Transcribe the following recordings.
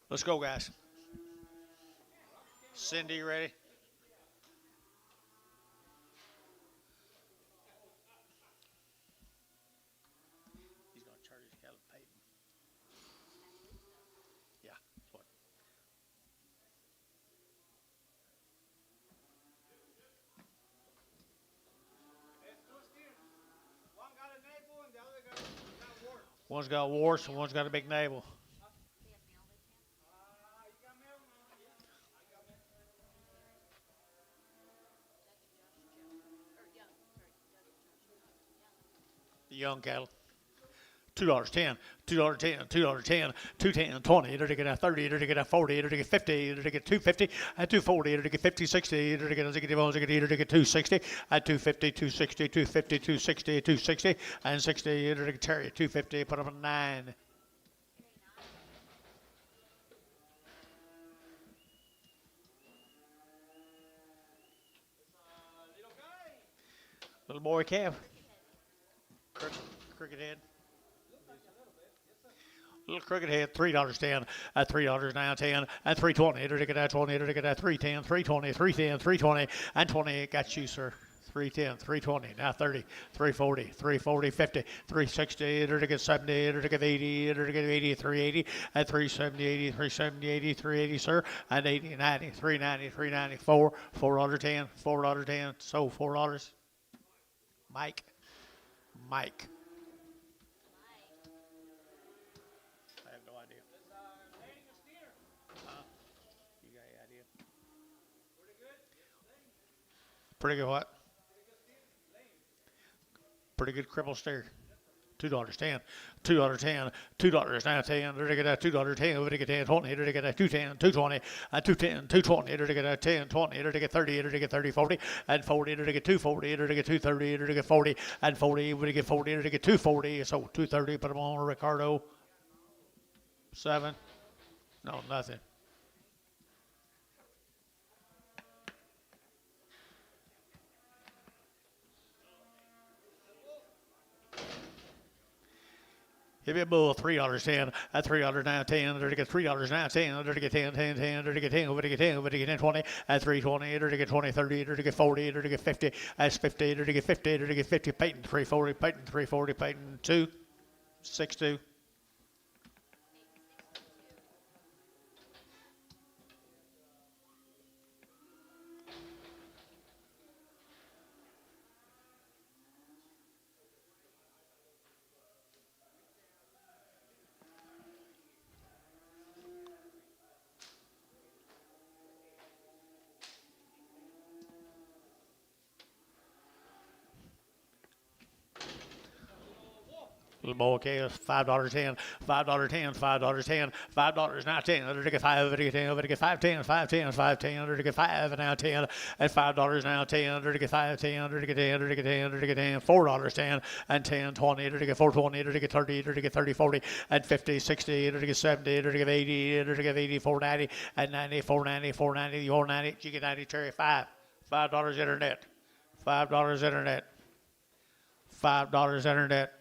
Let's go, guys. Cindy, ready? He's going to charge his cattle pay. Yeah. What? One's got warts and one's got a big navel. The young cattle. $2.10, $2.10, $2.10, 210, 20, it'll get a 30, it'll get a 40, it'll get 50, it'll get 250, at 240, it'll get 50, 60, it'll get 260, at 250, 260, 250, 260, 260, and 60, it'll get Terry, 250, put up a 9. Little boy calf, cricket head. Little crooked head, $3.10, at $3 now 10, at 320, it'll get at 20, it'll get at 310, 320, 310, 320, and 20, got you, sir. 310, 320, now 30, 340, 340, 50, 360, it'll get 70, it'll get 80, it'll get 80, 380, at 370, 80, 370, 80, 380, sir, and 80, 90, 390, 394, $4.10, $4.10, so $4. Mike, Mike. I have no idea. You got any idea? Pretty good what? Pretty good cripple steer. $2.10, $2.10, $2 now 10, it'll get that $2.10, it'll get 10, 20, it'll get that 210, 220, 210, 220, it'll get that 10, 20, it'll get 30, it'll get 30, 40, and 40, it'll get 240, it'll get 230, it'll get 40, and 40, it'll get 40, it'll get 240, so 230, put them on Ricardo. 7, no, nothing. Give me a bull, $3.10, at $3 now 10, it'll get $3 now 10, it'll get 10, 10, 10, it'll get 10, it'll get 10, it'll get 10, 20, at 320, it'll get 20, 30, it'll get 40, it'll get 50, that's 50, it'll get 50, it'll get 50, Peyton 340, Peyton 340, Peyton 2, 6-2. Little boy cares $5.10, $5.10, $5.10, $5 now 10, it'll get 5, it'll get 10, it'll get 5.10, 5.10, 5.10, it'll get 5 now 10, at $5 now 10, it'll get 5.10, it'll get 10, it'll get 10, it'll get 10, $4.10, and 10, 20, it'll get 4.20, it'll get 30, it'll get 30, 40, and 50, 60, it'll get 70, it'll get 80, it'll get 80, 490, and 90, 490, 490, your 90, you get 90, Terry 5, $5 internet, $5 internet, $5 internet.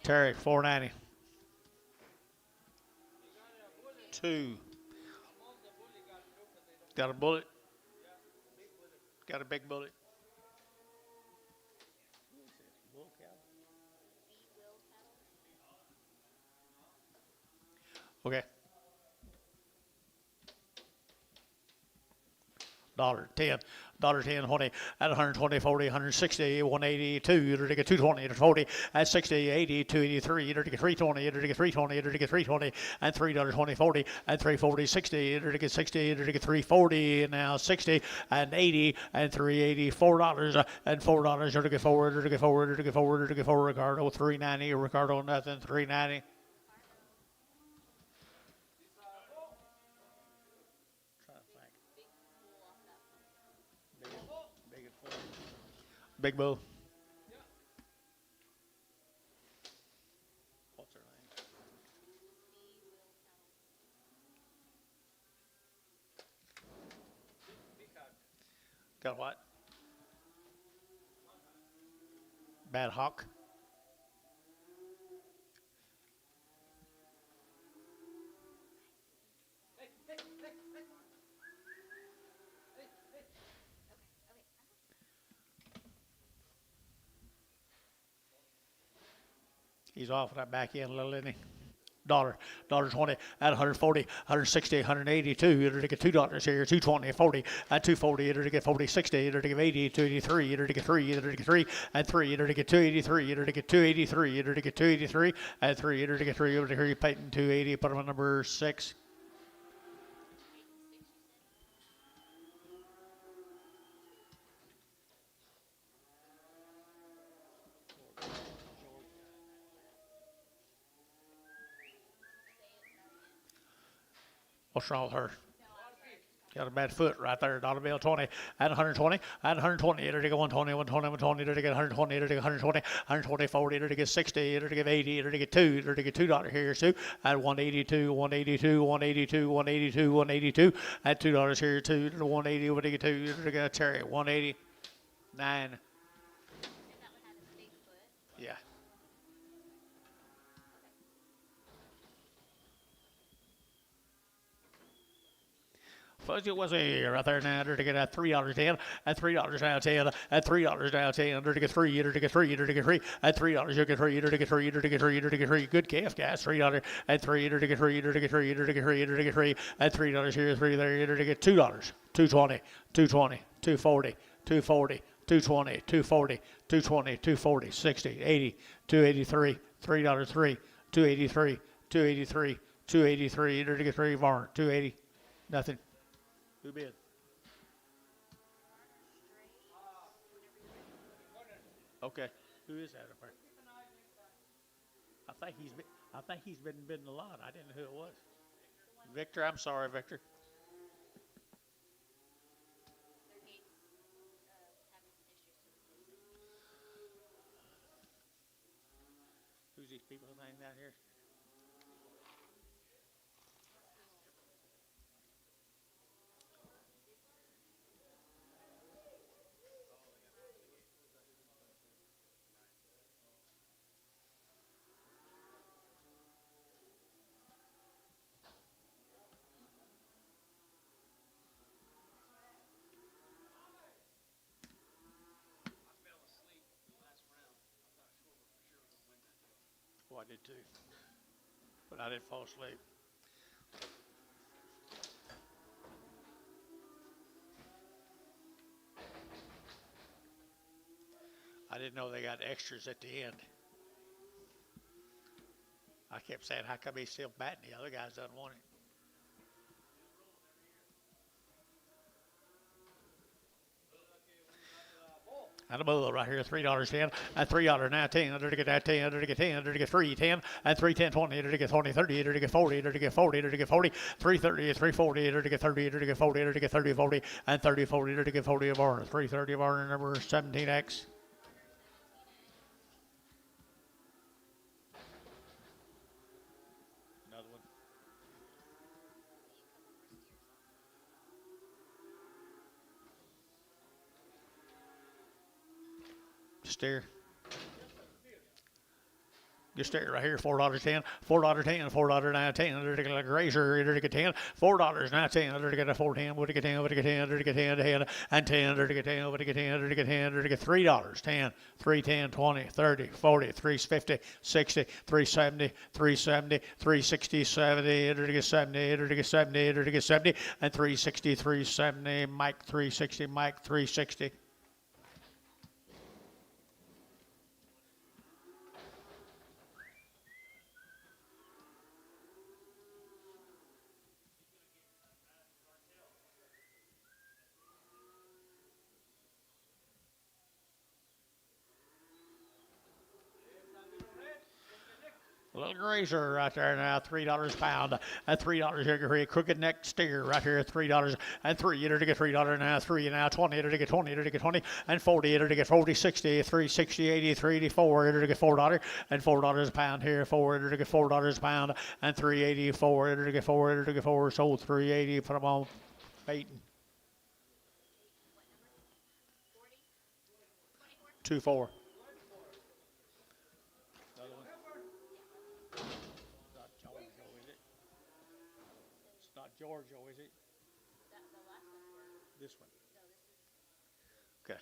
Terry, 490. 2. Got a bullet? Got a big bullet? Okay. $10, $10, 20, at 120, 40, 160, 182, it'll get 220, it'll 40, at 60, 80, 283, it'll get 320, it'll get 320, it'll get 320, and $3.20, 40, and 340, 60, it'll get 60, it'll get 340, and now 60, and 80, and 380, $4, and $4, it'll get forward, it'll get forward, it'll get forward, it'll get forward, Ricardo, 390, Ricardo, nothing, 390. Big bull. What's her name? Got what? Bad Hawk. He's off that back end a little, isn't he? Dollar, dollar 20 at 140, 160, 182. It'll get $2 here, 220, 40 at 240. It'll get 40, 60. It'll get 80, 283. It'll get 3. It'll get 3 at 3. It'll get 283. It'll get 283. It'll get 283 at 3. It'll get 3. It'll get Peyton 280. Put him on number 6. What's wrong with her? Got a bad foot right there. Dollar bill 20 at 120 at 120. It'll get 120, 120, 120. It'll get 120. It'll get 120, 120, 40. It'll get 60. It'll get 80. It'll get 2. It'll get $2 here too at 182, 182, 182, 182, 182 at $2 here too. 180. It'll get 2. It'll get a cherry 189. Yeah. Fuzzy was a right there now. To get at $3.10 at $3 now 10 at $3 now 10 to get 3 to get 3 to get 3 at $3 you get 3 to get 3 to get 3 to get 3 good calf guys $3 at 3 to get 3 to get 3 to get 3 to get 3 at $3 here 3 there to get $2 220 220 240 240 220 240 220 240 60 80 283 $3 3 283 283 283 to get 3 Varn 280 nothing. Who bid? Okay. Who is that up there? I think he's been bidding a lot. I didn't know who it was. Victor, I'm sorry, Victor. Who's these people hanging out here? Oh, I did too. But I didn't fall asleep. I didn't know they got extras at the end. I kept saying, how come he's still batting? The other guys doesn't want it. And a bull right here, $3.10 at $3 now 10. Under to get that 10, under to get 10, under to get 3 10 and 3 10 20, under to get 20 30, under to get 40, under to get 40, under to get 40, 330, 340, under to get 30, under to get 40, under to get 30 40 and 30 40, under to get 40 of our 330 of our number 17X. Another one. Steer. Just stay right here, $4.10, $4.10, $4.10, under to get a razor, under to get 10, $4 now 10, under to get a 410, would to get 10, would to get 10, under to get 10, 10, and 10, under to get 10, would to get 10, under to get 10, under to get $3, 10, 310, 20, 30, 40, 350, 60, 370, 370, 360, 70, under to get 70, under to get 70, under to get 70, and 360, 370, Mike 360, Mike 360. A little grazer right there now, $3 a pound. At $3 here, crooked neck steer right here, $3 and 3. It'll get $3 now, 3 now, 20. It'll get 20. It'll get 20 and 40. It'll get 40, 60, 360, 80, 384. It'll get $4 and $4 a pound here, 4. It'll get $4 a pound and 384. It'll get 4. It'll get 4. Sold 380. Put them on baiting. 2-4. Giorgio, is it? This one. Okay.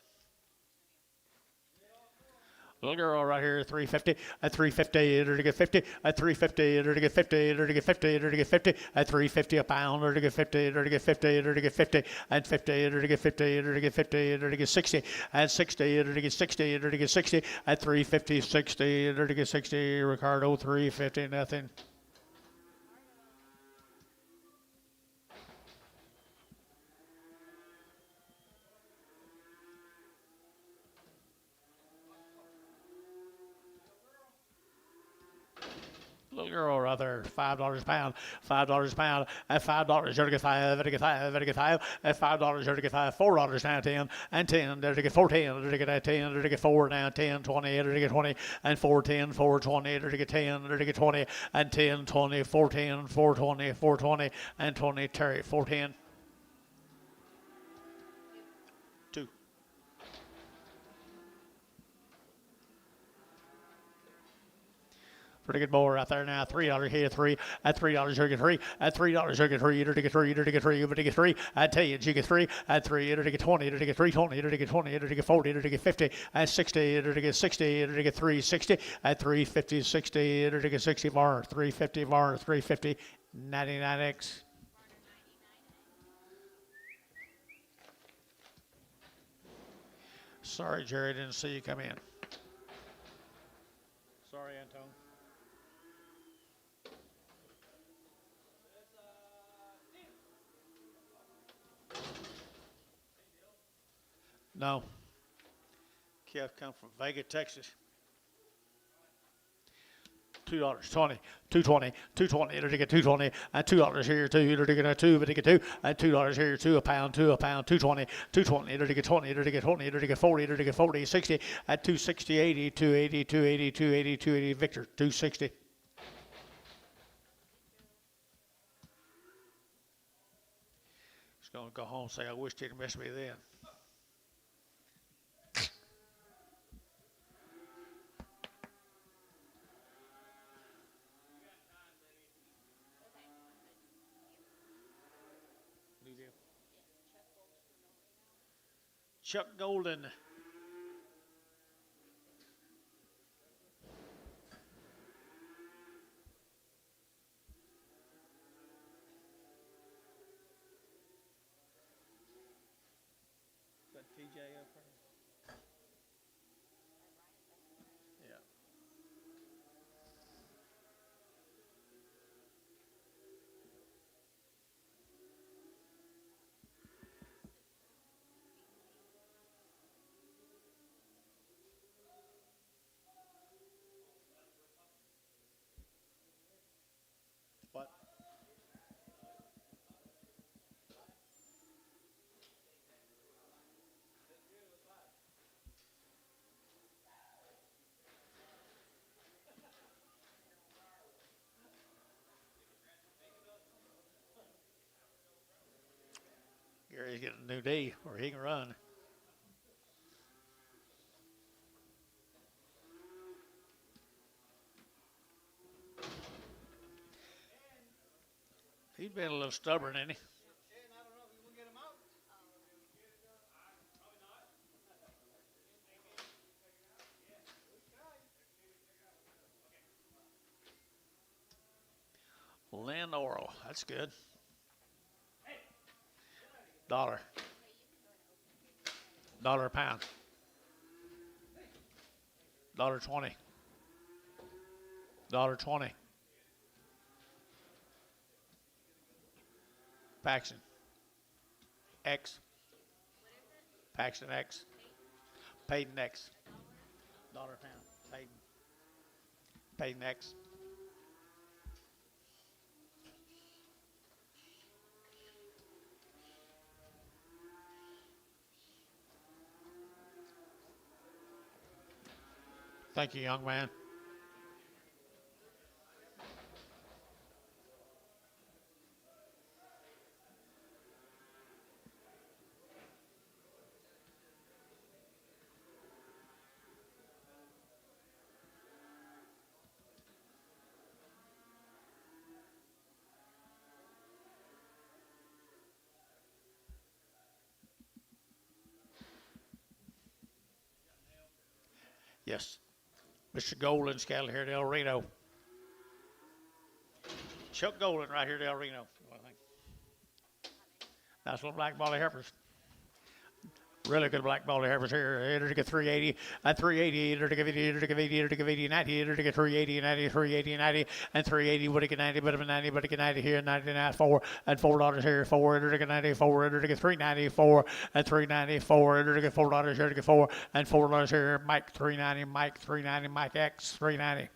Little girl right here, 350, at 350, enter to get 50, at 350, enter to get 50, enter to get 50, enter to get 50, at 350 a pound, enter to get 50, enter to get 50, enter to get 50, and 50, enter to get 50, enter to get 50, enter to get 60, and 60, enter to get 60, enter to get 60, at 350, 60, enter to get 60, Ricardo, 350, nothing. Little girl right there, $5 a pound, $5 a pound, at $5, you're to get five, to get five, to get five, at $5, you're to get five, $4 now 10, and 10, there to get 410, there to get 10, there to get 4 now 10, 20, there to get 20, and 410, 420, there to get 10, there to get 20, and 10, 20, 410, 420, 420, and 20, Terry, 410. 2. Pretty good mower out there now. $3 here, 3 at $3. You get 3 at $3. You get 3. You get 3. You get 3. You get 3. At 10, you get 3 at 3. You get 20. You get 320. You get 20. You get 40. You get 50 at 60. You get 60. You get 360 at 350, 60. You get 60 bar, 350 bar, 350, 99X. Sorry, Jerry, didn't see you come in. Sorry, Antone. No. Kev come from Vega, Texas. $2.20, $2.20, $2.20, it'll get 2.20, and $2 here, 2, it'll get a 2, but it get 2, and $2 here, 2 a pound, 2.20, 2.20, it'll get 20, it'll get 20, it'll get 40, it'll get 40, 60, at 260, 80, 280, 280, 280, 280, Victor, 260. Just gonna go home and say, I wish he'd missed me then. Chuck Golden. Is that TJ up there? Yeah. What? Gary's getting a new D where he can run. He's been a little stubborn, ain't he? Lynn Oral, that's good. $1 a pound. $1.20. $1.20. Paxton. X. Paxton X. Payton X. $1 a pound. Payton. Payton X. Thank you, young man. Yes. Mr. Golden's cattle here at El Reno. Chuck Golden right here at El Reno. Nice little black baldy heifers. Really good black baldy heifers here. Enter to get 380, and 380, enter to get 80, enter to get 80, enter to get 80, 90, enter to get 380, 90, 380, 90, and 380, would it get 90, but 90, but it get 90 here, 99, 4, and $4 here, 4, enter to get 94, enter to get 394, and 394, enter to get $4 here to get 4, and $4 here, Mike 390, Mike 390, Mike X 390.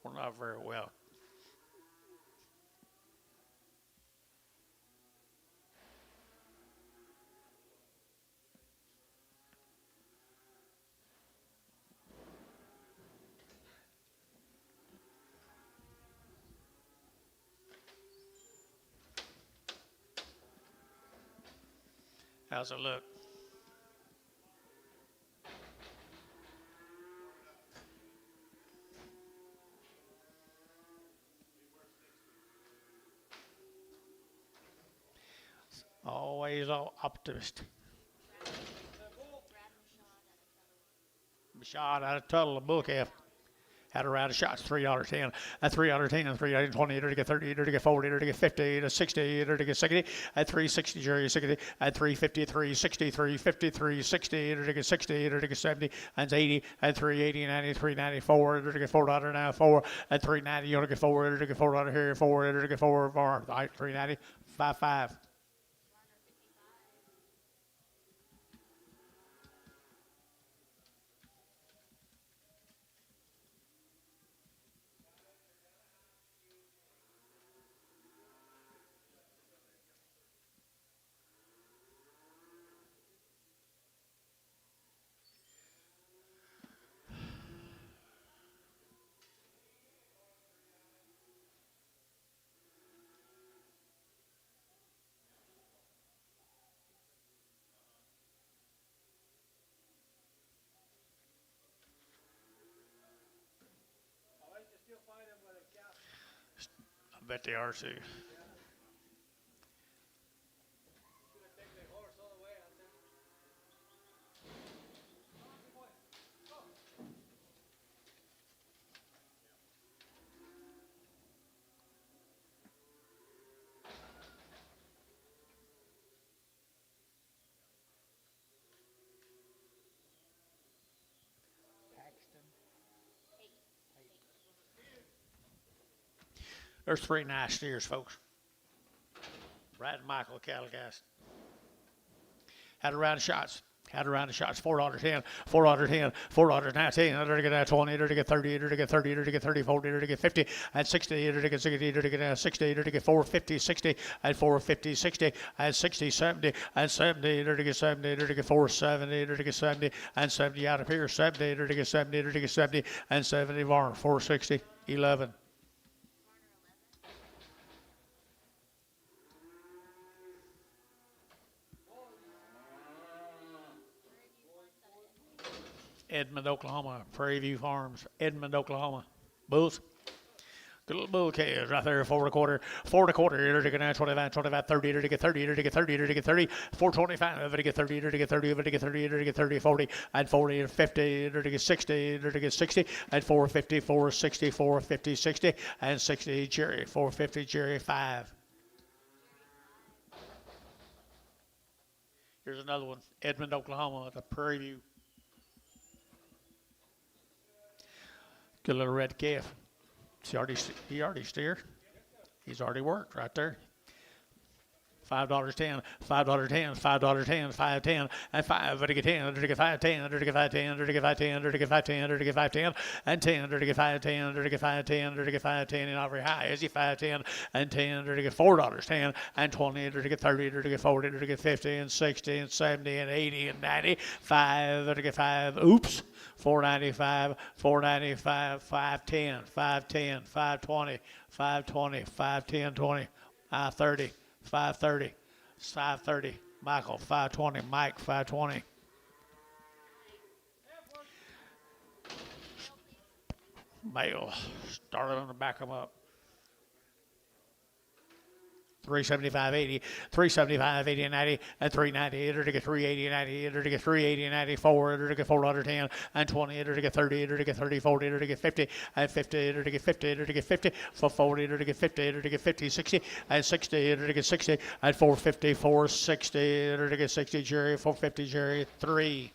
Well, not very well. How's it look? Always optimist. Shot out of Tuttle, a bull calf. Had a round of shots, $3.10, at $3.10, $3.20, to get 30, to get 40, to get 50, to 60, to get 60, at 360, jury 60, at 353, 63, 53, 60, to get 60, to get 70, and 80, at 380, 90, 394, to get $4 now, 4, at 390, you want to get 4, to get $4 here, 4, to get 4, all right, 390, 55. I bet they are too. There's 3 nice steers, folks. Brad and Michael, cattle guys. Had a round of shots. Had a round of shots. $4.10, $4.10, $4.10, $10, to get 20, to get 30, to get 30, to get 30, 40, to get 50, and 60, to get 60, to get 60, to get 450, 60, and 450, 60, and 60, 70, and 70, to get 70, to get 470, to get 70, and 70 out of here, 70, to get 70, to get 70, and 70 barn, 460, 11. Edmond, Oklahoma, Prairie View Farms, Edmond, Oklahoma. Bulls. Good little bull calves right there, 4 1/4, 4 1/4, to get 25, 25, 30, to get 30, to get 30, to get 30, 425, to get 30, to get 30, to get 30, to get 30, 40, and 40, 50, to get 60, to get 60, and 450, 460, 450, 60, and 60, Jerry, 450, Jerry, 5. Here's another one, Edmond, Oklahoma, at the Prairie View. Good little red calf. He already steered. He's already worked right there. $5.10, $5.10, $5.10, $5.10, and 5, to get 10, to get 5.10, to get 5.10, to get 5.10, to get 5.10, to get 5.10, and 10, to get 5.10, to get 5.10, to get 5.10, and not very high. Is he 5.10 and 10, to get $4.10, and 20, to get 30, to get 40, to get 50, and 60, and 70, and 80, and 90, 5, to get 5. Oops. 495, 495, 510, 510, 520, 520, 510, 20, 530, 530, 530. Michael, 520. Mike, 520. Male, started on to back them up. 375, 80, 375, 80, 90, and 390, enter to get 380, 90, enter to get 380, 94, enter to get 410, and 20, enter to get 30, enter to get 30, 40, enter to get 50, and 50, enter to get 50, enter to get 50, 440, enter to get 50, enter to get 50, 60, and 60, enter to get 60, and 450, 460, enter to get 60, Jerry, 450, Jerry, 3.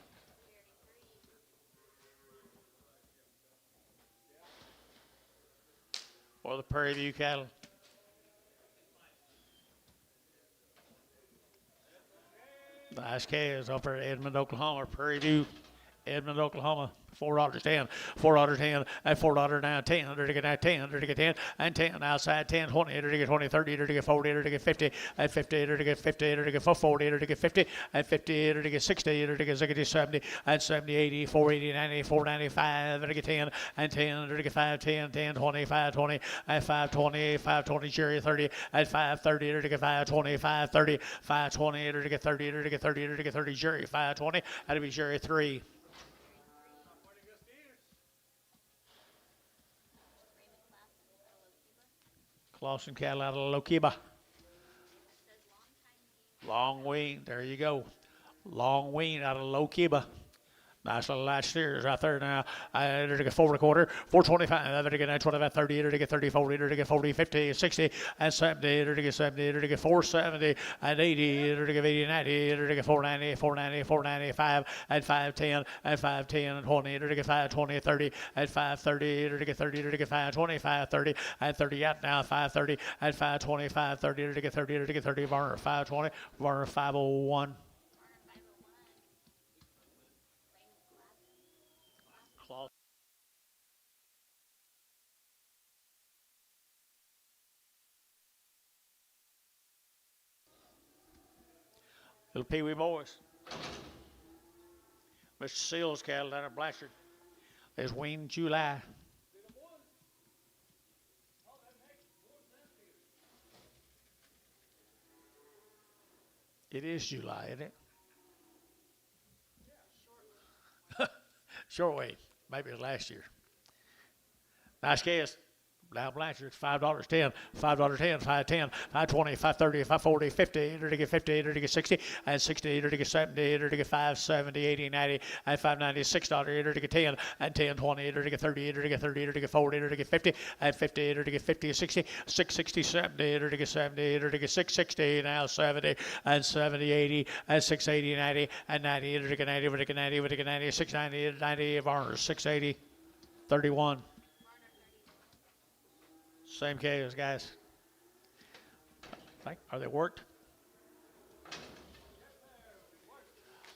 For the Prairie View cattle. Nice calves up at Edmond, Oklahoma. Prairie View, Edmond, Oklahoma. $4.10, $4.10, and $4 now 10, under to get now 10, under to get 10, and 10 outside 10, 20, under to get 20, 30, under to get 40, under to get 50, and 50, under to get 50, under to get 40, under to get 50, and 50, under to get 60, under to get 60, 70, and 70, 80, 480, 90, 495, under to get 10, and 10, under to get 5, 10, 10, 20, 520, and 520, 520, Jerry 30, and 530, under to get 520, 530, 520, under to get 30, under to get 30, under to get 30, Jerry 520, that'll be Jerry 3. Clausen cattle out of Lokiba. Long wean, there you go. Long wean out of Lokiba. Nice little latch steers right there now. Enter to get 4 1/4, 425, enter to get 25, 30, enter to get 30, 40, enter to get 40, 50, 60, and 70, enter to get 70, enter to get 470, and 80, enter to get 80, 90, enter to get 490, 490, 495, and 510, and 510, and 20, enter to get 520, 30, and 530, enter to get 30, enter to get 520, 530, and 30 out now, 530, and 520, 530, enter to get 30, enter to get 30, Varner 520, Varner 501. Little Pee Wee boys. Mr. Seals cattle down at Blanchard. There's weaned July. It is July, isn't it? Short weight. Maybe it was last year. Nice guess. Now Blanchard, $5.10, $5.10, $5.10, $5.20, $5.30, $5.40, $50, enter to get 50, enter to get 60, and 60, enter to get 70, enter to get 5.70, 80, 90, and $5.90, $6, enter to get 10, and 10, 20, enter to get 30, enter to get 30, enter to get 40, enter to get 50, and 50, enter to get 50, 60, 660, 70, enter to get 70, enter to get 660, now 70, and 70, 80, and 680, 90, and 90, enter to get 90, enter to get 90, enter to get 90, 690, 90, Varner, 680, 31. Same case, guys. Are they worked?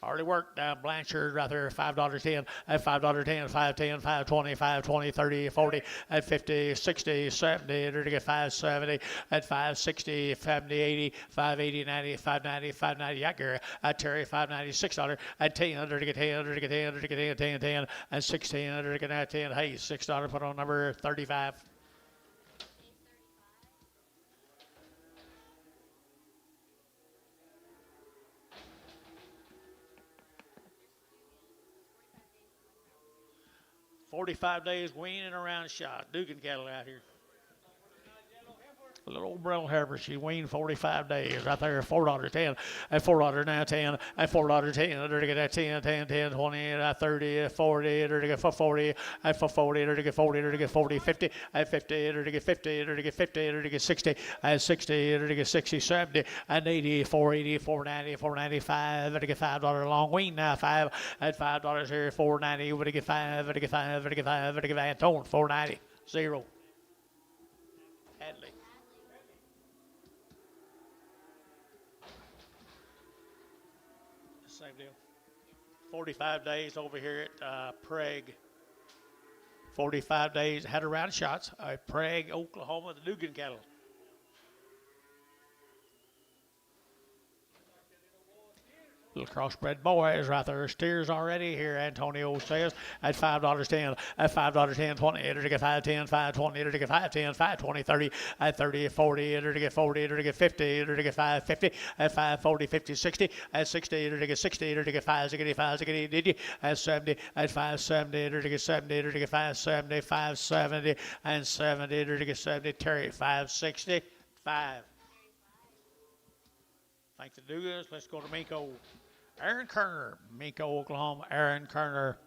Already worked down Blanchard right there, $5.10, at $5.10, $5.10, $5.20, $5.20, $30, $40, at $50, $60, $70, enter to get $5.70, at $5.60, $70, $80, $5.80, $90, $5.90, $5.90, yeah, Gary, at Terry, $5.90, $6, at $10, enter to get $10, enter to get $10, enter to get $10, $10, and $16, enter to get $10, hey, $6, put on number 35. $45 days weaning around shot. Dugan cattle out here. A little old Brindle heifer. She weaned 45 days right there. $4.10 and $4 now 10 and $4.10. Under to get that 10, 10, 10, 20, 30, 40, under to get 40, and 40, under to get 40, under to get 40, 50, and 50, under to get 50, under to get 50, under to get 60, and 60, under to get 60, 70, and 80, 480, 490, 495, under to get $5 long wean now 5, and $5 here, 490, under to get 5, under to get 5, under to get 5, under to get Antone, 490, 0. Hadley. Same deal. 45 days over here at Prague. 45 days, had a round of shots at Prague, Oklahoma, the Dugan cattle. Little crossbred boys right there. Steers already here, Antonio says, at $5.10, at $5.10, 20, enter to get 5.10, 5.20, enter to get 5.10, 5.20, 30, at 30, 40, enter to get 40, enter to get 50, enter to get 5.50, at 5.40, 50, 60, at 60, enter to get 60, enter to get 5.60, 5.60, did you? At 70, at 5.70, enter to get 70, enter to get 5.70, 5.70, and 70, enter to get 70, Terry, 5.60, 5. Thanks to Dugas. Let's go to Mako. Aaron Kerner, Mako, Oklahoma. Aaron Kerner.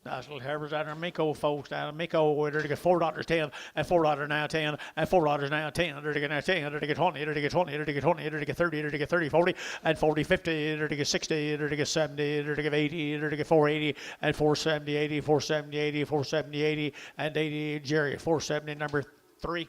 Nice little heifers out there. Miko folks down in Miko. We're to get $4.10 and $4 now 10 and $4 now 10. They're to get now 10. They're to get 20. They're to get 20. They're to get 20. They're to get 30. They're to get 30, 40 and 40, 50. They're to get 60. They're to get 70. They're to get 80. They're to get 480 and 470, 80, 470, 80, 470, 80 and 80. Jerry 470 number 3.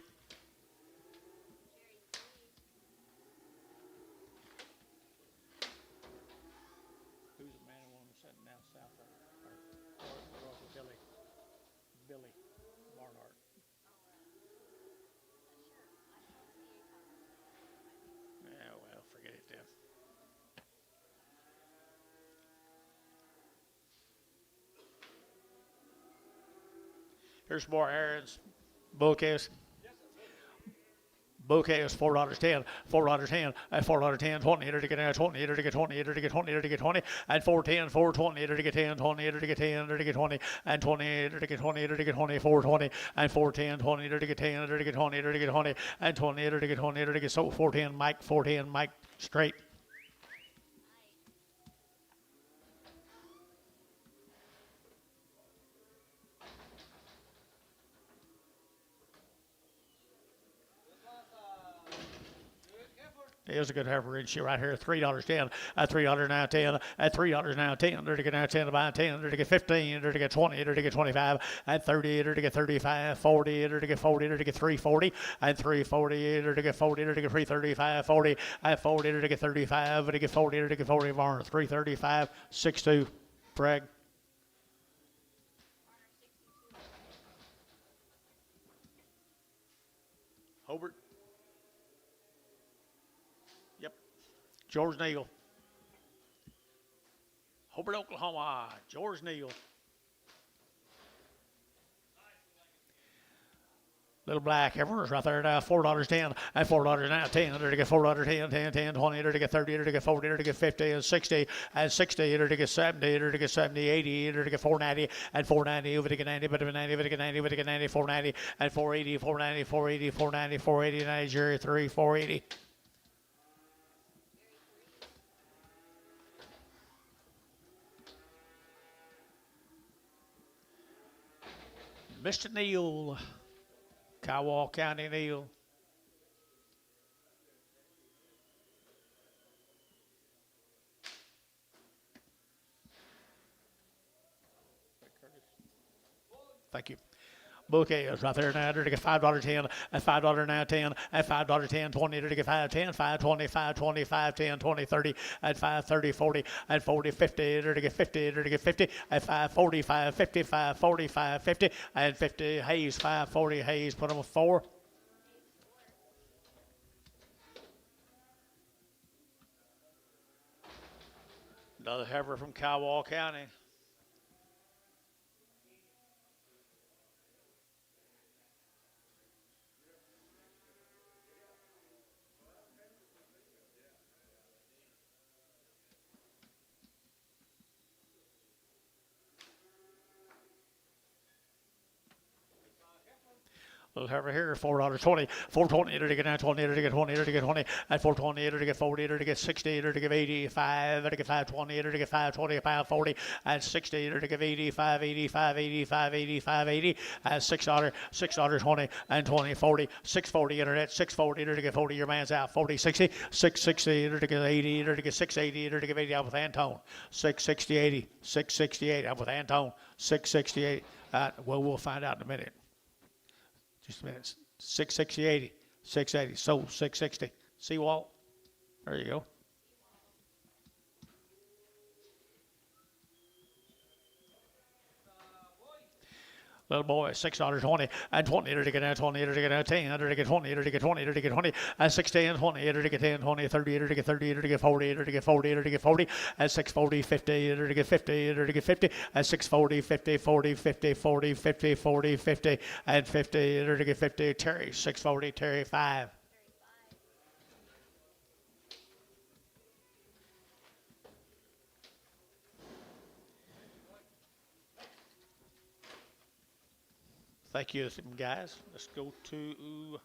Here's more Aaron's bouquets. Bouquet is $4.10, $4.10, and $4.10, 20, to get 20, to get 20, to get 20, to get 20, and $4.10, $4.20, to get 10, 20, to get 10, to get 20, and 20, to get 20, to get 20, $4.20, and $4.10, 20, to get 10, to get 20, to get 20, and 20, to get 20, to get so $4.10, Mike, $4.10, Mike, straight. Here's a good heifer issue right here. $3.10, $3 now 10, at $3 now 10. They're to get now 10 to buy 10. They're to get 15. They're to get 20. They're to get 25. And 30. They're to get 35. 40. They're to get 40. They're to get 340. And 340. They're to get 40. They're to get 335. 40. And 40. They're to get 35. They're to get 40. They're to get 40. Varner 335. 62. Bragg. Hobart. George Neal. Hobart, Oklahoma. George Neal. Little black heifers right there now. $4.10 and $4 now 10. They're to get $4.10, 10, 10, 20. They're to get 30. They're to get 40. They're to get 50 and 60 and 60. They're to get 70. They're to get 70, 80. They're to get 490 and 490. Over to get 90. But 90. But 90. But 90. 490 and 480. 490. 480. 490. 480. Nigeria 3. 480. Mr. Neal, Kiowa County Neal. Thank you. Bouquet is right there now. They're to get $5.10 and $5 now 10 and $5.10, 20. They're to get 5.10, 5.20, 5.20, 5.10, 20, 30 and 5.30, 40 and 40, 50. They're to get 50. They're to get 50 and 5.40, 5.50, 5.40, 5.50 and 50. Hayes 5.40. Hayes put them with 4. Another heifer from Kiowa County. Little heifer here, $4.20, $4.20, to get now 20, to get 20, to get 20, and $4.20, to get 40, to get 60, to get 85, to get 5.20, to get 5.20, 5.40, and 60, to get 80, 5.80, 5.80, 5.80, 5.80, and $6.20, and 20, 40, 6.40 internet, 6.40, to get 40, your man's out, 40, 60, 6.60, to get 80, to get 6.80, to get 80, I'm with Antone, 6.60, 80, 6.68, I'm with Antone, 6.68, well, we'll find out in a minute. Just a minute. 660, 80, 680. So 660. See, Walt? There you go. Little boy, $6.20 and 20 to get 20 to get 10 to get 20 to get 20 to get 20 and 16 20 to get 10 20 30 to get 30 to get 40 to get 40 to get 40 and 640 50 to get 50 to get 50 and 640 50 40 50 40 50 40 50 and 50 to get 50. Terry 640 Terry 5. Thank you, guys. Let's go to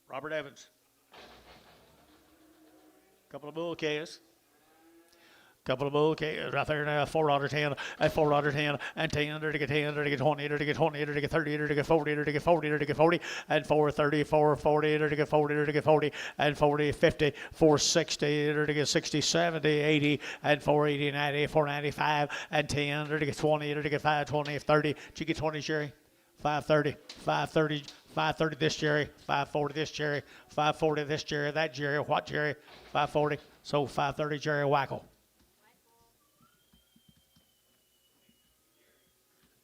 Robert Evans. Couple of bull calves. Couple of bull calves right there now. $4.10 and $4.10 and 10 to get 10 to get 20 to get 20 to get 30 to get 40 to get 40 to get 40 and 4.30 4.40 to get 40 to get 40 and 40 50 4.60 to get 60 70 80 and 4.80 90 4.95 and 10 to get 20 to get 5.20 30. Did you get 20, Jerry? 5.30 5.30 5.30 this Jerry, 5.40 this Jerry, 5.40 this Jerry, that Jerry, what Jerry? 5.40. So 5.30 Jerry Wackel.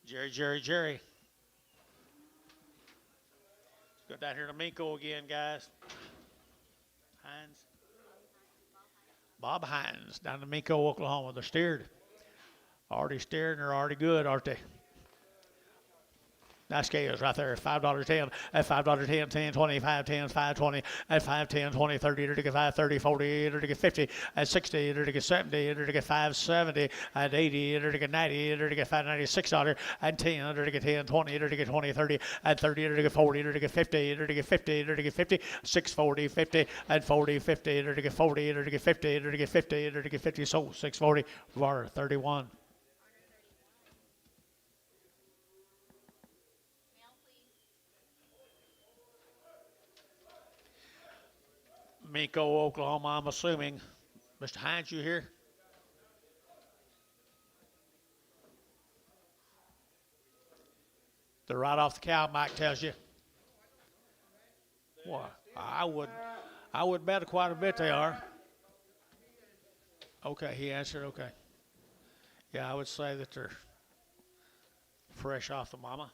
Jerry. Let's go down here to Minko again, guys. Hines. Bob Hines down to Minko, Oklahoma. They're steered. Already steered and they're already good, aren't they? Nice scales right there. $5.10 at $5.10, 10, 25, 10, 5.20 at 5, 10, 20, 30 to get 5, 30, 40 to get 50 at 60 to get 70 to get 5.70 at 80 to get 90 to get $5.96 and 10 to get 10, 20 to get 20, 30 at 30 to get 40 to get 50 to get 50 to get 50, 6.40, 50 at 40, 50 to get 40 to get 50 to get 50 to get 50. So 6.40 for 31. Minko, Oklahoma, I'm assuming. Mr. Hines, you here? They're right off the cow, Mike tells you. Well, I would bet quite a bit they are. Okay, he answered okay. Yeah, I would say that they're fresh off the mama.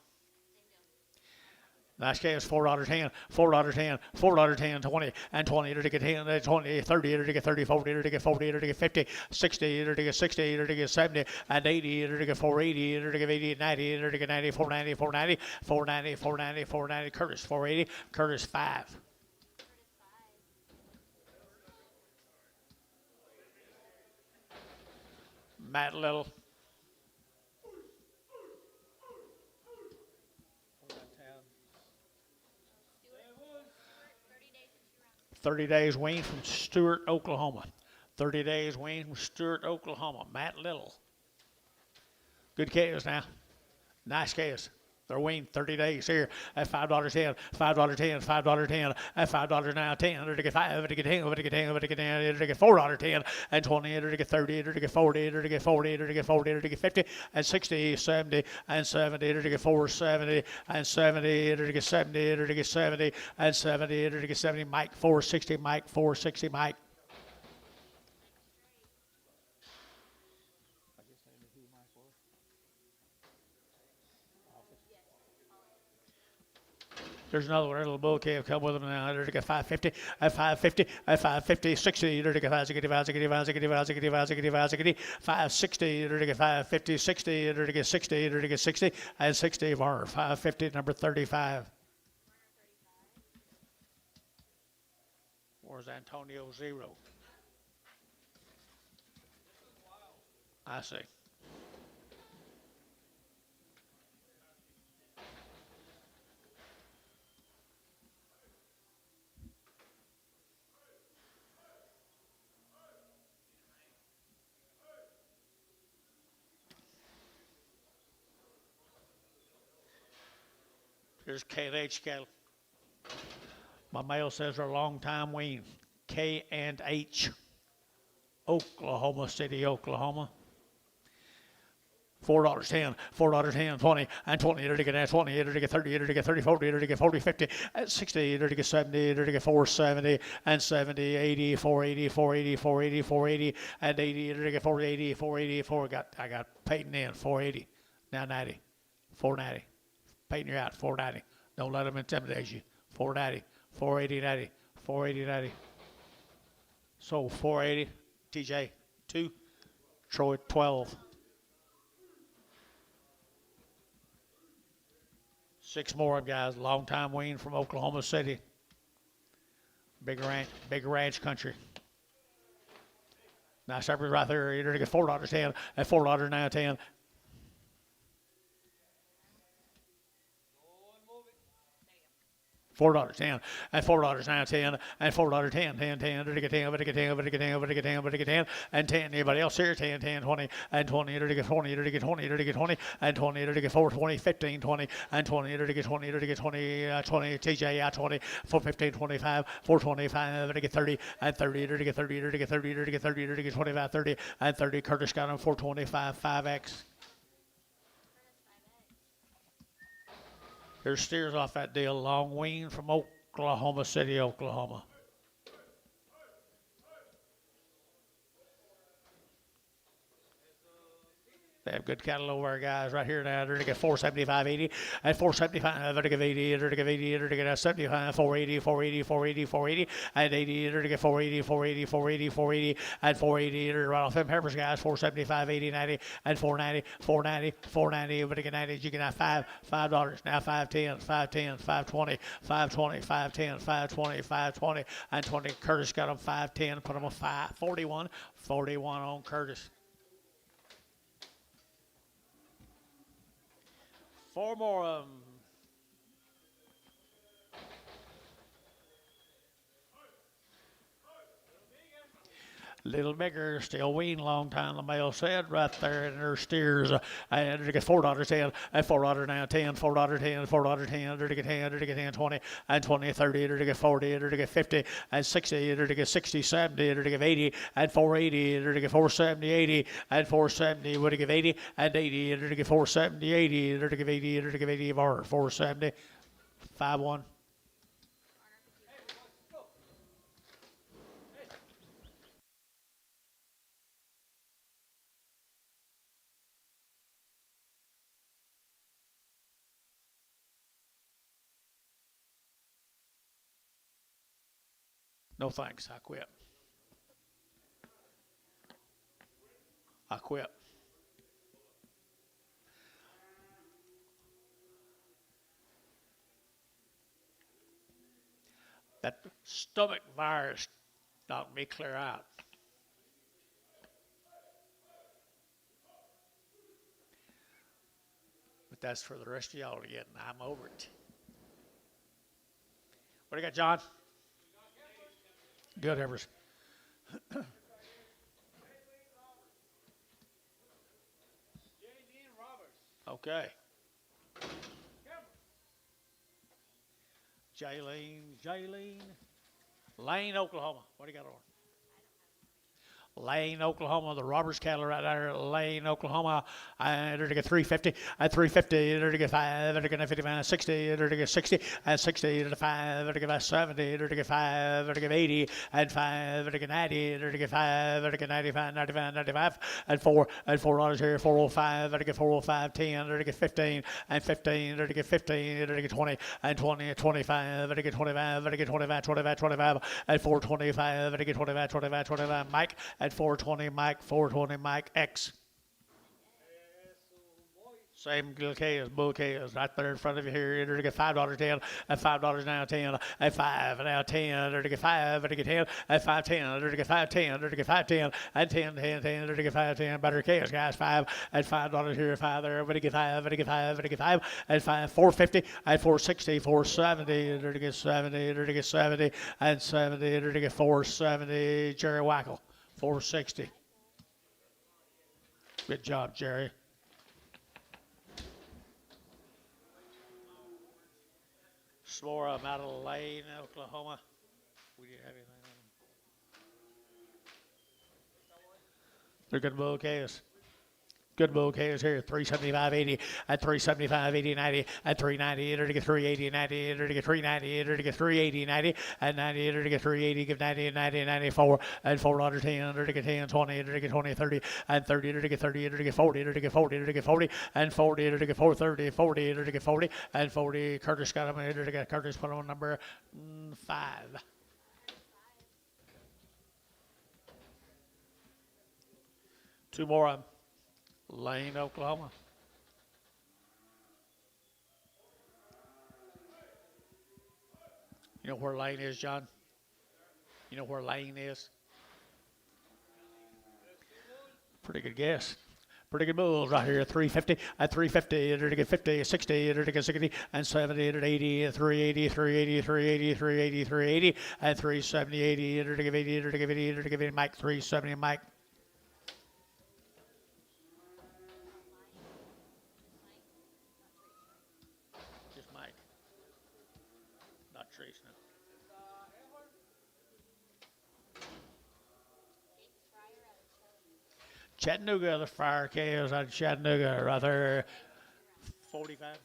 Nice case, $4.10, $4.10, $4.10, 20, and 20 to get 10, 20, 30 to get 30, 40 to get 40 to get 50, 60 to get 60 to get 70, and 80 to get 480 to get 80, 90 to get 90, 490, 490, 490, 490, 490, Curtis, 480, Curtis 5. Matt Little. 30 days weaned from Stewart, Oklahoma. 30 days weaned from Stewart, Oklahoma. Matt Little. Good calves now. Nice calves. They're weaned 30 days here at $5.10, $5.10, $5.10, at $5 now, 10 to get 5 to get 10 to get 10 to get 10 to get $4.10 and 20 to get 30 to get 40 to get 40 to get 40 to get 50 and 60, 70 and 70 to get 470 and 70 to get 70 to get 70 and 70 to get 70. Mike 460, Mike 460, Mike. There's another one, a little bull calf come with them now. They're to get 550, at 550, at 550, 60, they're to get 560, 560, they're to get 550, 60, they're to get 60, they're to get 60, and 60 for 550, number 35. Where's Antonio 0? I see. Here's K&H cattle. My mail says they're long time wean. K&H, Oklahoma City, Oklahoma. $4.10, $4.10, 20, and 20, to get 20, to get 30, to get 30, 40, to get 40, 50, and 60, to get 70, to get 470, and 70, 80, 480, 480, 480, 480, and 80, to get 480, 480, I got Peyton in, 480, now 90. 490. Peyton, you're out. 490. Don't let them intimidate you. 490. 480, 90. 480, 90. So 480. TJ, 2. Troy, 12. 6 more, guys. Long time wean from Oklahoma City. Big ranch country. Now, Shepherd's right there. You're going to get $4.10 and $4.10. $4.10 and $4.10 and $4.10, 10, 10, to get 10, to get 10, to get 10, to get 10, to get 10, and 10. Anybody else here? 10, 10, 20, and 20, to get 20, to get 20, to get 20, and 20, to get 4, 20, 15, 20, and 20, to get 20, to get 20, 20, TJ out 20, 4, 15, 25, 4, 25, to get 30, and 30, to get 30, to get 30, to get 30, to get 25, 30, and 30. Curtis got him 425, 5X. Here's steers off that deal. Long wean from Oklahoma City, Oklahoma. They have good cattle over there, guys. Right here now, they're going to get 475.80 and 475. They're going to give 80. They're going to give 80. They're going to get 75. 480, 480, 480, 480, and 80. They're going to get 480, 480, 480, 480, and 480. They're right off them peppers, guys. 475, 80, 90, and 490, 490, 490. But again, 90. You can have $5. Now 510, 510, 520, 520, 510, 520, 520, and 20. Curtis got them 510. Put them on 541, 41 on Curtis. 4 more of them. Little bigger, still wean long time, the male said, right there in their steers. And they get $4.10, and $4.10, $4.10, $4.10, they get 10, they get 10, 20, and 20, 30, they get 40, they get 50, and 60, they get 60, 70, they get 80, and 480, they get 470, 80, and 470, would they give 80, and 80, they get 470, 80, they give 80, they give 80, 470, 5-1. No thanks, I quit. I quit. That stomach virus knocked me clear out. But that's for the rest of y'all to get, and I'm over it. What do you got, John? Good, Evers. Okay. Jaylene. Lane, Oklahoma. What do you got on? Lane, Oklahoma, the Roberts cattle right there. Lane, Oklahoma. And they're to get 350 and 350. They're to get 5. They're to get 55, 60. They're to get 60 and 60. They're to 5. They're to get 70. They're to get 5. They're to get 80 and 5. They're to get 90. They're to get 5. They're to get 95, 95, 95 and 4 and $4 here. 405. They're to get 405, 10. They're to get 15 and 15. They're to get 15. They're to get 20 and 20 and 25. They're to get 25. They're to get 25, 25, 25 and 425. They're to get 25, 25, 25. Mike. At 420 Mike X. Same little case, bull case, right there in front of you here. They're to get $5.10 and $5 now 10 and 5 and now 10. They're to get 5 and to get 10 and 5.10. They're to get 5.10. They're to get 5.10 and 10, 10, 10. They're to get 5.10. Better case, guys. 5 and $5 here, 5 there. Everybody get 5 and to get 5 and to get 5 and 5. 450 and 460, 470. They're to get 70. They're to get 70 and 70. They're to get 470. Jerry Wackel. 460. Good job, Jerry. Swore I'm out of Lane, Oklahoma. We didn't have anything on them. They're good bull calves. Good bull cows here, 375.80 at 375.80 90 at 390 enter to get 380 90 enter to get 390 enter to get 380 90 at 90 enter to get 380 give 90 and 90 94 and $4 10 enter to get 10 20 enter to get 20 30 and 30 enter to get 30 enter to get 40 enter to get 40 enter to get 40 and 40 enter to get 430 40 enter to get 40 and 40 Curtis got him enter to get Curtis put on number 5. Two more of them. Lane, Oklahoma. You know where Lane is, John? You know where Lane is? Pretty good guess. Pretty good bulls right here at 350, at 350, enter to get 50, 60, enter to get 60, and 70, enter to 80, 380, 380, 380, 380, 380, and 370, 80, enter to give 80, enter to give 80, enter to give 80, Mike, 370, Mike. Chattanooga, the Fire Cows out of Chattanooga, right there. 45.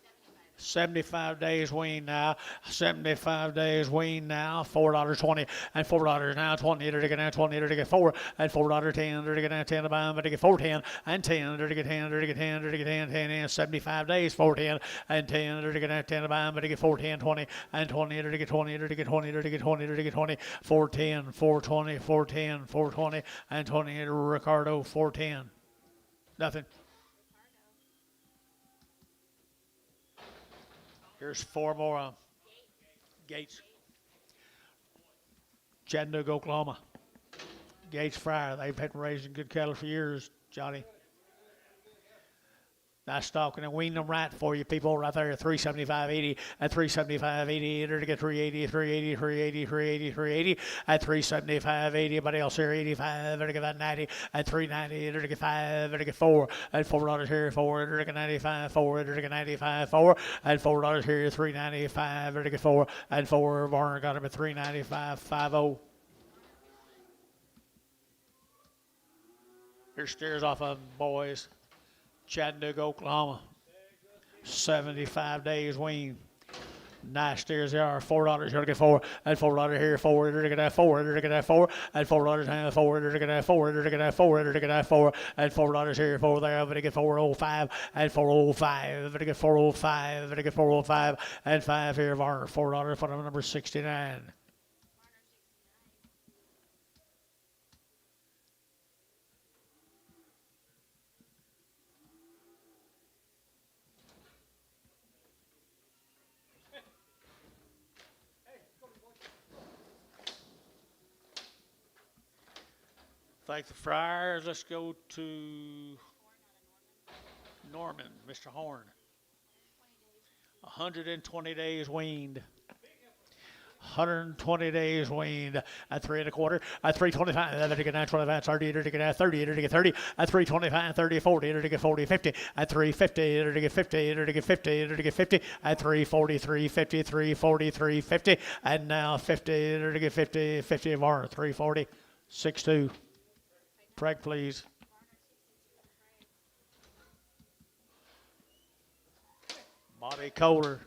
75 days wean now. 75 days wean now. $4.20 and $4 now. 20 enter to get now. 20 enter to get 4 and $4 10 enter to get now. 10 to buy them to get 410 and 10 enter to get 10 enter to get 10 enter to get 10 10 and 75 days 410 and 10 enter to get now. 10 to buy them to get 410 20 and 20 enter to get 20 enter to get 20 enter to get 20 enter to get 20 410 420 410 420 and 20 enter Ricardo 410. Nothing. Here's 4 more. Gates. Chattanooga, Oklahoma. Gates Fryer. They've been raising good cattle for years, Johnny. Nice stalking and wean them right for you people right there at 375.80 at 375.80 enter to get 380 380 380 380 380 at 375.80 anybody else here 85 enter to get that 90 at 390 enter to get 5 enter to get 4 at $4 here 4 enter to get 95 4 enter to get 95 4 at $4 here 395 enter to get 4 at 4 Varner got him at 395 50. Here's steers off of them, boys. Chattanooga, Oklahoma. 75 days wean. Nice steers they are. $4 here to get 4. And $4 here 4. Enter to get that 4. Enter to get that 4. And $4 now 4. Enter to get that 4. Enter to get that 4. Enter to get that 4. And $4 here 4 there. Enter to get 405 and 405. Enter to get 405. Enter to get 405 and 5 here Varner. $4 for number 69. Thank the Friars. Let's go to Norman, Mr. Horn. 120 days weaned. 120 days weaned at 3 1/4, at 325, enter to get 925, 30, enter to get 30, enter to get 30, at 325, 30, 40, enter to get 40, 50, at 350, enter to get 50, enter to get 50, enter to get 50, at 340, 350, 340, 350, and now 50, enter to get 50, 50 of our 340, 62. Preg, please. Body Kohler.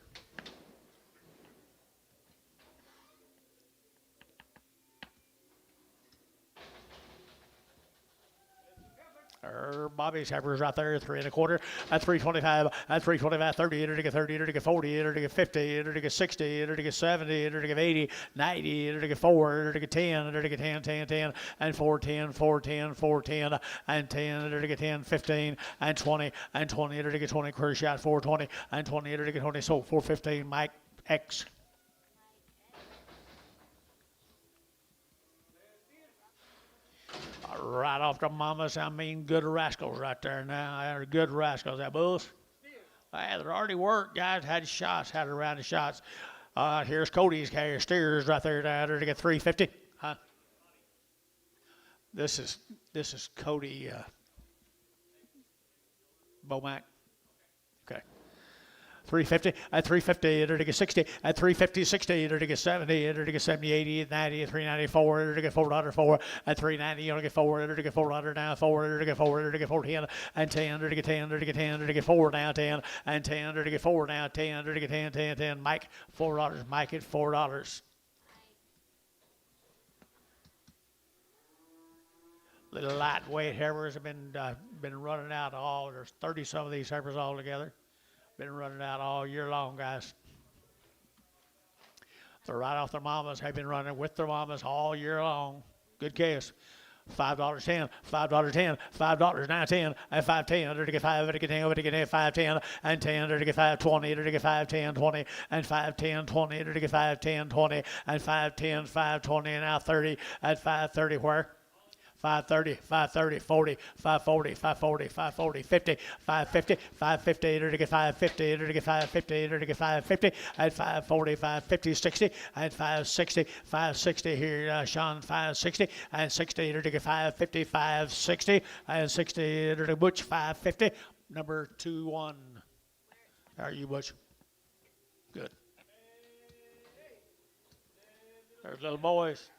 Bobby's Heppers right there, 3 1/4, at 325, at 325, 30, enter to get 30, enter to get 40, enter to get 50, enter to get 60, enter to get 70, enter to get 80, 90, enter to get 4, enter to get 10, enter to get 10, 10, 10, and 410, 410, 410, and 10, enter to get 10, 15, and 20, and 20, enter to get 20, clear shot, 420, and 20, enter to get 20, so 415, Mike X. Right off the mamas, I mean, good rascals right there now. They're good rascals, that bulls. Hey, they're already worked, guys. Had shots, had a round of shots. Here's Cody's carrier steers right there to get 350. Huh? This is Cody Bomac. Okay. 350, at 350, enter to get 60, at 350, 60, enter to get 70, enter to get 70, 80, 90, 394, enter to get $4, at 390, enter to get 4, enter to get $4 now, 4, enter to get 4, enter to get 410, and 10, enter to get 10, enter to get 10, enter to get 4 now, 10, and 10, enter to get 4 now, 10, enter to get 10, 10, 10, Mike, $4, Mike at $4. Little lightweight heifers have been running out all. There's 30 some of these heifers all together. Been running out all year long, guys. They're right off their mamas. Have been running with their mamas all year long. Good case. $5.10, $5.10, $5 now 10, and 5.10, under to get 5, under to get 10, over to get 5.10, and 10, under to get 5.20, under to get 5.10, 20, and 5.10, 20, under to get 5.10, 20, and 5.10, 5.20, and now 30, at 5.30 where? 530, 530, 40, 540, 540, 540, 50, 550, 550, enter to get 550, enter to get 550, enter to get 550, at 540, 550, 60, and 560, 560 here, Sean, 560, and 60, enter to get 550, 560, and 60, enter to Butch, 550, number 2-1. How are you, Butch? Good. There's little boys.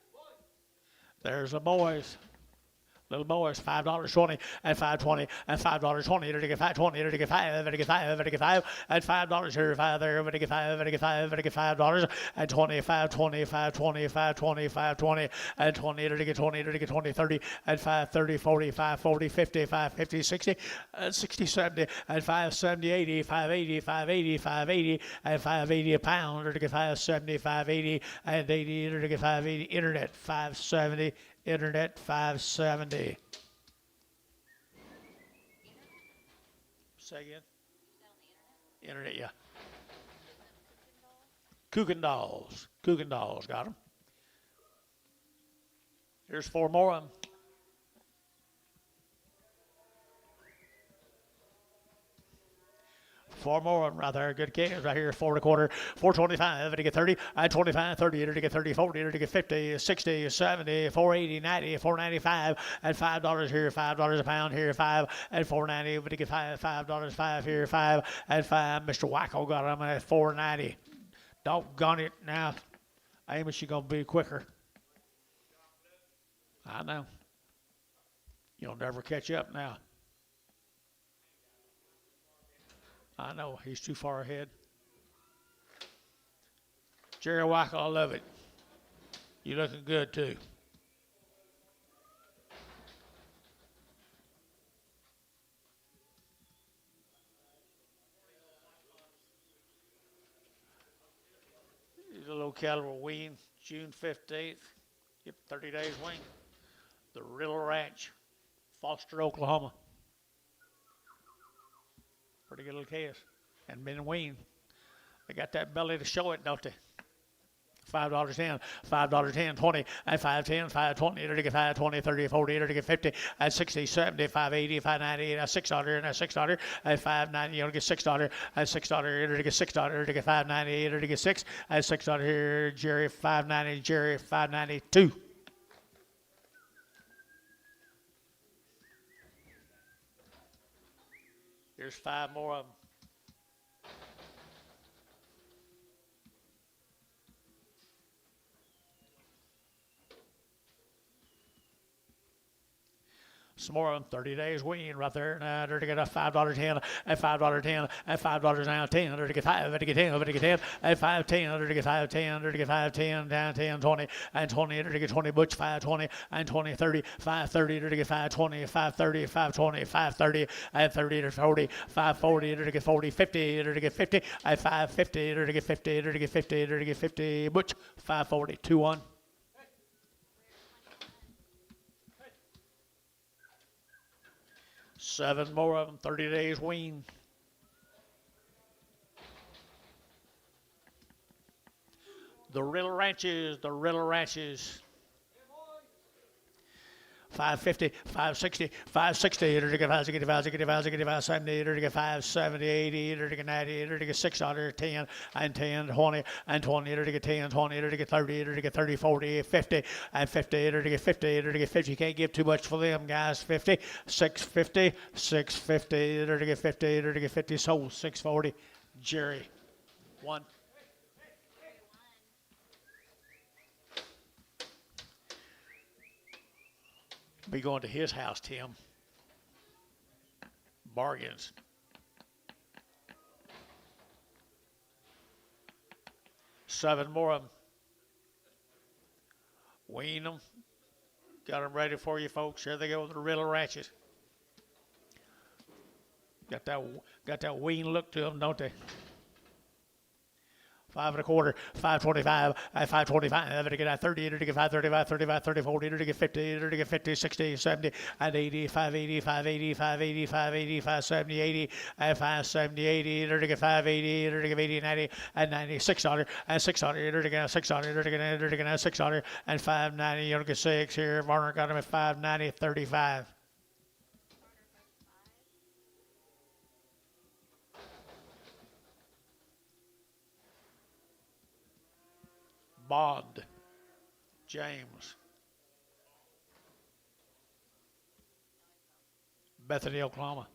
There's the boys. Little boys, $5.20, and $5.20, and $5.20, enter to get 5.20, enter to get 5, enter to get 5, enter to get 5, and $5 here, 5 there, enter to get 5, enter to get 5, enter to get $5, and 20, 5.20, 5.20, 5.20, 5.20, and 20, enter to get 20, enter to get 20, 30, and 5.30, 40, 5.40, 50, 5.50, 60, and 60, 70, and 5.70, 80, 5.80, 5.80, 5.80, and 5.80 a pound, enter to get 5.70, 5.80, and 80, enter to get 5.80, internet, 5.70, internet 570. Say again? Internet, yeah. Kuykendalls. Kuykendalls, got them. Here's 4 more of them. Four more of them right there. Good kids right here. 4 1/4, 4.25, to get 30, and 25, 30, to get 30, 40, to get 50, 60, 70, 4.80, 90, 4.95, and $5 here, $5 a pound here, 5, and 4.90, to get $5, 5 here, 5, and 5. Mr. Wacko got them at 4.90. Doggone it now. Amos, you're going to be quicker. I know. You'll never catch up now. I know, he's too far ahead. Jerry Wackel, I love it. You looking good, too. He's a low caliber wean, June 15th. Yep, 30 days wean. The Riddle Ranch, Foster, Oklahoma. Pretty good little case. And been weaned. They got that belly to show it, don't they? $5.10, $5.10, 20, and 5.10, 5.20, enter to get 5.20, 30, 40, enter to get 50, and 60, 70, 5.80, 5.90, and $6, and $6, and 5.90, enter to get $6, and $6, enter to get $6, enter to get 5.90, enter to get 6, and $6 here, Jerry, 5.90, Jerry, 5.92. Here's 5 more of them. Some more of them, 30 days wean right there. Now they're to get a $5.10, and $5.10, and $5 now 10. They're to get 5, they're to get 10, they're to get 10, and 5.10, they're to get 5.10, they're to get 5.10, down 10, 20, and 20, they're to get 20, Butch 5.20, and 20, 30, 5.30, they're to get 5.20, 5.30, 5.20, 5.30, and 30 to 40, 5.40, they're to get 40, 50, they're to get 50, and 5.50, they're to get 50, they're to get 50, they're to get 50, Butch 5.40, 2-1. Seven more of them, 30 days wean. The Riddle Ranches, the Riddle Ranches. 550, 560, 560, enter to get 560, 560, 560, 570, enter to get 570, 80, enter to get 90, enter to get $6, 10, and 10, 20, and 20, enter to get 10, 20, enter to get 30, enter to get 30, 40, 50, and 50, enter to get 50, enter to get 50. You can't give too much for them, guys. 50, 650, 650, enter to get 50, enter to get 50, sold 640. Jerry, 1. Be going to his house, Tim. Bargains. 7 more of them. Wean them. Got them ready for you, folks. Here they go, the riddle ratchets. Got that wean look to them, don't they? 5 1/4, 5.25, at 5.25, to get at 30, to get 5.35, 35, 30, 40, to get 50, to get 50, 60, 70, and 80, 580, 580, 580, 580, 570, 80, and 570, 80, to get 580, to get 80, 90, and 90, 600, and 600, to get 600, to get 600, and 590, you get 6 here. Varner got him at 590, 35. Bond, James, Bethany, Oklahoma.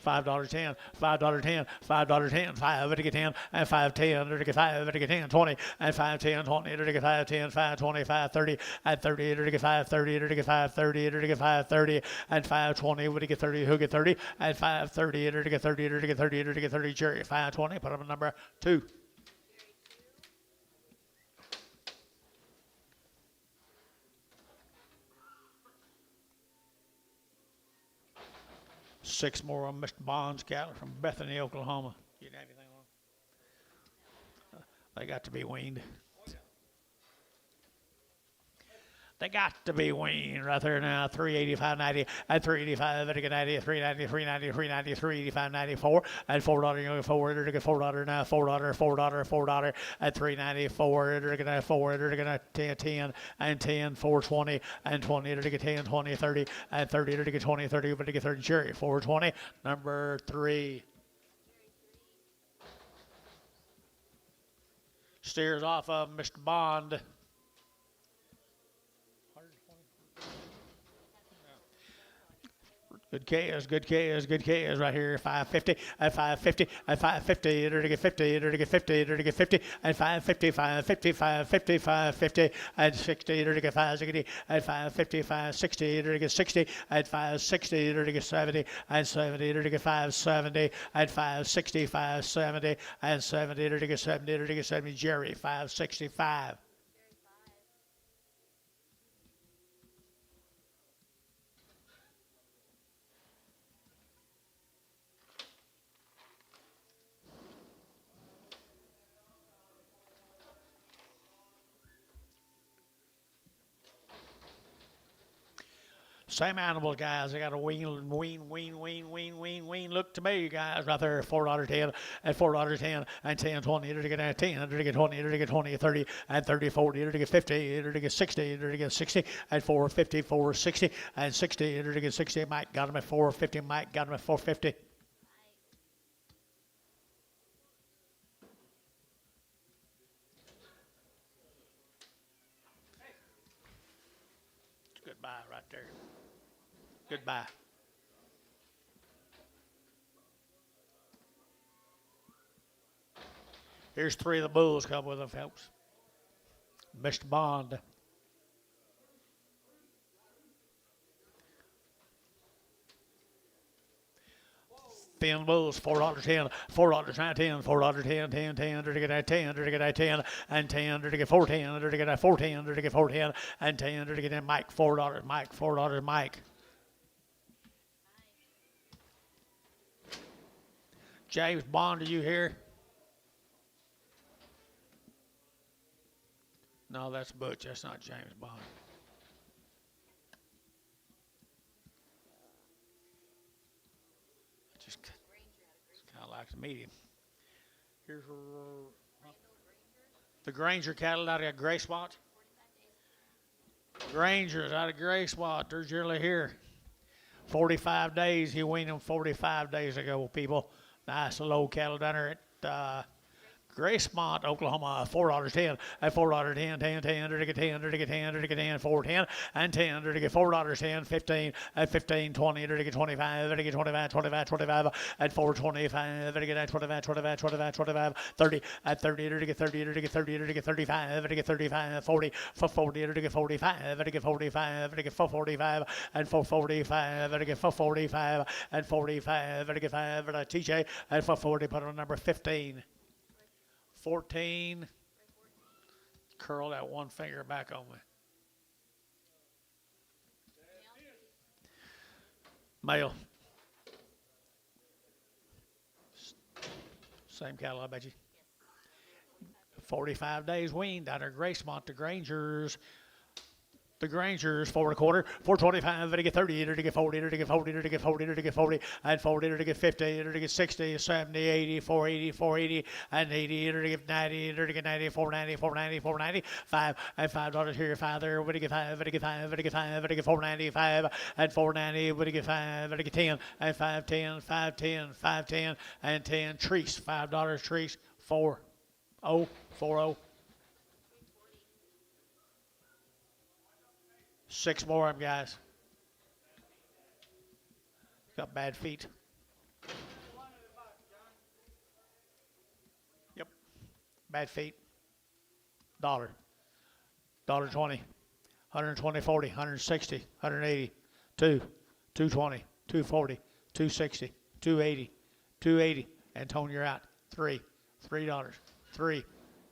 $5.10, $5.10, $5.10, 5 to get 10, and 5.10 to get 5 to get 10, 20, and 5.10, 20 to get 5.10, 5.20, 5.30, and 30 to get 5.30 to get 5.30 to get 5.30, and 5.20 to get 30, who get 30, and 5.30 to get 30 to get 30 to get 30, Jerry, 5.20, put up a number 2. 6 more on Mr. Bond's cattle from Bethany, Oklahoma. You didn't have anything on? They got to be weaned. They got to be weaned right there now. 385, 90, and 385, to get 90, 390, 390, 390, 385, 94, and $4, you get 4, to get $4 now, $4, $4, and 394, to get 4, to get 10, 10, and 10, 420, and 20, to get 10, 20, 30, and 30, to get 20, 30, but to get 30, Jerry, 420, number 3. Steers off of Mr. Bond. Good KS, good KS, good KS right here. 550, at 550, at 550, to get 50, to get 50, to get 50, and 550, 550, 550, 550, and 60, to get 560, at 550, 560, to get 60, at 560, to get 70, and 70, to get 570, and 560, 570, and 70, to get 70, to get 70, Jerry, 565. Same animal, guys. They got a wean. Look to me, guys, right there. $4.10 and $4.10 and 10, 20, to get 10, to get 20, to get 20, 30, and 30, 40, to get 50, to get 60, to get 60, and 450, 460, and 60, to get 60. Mike got him at 450. Mike got him at 450. Goodbye right there. Goodbye. Here's 3 of the bulls come with them, folks. Mr. Bond. Thin bulls, $4.10, $4.10, $4.10, 10, 10, to get 10, to get 10, and 10, to get 410, to get 410, to get 410, and 10, to get Mike, $4, Mike, $4, Mike. James Bond, are you here? No, that's Butch. That's not James Bond. Just kind of like to meet him. Here's the Granger cattle out of Gray Spot. Granger's out of Gray Spot. They're generally here. 45 days. He weaned them 45 days ago, people. Nice low cattle down there at Gracemont, Oklahoma, $4.10 at $4.10, 10, 10, under to get 10, under to get 10, under to get 10, 4.10 and 10, under to get $4.10, 15 at 15, 20, under to get 25, under to get 25, 25, 25 at 4.25, under to get 25, 25, 25, 25, 30 at 30, under to get 30, under to get 30, under to get 35, under to get 35, 40 for 40, under to get 45, under to get 45, under to get 445 and 445, under to get 445 and 45, under to get 5 at TJ and 440, put on number 15. 14. Curl that one finger back on me. Male. Same cattle, I bet you. 45 days weaned out of Gracemont to Grangers. The Grangers, 4.25, 4.25, to get 30, to get 40, to get 40, to get 40, to get 40, and 40, to get 50, to get 60, 70, 80, 480, 480, and 80, to get 90, to get 90, 490, 490, 490, 5, and $5 here, 5 there, to get 5, to get 5, to get 5, to get 495, and 490, to get 5, to get 10, and 510, 510, 510, and 10, Treese, $5, Treese, 40, 40. 6 more of them, guys. Got bad feet. Yep. Bad feet. $1.20. 120, 40, 160, 180, 220, 240, 260, 280, 280. And Tone, you're out. $3. $3.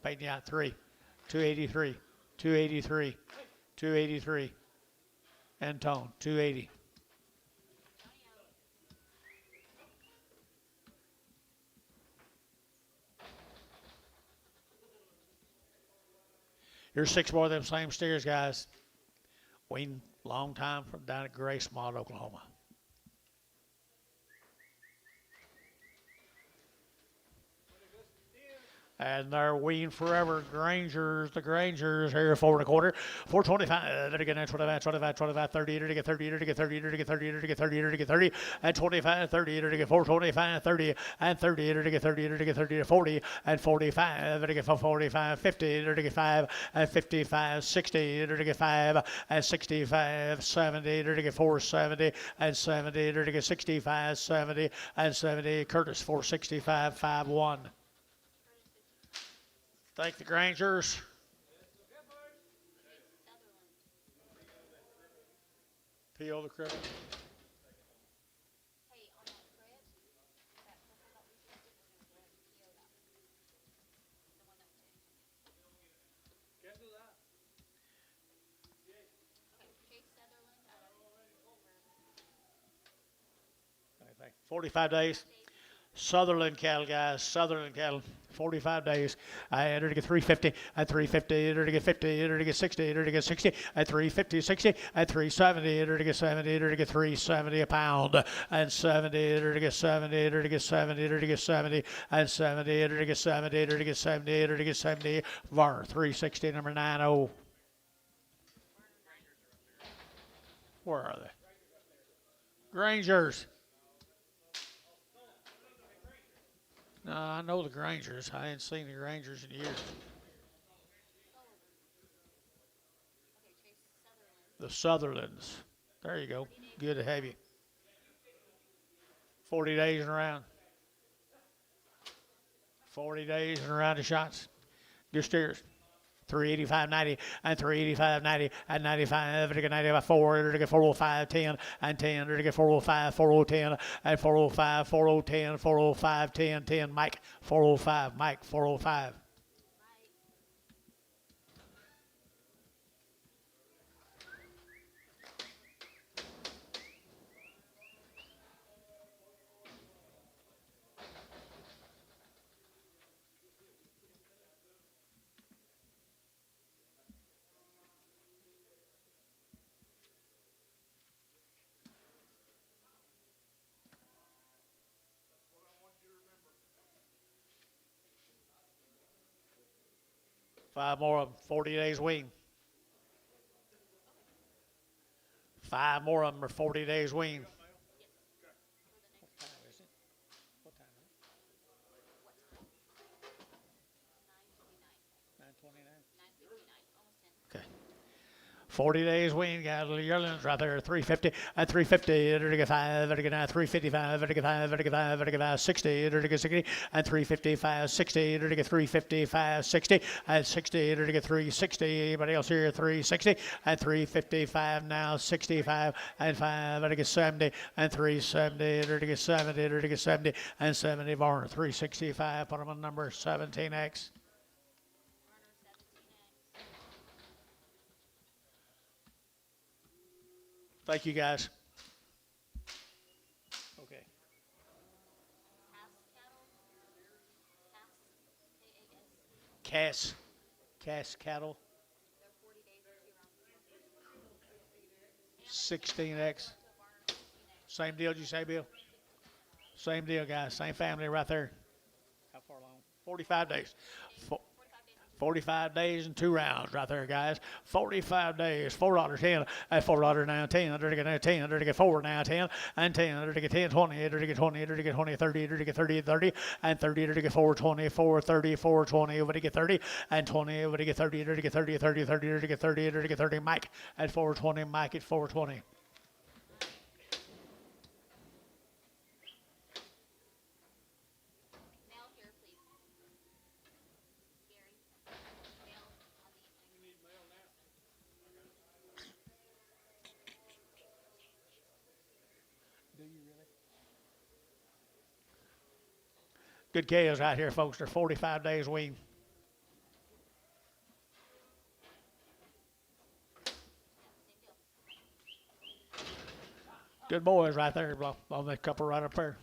Paid you out. 3. 283, 283, 283. And Tone, 280. Here's 6 more of them same steers, guys. Weaned long time from down at Gracemont, Oklahoma. And they're weaned forever. Grangers, the Grangers here, 4.25, 425. Then again, 25, 25, 25, 30, to get 30, to get 30, to get 30, to get 30, to get 30, and 25, 30, to get 425, 30, and 30, to get 30, to get 30, to 40, and 45, to get 45, 50, to get 5, and 55, 60, to get 5, and 65, 70, to get 470, and 70, to get 65, 70, and 70. Curtis, 465, 5-1. Thank the Grangers. P.O. the critter. Okay, 45 days. Sutherland cattle, guys. Sutherland cattle. 45 days. I entered to get 350 at 350, entered to get 50, entered to get 60, entered to get 60 at 350, 60 at 370, entered to get 70, entered to get 370 a pound, and 70, entered to get 70, entered to get 70, entered to get 70, and 70, entered to get 70, entered to get 70, entered to get 70, VAR 360, number 90. Where are they? Grangers. No, I know the Grangers. I ain't seen the Grangers in years. The Sutherlands. There you go. Good to have you. 40 days and around. 40 days and around the shots. Good steers. 385.90 and 385.90 and 95 to get 95 to get 405 10 and 10 to get 405 4010 and 405 4010 405 10 10 Mike 405 Mike 405. Five more of them, 40 days wean. 5 more of them are 40 days wean. What time is it? 40 days wean, got a little yearlings right there, 350 and 350, enter to get 5, enter to get 9, 355, enter to get 5, enter to get 5, enter to get 5, 60, enter to get 60, and 355, 60, enter to get 355, 60, and 60, enter to get 360. Anybody else here? 360 and 355 now, 65 and 5, enter to get 70 and 370, enter to get 70, enter to get 70 and 70 bar 365. Put them on number 17X. Thank you, guys. Okay. Cass cattle. 16X. Same deal, did you say, Bill? Same deal, guys. Same family right there. How far along? 45 days. 45 days and 2 rounds right there, guys. 45 days, $4.10, at $4 now, 10, under to get 10, under to get 4 now, 10, and 10, under to get 10, 20, under to get 20, under to get 20, 30, under to get 30, 30, and 30, under to get 4, 20, 4, 30, 4, 20, over to get 30, and 20, over to get 30, under to get 30, 30, 30, under to get 30, under to get 30, Mike at 420, Mike at 420. Good cows out here, folks. They're 45 days wean. Good boys right there, on that couple right up there.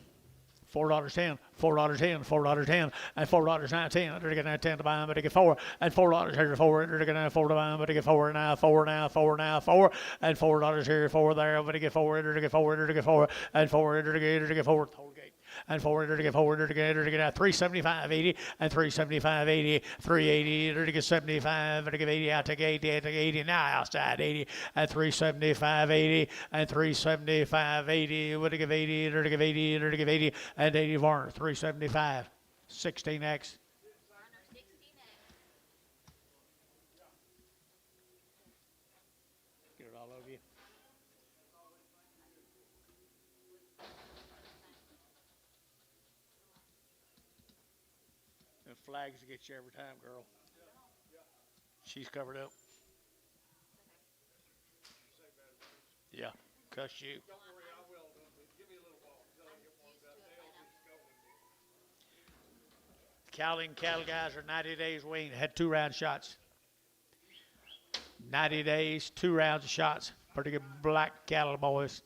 $4.10, $4.10, $4.10, and $4.19. Under to get 10 to buy them, but to get 4, and $4 here, 4, under to get 4 to buy them, but to get 4 now, 4 now, 4 now, 4, and $4 here, 4 there, but to get 4, under to get 4, under to get 4, and 4 under to get 4. And 4 under to get 4 under to get out 375.80 and 375.80, 380 under to get 75, under to get 80 out to get 80, out to 80 now outside 80 and 375.80 and 375.80, would to give 80 under to give 80 under to give 80 and 80 Varner 375, 16X. Get it all over you. Flags to get you every time, girl. She's covered up. Yeah, cuss you. Don't worry, I will. Give me a little while until I get warmed up. Cowling cattle guys are 90 days weaned. Had 2 round shots. 90 days, 2 rounds of shots. Pretty good black cattle boys.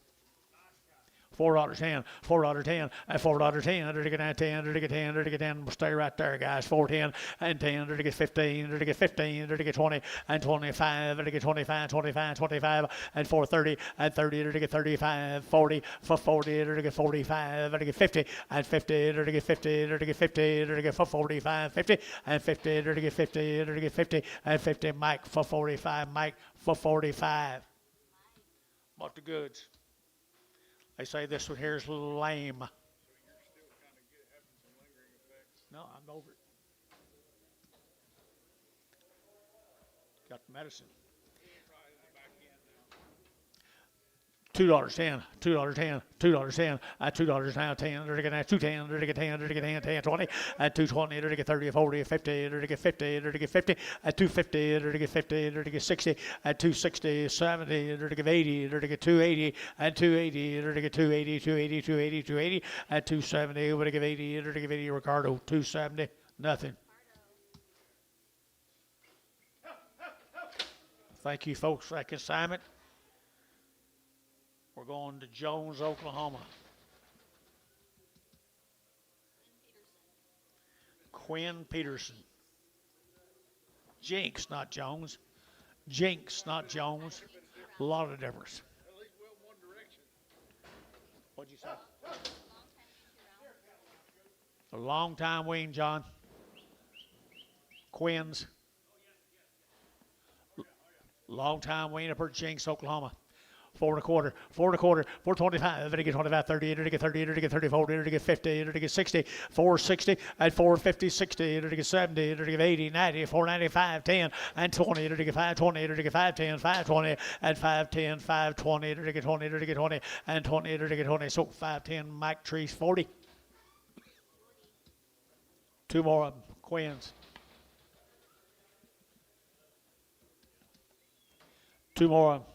$4.10, $4.10, and $4.10, under to get 10, under to get 10, under to get 10, we'll stay right there, guys, 4.10, and 10, under to get 15, under to get 15, under to get 20, and 25, under to get 25, 25, 25, and 4.30, and 30, under to get 35, 40, for 40, under to get 45, under to get 50, and 50, under to get 50, under to get 50, under to get for 45, 50, and 50, under to get 50, under to get 50, and 50, Mike for 45, Mike for 45. Bought the goods. They say this one here is a little lame. So you're still kind of having some lingering effects? No, I'm over it. Got the medicine. $2.10, $2.10, $2.10, $2 now, 10, under to get 2.10, under to get 10, under to get 10, 10, 20, and 2.20, under to get 30, 40, 50, under to get 50, under to get 50, at 2.50, under to get 50, under to get 60, at 2.60, 70, under to get 80, under to get 2.80, and 2.80, under to get 2.80, 2.80, 2.80, 2.80, at 2.70, under to get 80, under to get 80, Ricardo, 2.70, nothing. Thank you, folks, for that consignment. We're going to Jones, Oklahoma. Quinn Peterson. Jinx, not Jones. Jinx, not Jones. A lot of difference. At least well one direction. What'd you say? A long time wean, John. Quinn's. Long time wean up at Jinx, Oklahoma. 4 and a quarter, 4 and a quarter, 425, to get 25, 30, to get 30, to get 30, 40, to get 50, to get 60, 460, and 450, 60, to get 70, to get 80, 90, 495, 10, and 20, to get 520, to get 510, 520, and 510, 520, to get 20, to get 20, and 20, to get 20. So 510, Mike Trees, 40. Two more of them, Quins. Two more of them.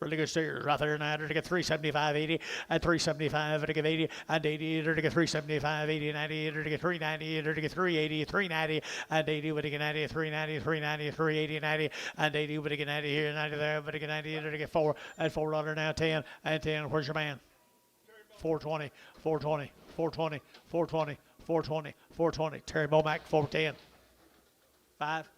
Really good steers right there now. To get 375, 80, and 375, to get 80, and 80, to get 375, 80, 90, to get 390, to get 380, 390, and 80, to get 90, 390, 390, 380, 90, and 80, to get 90 here, 90 there, to get 90, to get 4, and $4 now, 10, and 10. Where's your man? 420, 420, 420, 420, 420, 420. Terry Bomack, 410. 5.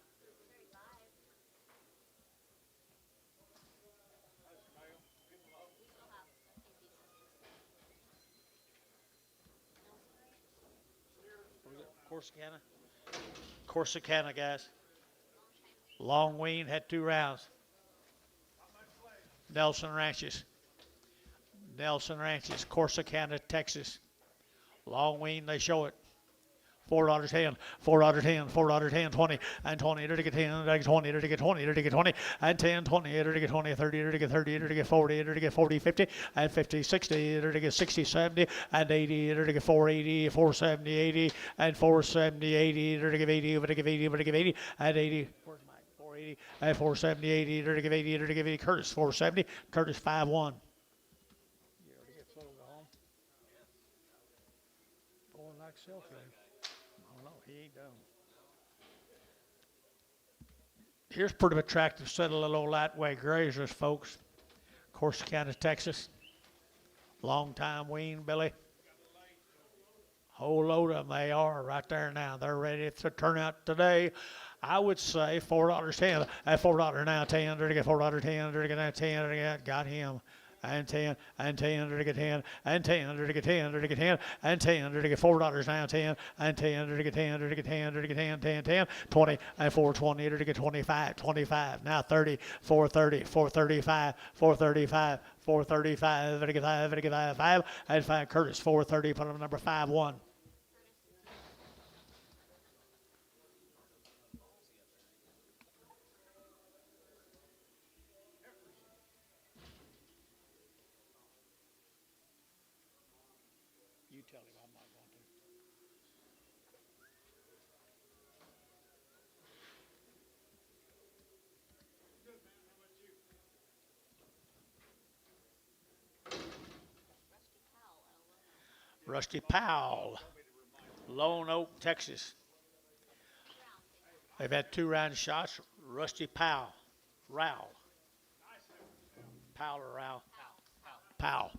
Corsicana, guys. Long wean, had 2 rounds. Nelson Ranches, Corsicana, Texas. Long wean, they show it. $4.10, $4.10, $4.10, 20, and 20, to get 10, to get 20, to get 20, to get 20, and 10, 20, to get 20, 30, to get 30, to get 40, to get 40, 50, and 50, 60, to get 60, 70, and 80, to get 480, 470, 80, and 470, 80, to get 80, to get 80, to get 80, and 80. Where's Mike? 480, and 470, 80, to get 80, to get 80. Curtis, 470, Curtis, 5-1. You already get sold to home? Going like self no, he ain't done. Here's pretty attractive set of little lightweight grazers, folks. Corsicana, Texas. Long time wean, Billy. Whole load of them they are right there now. They're ready to turn out today. I would say $4.10. At $4 now, 10, to get $4.10, to get 10, to get got him. And 10, and 10, to get 10, and 10, to get 10, to get 10, and 10, to get $4 now, 10, and 10, to get 10, to get 10, to get 10, 10, 10, 20, and 420, to get 25, 25, now 30, 430, 435, 435, 435, to get 5, to get 5, and 5, Curtis, 430, put him number 5-1. Tell him I'm not going to. Rusty Powell, Lone Oak, Texas. They've had 2 round shots. Rusty Powell, Rowell. Powell or Rowell? Powell.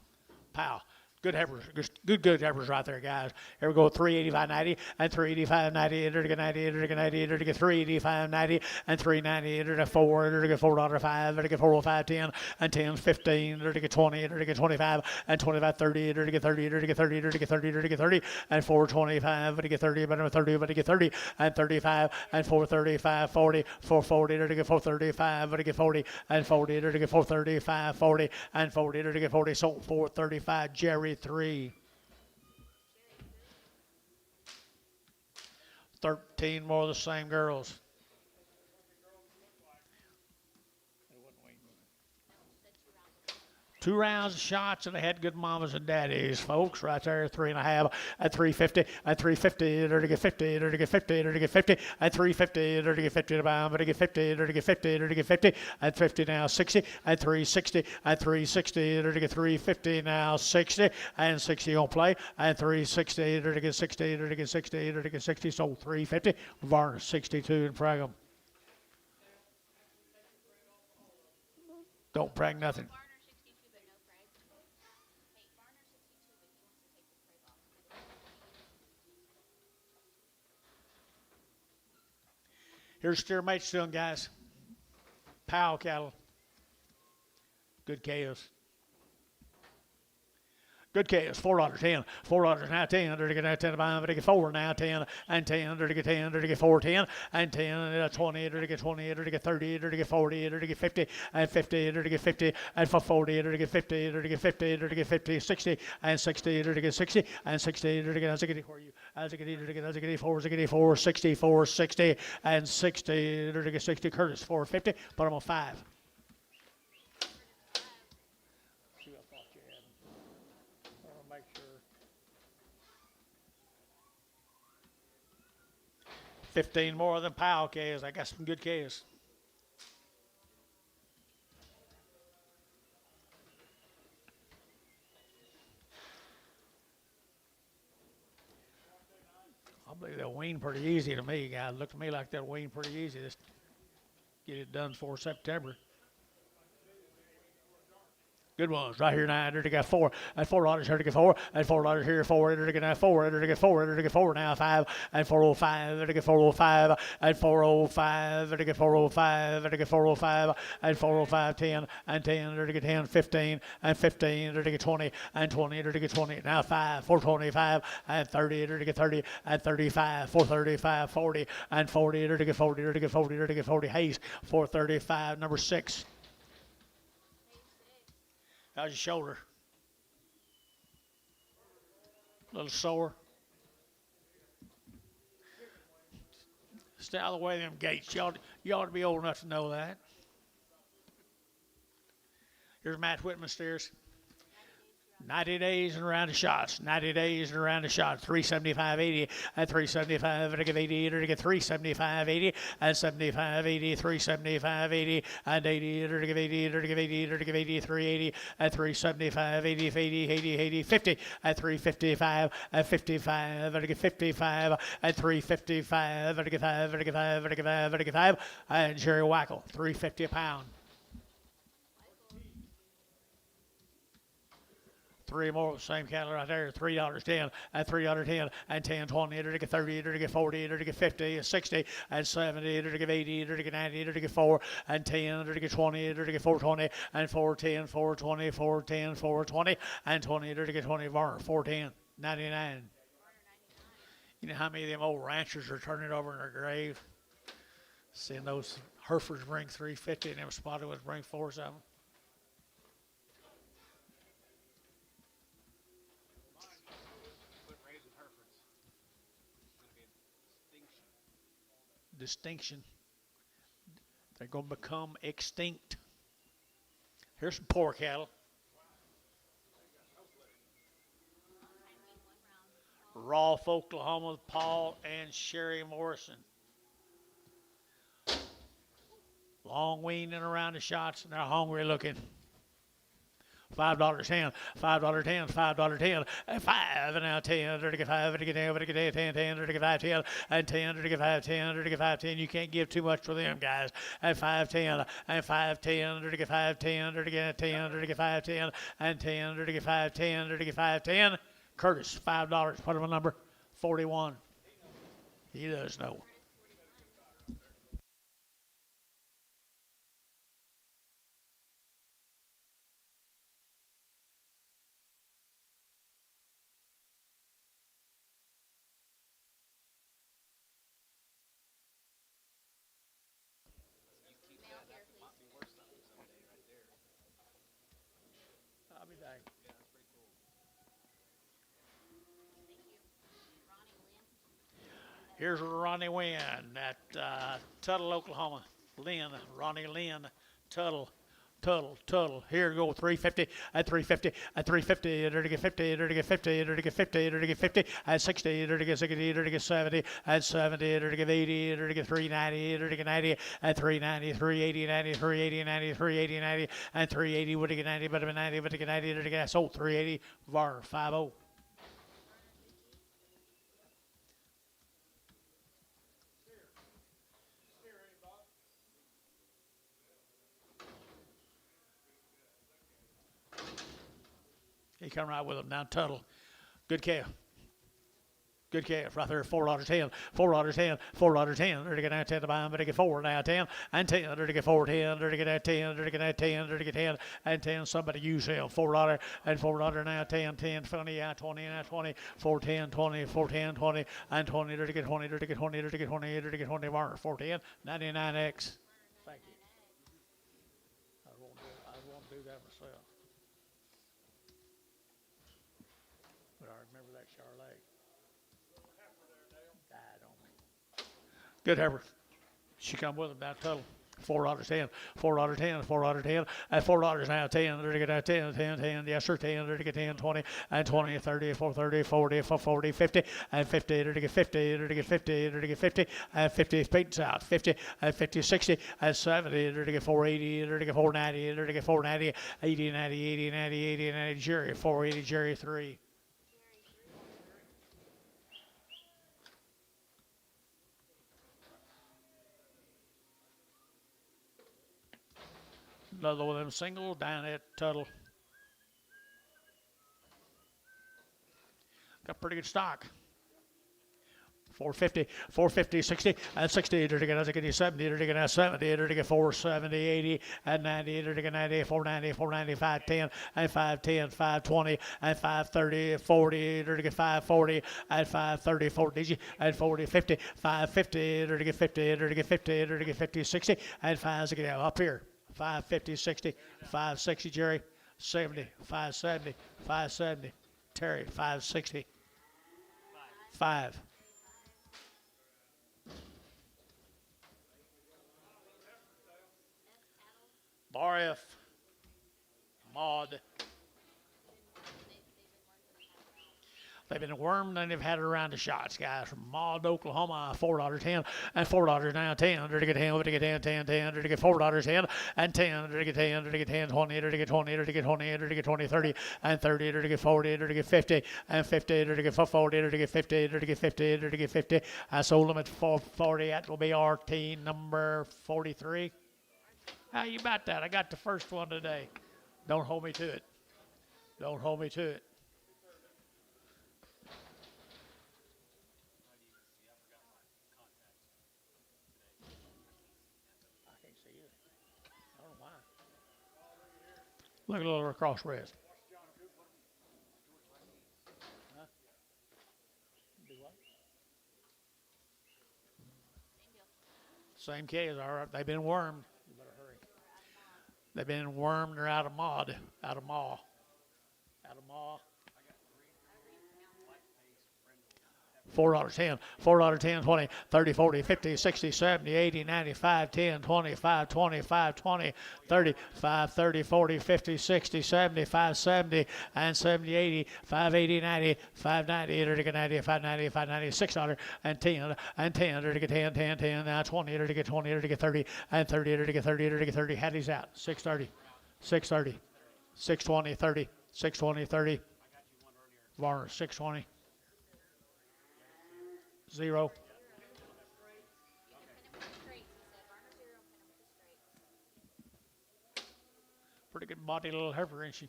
Powell. Good heifers, good heifers right there, guys. Here we go, 385.90 and 385.90, enter to get 90, enter to get 90, enter to get 385.90 and 390, enter to 4, enter to get $4.05, enter to get 405.10 and 10, 15, enter to get 20, enter to get 25 and 25.30, enter to get 30, enter to get 30, enter to get 30, enter to get 30 and 425, enter to get 30, but 30, but to get 30 and 35 and 435, 40, 440, enter to get 435, enter to get 40 and 40, enter to get 435, 40 and 40, enter to get 40, so 435, Jerry 3. 13 more of the same girls. 2 rounds of shots, and they had good mamas and daddies, folks, right there, 3.5 at 350, at 350, to get 50, to get 50, to get 50, at 350, to get 50 to bound, but to get 50, to get 50, to get 50, at 50 now 60, at 360, at 360, to get 350 now 60, and 60 on play, at 360, to get 60, to get 60, to get 60, so 350, Varner 62 in Pragum. Don't brag nothing. Here's steer mates doing, guys. Powell cattle. Good calves. Good case, $4.10. $4 now 10. Under to get now 10 by to get 4 now 10 and 10 under to get 10 under to get 4 10 and 10 20 under to get 20 under to get 30 under to get 40 under to get 50 and 50 under to get 50 and for 40 under to get 50 under to get 50 under to get 50 60 and 60 under to get 60 and 60 under to get as I get for you as I get under to get as I get 4 as I get 4 64 60 and 60 under to get 60 Curtis 450 but I'm on 5. 15 more than Powell K's. I got some good K's. I believe they'll wean pretty easy to me, guys. Look to me like they'll wean pretty easy. Just get it done for September. Good ones right here now. Enter to get 4 and $4 here to get 4 and $4 here 4 enter to get now 4 enter to get 4 enter to get 4 now 5 and 405 enter to get 405 and 405 enter to get 405 enter to get 405 and 405 10 and 10 enter to get 10 15 and 15 enter to get 20 and 20 enter to get 20 now 5 425 and 30 enter to get 30 and 35 435 40 and 40 enter to get 40 enter to get 40 enter to get 40 Hayes 435 number 6. How's your shoulder? A little sore? Stay out of the way of them gates. You ought to be old enough to know that. Here's Matt Whitman Steers. 90 days and around the shots. 90 days and around the shots. 375.80 and 375 and to get 80 to get 375.80 and 75.80 375.80 and 80 to give 80 to give 80 to give 80 380 and 375 80 80 50 and 355 and 55 and to get 55 and 355 and to get 5 and to get 5 and to get 5 and to get 5 and Jerry Wackel 350 a pound. 3 more same cattle right there. $3.10 and $3.10 and 10 20 to get 30 to get 40 to get 50 and 60 and 70 to get 80 to get 90 to get 4 and 10 to get 20 to get 420 and 410 420 410 420 and 20 to get 20 bar 410 99. You know how many of them old ranchers are turning over in their grave? Seeing those Herefords bring 350 and them Spotted Woods bring 4 something. Distinction. They're going to become extinct. Here's some poor cattle. Rolfe, Oklahoma, Paul and Sherry Morrison. Long weaning around the shots and they're hungry looking. $5.10, $5.10, $5.10, and 5 and now 10, to get 5, to get 10, to get 10, 10, to get 5, 10, and 10, to get 5, 10, to get 5, 10. You can't give too much for them guys. And 5, 10, and 5, 10, to get 5, 10, to get 10, to get 5, 10, and 10, to get 5, 10, to get 5, 10. Curtis, $5. Put him a number 41. He does know. I'll be back. Here's Ronnie Wynn at Tuttle, Oklahoma. Ronnie Lynn, Tuttle. Here we go, 350 at 350 at 350 to get 50 to get 50 to get 50 to get 50 at 60 to get 60 to get 70 at 70 to get 80 to get 390 to get 90 at 390 380 90 380 90 380 90 and 380 would get 90 but 90 but to get 90 to get sold 380 var 50. He come right with him down Tuttle. Good calf. Good cash right there. $4.10. $4.10. $4.10. There to get that 10 to buy. There to get 4 now 10 and 10. There to get 4 10. There to get that 10. There to get that 10. There to get 10 and 10. Somebody use him. $4 and $4 now 10 10 20 now 20 now 20 4 10 20 4 10 20 and 20. There to get 20. There to get 20. There to get 20. There to get 20. Warner 4 10 99X. Thank you. I won't do that myself. But I remember that Charlotte. Died on me. Good heifer. She come with him down total. $4.10. $4.10. $4.10. At $4 now 10. There to get that 10. 10. 10. Yes sir. 10. There to get 10. 20 and 20. 30. 430. 40. 40. 50 and 50. There to get 50. There to get 50. There to get 50 and 50. Pete's out. 50 and 50. 60 and 70. There to get 480. There to get 490. There to get 490. 80. 90. 80. 90. 80. 90. Jerry. 480. Jerry 3. Another one of them singles down at Tuttle. Got pretty good stock. 450, 450, 60, and 60. There to get 70. There to get 70. There to get 470, 80, and 90. There to get 90, 490, 490, 510, and 510, 520, and 530, 40. There to get 540, and 530, 40, and 40, 50, 550. There to get 50. There to get 50. There to get 50, 60, and 560 up here. 550, 60, 560, Jerry, 70, 570, 570, Terry, 560, 5. Bar F, Maud. They've been wormed and they've had it around the shots, guys. From Maud, Oklahoma, $4.10 and $4 now 10. There to get 10, there to get 10, 10, 10. There to get $4.10 and 10. There to get 10, there to get 10, 20. There to get 20, there to get 20, there to get 20, 30 and 30. There to get 40, there to get 50 and 50. There to get 40, there to get 50, there to get 50, there to get 50. I sold them at 440. That will be RT number 43. How you about that? I got the first one today. Don't hold me to it. Don't hold me to it. Look a little across rest. Huh? Do what? Same case, all right. They've been wormed. You better hurry. They've been wormed. They're out of Maud, out of maw. Out of maw. $4.10, $4.10, 20, 30, 40, 50, 60, 70, 80, 95, 10, 20, 5, 20, 5, 20, 30, 5, 30, 40, 50, 60, 70, 5, 70, and 70, 80, 5, 80, 90, 5, 90, 30, 90, 5, 90, 5, 90, $6, and 10, and 10, 30, 10, 10, 10, now 20, 30, 20, 30, 30, and 30, 30, 30, 30, 30, Hattie's out, 630, 630, 620, 30, 620, 30, Varner, 620. 0. Pretty good body little heifer, ain't she?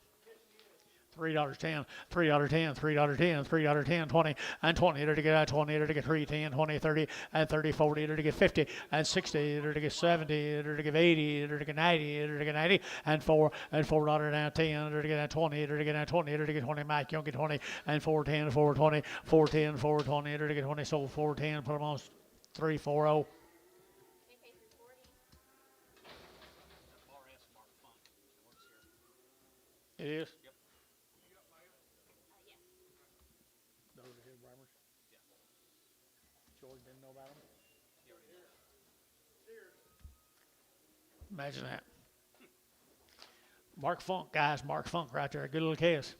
$3.10, $3.10, $3.10, $3.10, 20, and 20, there to get 20, there to get 3, 10, 20, 30, and 30, 40, there to get 50, and 60, there to get 70, there to get 80, there to get 90, there to get 90, and $4 now 10, there to get 20, there to get 20, there to get 20, Mike Young get 20, and 410, 420, 410, 420, there to get 20, sold 410, put them on 340. It is? Didn't know about them? Imagine that. Mark Funk, guys. Mark Funk right there. Good little case.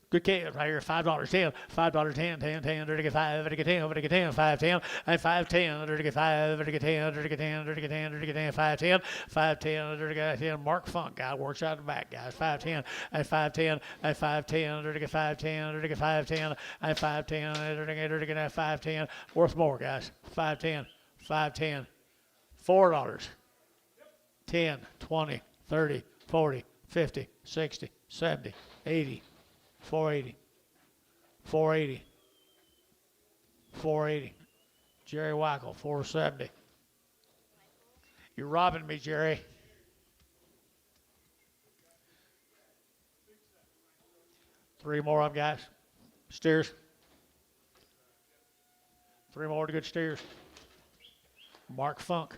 Good case right here. $5.10. $5.10. 10, 10. There to get 5. There to get 10. There to get 10. 5, 10. And 5, 10. There to get 5. There to get 10. There to get 10. There to get 10. There to get 10. 5, 10. 5, 10. There to get 10. Mark Funk, guy, works out the back, guys. 5, 10. And 5, 10. And 5, 10. There to get 5, 10. There to get 5, 10. And 5, 10. There to get 5, 10. Worth more, guys. 5, 10. 5, 10. $4. 10, 20, 30, 40, 50, 60, 70, 80. 480. 480. 480. Jerry Wackel, 470. You're robbing me, Jerry. Three more of them, guys. Steers. Three more to good steers. Mark Funk.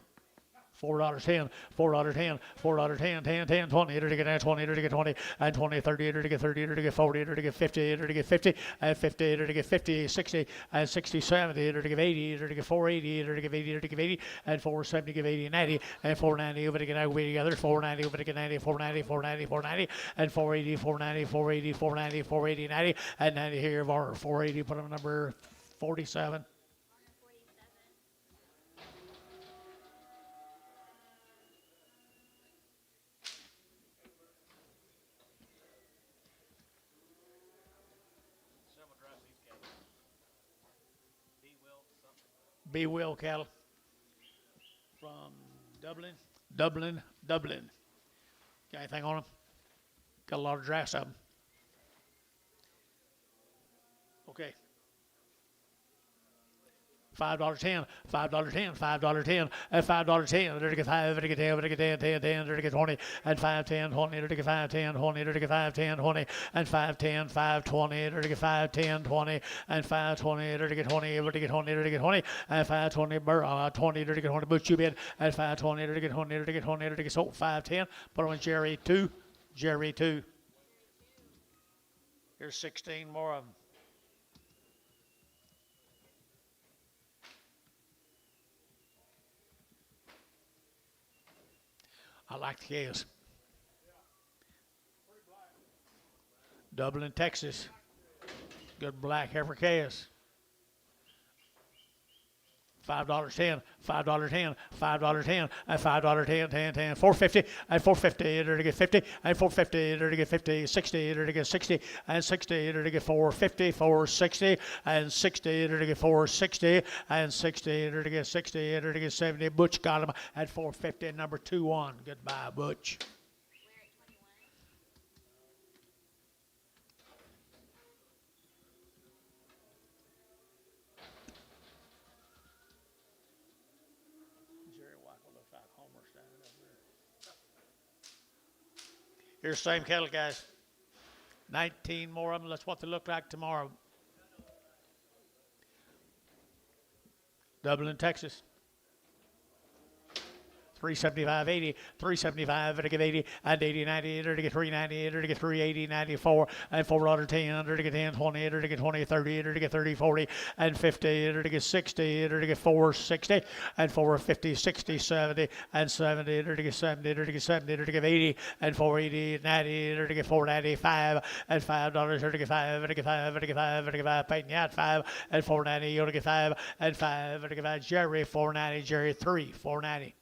$4.10, $4.10, $4.10, 10, 10, 20, enter to get 20, enter to get 20, and 20, 30, enter to get 30, enter to get 40, enter to get 50, enter to get 50, and 50, enter to get 50, 60, and 60, 70, enter to get 80, enter to get 480, enter to get 80, enter to get 80, and 470, give 80, 90, and 490, over to get 90, together, 490, over to get 90, 490, 490, 490, and 480, 490, 480, 490, 480, 90, and 90 here, 480, put on number 47. B. Will cattle from Dublin. Got anything on them? Got a lot of drafts of them. Okay. $5.10, $5.10, $5.10, and $5.10. There to get 5, there to get 10, there to get 10, 10, 10, there to get 20, and 5, 10, 20, there to get 5, 10, 20, there to get 5, 10, 20, and 5, 10, 5, 20, there to get 5, 10, 20, and 5, 20, there to get 20, there to get 20, there to get 20, and 5, 20, 20, there to get 20, Butch, you bid, and 5, 20, there to get 20, there to get 20, there to get sold, 5, 10. Put on Jerry 2, Jerry 2. Here's 16 more of them. I like the chaos. Dublin, Texas. Good black heifer chaos. $5.10, $5.10, $5.10, and $5.10, 10, 10, 450, and 450, enter to get 50, and 450, enter to get 50, 60, enter to get 60, and 60, enter to get 450, 460, and 60, enter to get 460, and 60, enter to get 60, enter to get 70. Butch got him at 450, number 2-1. Goodbye, Butch. Here's the same cattle, guys. 19 more of them. That's what they look like tomorrow. Dublin, Texas. 375.80, 375, enter to get 80, and 80, 90, enter to get 390, enter to get 380, 94, and $4.10, enter to get 10, 20, enter to get 20, 30, enter to get 30, 40, and 50, enter to get 60, enter to get 460, and 450, 60, 70, and 70, enter to get 70, enter to get 70, enter to get 80, and 480, 90, enter to get 495, and $5, enter to get 5, enter to get 5, enter to get 5, enter to get 5, paying out 5, and 490, enter to get 5, and 5, enter to get 5, Jerry 490, Jerry 3, 490.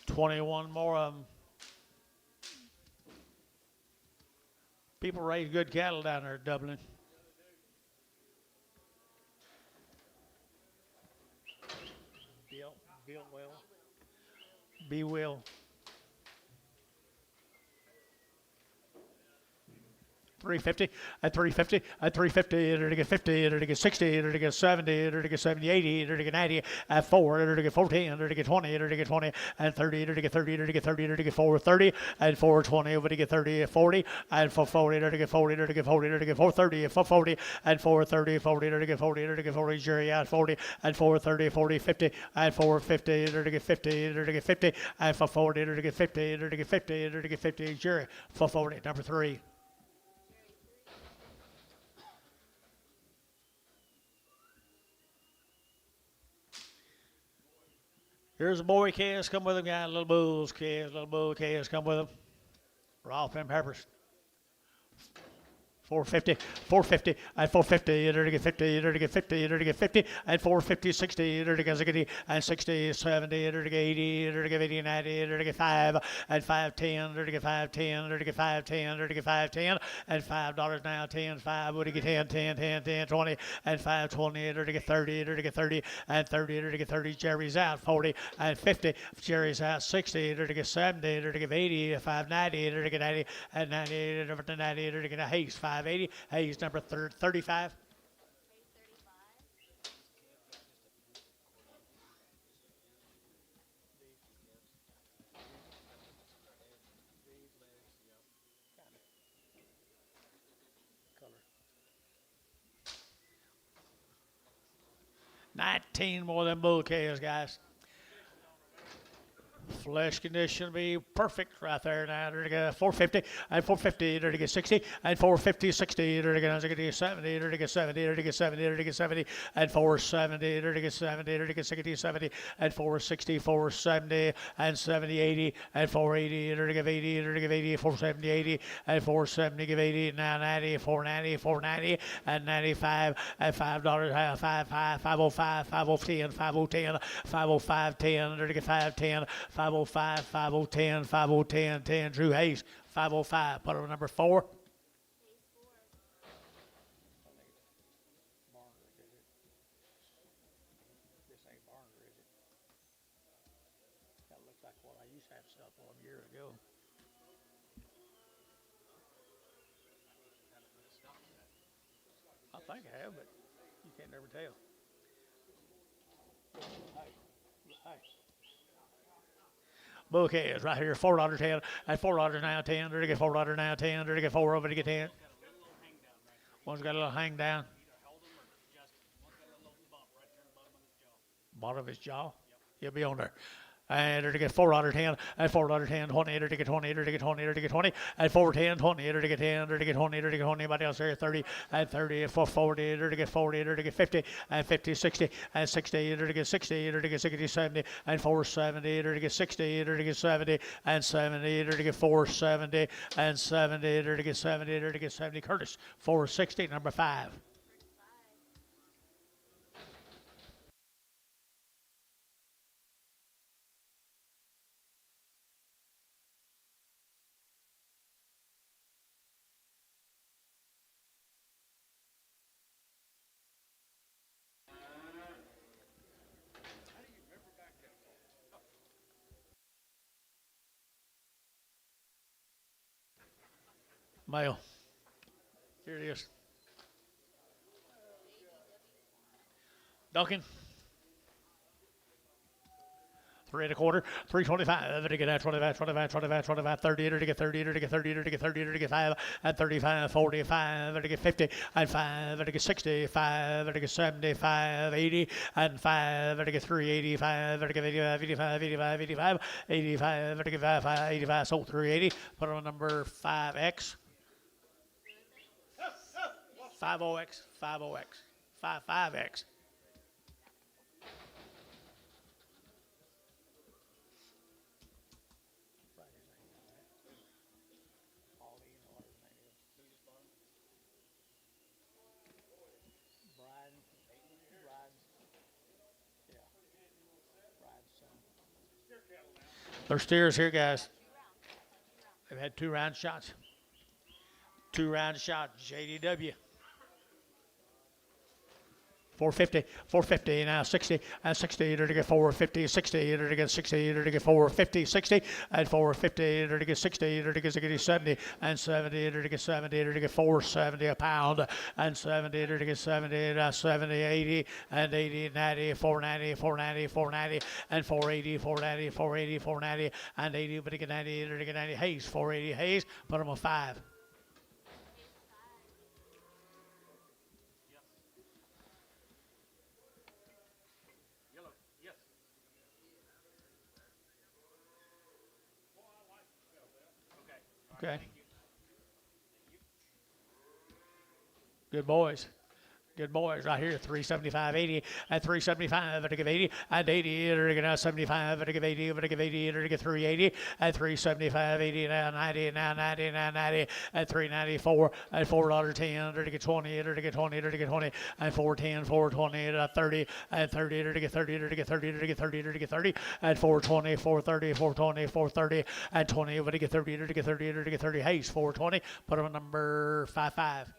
21 more of them. People raise good cattle down there at Dublin. Bill Will. 350, at 350, at 350, enter to get 50, enter to get 60, enter to get 70, enter to get 70, 80, enter to get 90, at 4, enter to get 14, enter to get 20, enter to get 20, and 30, enter to get 30, enter to get 30, enter to get 430, and 420, over to get 30, 40, and 440, enter to get 40, enter to get 40, enter to get 430, 440, and 430, 40, enter to get 40, enter to get 40, Jerry out 40, and 430, 40, 50, and 450, enter to get 50, enter to get 50, and 440, enter to get 50, enter to get 50, enter to get 50, Jerry, 440, number 3. Here's a boy calves come with him, guys. Little bulls calves, little bull calves come with him. Raw pin peppers. 450, 450, and 450, and 50, and 50, and 50, and 450, 60, and 60, and 60, 70, and 80, and 80, 90, and 5, and 510, and 510, and 510, and 510, and $5 now, 10, 5, would you get 10, 10, 10, 10, 20, and 520, and 30, and 30, and 30, and 30, Jerry's out, 40, and 50, Jerry's out, 60, and 70, and 80, 590, and 90, and 90, and 90, and Hayes, 580. Hayes, number 35. Color. 19 more than bull calves, guys. Flesh condition be perfect right there now. 450 and 450, 60 and 450, 60, 70, 70, 70, 70, and 470, 70, 60, 70, and 460, 470, and 70, 80, and 480, 80, 80, 470, 80, and 470, 80, now 90, 490, 490, and 95, and $5, 505, 5010, 5010, 50510, 510, 505, 5010, 5010, 10. Drew Hayes, 505. Put on number 4. This ain't Barner, is it? That looks like what I used to have stuff on years ago. I think I have, but you can't never tell. Hey, hey. Bouquet is right here, $4.10, and $4 now, 10, to get $4 now, 10, to get 4 over to get 10. One's got a little hang down. Bottom of his jaw? He'll be on there. And to get $4.10, and $4.10, 20, to get 20, to get 20, to get 20, and 410, 20, to get 10, to get 20, to get 20. Anybody else there? 30, and 30, for 40, to get 40, to get 50, and 50, 60, and 60, to get 60, to get 60, 70, and 470, to get 60, to get 70, and 70, to get 470, and 70, to get 70, to get 70. Curtis, 460, number 5. Male. Here it is. Duncan. 3 1/4, 325, to get 25, 25, 25, 25, 30, to get 30, to get 30, to get 30, to get 5, and 35, 45, to get 50, and 5, to get 60, 5, to get 75, 80, and 5, to get 385, to get 85, 85, 85, 85, 85, to get 5, 85, sold 380. Put on number 5X. 50X, 50X, 55X. There's steers here, guys. They've had 2 round shots. 2 round shots, JDW. 450, 450, now 60, and 60, to get 450, 60, to get 60, to get 450, 60, and 450, to get 60, to get 70, and 70, to get 70, to get 470 a pound, and 70, to get 70, 70, 80, and 80, 90, 490, 490, 490, and 480, 490, 480, 490, and 80, but to get 90, to get 90. Hayes, 480, Hayes, put him on 5. Okay. Good boys. Good boys right here. 375, 80, and 375, and give 80, and 80, and now 75, and give 80, and give 80, and give 380, and 375, 80, now 90, now 90, now 90, and 394, and $4.10, and give 20, and give 20, and give 20, and 410, 420, and 30, and 30, and give 30, and give 30, and give 30, and give 30, and 420, 430, 420, 430, and 20, and give 30, and give 30, and give 30, Hayes, 420, put him on number 55.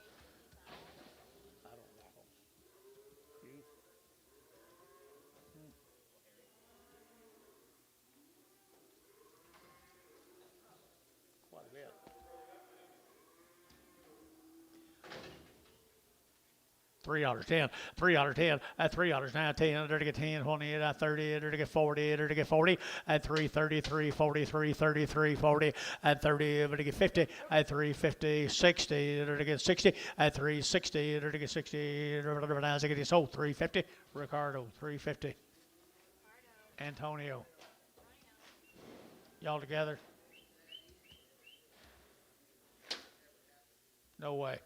$3.10, $3.10, at $3 now 10, to get 10, 20, at 30, to get 40, to get 40, at 330, 340, 330, 340, at 30, to get 50, at 350, 60, to get 60, at 360, to get 60, now to get sold 350, Ricardo 350, Antonio, y'all together? No way.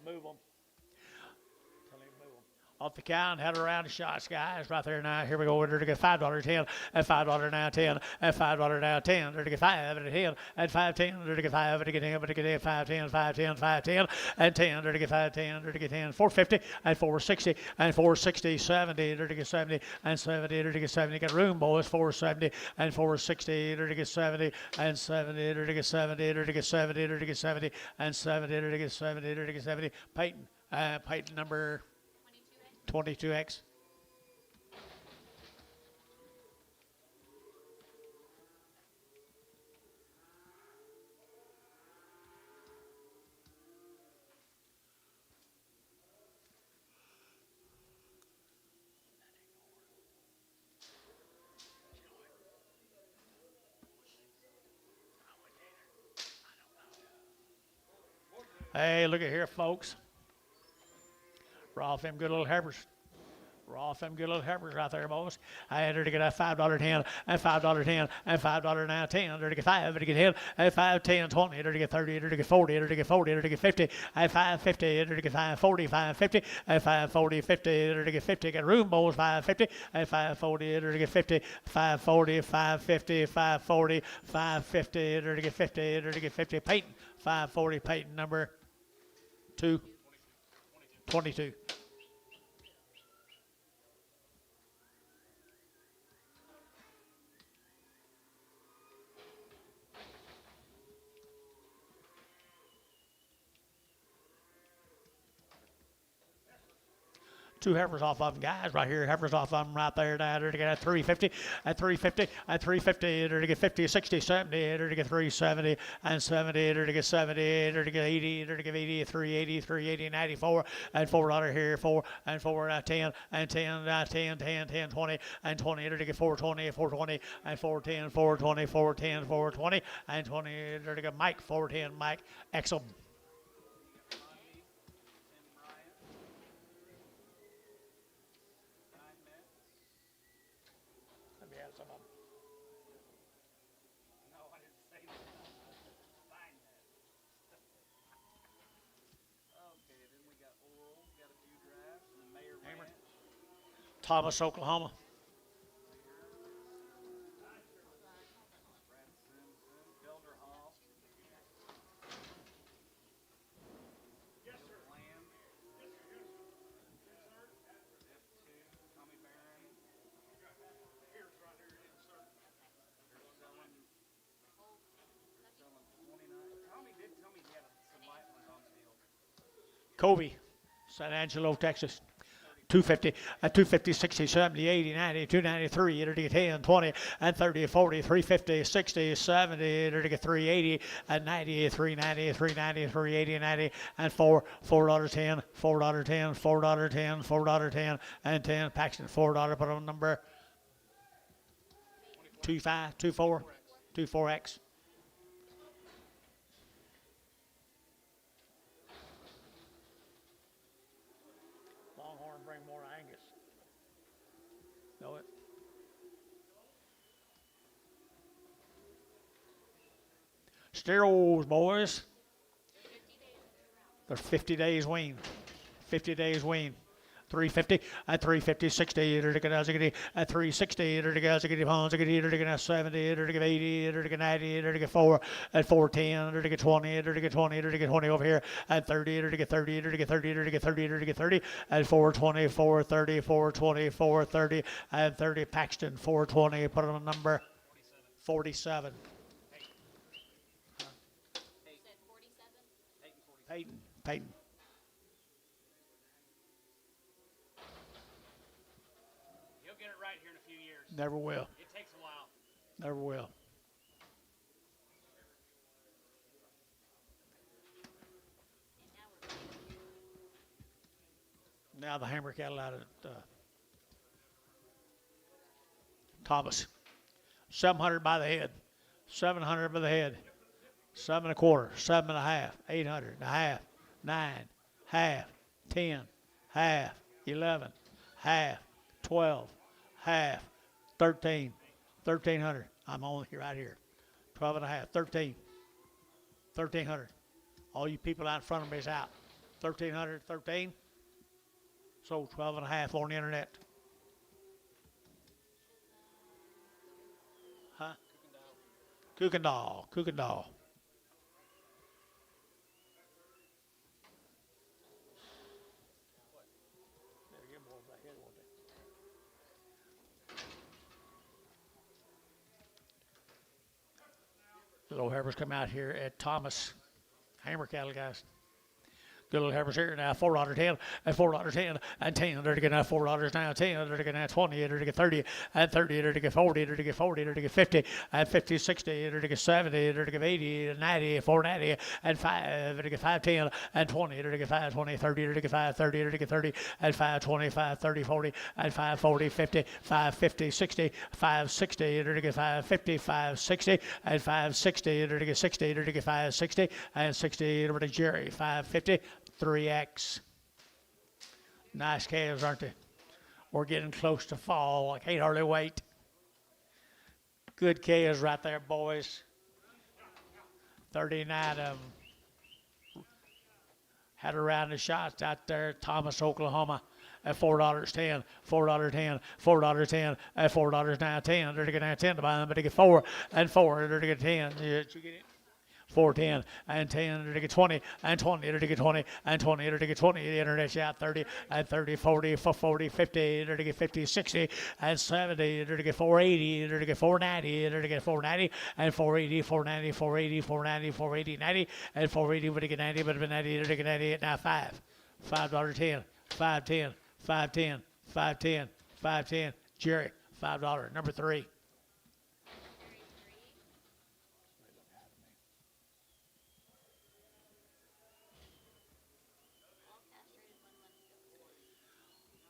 Move them. Tell him move them. Off the count, head around the shots, guys. Right there now. Here we go. We're to get $5.10, and $5 now 10, and $5 now 10. We're to get 5 and 10, and 5.10. We're to get 5 and get 10, but to get 5.10, 5.10, 5.10, and 10. We're to get 5.10. We're to get 10, 4.50, and 4.60, and 4.60, 70. We're to get 70, and 70. We're to get 70. Get room, boys. 4.70, and 4.60. We're to get 70, and 70. We're to get 70. We're to get 70. We're to get 70, and 70. We're to get 70. We're to get 70. Peyton. Peyton number 22X. Hey, look at here, folks. We're off them good little heifers. We're off them good little heifers right there, boys. I had her to get a $5.10, and $5.10, and $5 now 10. Her to get 5, to get 10, and 5, 10, 20. Her to get 30, her to get 40, her to get 40, her to get 50, and 5.50. Her to get 5.40, 5.50, and 5.40, 50. Her to get 50. Get room, boys. 5.50, and 5.40. Her to get 50, 5.40, 5.50, 5.40, 5.50. Her to get 50. Her to get 50. Peyton, 5.40. Peyton number 2, 22. Two heifers off of them, guys, right here. Heifers off of them right there. Now, to get at 350, at 350, at 350, to get 50, 60, 70, to get 370, and 70, to get 70, to get 80, to get 80, 380, 380, 94, and $4 here, 4, and 4, 10, and 10, 10, 10, 10, 20, and 20, to get 420, 420, and 410, 420, 410, 420, and 20, to get Mike, 410, Mike, Exum. Thomas, Oklahoma. Kobe, San Angelo, Texas. 250, 250, 60, 70, 80, 90, 293, to get 10, 20, and 30, 40, 350, 60, 70, to get 380, and 90, 390, 390, 380, 90, and $4.10, $4.10, $4.10, $4.10, and 10. Paxton, $4, put on number 25, 24, 24X. Bring more Angus. Know it. Sterols, boys. They're 50 days wean. 50 days wean. 350 at 350, 60, at 360, at 70, at 80, at 90, at 4, at 410, at 20, at 20, at 20 over here, at 30, at 30, at 30, at 30, at 30, at 420, 430, 420, 430, at 30, Paxton, 420, put on a number 47. Peyton. He'll get it right here in a few years. Never will. It takes a while. Never will. Now the hammer cattle out at Thomas. 700 by the head. 700 by the head. 7 1/4. 7 1/2. 800. A half. 9. Half. 10. Half. 11. Half. 12. Half. 13. 1300. I'm on here right here. 12 and a half. 13. 1300. All you people out in front of me is out. 1300. 13. Sold 12 and a half on the internet. Huh? Kukendall. Kukendall. Little Heifers come out here at Thomas. Hammer cattle, guys. Good little Heifers here now. $4.10 and $4.10 and 10. They're to get now $4 now. 10. They're to get now 20. They're to get 30 and 30. They're to get 40. They're to get 40. They're to get 50 and 50, 60. They're to get 70. They're to get 80 and 90. 490 and 5. They're to get 510 and 20. They're to get 520, 30. They're to get 530. They're to get 30 and 520, 530, 40 and 540, 50, 550, 60, 560. They're to get 550, 560 and 560. They're to get 60. They're to get 560 and 60. They're to Jerry 550. 3X. Nice calves, aren't they? We're getting close to fall. I can't hardly wait. Good calves right there, boys. 39 of them. Had a round of shots out there at Thomas, Oklahoma at $4.10, $4.10, $4.10, at $4 now 10. They're to get now 10 to buy them, but they get 4 and 4. They're to get 10. Did you get it? 410 and 10, to get 20 and 20, to get 20 and 20, to get 20. The internet's out 30 and 30, 40, 40, 50, to get 50, 60 and 70, to get 480, to get 490, to get 490 and 480, 490, 480, 490, 480, 90 and 480, but to get 90, but 90, to get 98 now 5, $5.10, 510, 510, 510, 510. Jerry, $5, number 3.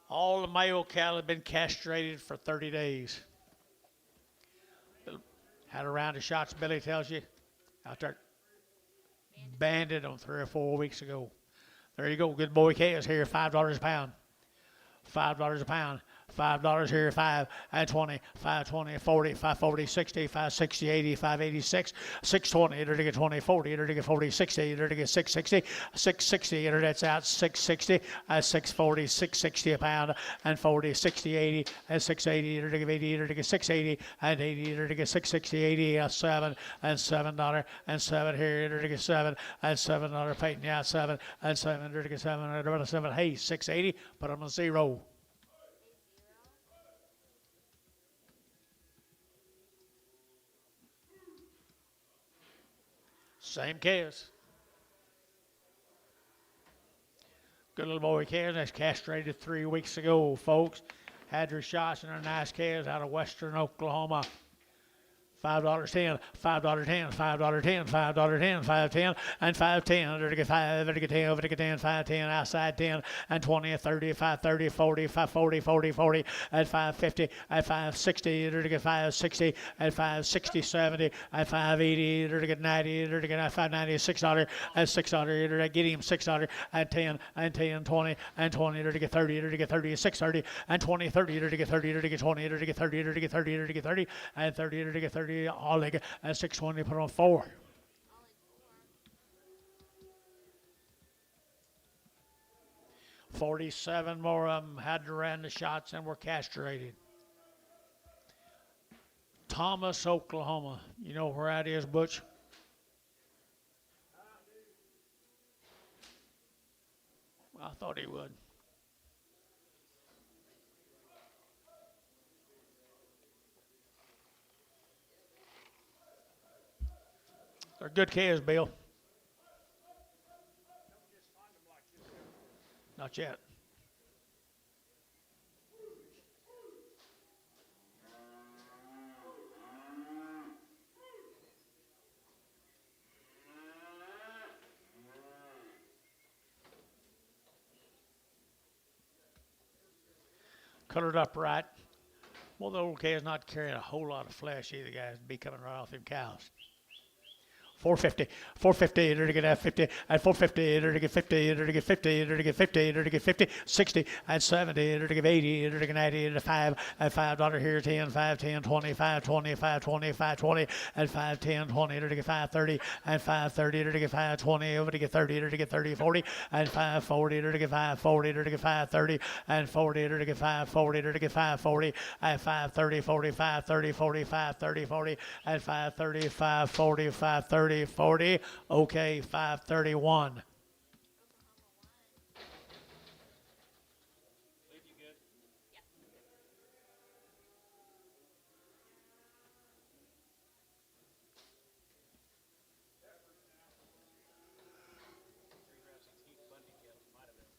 All the male cattle have been castrated for 30 days. Had a round of shots, Billy tells you, out there. Banded them 3 or 4 weeks ago. There you go. Good boy calves here, $5 a pound. $5 a pound. $5 here, 5 and 20, 520, 40, 540, 60, 560, 80, 586, 620, to get 20, 40, to get 40, 60, to get 660, 660, internet's out, 660, 640, 660 a pound, and 40, 60, 80, and 680, to get 80, to get 680, and 80, to get 660, 80, 7, and $7, and 7 here, to get 7, and $7 Peyton, yeah, 7, and 7, to get 7, and 7, hey, 680, put them on 0. Same calves. Good little boy calves. That's castrated 3 weeks ago, folks. Had their shots and their nice calves out of western Oklahoma. $5.10, $5.10, $5.10, $5.10, $5.10, and $5.10, under to get 5, under to get 10, over to get 10, $5.10, outside 10, and 20, 30, $5.30, 40, $5.40, 40, 40, at $5.50, at $5.60, under to get $5.60, at $5.60, 70, at $5.80, under to get 90, under to get $5.90, $6, at $6, under to get him $6, at 10, and 10, 20, and 20, under to get 30, under to get 30, $6.30, and 20, 30, under to get 30, under to get 20, under to get 30, under to get 30, under to get 30, and 30, under to get 30, all they get at 620, put on 4. 47 more of them had to ran the shots and were castrated. Thomas, Oklahoma. You know where that is, Butch? I thought he would. They're good kids, Bill. Not yet. Cut it up right. Well, the old calf's not carrying a whole lot of flesh either, guys. Be coming right off them cows. 450, 450, enter to get at 50, at 450, enter to get 50, enter to get 50, enter to get 50, enter to get 50, 60, at 70, enter to get 80, enter to get 90, enter to 5, at $5 here, 10, 5, 10, 20, 5, 20, 5, 20, 5, 20, at 5, 10, 20, enter to get 5, 30, at 5, 30, enter to get 5, 20, over to get 30, enter to get 30, 40, at 5, 40, enter to get 5, 40, enter to get 5, 30, and 40, enter to get 5, 40, enter to get 5, 40, at 5, 30, 45, 30, 45, 30, 40, at 5, 30, 5, 40, 5, 30, 40, okay, 531.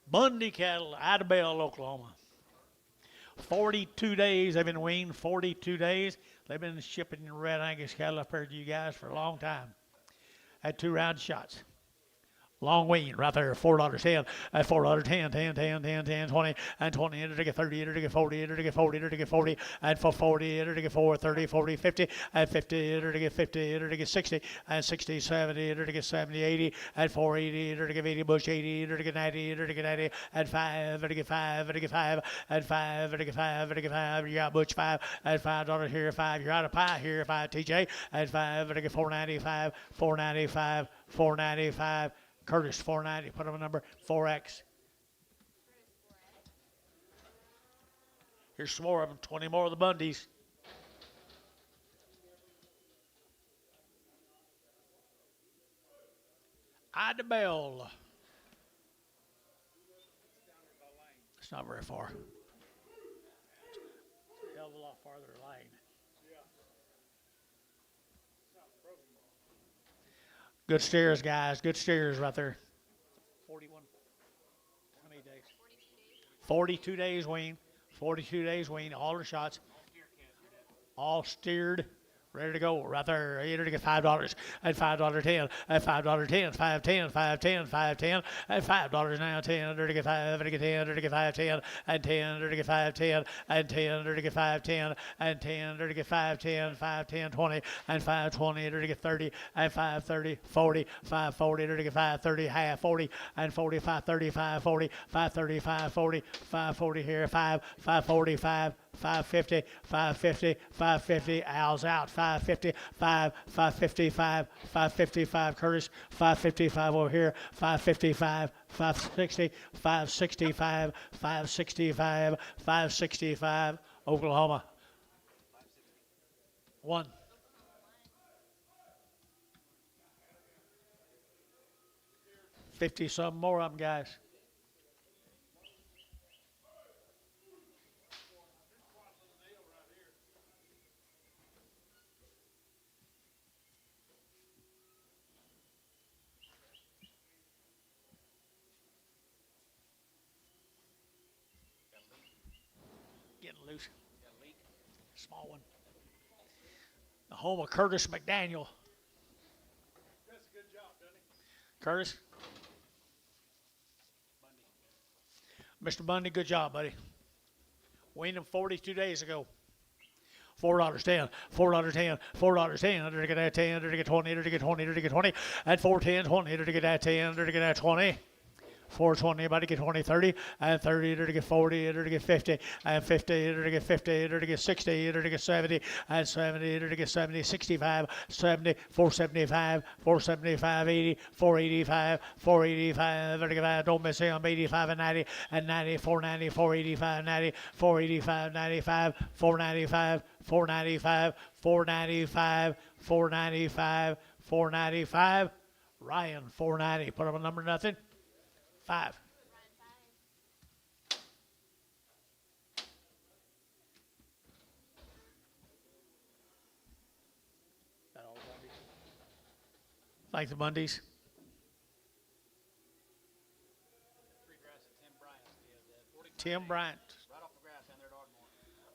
Bundy cattle, Idabel, Oklahoma. 42 days they've been weaned, 42 days. They've been shipping red Angus cattle up here to you guys for a long time. Had 2 round shots. Long wean right there, $4.10, at $4.10, 10, 10, 10, 10, 20, and 20, enter to get 30, enter to get 40, enter to get 40, enter to get 40, and for 40, enter to get 4, 30, 40, 50, and 50, enter to get 50, enter to get 60, and 60, 70, enter to get 70, 80, and 480, enter to get 80, bush 80, enter to get 90, enter to get 90, and 5, enter to get 5, enter to get 5, and 5, enter to get 5, enter to get 5, you got butch 5, and $5 here, 5, you're out of pie here, 5, TJ, and 5, enter to get 495, 495, 495, Curtis 490, put up a number 4X. Here's some more of them, 20 more of the Bundys. Idabel. It's not very far. It's a hell of a lot farther lane. Good steers, guys. Good steers right there. 41. How many days? 42 days wean. 42 days wean. All the shots. All steered. Ready to go right there. Enter to get $5 at $5.10 at $5.10, 5.10, 5.10, 5.10 at $5 now 10. Enter to get 5, enter to get 10, enter to get 5.10 and 10, enter to get 5.10 and 10, enter to get 5.10 and 10, enter to get 5.10, 5.10, 20 and 5.20, enter to get 30 and 5.30, 40, 5.40, enter to get 5.30, half 40 and 40, 5.30, 5.40, 5.30, 5.40, 5.40 here, 5, 5.45. 550, 550, 550, Al's out, 550, 5, 555, 555, Curtis, 555 over here, 555, 560, 565, 565, 565, Oklahoma. 1. $50-some more of them, guys. Getting loose. Small one. the home of Curtis McDaniel. Does a good job, doesn't he? Curtis, Bundy. Mr. Bundy, good job, buddy. Weaned him 42 days ago. $4.10, $4.10, $4.10, under to get that 10, under to get 20, under to get 20, under to get 20, and 4.10, 20, under to get that 10, under to get that 20. 420, about to get 20, 30, and 30, under to get 40, under to get 50, and 50, under to get 50, under to get 60, under to get 70, and 70, under to get 70, 65, 70, 475, 475, 80, 485, 485, under to get 5, don't miss him, 85 and 90, and 90, 490, 485, 90, 485, 95, 495, 495, 495, 495, 495, Ryan, 490, put up a number, nothing. 5. That all Bundy? Like the Bundys. Free grass at Tim Bryant's deal, Dad. 45 Tim days. Bryant. Right off the grass down there at Ardmore.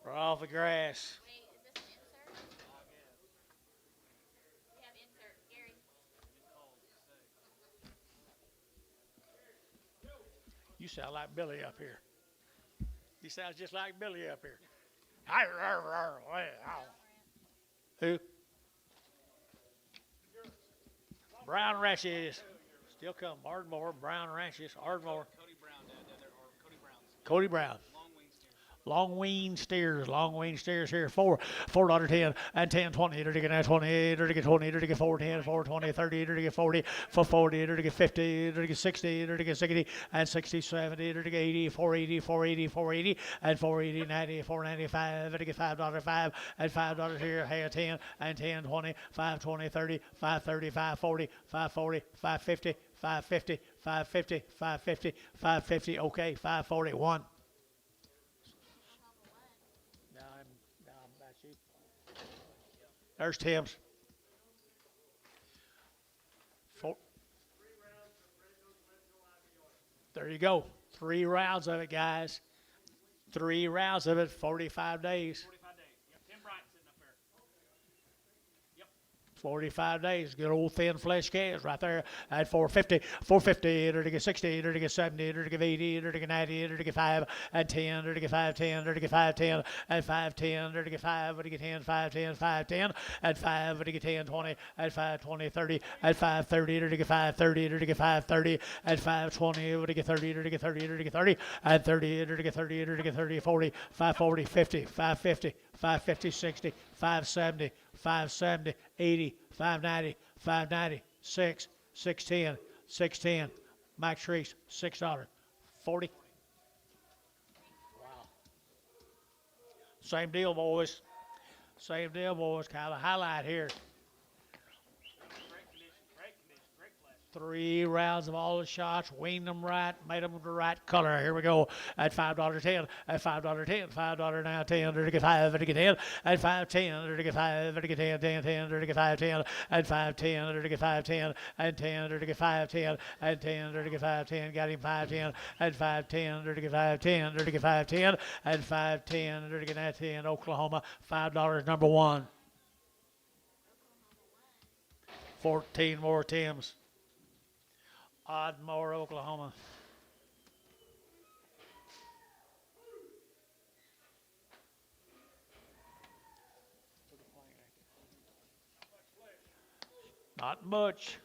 Right off the grass. Wait, is this an insert? I guess. We have insert. Gary. Getting cold. Sick. You sound like Billy up here. He sounds just like Billy up here. Who? Brown Ranches. Still come. Ardmore, Brown Ranches, Ardmore. Cody Brown down there, or Cody Brown's. Cody Brown. Long wing steers. Long wean steers here. $4.10 and 10, 20, to get 20, to get 20, to get 410, 420, 30, to get 40, for 40, to get 50, to get 60, to get 60, and 60, 70, to get 80, 480, 480, 480, and 480, 90, 495, to get $5, and $5 here, hey, 10, and 10, 20, 520, 30, 530, 540, 540, 550, 550, 550, 550, 550, okay, 541. Now I'm back sheep. There's Tim's. There you go. 3 rounds of it, guys. 3 rounds of it, 45 days. 45 days. Yep, Tim Bryant sitting up there. 45 days. Good old thin flesh calves right there at 450, 450, to get 60, to get 70, to get 80, to get 90, to get 5, and 10, to get 510, to get 510, and 510, to get 5, to get 10, 510, 510, and 5, to get 10, 20, and 520, 30, and 530, to get 530, to get 530, and 520, to get 30, to get 30, to get 30, and 30, to get 30, to get 30, 40, 540, 50, 550, 550, 60, 570, 570, 80, 590, 590, 6, 610, 610. Max Reese, $6. 40. Wow. Same deal, boys. Same deal, boys. Kind of highlight here. Great condition. Great condition. Great flesh. 3 rounds of all the shots, weaned them right, made them the right color. Here we go at $5.10, at $5.10, $5 now 10, to get 5, to get 10, at 5.10, to get 5, to get 10, 10, 10, to get 5.10, at 5.10, to get 5.10, and 10, to get 5.10, and 10, to get 5.10, got him 5.10, and 5.10, to get 5.10, to get 5.10, and 5.10, to get that 10, Oklahoma, $5 number 1. 14 more Tims. Ardmore, Oklahoma. Not much.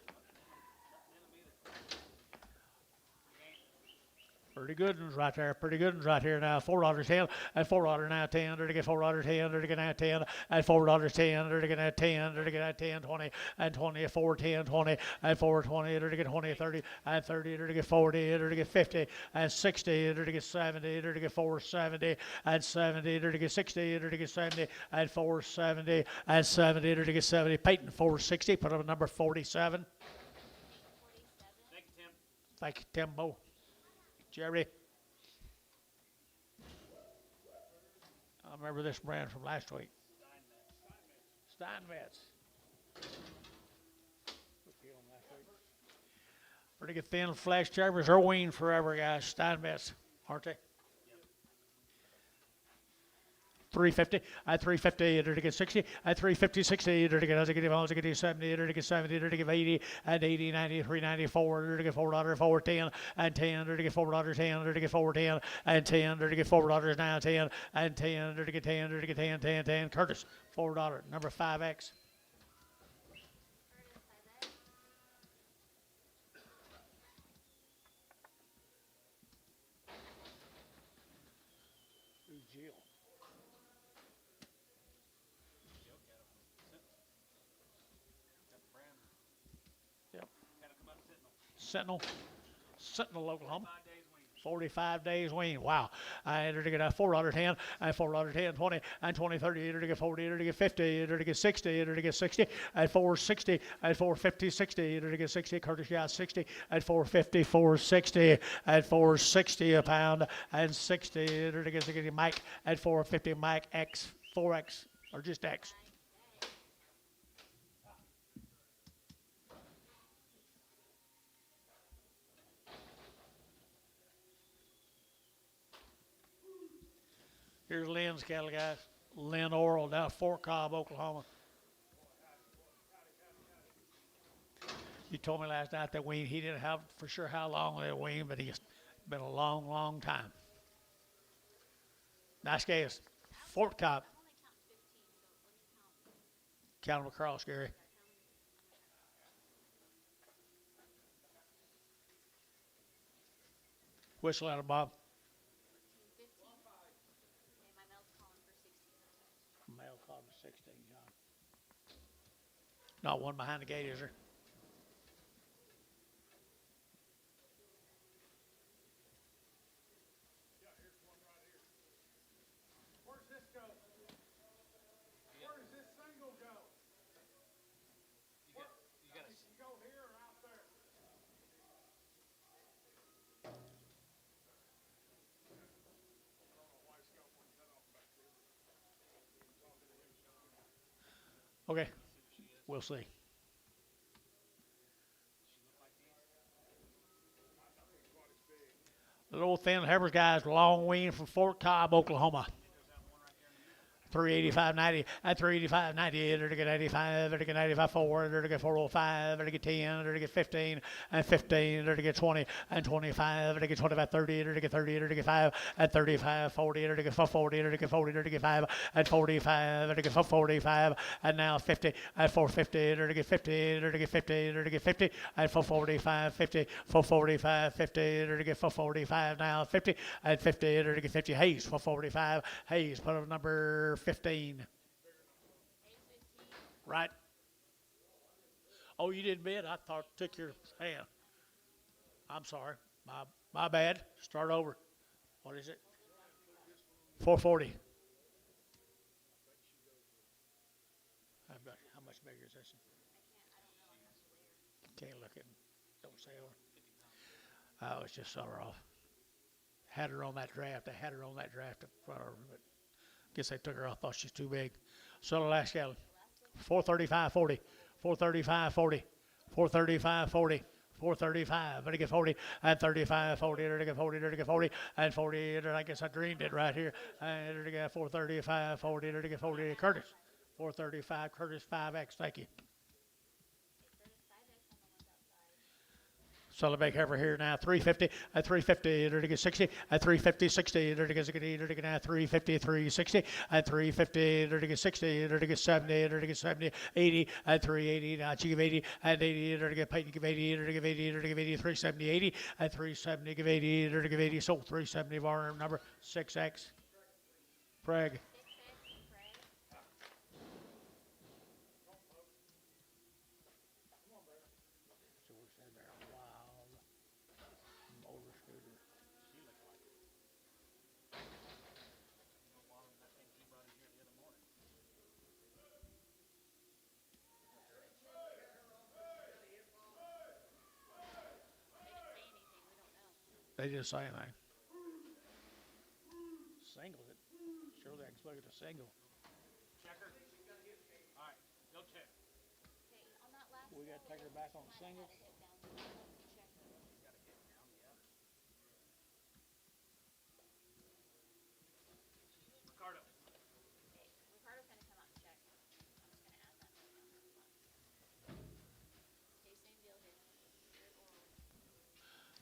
Pretty good ones right there. Pretty good ones right here now. $4.10 and $4 now 10. To get $4.10. To get that 10 and $4.10. To get that 10. To get that 10, 20 and 20. 410, 20 and 420. To get 20, 30 and 30. To get 40. To get 50 and 60. To get 70. To get 470 and 70. To get 60. To get 70 and 470 and 70. To get 70. Peyton 460. Put up a number 47. 47. Thank you, Tim. Thank you, Timbo. Jerry. I remember this brand from last week. Steinmetz. Pretty good thin flesh chambers. They're weaned forever, guys. Steinmetz, aren't they? 350, at 350, to get 60, at 350, 60, to get 70, to get 70, to get 80, and 80, 90, 394, to get $4, 410, and 10, to get $4, 10, to get 410, and 10, to get $4 now, 10, and 10, to get 10, to get 10, 10, 10. Curtis, $4, number 5X. Jill. Yep. Sentinel. Sentinel, Oklahoma. 45 days wean. Wow. I entered to get a $4.10, and $4.10, 20, and 20, 30, entered to get 40, entered to get 50, entered to get 60, entered to get 60, at 460, at 450, 60, entered to get 60, Curtis got 60, at 450, 460, at 460 a pound, and 60, entered to get 60, Mike, at 450, Mike X, 4X, or just X. Here's Lynn's cattle, guys. Lynn Oral down at Fort Cobb, Oklahoma. He told me last night that wean, he didn't have for sure how long they wean, but he's been a long, long time. Nice guys. Fort Cobb. I'm only counting 15, so let me count. Count them across, Gary. Whistle at him, Bob. 15. Okay, my mail's calling for 16. Male called for 16, John. Not one behind the gate, is there? Where's this go? Where does this single go? You got to go here or out there? Okay, we'll see. Little thin Hebbers guys, long wean from Fort Cobb, Oklahoma. 385.90 at 385.90, enter to get 85, enter to get 85 4, enter to get 405, enter to get 10, enter to get 15, and 15, enter to get 20, and 25, enter to get 25 30, enter to get 30, enter to get 5, at 35 40, enter to get 40, enter to get 40, enter to get 5, at 45, enter to get 45, and now 50, at 450, enter to get 50, enter to get 50, enter to get 50, at 445, 50, 445, 50, enter to get 445, now 50, at 50, enter to get 50, Hayes, 445, Hayes, put up number 15. Right? Oh, you didn't bid? I thought took your hand. I'm sorry. My bad. Start over. What is it? 440. How much bigger is this? Can't look at it. Don't say over. Oh, it's just sort of off. Had her on that draft. I had her on that draft in front of her, but guess they took her off. Thought she's too big. So the last gallon. 435.40. 435.40. 435.40. 435, but to get 40, and 35, 40, to get 40, to get 40, and 40, I guess I dreamed it right here, and to get 435, 40, to get 40, Curtis, 435, Curtis 5X, thank you. Sullivan Heifer here now, 350, at 350, to get 60, at 350, 60, to get now 350, 360, at 350, to get 60, to get 70, to get 70, 80, at 380, now she give 80, and 80, to get paid, give 80, to give 80, to give 80, 370, 80, at 370, give 80, to give 80, sold 370, bar number 6X. Prague. They didn't say anything. Single it. Surely I can look at the single. Checker. All right, go check. Okay, on that last We got to take her back on the single. Ricardo.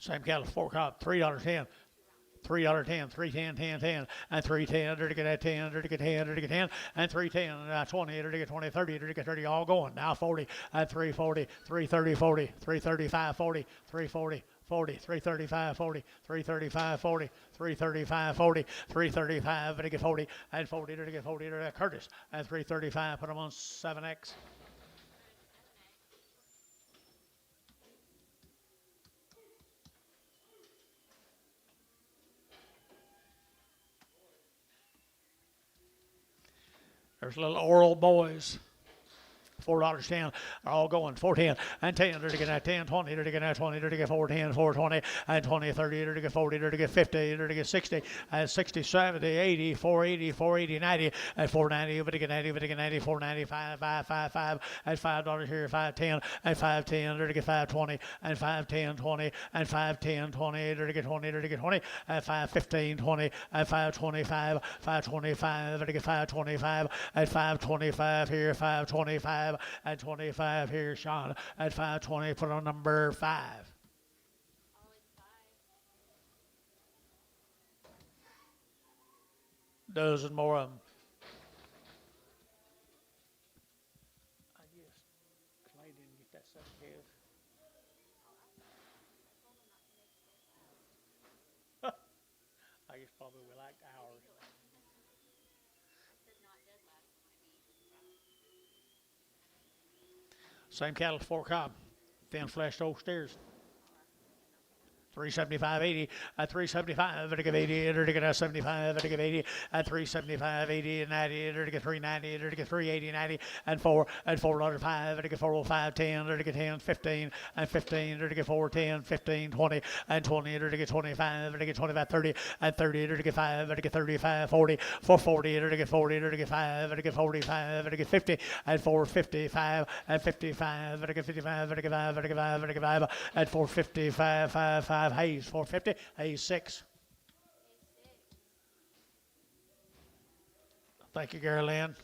Same cattle, 4 cob, $3.10. $3.10, 310, 10, 10, and 310, under to get that 10, under to get 10, under to get 10, and 310, and 20, under to get 20, 30, under to get 30, all going. Now 40, and 340, 330, 40, 335, 40, 340, 40, 335, 40, 335, 40, 335, 40, 335, to get 40, and 40, to get 40, to Curtis, and 335, put them on 7X. There's little oral boys. $4.10 are all going. 410 and 10 to get that 10, 20 to get that 20 to get 410, 420 and 20, 30 to get 40 to get 50 to get 60 and 60, 70, 80, 480, 480, 90 and 490 to get 90 to get 90, 490, 555 and $5 here, 510 and 510 to get 520 and 510, 20 and 510, 20 to get 20 to get 20 and 515, 20 and 525, 525 to get 525 and 525 here, 525 and 25 here, Sean, at 520, put on number 5. Dozen more of them. I guess Clay didn't get that second half. I guess probably we liked ours. Same cattle, 4 cob, thin fleshed old steers. 375.80 at 375 to get 80 to get 75 to get 80 at 375 80 and 90 to get 390 to get 380 90 and 4 and $4.05 to get 405 10 to get 10 15 and 15 to get 4 10 15 20 and 20 to get 25 to get 25 30 and 30 to get 5 to get 35 40 440 to get 40 to get 5 to get 45 to get 50 and 455 and 55 to get 55 to get 5 to get 5 to get 5 and 455 5 Hayes 450, Hayes 6. Thank you, Gary Lynn.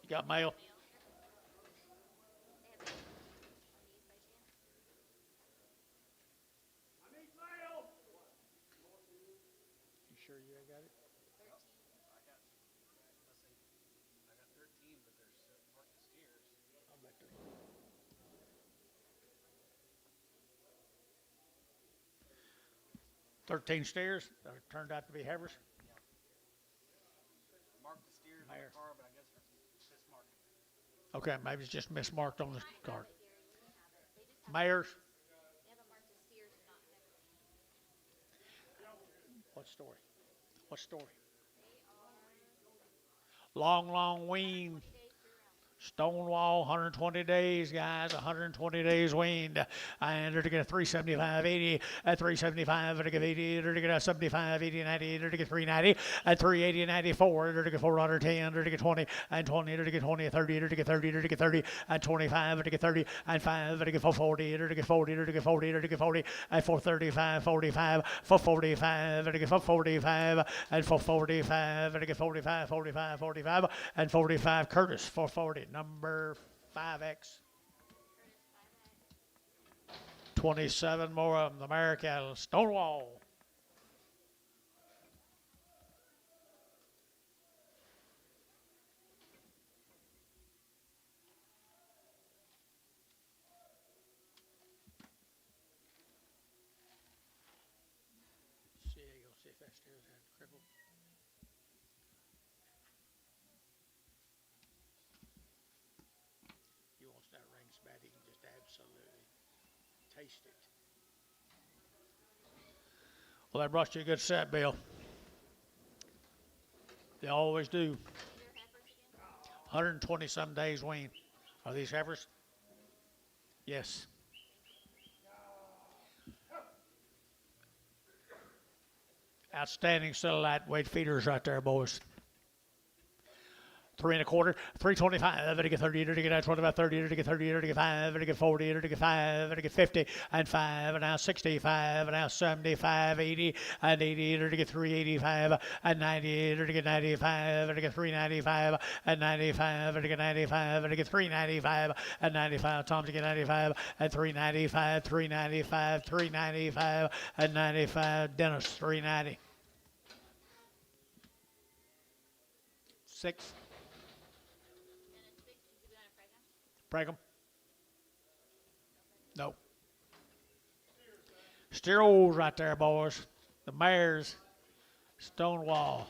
You got mail? Sure you got it? 13. I got 13, but there's marked as steers. I'll bet there. 13 steers turned out to be heifers. Marked the steers on Mayor. the car, but I guess it's mismarked. Okay, maybe it's just mismarked on the card. Gary, we have it. They just have Mayors, they have them marked as steers and not heavy. what story? What story? They are Long wean. 20 days year round. Stonewall, 120 days, guys, 120 days weaned. And to get a 375.80 at 375, to get 80, to get a 75, 80, 90, to get 390, at 380, 94, to get 410, to get 20, and 20, to get 20, 30, to get 30, to get 30, and 25, to get 30, and 5, to get 440, to get 40, to get 40, to get 40, and 435, 45, 445, to get 445, and 445, to get 45, 45, 45, and 45, Curtis, 440. Number 5X. 27 more of them. The mare cattle. Stonewall. See, you'll see if that steer's had crippled. You want that rings bad, he can just absolutely taste it. Well, that brought you a good set, Bill. They always do. These are heifers again? 120 some days wean. Are these heifers? Yes. Outstanding set of lightweight feeders right there, boys. 3 1/4, 325, to get 30, to get 25, 30, to get 30, to get 5, to get 40, to get 5, to get 50, and 5, and now 65, and now 75, 80, and 80, to get 385, and 90, to get 95, to get 395, and 95, to get 95, to get 395, and 95, Tom to get 95, and 395, 395, 395, and 95, Dennis 390. 6. Break 'em. No. Steers right there, boys. The mares. Stonewall.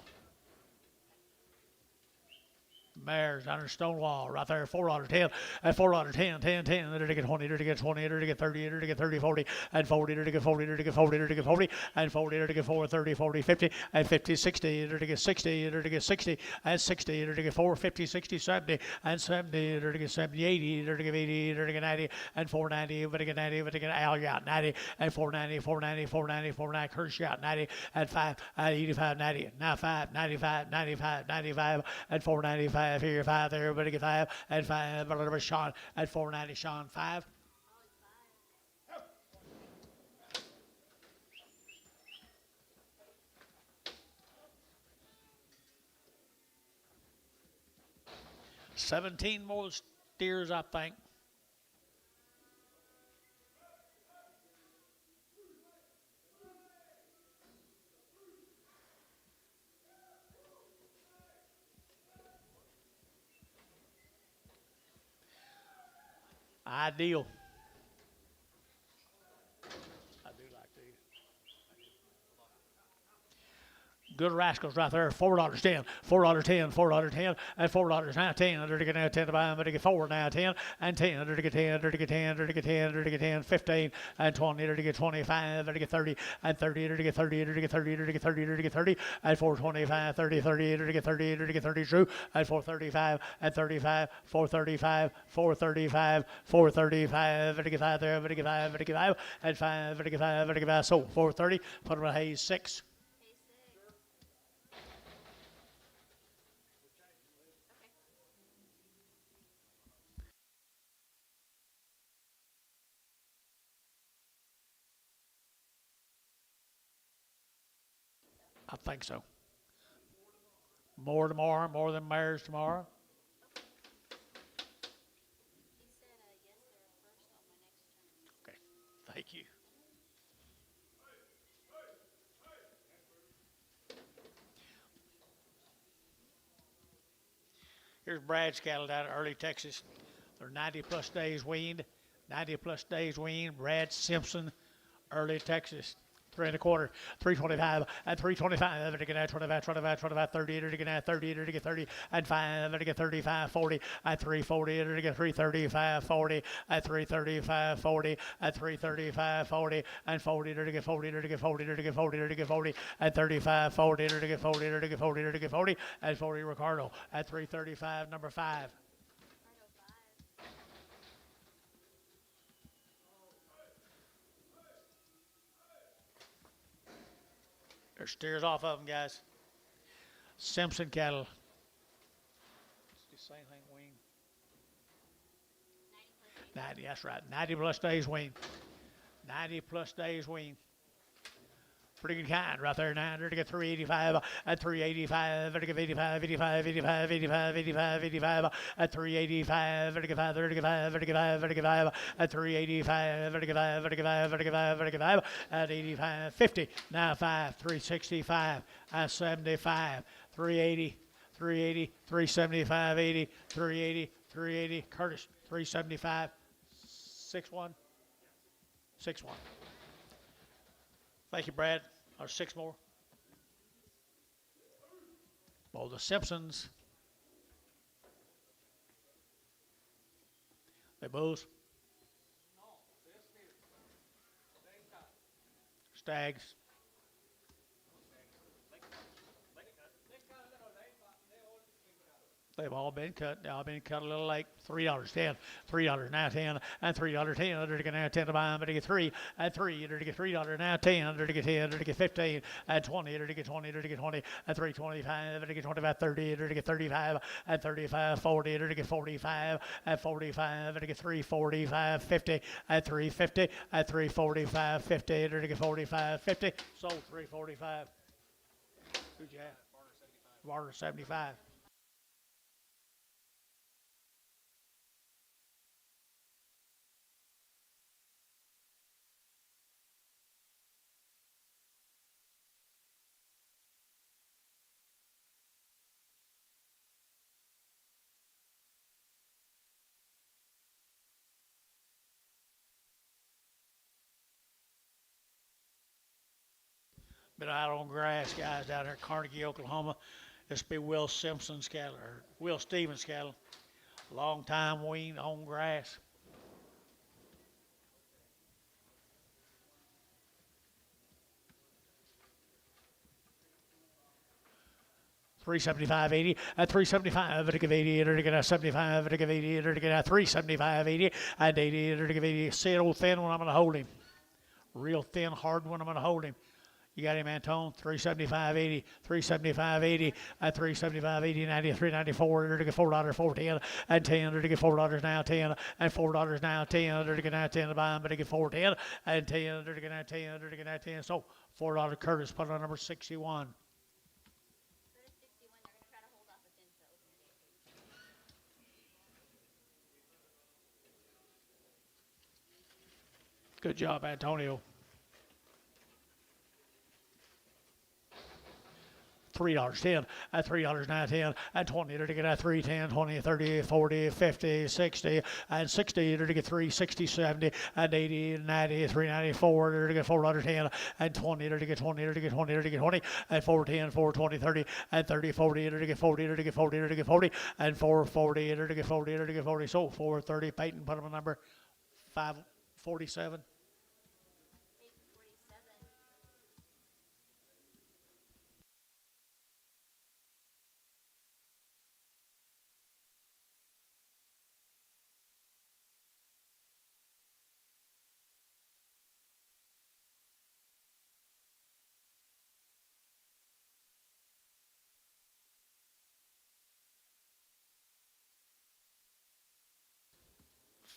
Mares under Stonewall right there, $4.10 and $4.10, 10, 10, to get 20, to get 20, to get 30, to get 30, 40, and 40, to get 40, to get 40, to get 40, and 40, to get 4, 30, 40, 50, and 50, 60, to get 60, to get 60, and 60, to get 4, 50, 60, 70, and 70, to get 70, 80, to get 80, to get 90, and 490, to get 90, to get Al got 90, and 490, 490, 490, 490, Kirsch got 90, and 5, 85, 90, now 5, 95, 95, 95, and 495. Here, 5 there, everybody get 5, and 5, whatever, Sean, at 490, Sean, 5. $17 more steers, I think. Ideal. I do like these. Good rascals right there. $4.10, $4.10, $4.10, and $4 now 10. Under to get now 10 to buy. Under to get 4 now 10 and 10. Under to get 10. Under to get 10. Under to get 10. Under to get 10. 15 and 20. Under to get 25. Under to get 30 and 30. Under to get 30. Under to get 30. Under to get 30. Under to get 30 and 425. 30, 30. Under to get 30. Under to get 30 true and 435 and 35. 435. 435. 435. Under to get 5 there. Under to get 5. Under to get 5 and 5. Under to get 5. Under to get 5. So 430. Put them in Hayes 6. I think so. More tomorrow, more than mares tomorrow. He said yes, they're first on my next turn. Okay, thank you. Here's Brad's cattle down at early Texas. They're 90 plus days weaned. 90 plus days weaned. Brad Simpson, early Texas. 3 1/4, 325, and 325, to get 25, 25, 25, 30, to get 30, to get 30, and 5, to get 35, 40, and 340, to get 335, 40, and 335, 40, and 335, 40, and 40, to get 40, to get 40, to get 40, to get 40, and 35, 40, to get 40, to get 40, to get 40, and 40 Ricardo at 335, number 5. There's steers off of them, guys. Simpson cattle. It's the same thing, wean. 90, that's right. 90 plus days wean. 90 plus days wean. Pretty good kind right there now. To get 385 at 385, to get 85, 85, 85, 85, 85, 85 at 385, to get 5, to get 5, to get 5, to get 5 at 385, to get 5, to get 5, to get 5, to get 5 at 85, 50. Now 5, 365 at 75, 380, 380, 375, 80, 380, 380. Curtis 375, 61, 61. Thank you, Brad. There's 6 more. Well, the Simpsons. They bulls. Stags. They've all been cut. They all been cut a little late. $3.10. $3 now 10 and $3.10. Under to get now 10 to buy. Under to get 3 and 3. Under to get $3 now 10. Under to get 10. Under to get 15 and 20. Under to get 20. Under to get 20 and 325. Under to get 25 30. Under to get 35 and 35 40. Under to get 45 and 45. Under to get 345 50 and 350 and 345 50. Under to get 45 50. Sold 345. Who'd you have? Barter 75. Been out on grass, guys, down there at Carnegie, Oklahoma. This will be Will Simpson's cattle, or Will Stevens' cattle. Long time weaned on grass. $375.80 at $375 to give 80 to get a 75 to give 80 to get a 375.80 and 80 to give 80. See it old thin one, I'm gonna hold him. Real thin, hard one, I'm gonna hold him. You got him, Antone. 375.80, 375.80 at 375.80, 90, 394 to get $4.410 and 10 to get $4 now 10 and $4 now 10 to get now 10 to buy him, but to get $4.10 and 10 to get now 10 to get now 10. So $4 Curtis put on number 61. Curtis 61, they're going to try to hold off a 10 to open the Good job, Antonio. $3.10 at $3 now 10 and 20 to get at 310 20 30 40 50 60 and 60 to get 3 60 70 and 80 90 394 to get $4.10 and 20 to get 20 to get 20 to get 20 and 410 420 30 and 30 40 to get 40 to get 40 to get 40 and 440 to get 40 to get 40. So 430 Peyton put him on number 547.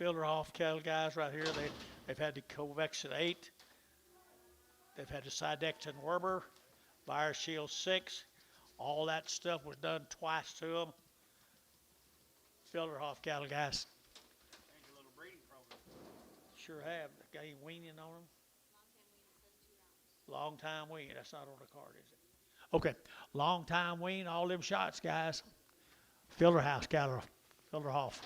Fielderhoff cattle guys right here. They've had the Covexit 8. They've had the Sidexton Werber, Virus Shield 6. All that stuff was done twice to them. Fielderhoff cattle guys. Change a little breeding program. Sure have. Got any weaning on them? Long time wean. That's not on the card, is it? Okay. Long time wean. All them shots, guys. Fielderhouse cattle. Fielderhoff.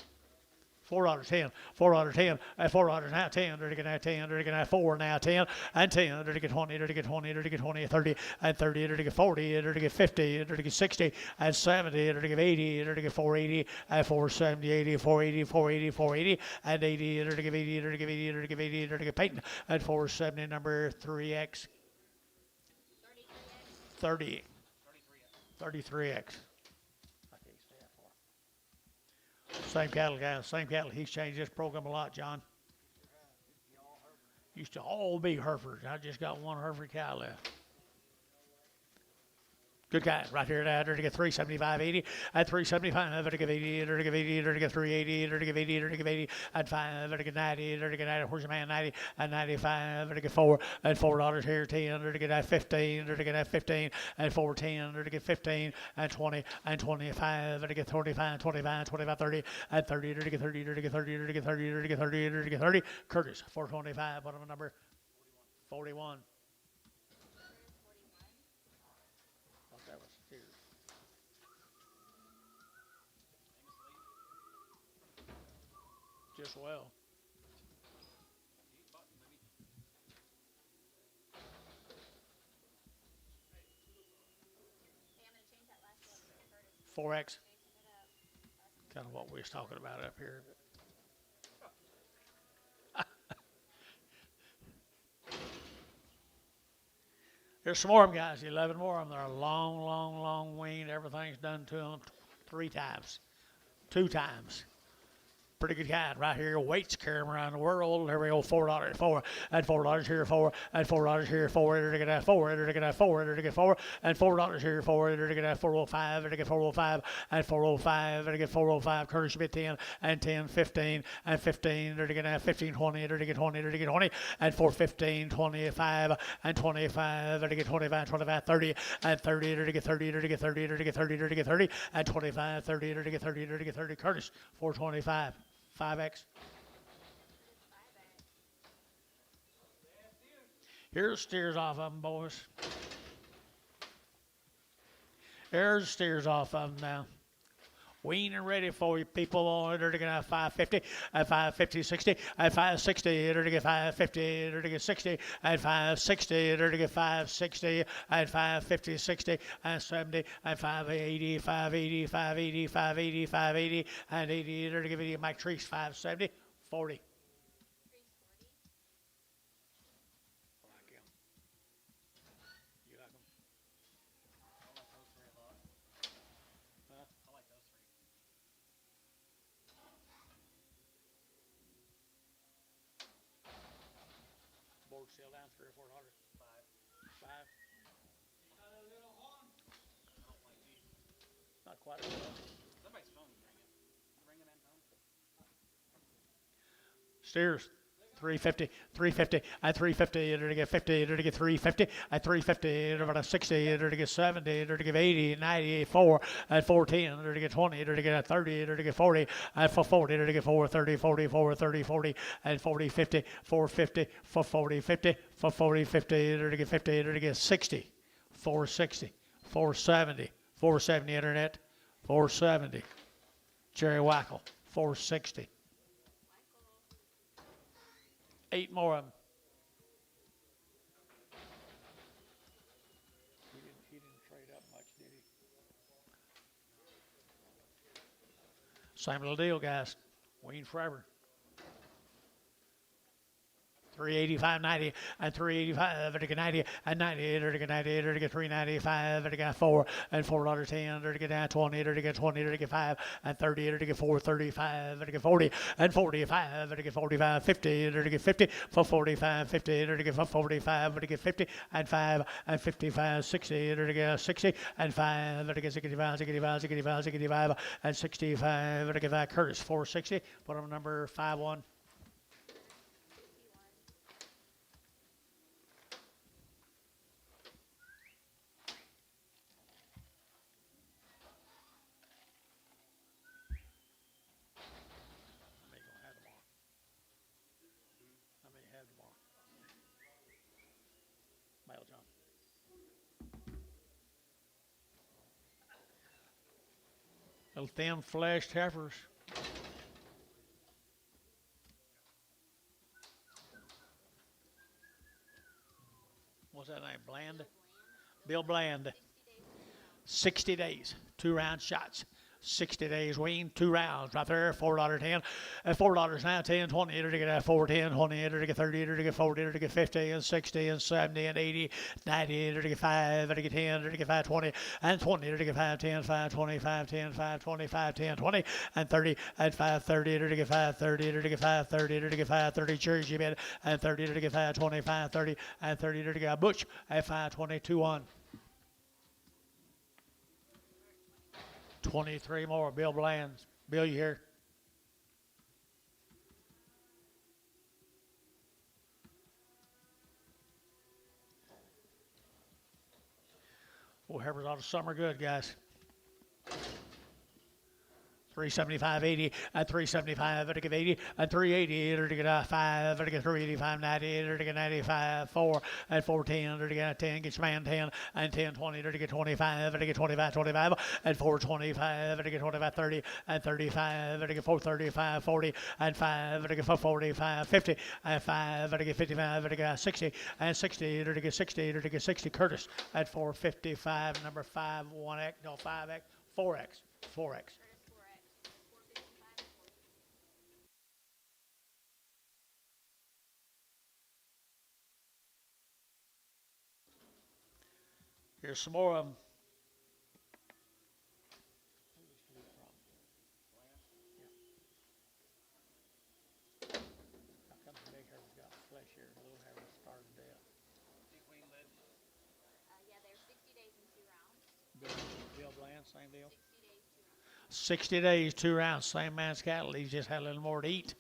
$4.10, $4.10, and $4 now 10, to get now 10, to get now 4 now 10, and 10, to get 20, to get 20, to get 20, 30, and 30, to get 40, to get 50, to get 60, and 70, to get 80, to get 480, and 470, 80, 480, 480, 480, and 80, to get 80, to get 80, to get 80, to get Peyton, and 470, number 3X. 30. 33X. Same cattle, guys. Same cattle. He's changed this program a lot, John. Used to all be Herefords. I just got one Hereford cow left. Good guys right here at to get 375.80 at 375 to get 80 to get 80 to get 380 to get 80 to get 80 and 5 to get 90 to get 90. Where's your man? 90 and 95 to get 4 and $4 here 10 to get that 15 to get that 15 and 410 to get 15 and 20 and 25 to get 25 25 25 30 and 30 to get 30 to get 30 to get 30 to get 30 to get 30. Curtis 425. Bottom of number 41. Just well. Hey, I'm going to change that last one for Curtis. 4X. Kind of what we was talking about up here. There's some more of them, guys. 11 more of them. They're long, long, long weaned. Everything's done to them 3 times. 2 times. Pretty good kind right here. Weights carry them around the world. There we go. $4, 4, and $4 here, 4, and $4 here, 4. Enter to get that 4. Enter to get that 4. Enter to get 4, and $4 here, 4. Enter to get that 405. Enter to get 405, and 405. Enter to get 405. Curtis Schmidt 10, and 10, 15, and 15. Enter to get that 15, 20. Enter to get 20. Enter to get 20, and 415, 25, and 25. Enter to get 25, 25, 30, and 30. Enter to get 30. Enter to get 30. Enter to get 30. Enter to get 30, and 25, 30. Enter to get 30. Enter to get 30. Curtis 425. 5X. Here's steers off of them, boys. There's steers off of them now. Wean and ready for you people. On enter to get 550, at 550, 60, at 560, enter to get 550, enter to get 60, at 560, enter to get 560, at 550, 60, and 70, at 580, 580, 580, 580, 580, and 80, enter to get 80, Mike Treese, 570, 40. Board sale down $300 or $400. Five. Not quite. Somebody's phone is ringing. Ringing that phone? Steers. 350, 350, at 350, enter to get 50, enter to get 350, at 350, enter to 60, enter to get 70, enter to get 80, 90, 4, at 410, enter to get 20, enter to get 30, enter to get 40, at 440, enter to get 430, 40, 430, 40, at 40, 50, 450, 440, 50, 440, 50, enter to get 50, enter to get 60, 460, 470, 470 internet, 470, Jerry Wackel, 460. 8 more of them. He didn't trade up much, did he? Same little deal, guys. Wean forever. 385, 90, and 385, enter to get 90, and 90, enter to get 90, enter to get 395, enter to get 4, and $4.10, enter to get down 20, enter to get 20, enter to get 5, and 30, enter to get 435, enter to get 40, and 45, enter to get 45, 50, enter to get 50, for 45, 50, enter to get 45, enter to get 50, and 5, and 55, 60, enter to get 60, and 5, enter to get 65, 65, 65, 65, and 65, enter to get 5, Curtis, 460, put on number 51. Little thin fleshed heifers. What's that name? Bland? Bill Bland. 60 days. 2 round shots. 60 days wean, 2 rounds right there, $4.10, and $4 now, 10, 20, enter to get 4, 10, 20, enter to get 30, enter to get 40, enter to get 50, and 60, and 70, and 80, 90, enter to get 5, enter to get 10, enter to get 5, 20, and 20, enter to get 5, 10, 5, 20, 5, 10, 5, 20, 5, 10, 20, and 30, and 5, 30, enter to get 5, 30, enter to get 5, 30, enter to get 5, 30, Jersey bid, and 30, enter to get 5, 20, 5, 30, and 30, enter to get Butch at 5, 20, 2, 1. 23 more. Bill Bland's. Bill, you here? Well, heifers all the summer good, guys. 375, 80, and 375, enter to get 80, and 380, enter to get 5, enter to get 385, 90, enter to get 95, 4, and 410, enter to get 10, get your man 10, and 10, 20, enter to get 25, enter to get 25, 25, and 425, enter to get 25, 30, and 35, enter to get 435, 40, and 5, enter to get 445, 50, and 5, enter to get 55, enter to get 60, and 60, enter to get 60, enter to get 60, Curtis at 455, number 5, 1X, no, 5X, 4X, 4X. Here's some more of them. Same deal. 60 days, 2 60 days, 2 rounds. rounds. Same man's cattle. He's just had a little more to eat.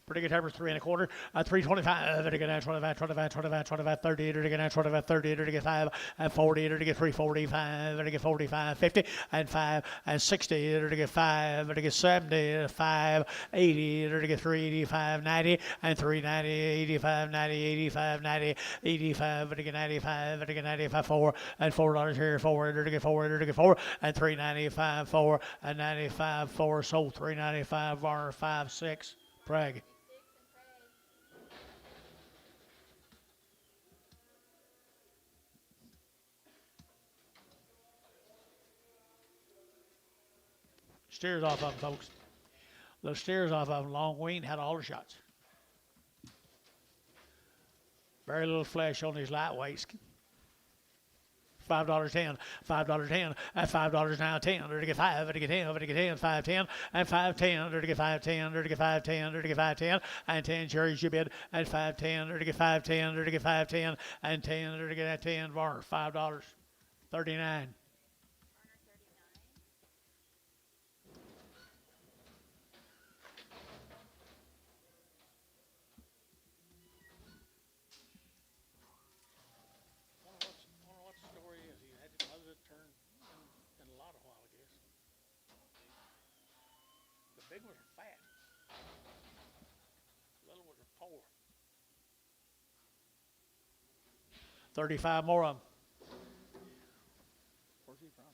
Pretty good number, 3 1/4, 325, to get 25, 25, 25, 25, 30, to get 25, 30, to get 5, and 40, to get 345, to get 45, 50, and 5, and 60, to get 5, to get 70, 5, 80, to get 385, 90, and 390, 85, 90, 85, 90, 85, to get 95, to get 95, 4, and $4 here, 4, to get 4, to get 4, and 395, 4, and 95, 4, sold 395, bar 5, 6, Prague. 6 and pray. Steers off of them, folks. Those steers off of them. Long wean had all the shots. Very little flesh on these lightweights. $5.10, $5.10, and $5 now 10, to get 5, to get 10, to get 10, 5.10, and 5.10, to get 5.10, to get 5.10, to get 5.10, and 10 cherries you bid, and 5.10, to get 5.10, to get 5.10, and 10, to get 10 bar, $5.39. 39. Wonder what the story is. He had his mother turn in a lot a while, I guess. The big ones are fat. The little ones are poor. 35 more of them. Where's he from?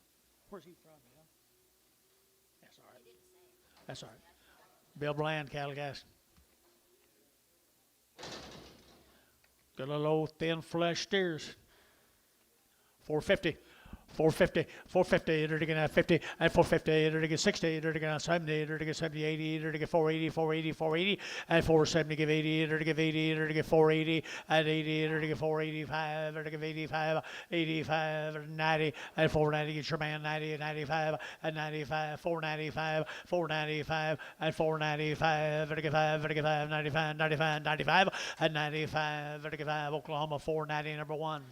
Where's he from, you know? That's all right. That's all right. Bill Bland, cattle guys. Good little old thin flesh steers. 450. 450, 450, to get 50, and 450, to get 60, to get 70, to get 70, 80, to get 480, 480, 480, and 470, give 80, to give 80, to get 480, and 80, to get 485, to give 85, 85, 90, and 490, get your man 90, 95, and 95, 495, 495, and 495, to get 5, to get 5, 95, 95, 95, and 95, to get 5, Oklahoma 490, number 1.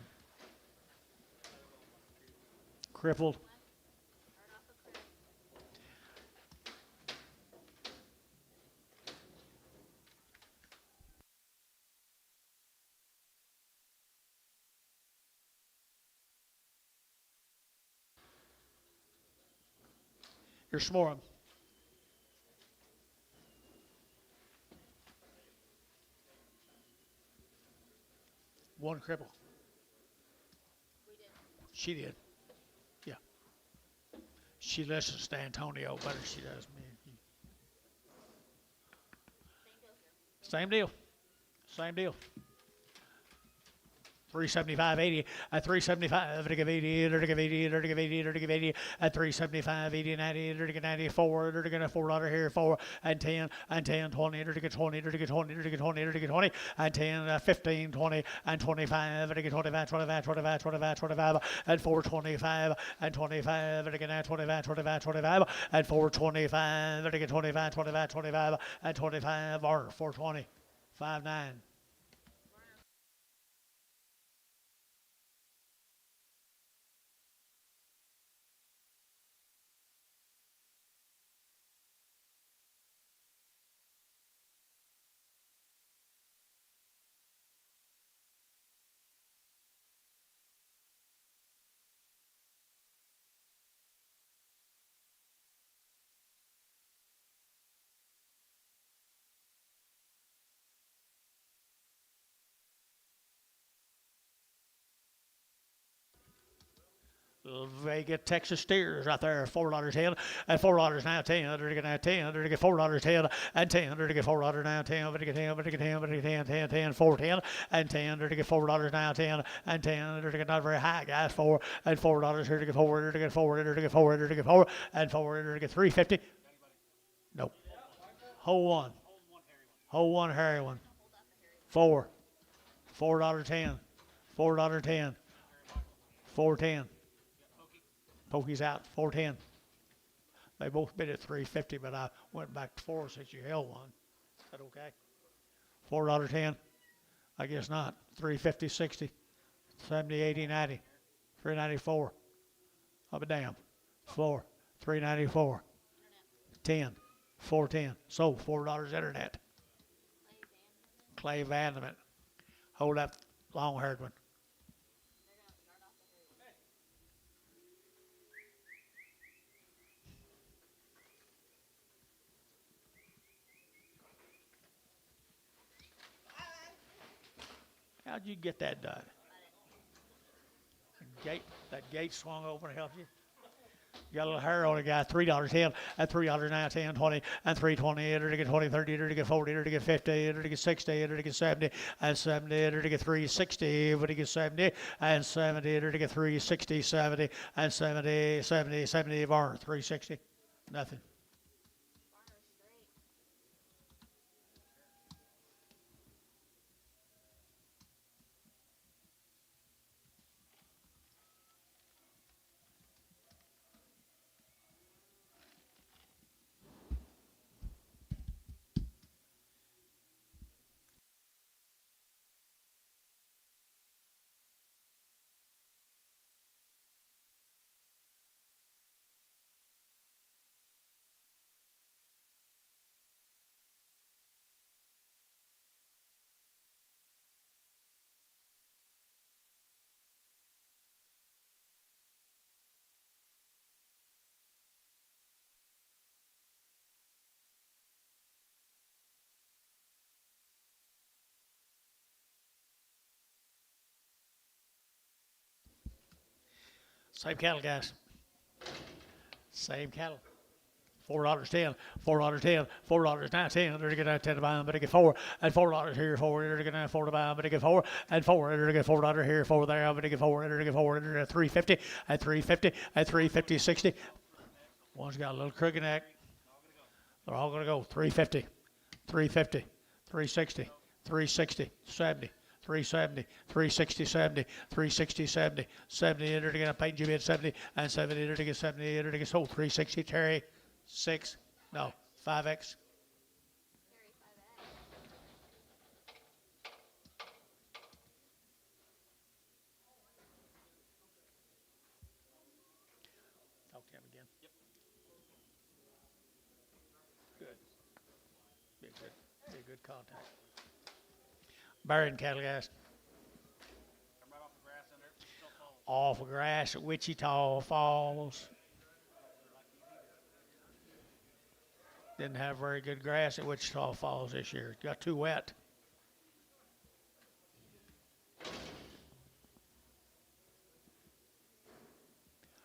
Crippled. Here's some more of them. One cripple. We did. She did. Yeah. She listens to Antonio better than she does me. Same deal here. Same deal. Same deal. 375.80 at 375 to give 80 to give 80 to give 80 to give 80 at 375 80 90 to get 94 to get a $4 here 4 and 10 and 10 20 to get 20 to get 20 to get 20 to get 20 and 10 15 20 and 25 to get 25 25 25 25 25 and 425 and 25 to get 25 25 25 and 425 to get 25 25 25 and 25 or 420 5.9. Vega, Texas steers right there, $4.10 and $4 now 10, to get now 10, to get $4.10 and 10, to get $4 now 10, to get 10, to get 10, to get 10, 10, 10, 410 and 10, to get $4 now 10 and 10, to get not very high guys 4 and $4 here to get 4, to get 4, to get 4, to get 4 and 4, to get 350. Nope. Whole one. Whole one hairy one. 4. $4.10. $4.10. 410. Pokey's out, 410. They both bid at 350, but I went back to 4 since you held one. Is that okay? $4.10? I guess not. 350, 60. 70, 80, 90, 394. Up and down. Floor, 394. 10, 410. Sold, $4 internet. Clay Vanderman. Hold that long-haired one. How'd you get that done? That gate swung open and helped you? You got a little hair on it, guy. $3.10, and $3 now, 10, 20, and 320, enter to get 20, 30, enter to get 40, enter to get 50, enter to get 60, enter to get 70, and 70, enter to get 360, enter to get 70, and 70, enter to get 360, 70, and 70, 70, 70, bar, 360. Nothing. Same cattle, guys. Same cattle. $4.10, $4.10, $4.10, they're going to 10 to buy, but they get 4, and $4 here, 4, they're going to 4 to buy, but they get 4, and 4, they're going to get $4 here, 4 there, but they get 4, they're going to get 4, they're 350, and 350, and 350, 60. One's got a little crooked neck. They're all going to go 350, 350, 360, 360, 70. 370, 360, 70, 360, 70, 70, enter to get a paint you bid 70, and 70, enter to get 70, enter to get sold 360, Terry, 6, no, 5X. Talk to him again. Yep. Good. Be a good contact. Burying cattle, guys. Come right off the grass under it. Still falls. Off of grass at Wichita Falls. Didn't have very good grass at Wichita Falls this year. Got too wet.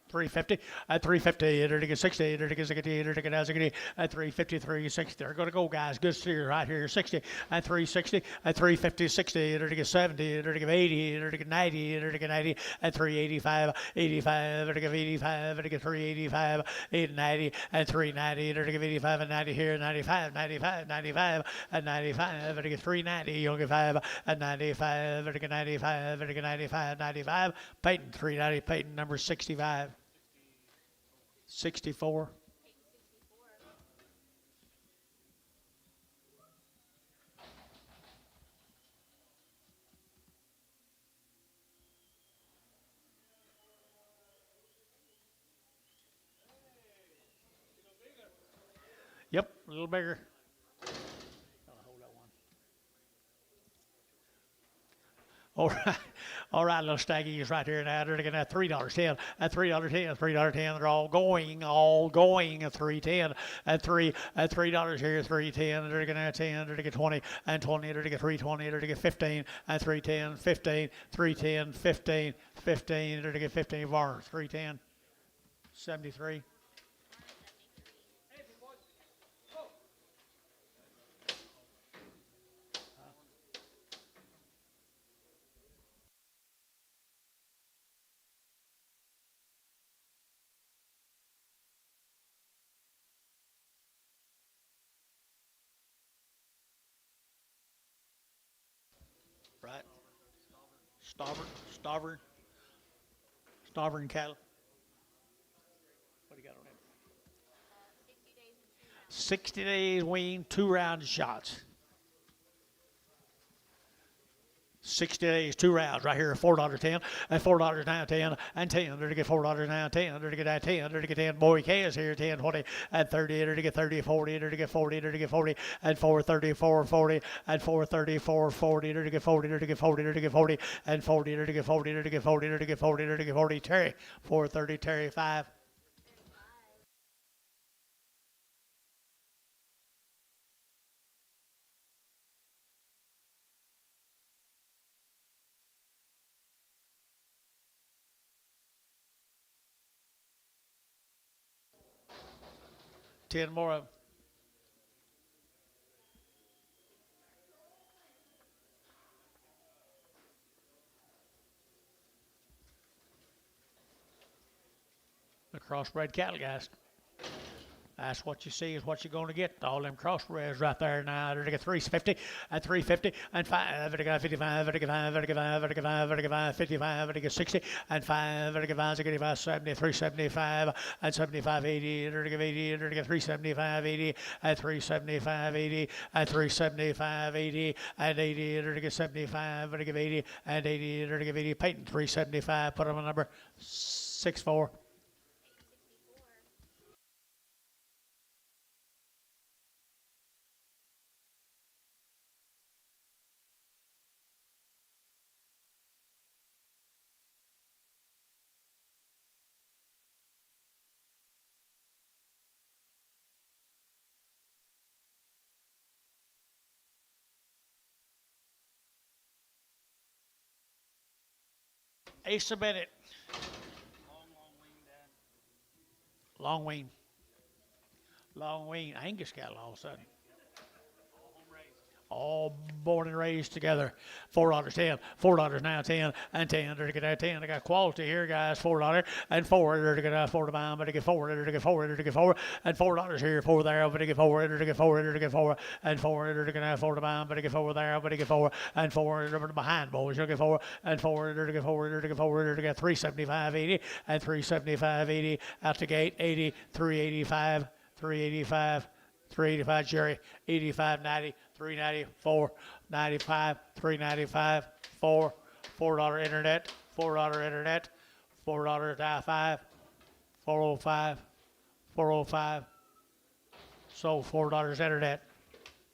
$350 at $350, enter to get 60, enter to get 60, enter to get 60 at $350, $360. They're going to go, guys. Good steer right here. 60 at $360 at $350, 60, enter to get 70, enter to get 80, enter to get 90, enter to get 90 at $385, 85, enter to get 85, enter to get $385, 890 at $390, enter to get 85 and 90 here, 95, 95, 95 at 95, enter to get $390, you'll get 5 at 95, enter to get 95, enter to get 95, 95. Peyton $390, Peyton number 65. 64. Yep, a little bigger. Hold that one. All right, little staggies right here now. They're looking at $3.10, at $3.10, $3.10. They're all going at $3.10, at $3 here, $3.10. They're looking at 10, they're looking at 20, and 20. They're looking at 320, they're looking at 15, and 310, 15, 310, 15, 15. They're looking at 15 bars, 310, 73. Right. Starboard cattle. What do you got on him? 60 days and 2 rounds. 60 days wean, 2 round shots. 60 days, 2 rounds right here, $4.10, and $4 now 10, and 10, there to get $4 now 10, there to get that 10, there to get 10, boy K is here, 10, 20, and 30, there to get 30, 40, there to get 40, there to get 40, and 434, 40, and 434, 40, there to get 40, there to get 40, there to get 40, and 40, there to get 40, there to get 40, there to get 40, there to get 40, Terry, 430, Terry, 5. Ten more of them. The crossbred cattle, guys. That's what you see is what you're going to get. All them crossbreds right there now. They're going to get 350 and 350 and 5. They're going to get 55, they're going to get 5, they're going to get 5, they're going to get 5, they're going to get 55, they're going to get 60 and 5. They're going to get 5, they're going to get 70, 375 and 75, 80. They're going to get 80, they're going to get 375, 80 and 375, 80 and 375, 80 and 80. They're going to get 75, they're going to get 80 and 80. They're going to get 80. Peyton 375. Put on a number 64. Asa Bennett. Long wean, Dad. Long wean. Long wean. Angus cattle all of a sudden. All home raised. All born and raised together. $4 10. $4 now 10 and 10. They're gonna get 10. They got quality here, guys. $4 and 4. They're gonna 4 to buy them, but they get 4. They're gonna get 4. They're gonna get 4 and $4 here. 4 there, but they get 4. They're gonna get 4. They're gonna get 4 and 4. They're gonna have 4 to buy them, but they get 4 there, but they get 4 and 4. They're behind boys. They're gonna get 4 and 4. They're gonna get 4. They're gonna get 4. They're gonna get 375 80 and 375 80 out the gate. 80 385 385. 385 Jerry, 85 90, 390, 495, 395, 4, $4 internet, $4 internet, $4 die 5, 405, 405. So $4 internet.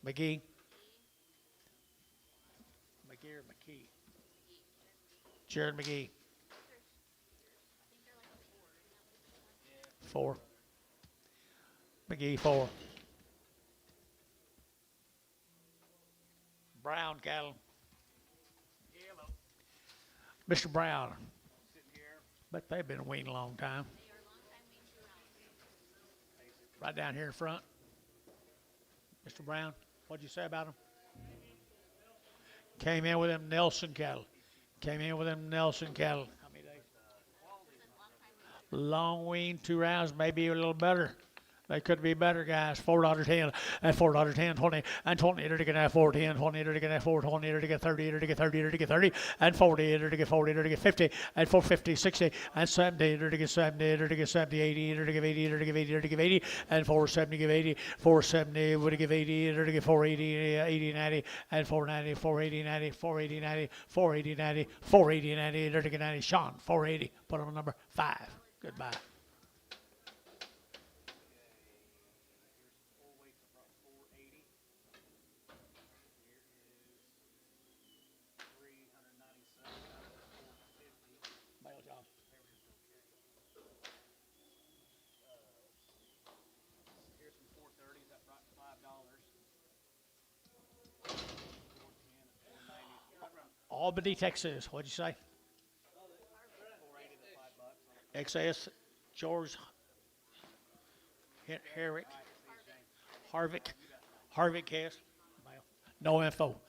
McGee. McGee or McKee? Jared McGee. 4. McGee 4. Brown cattle. Yellow. Mr. Brown. Sitting here. Bet they've been weaned a long time. Right down here in front. Mr. Brown, what'd you say about them? Came in with them Nelson cattle. Came in with them Nelson cattle. How many days? Long wean, 2 rounds, maybe a little better. They could be better, guys. $4 10 and $4 10, 20 and 20. They're to get 4 10, 20. They're to get 4 20. They're to get 30. They're to get 30. They're to get 30 and 40. They're to get 40. They're to get 50 and 450, 60 and 70. They're to get 70. They're to get 70, 80. They're to give 80. They're to give 80. They're to give 80 and 470. Give 80. 470. Would give 80. They're to get 480, 80, 90 and 490, 480, 90, 480, 90, 480, 90, 480, 90. They're to get 90. Sean 480. Put on number 5. Goodbye. Here's some 430s. That brought $5. Albany, Texas. What'd you say? 480 to $5. XS George Herrick Harvick cast. No info.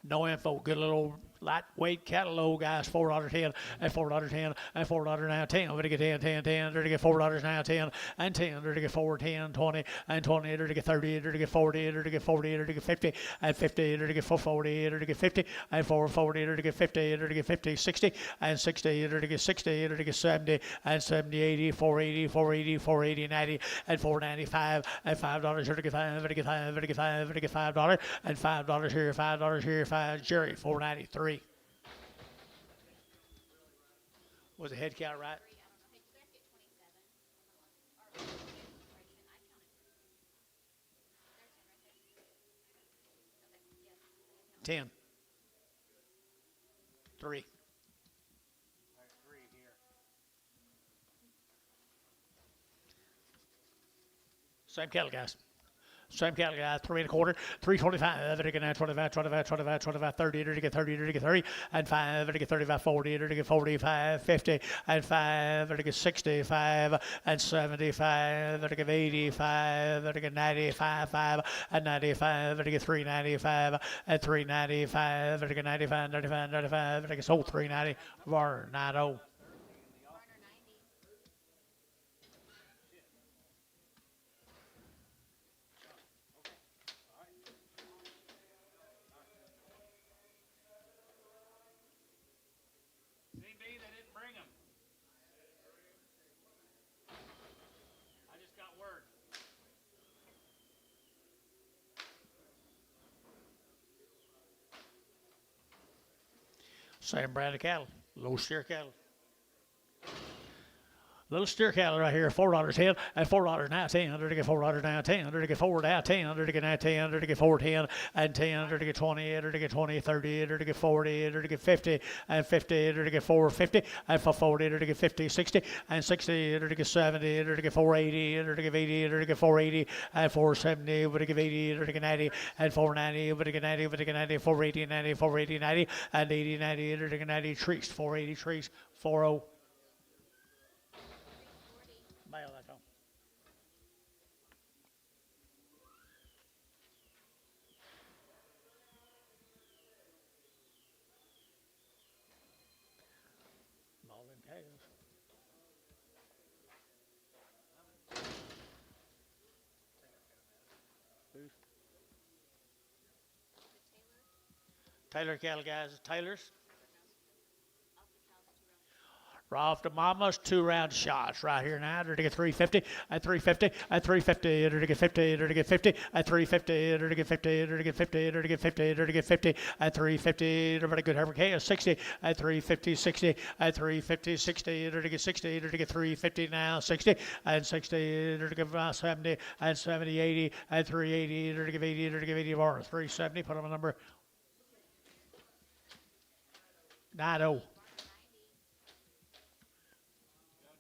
No info. Good little lightweight catalog, guys. $4 10 and $4 10 and $4 now 10. They're to get 10, 10, 10. They're to get $4 now 10 and 10. They're to get 4, 10, 20 and 20. They're to get 30. They're to get 40. They're to get 40. They're to get 50 and 50. They're to get 440. They're to get 50 and 440. They're to get 50. They're to get 50, 60 and 60. They're to get 60. They're to get 70 and 70, 80, 480, 480, 480, 90 and 495 and $5. They're to get 5. They're to get 5. They're to get 5. They're to get $5 and $5 here. $5 here. 5 Jerry 493. Was the head count right? Three, I don't know. Hey, did you guys get 27? Or was it registration? I counted. There's 10 right there. Okay, yes. I can count. 10. 3. There's 3 here. Same cattle, guys. Same cattle, guys. 3 and a quarter, 325, to get 25, 25, 25, 25, 30, to get 30, to get 30, and 5, to get 35, 40, to get 45, 50, and 5, to get 65, and 75, to get 85, to get 95, 5, and 95, to get 395, and 395, to get 95, 95, 95, to get sold 390, var 90. Barner 90. CB, they didn't bring them. I just got word. Same brand of cattle, low steer cattle. Little steer cattle right here, $4.10 and $4 now 10, to get $4 now 10, to get 4 now 10, to get now 10, to get 4 10 and 10, to get 20, to get 20 30, to get 40, to get 50 and 50, to get 4 50 and for 40, to get 50 60 and 60, to get 70, to get 480, to get 80, to get 480 and 470, to get 80, to get 90 and 490, to get 90, to get 90, 480 90, 480 90 and 80 90, to get 90 trees, 480 trees, 40. Mail that home. All them cows. Who's? Taylor cattle, guys. Taylor's. Off the Mama's 2-round shots right here now. To get 350 and 350 and 350. To get 50. To get 50 and 350. To get 50. To get 50. To get 50. To get 50 and 350. To get good Herbert K. 60 and 350 60 and 350 60. To get 60. To get 350 now 60 and 60. To get 70 and 70 80 and 380. To get 80. To get 80 or 370. Put on a number 90. Got a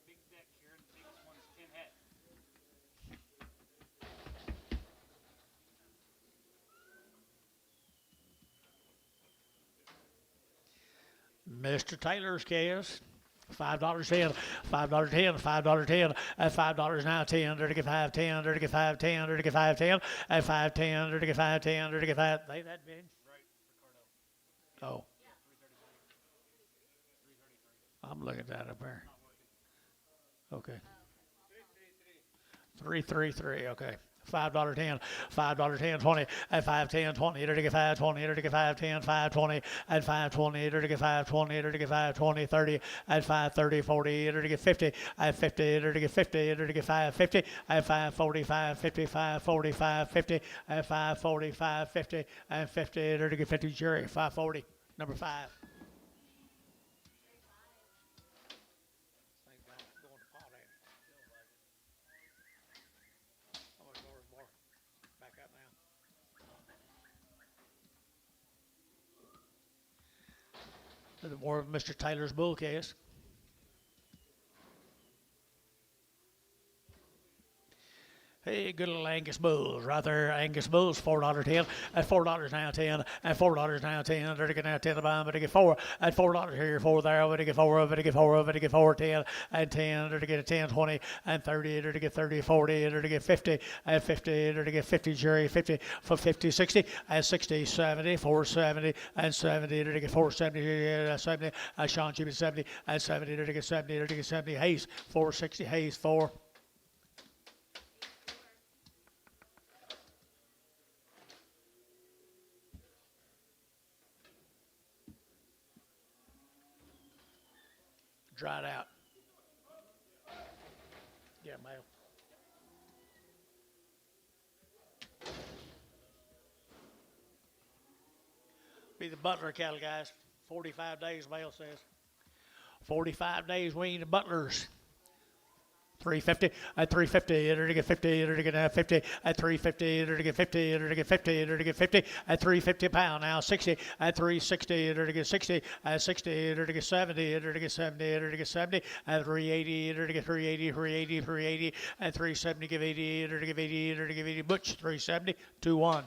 big deck here, and the biggest one is 10 head. Mr. Taylor's case. $5.10, $5.10, $5.10, and $5 now 10, to get 5.10, to get 5.10, to get 5.10, and 5.10, to get 5.10, to get 5. They that big? Right, Ricardo. Oh. I'm looking at that up there. Okay. 333. Okay. $5.10, $5.10, 20, and 5.10, 20, to get 5.20, to get 5.10, 5.20, and 5.20, to get 5.20, to get 5.20, 30, and 5.30, 40, to get 50, and 50, to get 50, to get 5.50, and 5.40, 5.50, 5.40, 5.50, and 5.40, 5.50, and 50, to get 50, Jerry, 5.40, number 5. More of Mr. Taylor's bull case. Hey, good little Angus bulls right there. Angus bulls, $4.10, and $4 now 10, and $4 now 10. To get now 10 to buy, but to get 4, and $4 here, 4 there, but to get 4, but to get 4, but to get 4, 10, and 10, to get a 10, 20, and 30, to get 30, 40, to get 50, and 50, to get 50, Jerry, 50, for 50, 60, and 60, 70, 470, and 70, to get 470, 70, Sean Jimmy, 70, and 70, to get 70, to get 70, Hayes, 460, Hayes, 4. Dried out. Yeah, male. Be the Butler cattle, guys. 45 days, male says. 45 days weaned Butlers. 350 at 350, enter to get 50, enter to get 50 at 350, enter to get 50, enter to get 50, enter to get 50 at 350 pound. Now 60 at 360, enter to get 60 at 60, enter to get 70, enter to get 70, enter to get 70 at 380, enter to get 380, 380, 380 at 370, give 80, enter to give 80, enter to give 80. Butch 370, 2-1.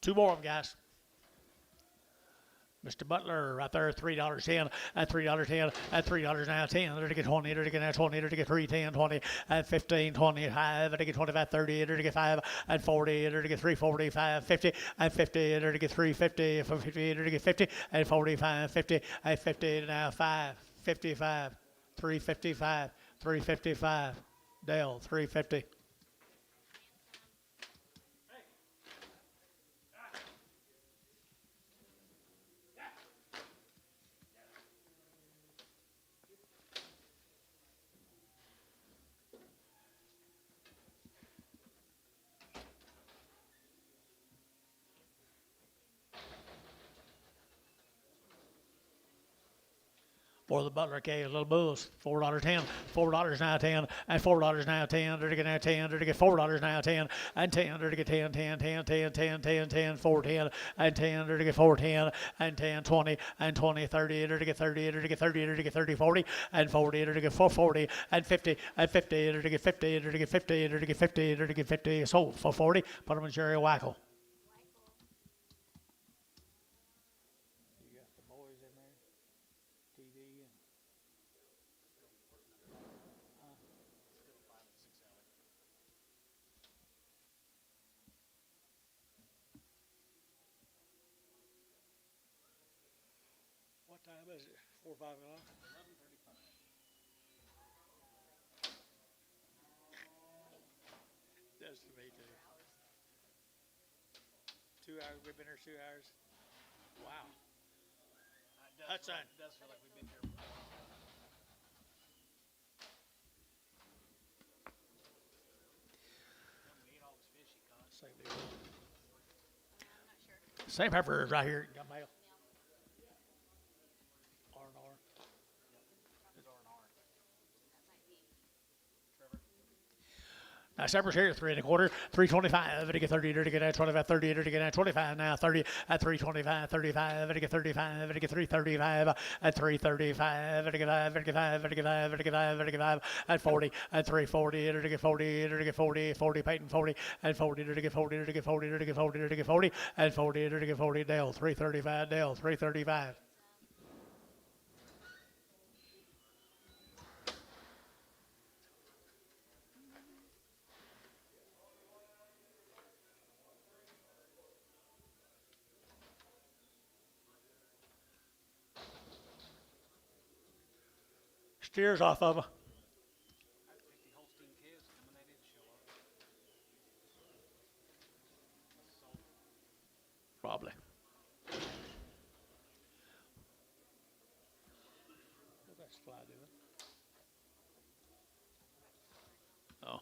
Two more of them, guys. Mr. Butler right there, $3.10 at $3.10 at $3 now 10. There to get 20, there to get now 20, there to get 310, 20 at 15, 25, there to get 25, 30, there to get 5 at 40, there to get 345, 50 at 50, there to get 350, 50, there to get 50 at 45, 50 at 50 now 5, 55, 355, 355. Dale 350. For the Butler K, Little Bulls, $4.10, $4 now 10, and $4 now 10, there to get now 10, there to get $4 now 10, and 10, there to get 10, 10, 10, 10, 10, 10, 10, 410, and 10, there to get 410, and 10, 20, and 20, 30, there to get 30, there to get 30, there to get 30, 40, and 40, there to get 440, and 50, and 50, there to get 50, there to get 50, there to get 50, there to get 50, sold for 40, put them in Jerry Wackel. What time is it? 4 or 5 o'clock? 11:35. That's to me too. 2 hours. We've been here 2 hours. Wow. Hudson. It does feel like we've been here. We ate all this fish he caught. Same deal. I'm not sure. Same pepper is right here. Got mail. R&R. It's R&R. That might be. Trevor. Now, Sepper's here, 3 1/4, 325, to get 30, to get 25, 30, to get 25, now 30 at 325, 35, to get 35, to get 335, at 335, to get 5, to get 5, to get 5, to get 5, to get 5, at 40, at 340, to get 40, to get 40, 40, Peyton 40, at 40, to get 40, to get 40, to get 40, to get 40, at 40, to get 40, Dale, 335, Dale, 335. Steers off of them. I had 50 Holstein kids, and when they did show up, sold. Probably. What's that fly doing? Oh.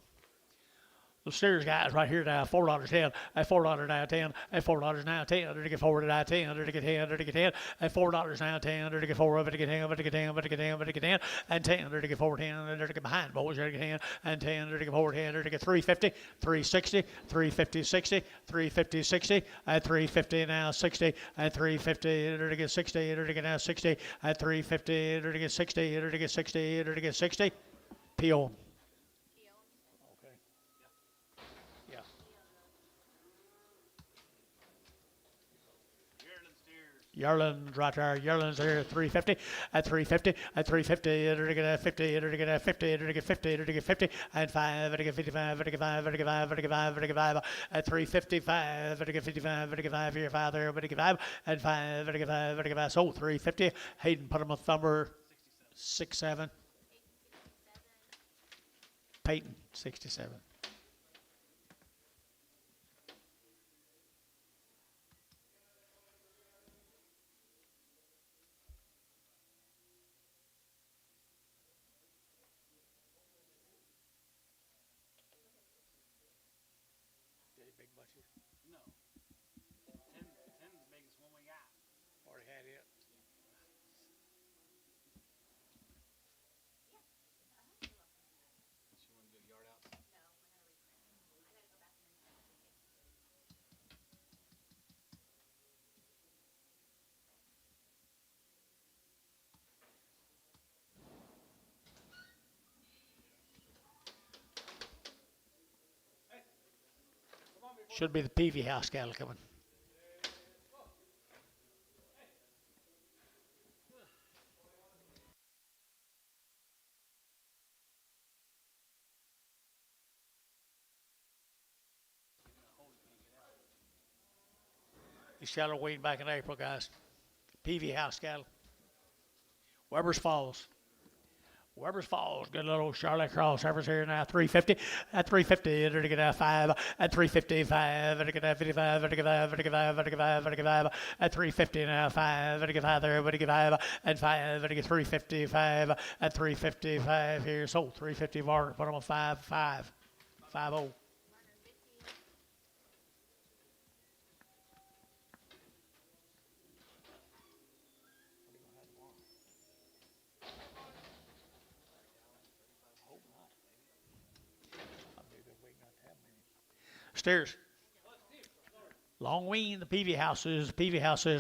The steers guys right here now, $4.10, at $4 now 10, at $4 now 10, to get 4 to now 10, to get 10, to get 10, at $4 now 10, to get 4, to get 10, to get 10, to get 10, to get 10, and 10, to get 410, to get behind boys, to get 10, and 10, to get 410, to get 350, 360, 350, 60, 350, 60, at 350 now 60, at 350, to get 60, to get now 60, at 350, to get 60, to get 60, to get 60, Peel. Okay. Yeah. Yearling steers. Yearling's right there. Yearling's here at 350, at 350, at 350, to get 50, to get 50, to get 50, to get 50, and 5, to get 55, to get 5, to get 5, to get 5, to get 5, at 355, to get 55, to get 5 here, 5 there, to get 5, and 5, to get 5, to get 5. So 350. Hayden put him a thumber 6-7. Peyton 67. Should be the Peavy House cattle coming. These cattle are weaned back in April, guys. Peavy House cattle. Weber's Falls. Weber's Falls, good little Charlotte Cross Harper's here now, 350. At 350, enter to get out 5. At 355, enter to get out 55, enter to get 5, enter to get 5, enter to get 5, enter to get 5. At 350 now, 5, enter to get 5 there, enter to get 5. At 5, enter to get 355. At 355 here, sold 350 bar, put them on 5, 5, 5 0. Stairs. Long wean, the Peavy House is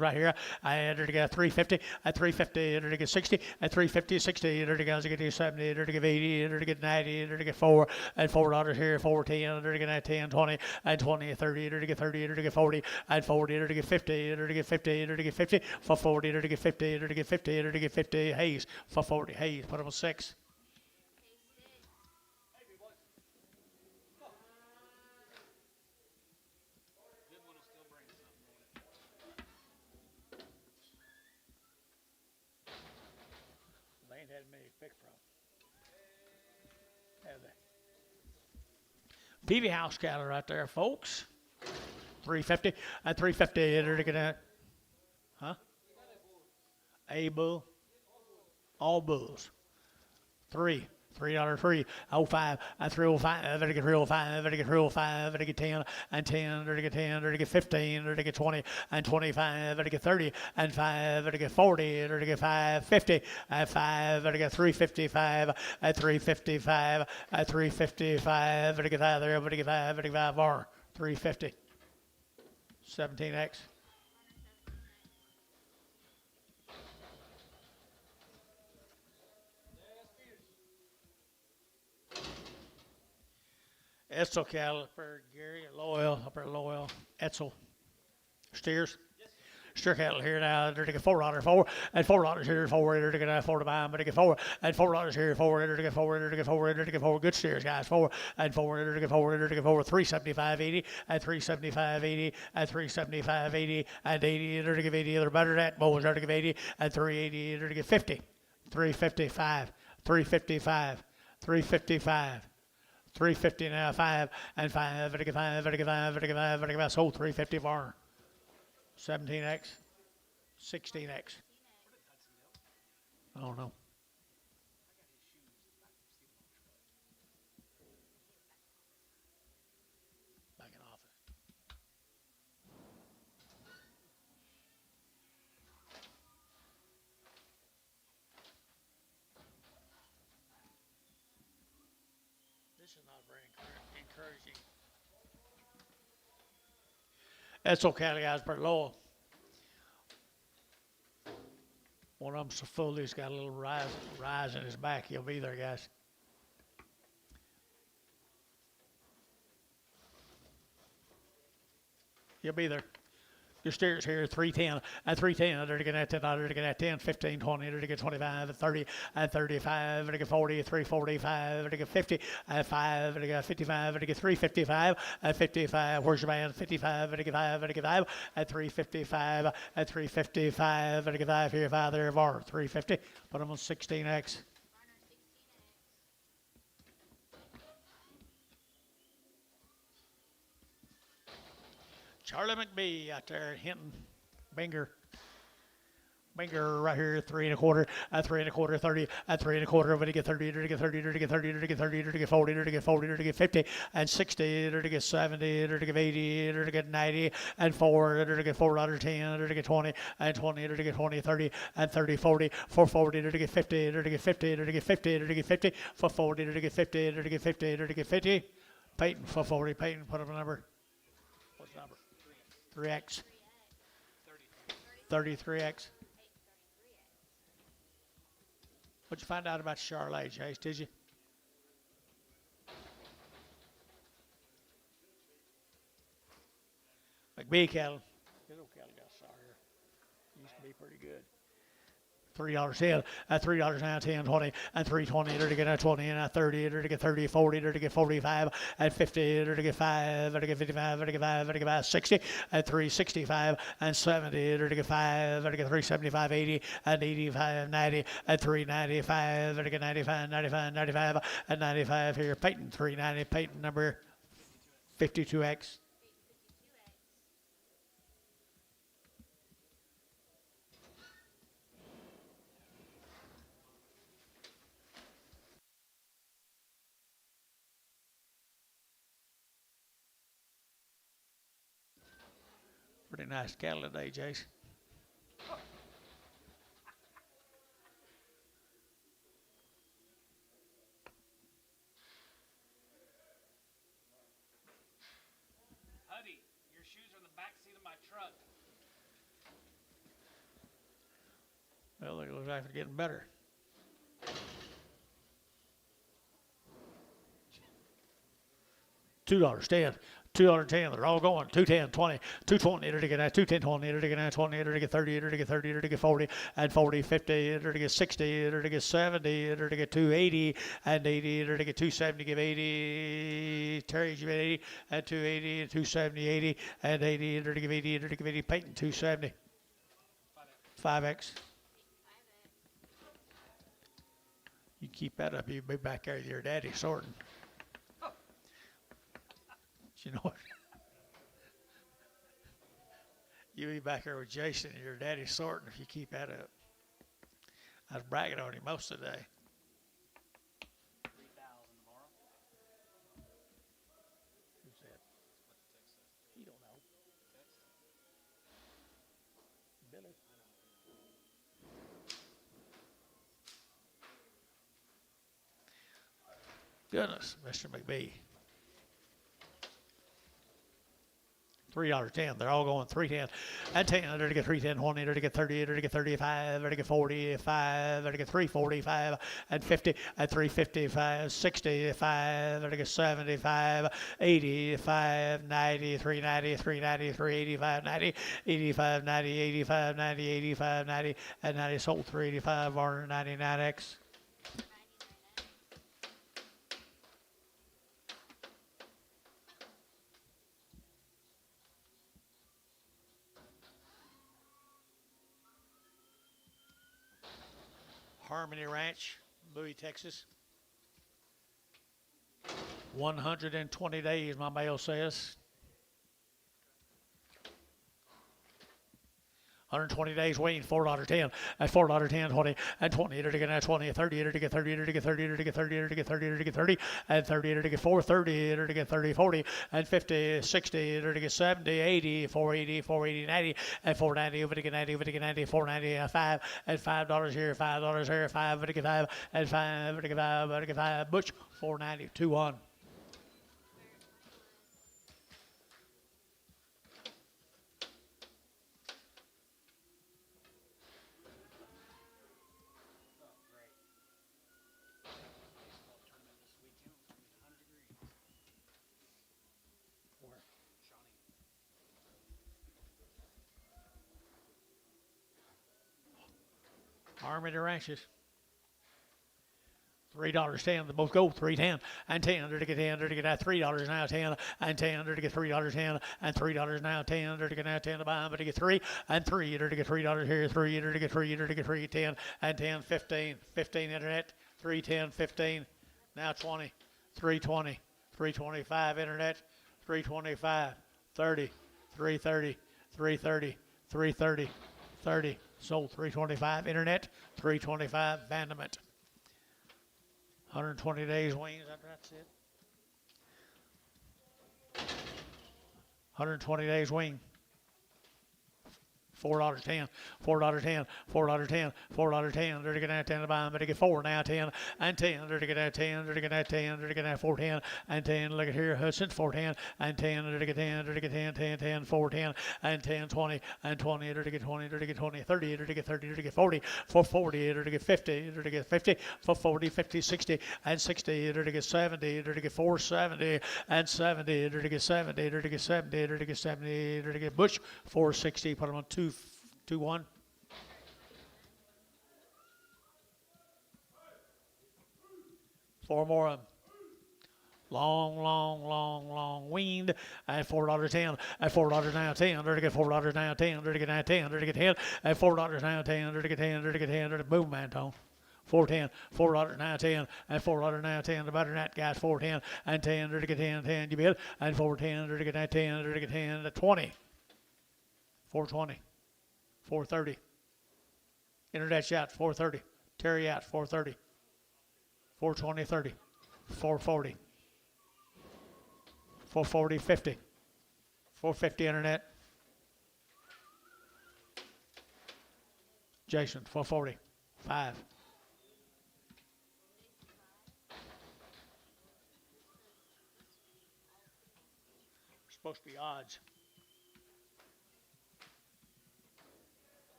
right here. I entered to get 350. At 350, entered to get 60. At 350, 60, entered to get 70, entered to get 80, entered to get 90, entered to get 4. At $4 here, 410, entered to get 10, 20. At 20, 30, entered to get 30, entered to get 40. At 40, entered to get 50, entered to get 50, entered to get 50. For 40, entered to get 50, entered to get 50, entered to get 50. Hayes, for 40, Hayes, put him on 6. Good one will still bring something on it. They ain't had many pick from. Have they? Peavy House cattle right there, folks. 350. At 350, enter to get that. Huh? A bull. All bulls. $3. $3 305 at 305 enter to get 305 enter to get 305 enter to get 10 and 10 enter to get 10 enter to get 15 enter to get 20 and 25 enter to get 30 and 5 enter to get 40 enter to get 550 at 5 enter to get 355 at 355 at 355 enter to get 5 there enter to get 5 enter to get 5 bar 350 17x. Etzel cattle up there, Gary, Loyal, up there, Loyal, Etzel. Steers. Steer cattle here now, they're to get $4, 4, and $4 here, 4, they're to get 4 to buy them, but to get 4, and $4 here, 4, they're to get 4, they're to get 4, they're to get 4, good steers, guys, 4, and 4, they're to get 4, they're to get 4, 375.80, and 375.80, and 375.80, and 80, they're to give 80, they're better than that, bulls are to give 80, and 380, they're to get 50, 355, 355, 355. 350 now, 5 and 5, vertical 5, vertical 5, vertical 5, vertical 5, sold 350 bar. 17x, 16x. I don't know. Back in office. This is not very encouraging. That's okay, guys, pretty low. One of them's so full, he's got a little rise in his back. He'll be there, guys. He'll be there. Your steers here, 310. At 310, they're to get at 10, they're to get at 10, 15, 20, they're to get 25, at 30, at 35, they're to get 40, 345, they're to get 50, at 5, they're to get 55, they're to get 355, at 55, where's your man? 55, they're to get 5, they're to get 5, at 355, at 355, they're to get 5 here, 5 there, var, 350, put them on 16x. Charlie McBee out there at Hinton. Binger right here, 3 1/4, at 3 1/4, 30, at 3 1/4, but to get 30, to get 30, to get 30, to get 30, to get 40, to get 40, to get 50, and 60, to get 70, to get 80, to get 90, and 4, to get $4, 10, to get 20, and 20, to get 20, 30, and 30, 40, 440, to get 50, to get 50, to get 50, to get 50, for 40, to get 50, to get 50, to get 50. Peyton, for 40, Peyton, put up a number. What's the number? 3x. 33x. What'd you find out about Charlotte, Chase? Did you? McBee cattle. His old cattle got sorrier. Used to be pretty good. $3.10, at $3 now, 10, 20, and 3.20, to get 20, and 30, to get 30, 40, to get 45, and 50, to get 5, to get 55, to get 5, to get 5, 60, and 365, and 70, to get 5, to get 375, 80, and 85, 90, and 395, to get 95, 95, 95, and 95 here. Peyton, 390, Peyton number 52X. Pretty nice cattle today, Jace. Huddy, your shoes are in the back seat of my truck. Well, it looks like it's getting better. $2.10. $2.10. They're all going. 210, 20, 220, to get 210, 20, to get 20, to get 30, to get 30, to get 40, and 40, 50, to get 60, to get 70, to get 280, and 80, to get 270, give 80, Terry, give 80, and 280, and 270, 80, and 80, to give 80, to give 80, Peyton, 270. 5X. You keep that up, you'll be back there with your daddy sorting. You know what? You'll be back there with Jason and your daddy sorting if you keep that up. I was bragging on him most of the day. 3,000 tomorrow. Who's that? What the text says. He don't know. Text? Billy. Goodness, Mr. McBee. $3.10. They're all going 310 and 10. They're to get 310, 20. They're to get 30. They're to get 35. They're to get 45. They're to get 345 and 50 and 355, 65. They're to get 75, 85, 90, 390, 390, 385, 90, 85, 90, 85, 90, 85, 90, and 90 sold 385. Varner 99X. Harmony Ranch, Bowie, Texas. 120 days, my mail says. 120 days waiting, $4.10, at $4.10, 20, and 20, to get 20, 30, to get 30, to get 30, to get 30, to get 30, to get 30, and 30, to get 430, to get 30, 40, and 50, 60, to get 70, 80, 480, 480, 90, and 490, over to get 90, over to get 90, 490, and 5, and $5 here, $5 here, 5, over to get 5, and 5, over to get 5, over to get 5, Butch, 490, 2-1. Harmony Ranches. $3.10. They both go 310 and 10. To get 10. To get at $3 now 10 and 10. To get $3.10 and $3 now 10. To get now 10 to buy. But to get 3 and 3. To get $3 here 3. To get 3. To get 3 10 and 10 15 15 internet 310 15 now 20 320 325 internet 325 30 330 330 330 30 sold 325 internet 325 abandonment 120 days wings, that's it. 120 days wing. $4.10, $4.10, $4.10, $4.10, dirty get that 10 to buy, better get 4 now, 10 and 10, dirty get that 10, dirty get that 10, dirty get that 410 and 10, look at here, Hudson, 410 and 10, dirty get 10, dirty get 10, 10, 10, 410 and 10, 20 and 20, dirty get 20, dirty get 20, 30, dirty get 30, dirty get 40, 440, dirty get 50, dirty get 50, 440, 50, 60 and 60, dirty get 70, dirty get 470 and 70, dirty get 70, dirty get 70, dirty get 70, dirty get Bush, 460, put them on 2-1. Four more of them. Long weaned at $4.10 at $4 now 10, dirty get $4 now 10, dirty get now 10, dirty get 10 at $4 now 10, dirty get 10, dirty get 10, dirty boom man tone. $4.10, $4 now 10 and $4 now 10. The better than that guys, $4.10 and 10, dirty get 10, 10 you bid, and $4.10, dirty get that 10, dirty get 10 to 20. $4.20, $4.30. Internet shot $4.30. Terry out $4.30. $4.20, $30. $4.40. $4.40, $50. $4.50 internet. Jason, $4.40. 5. Supposed to be odds.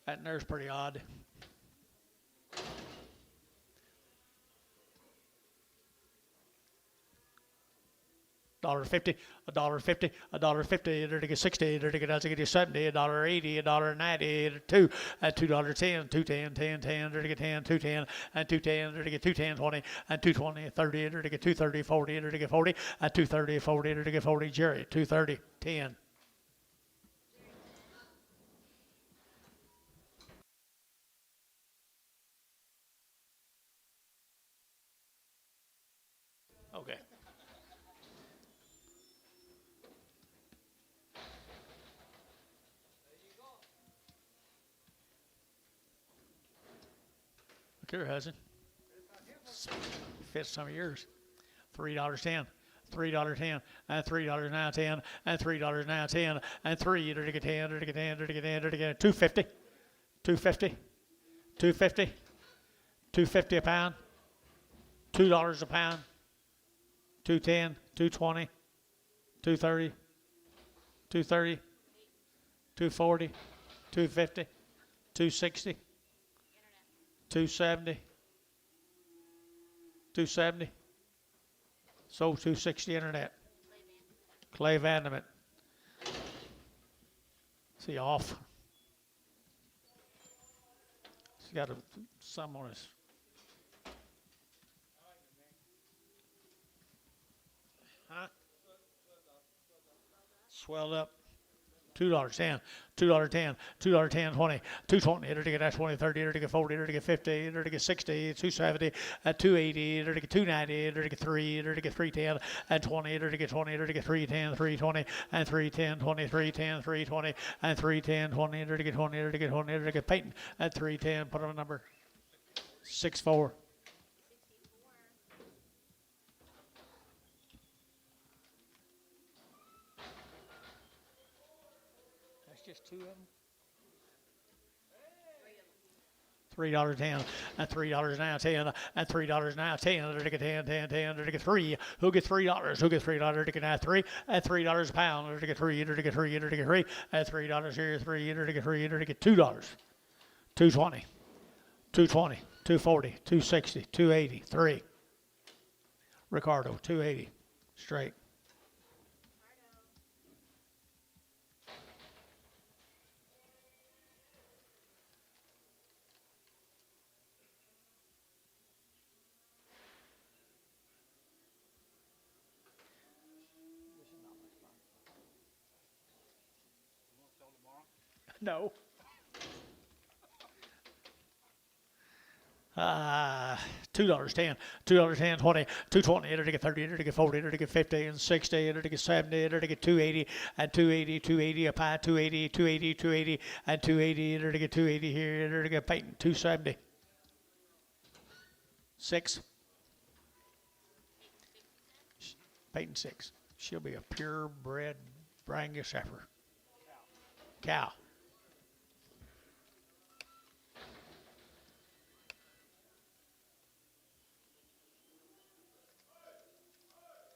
That there's pretty odd. $1.50, $1.50, $1.50, dirty get 60, dirty get 70, $1.80, $1.90, 2 at $2.10, 2.10, 10, 10, dirty get 10, 2.10, and 2.10, dirty get 2.10, 20, and 2.20, 30, dirty get 2.30, 40, dirty get 40, at 2.30, 40, dirty get 40, Jerry, 2.30, 10. Okay. Look here, Hudson. Fits some of yours. $3.10. $3.10 and $3 now 10 and $3 now 10 and 3 dirty get 10 dirty get 10 dirty get 10 dirty get 250 250 250 250 a pound $2 a pound 210 220 230 230 240 250 260 270 270 So 260 internet. Clay Vandament. See off. He's got some on his. Huh? Swelled up. $2.10, $2.10, $2.10, 20, 220, dirty get 20, 30, dirty get 40, dirty get 50, dirty get 60, 270, at 280, dirty get 290, dirty get 3, dirty get 310, and 20, dirty get 20, dirty get 310, 320, and 310, 20, 310, 320, and 310, 20, dirty get 20, dirty get 20, dirty get Peyton, at 310, put on a number 64. Just 2 of them. $3.10 and $3 now 10 and $3 now 10. Dirty get 10, 10, 10. Dirty get 3. Who gets $3? Who gets $3? Dirty get now 3 and $3 a pound. Dirty get 3. Dirty get 3. Dirty get 3 and $3 here 3. Dirty get 3. Dirty get $2. 220, 220, 240, 260, 280, 3. Ricardo 280 straight. No. $2.10, $2.10, 20, 220, to get 30, to get 40, to get 50, and 60, to get 70, to get 280, and 280, 280 a pie, 280, 280, 280, and 280, to get 280 here, to get Peyton, 270. 6. Peyton 6. She'll be a purebred Brangus heifer. Cow.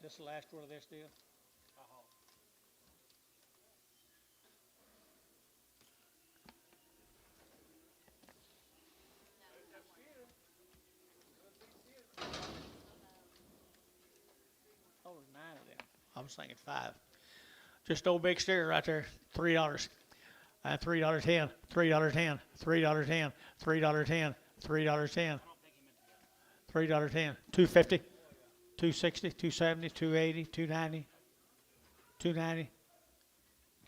This is the last one of this deal. Uh-huh. Oh, there's 9 of them. I was thinking 5. Just old big steer right there. $3. And $3.10. $3.10. $3.10. $3.10. $3.10. $3.10. $2.50. $2.60. $2.70. $2.80. $2.90. $2.90.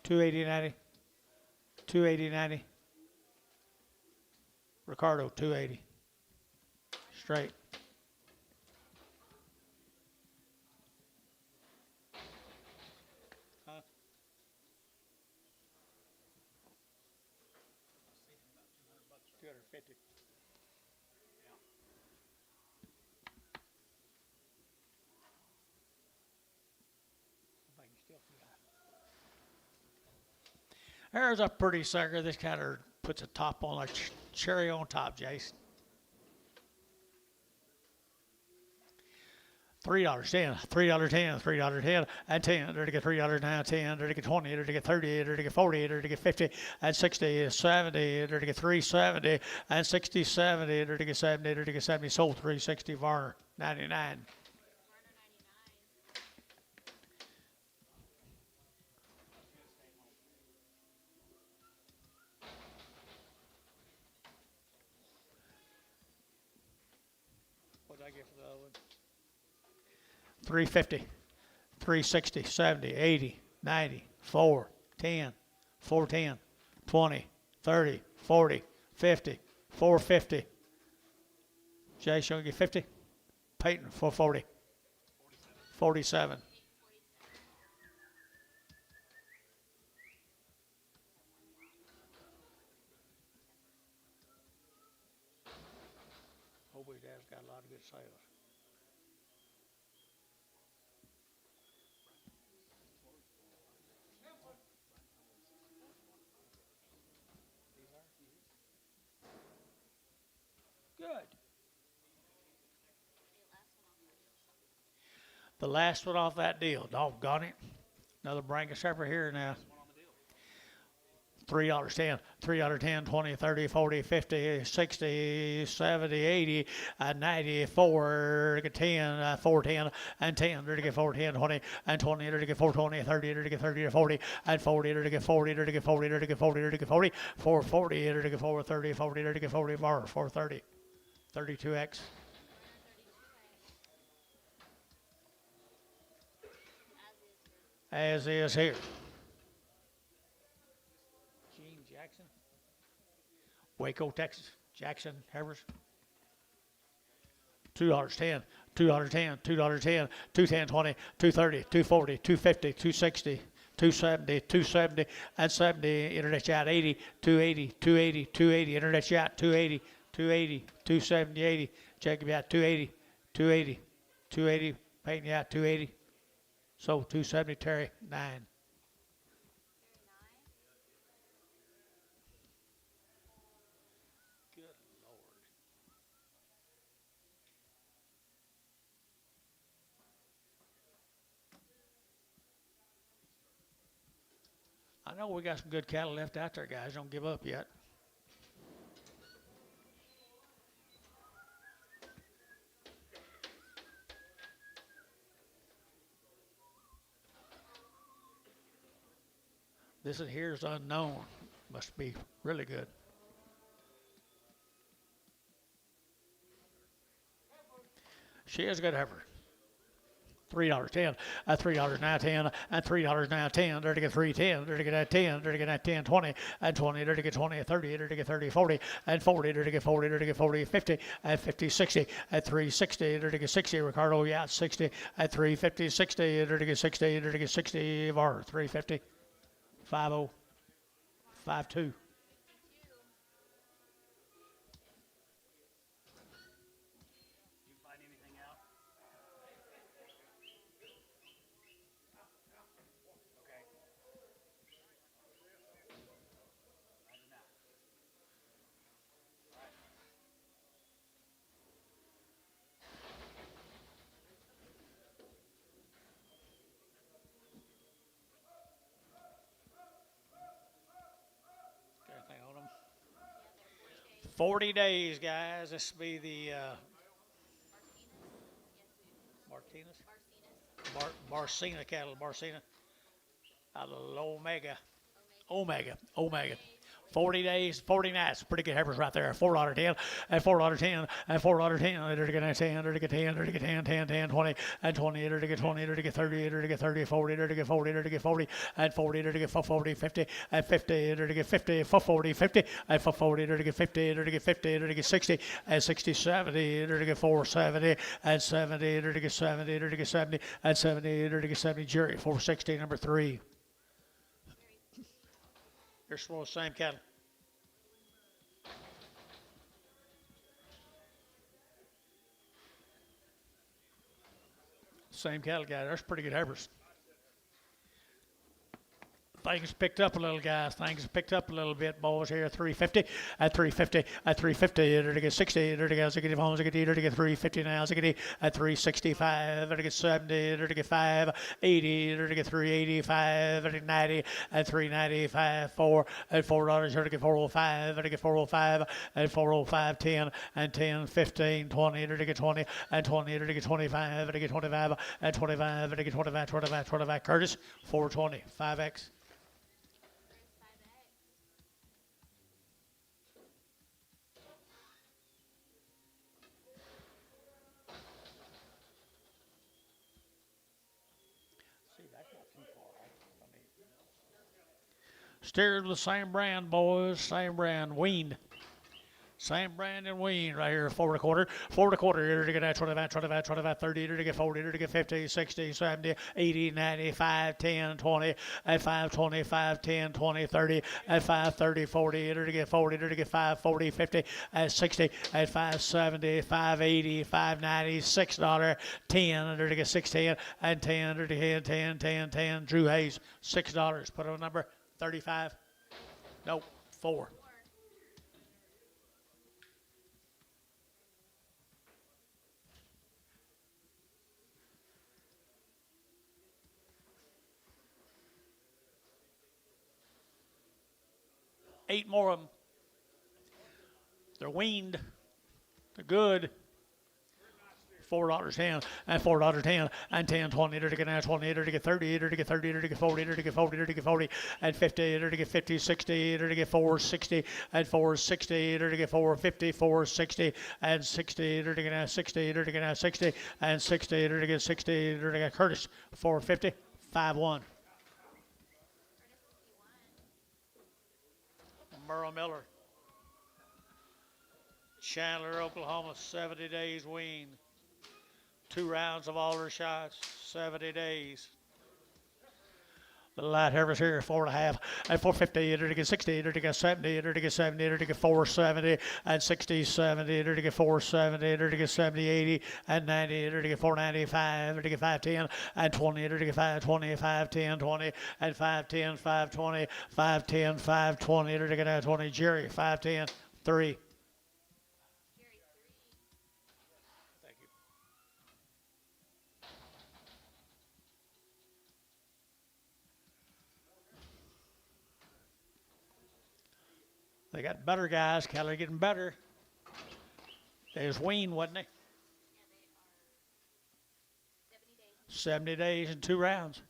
$2.80.90. $2.80.90. Ricardo, $2.80. Straight. Huh? $250. There's a pretty sucker. This kind of puts a top on, like cherry on top, Jason. $3.10, $3.10, $3.10, and 10. There to get $3 now, 10. There to get 20. There to get 30. There to get 40. There to get 50 and 60, 70. There to get 370 and 60, 70. There to get 70. There to get 70. Sold 360. Varner 99. What did I get for the other one? 350, 360, 70, 80, 90, 4, 10, 410, 20, 30, 40, 50, 450. Jay, shall we get 50? Peyton, 440. 47. Hope his dad's got a lot of good sales. Good. The last one off that deal. Doggone it. Another Branca Shepherd here now. $3.10, $3.10, 20, 30, 40, 50, 60, 70, 80, 90, 4, 10, 410, and 10. There to get 410, 20, and 20. There to get 420, 30. There to get 30 to 40, and 40. There to get 40. There to get 40. There to get 40. There to get 40. 440. There to get 430, 40. There to get 40 bar. 430. 32X. As is here. Gene Jackson. Waco, Texas. Jackson, Havers. $2.10, $2.10, $2.10, $2.10, 20, 230, 240, 250, 260, 270, 270, and 70. Internet chat 80, 280, 280, 280. Internet chat 280, 280, 270, 80. Jacob out 280, 280, 280. Peyton out 280. So 270. Terry 9. Good Lord. I know we got some good cattle left out there, guys. Don't give up yet. This is here's unknown. Must be really good. She is a good heifer. $3.10, $3 now 10, and $3 now 10. There to get 310. There to get that 10. There to get that 10, 20, and 20. There to get 20, 30. There to get 30, 40, and 40. There to get 40. There to get 40, 50, and 50, 60, and 360. There to get 60. Ricardo, yeah, 60, and 350, 60. There to get 60. There to get 60. Var 350, 50, 52. You find anything out? Okay. Roger now. 40 days, guys. This will be the Martinez? Yes, we Martinez, Marcinus. Barcina cattle, Barcina, out of Omega. Omega. Omega. 40 days, 40 nights. Pretty good heifers right there. $4.10 and $4.10 and $4.10. They're to get 10, they're to get 10, they're to get 10, 10, 10, 20, and 20, they're to get 20, they're to get 30, they're to get 30, 40, they're to get 40, they're to get 40, and 40, they're to get 40, 50, and 50, they're to get 50, 40, 50, and 40, they're to get 50, they're to get 50, they're to get 60, and 60, 70, they're to get 470, and 70, they're to get 70, they're to get 70, and 70, they're to get 70. Jerry, 460, number 3. You're supposed to same cattle. Same cattle guy. That's pretty good heifers. Things picked up a little, guys. Things picked up a little bit, boys. Here, 350 at 350 at 350. They're to get 60. They're to get 350 now. At 365. They're to get 70. They're to get 580. They're to get 385. They're to get 90 at 395. 4 at $4. They're to get 405. They're to get 405 at 405. 10 and 10, 15, 20. They're to get 20 and 20. They're to get 25. They're to get 25 and 25. They're to get 25, 25, 25. Curtis, 420. 5X. Steers with the same brand, boys. Same brand. Weaned. Same brand and weaned right here. 4 1/4. 4 1/4. Here to get that 25, 25, 25, 30. Here to get 40. Here to get 50, 60, 70, 80, 90, 5, 10, 20. At 5, 25, 10, 20, 30. At 5, 30, 40. Here to get 40. Here to get 5, 40, 50. At 60. At 5, 70, 5, 80, 5, 90, $6. 10. Here to get 16. And 10. Here to get 10, 10, 10. Drew Hayes, $6. Put on number 35. Nope. 4. Eight more of them. They're weaned. They're good. $4.10 and $4.10 and 10, 20, to get 20, to get 30, to get 30, to get 40, to get 40, to get 40, and 50, to get 50, 60, to get 460, and 460, to get 450, 460, and 60, to get 60, to get 60, and 60, to get 60, to get Curtis, 450, 5-1. Merle Miller. Chandler, Oklahoma, 70 days wean. 2 rounds of all her shots, 70 days. The light heifers here, 4.5 and 450, to get 60, to get 70, to get 70, to get 470, and 60, 70, to get 470, to get 70, 80, and 90, to get 495, to get 510, and 20, to get 520, 510, 20, and 510, 520, 510, 520, to get 20. Jerry, 510, 3. Thank you. They got better guys. Cattle are getting better. They was weaned, wasn't they? 70 days and 2 rounds.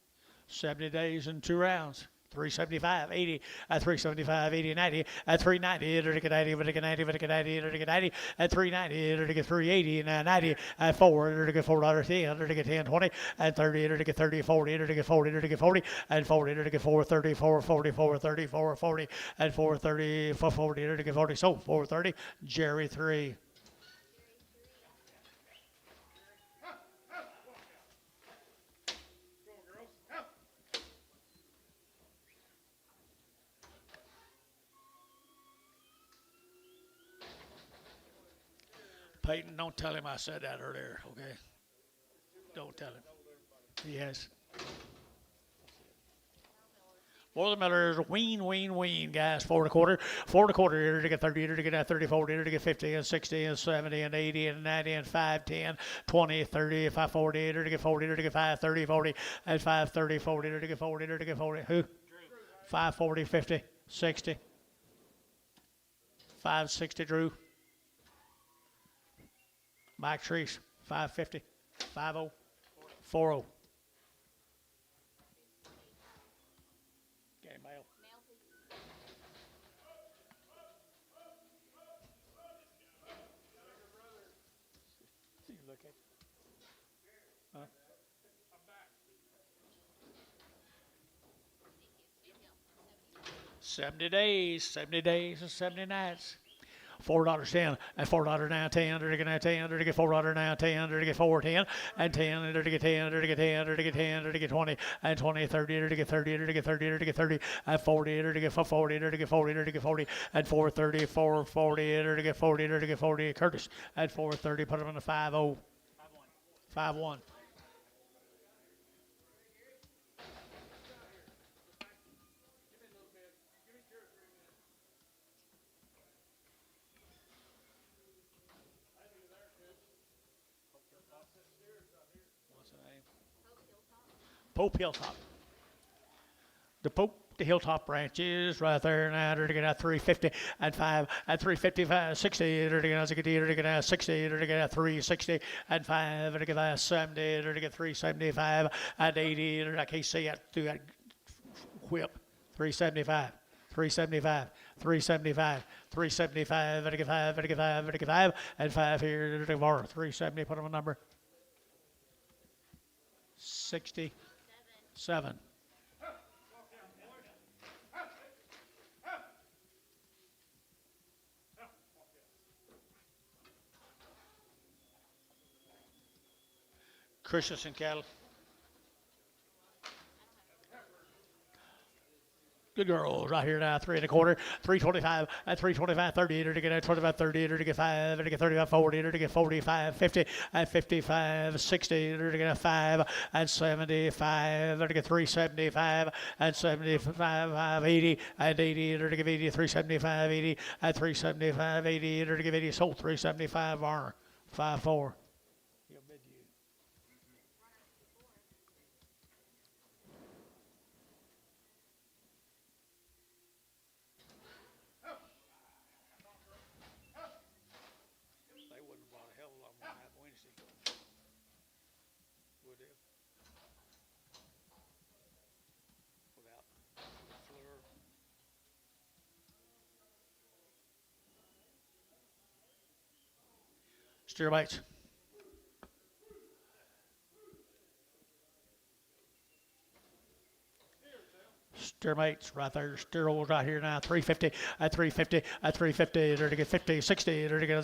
70 days and 2 rounds. 375, 80, at 375, 80, 90, at 390, to get 90, to get 90, to get 90, to get 90, at 390, to get 380, and 90, at 4, to get $4.10, to get 10, 20, at 30, to get 30, 40, to get 40, to get 40, and 40, to get 430, 440, 430, 440, and 430, 440, to get 40. So 430, Jerry 3. Peyton, don't tell him I said that earlier, okay? Don't tell him. Yes. Well, Miller is wean, guys. 4 1/4, 4 1/4 here to get 30, to get 30, 40, to get 50, and 60, and 70, and 80, and 90, and 510, 20, 30, 540, to get 40, to get 530, 40, and 530, 40, to get 40, to get 40. Who? 540, 50, 60. 560, Drew. Mike Treese, 550, 50, 40. Okay, male. Male, please. See, look at. Huh? Thank you. Stand still. 70 days, and 70 nights. $4.10 and $4 now 10 under to get 10 under to get $4 now 10 under to get 4.10 and 10 under to get 10 under to get 10 under to get 10 under to get 20 and 20 30 under to get 30 under to get 30 under to get 30 and 40 under to get 40 under to get 40 under to get 40 and 430 440 under to get 40 under to get 40 Curtis at 430 put him in the 5-0 5-1. What's the name? Pope Hilltop. Pope Hilltop. The Pope, the Hilltop branches right there now. They're going to get 350 and 5 at 355, 60. They're going to get 60. They're going to get 360 and 5. They're going to get 70. They're going to get 375 and 80. I can't see it through that whip. 375. 375, 375, 375, and 5, and 5, and 5, and 5 here, 370, put on a number. 67. Christensen cattle. Good girls right here now, 3 1/4, 325, at 325, 30, to get 25, 30, to get 5, to get 35, 40, to get 45, 50, at 55, 60, to get 5, and 75, to get 375, and 75, 80, and 80, to give 80, 375, 80, at 375, 80, to give 80, sold 375, Varner, 5-4. Steer bites. Steer mates right there. Steer rolls right here now. 350 at 350 at 350. They're to get 50, 60. They're to get at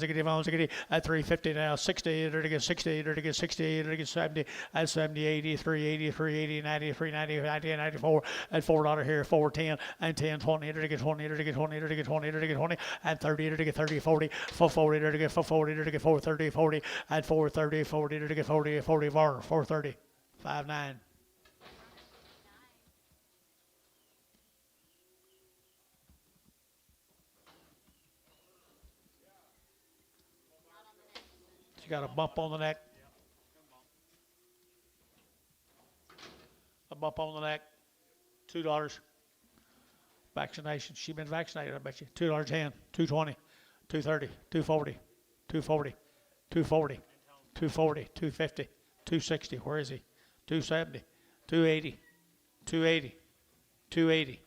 350 now. 60. They're to get 60. They're to get 60. They're to get 70 at 70, 80, 380, 380, 90, 390, 90, 94 at $4 here. 410 and 10, 20. They're to get 20. They're to get 20. They're to get 20. They're to get 20 and 30. They're to get 30, 40, 440. They're to get 440. They're to get 430, 40 at 430, 40. They're to get 40, 40 var 430, 5-9. She got a bump on the neck. A bump on the neck. $2. Vaccination. She been vaccinated, I bet you. $2.10, $2.20, $2.30, $2.40, $2.40, $2.40, $2.40, $2.50, $2.60. Where is he? $2.70, $2.80, $2.80, $2.80,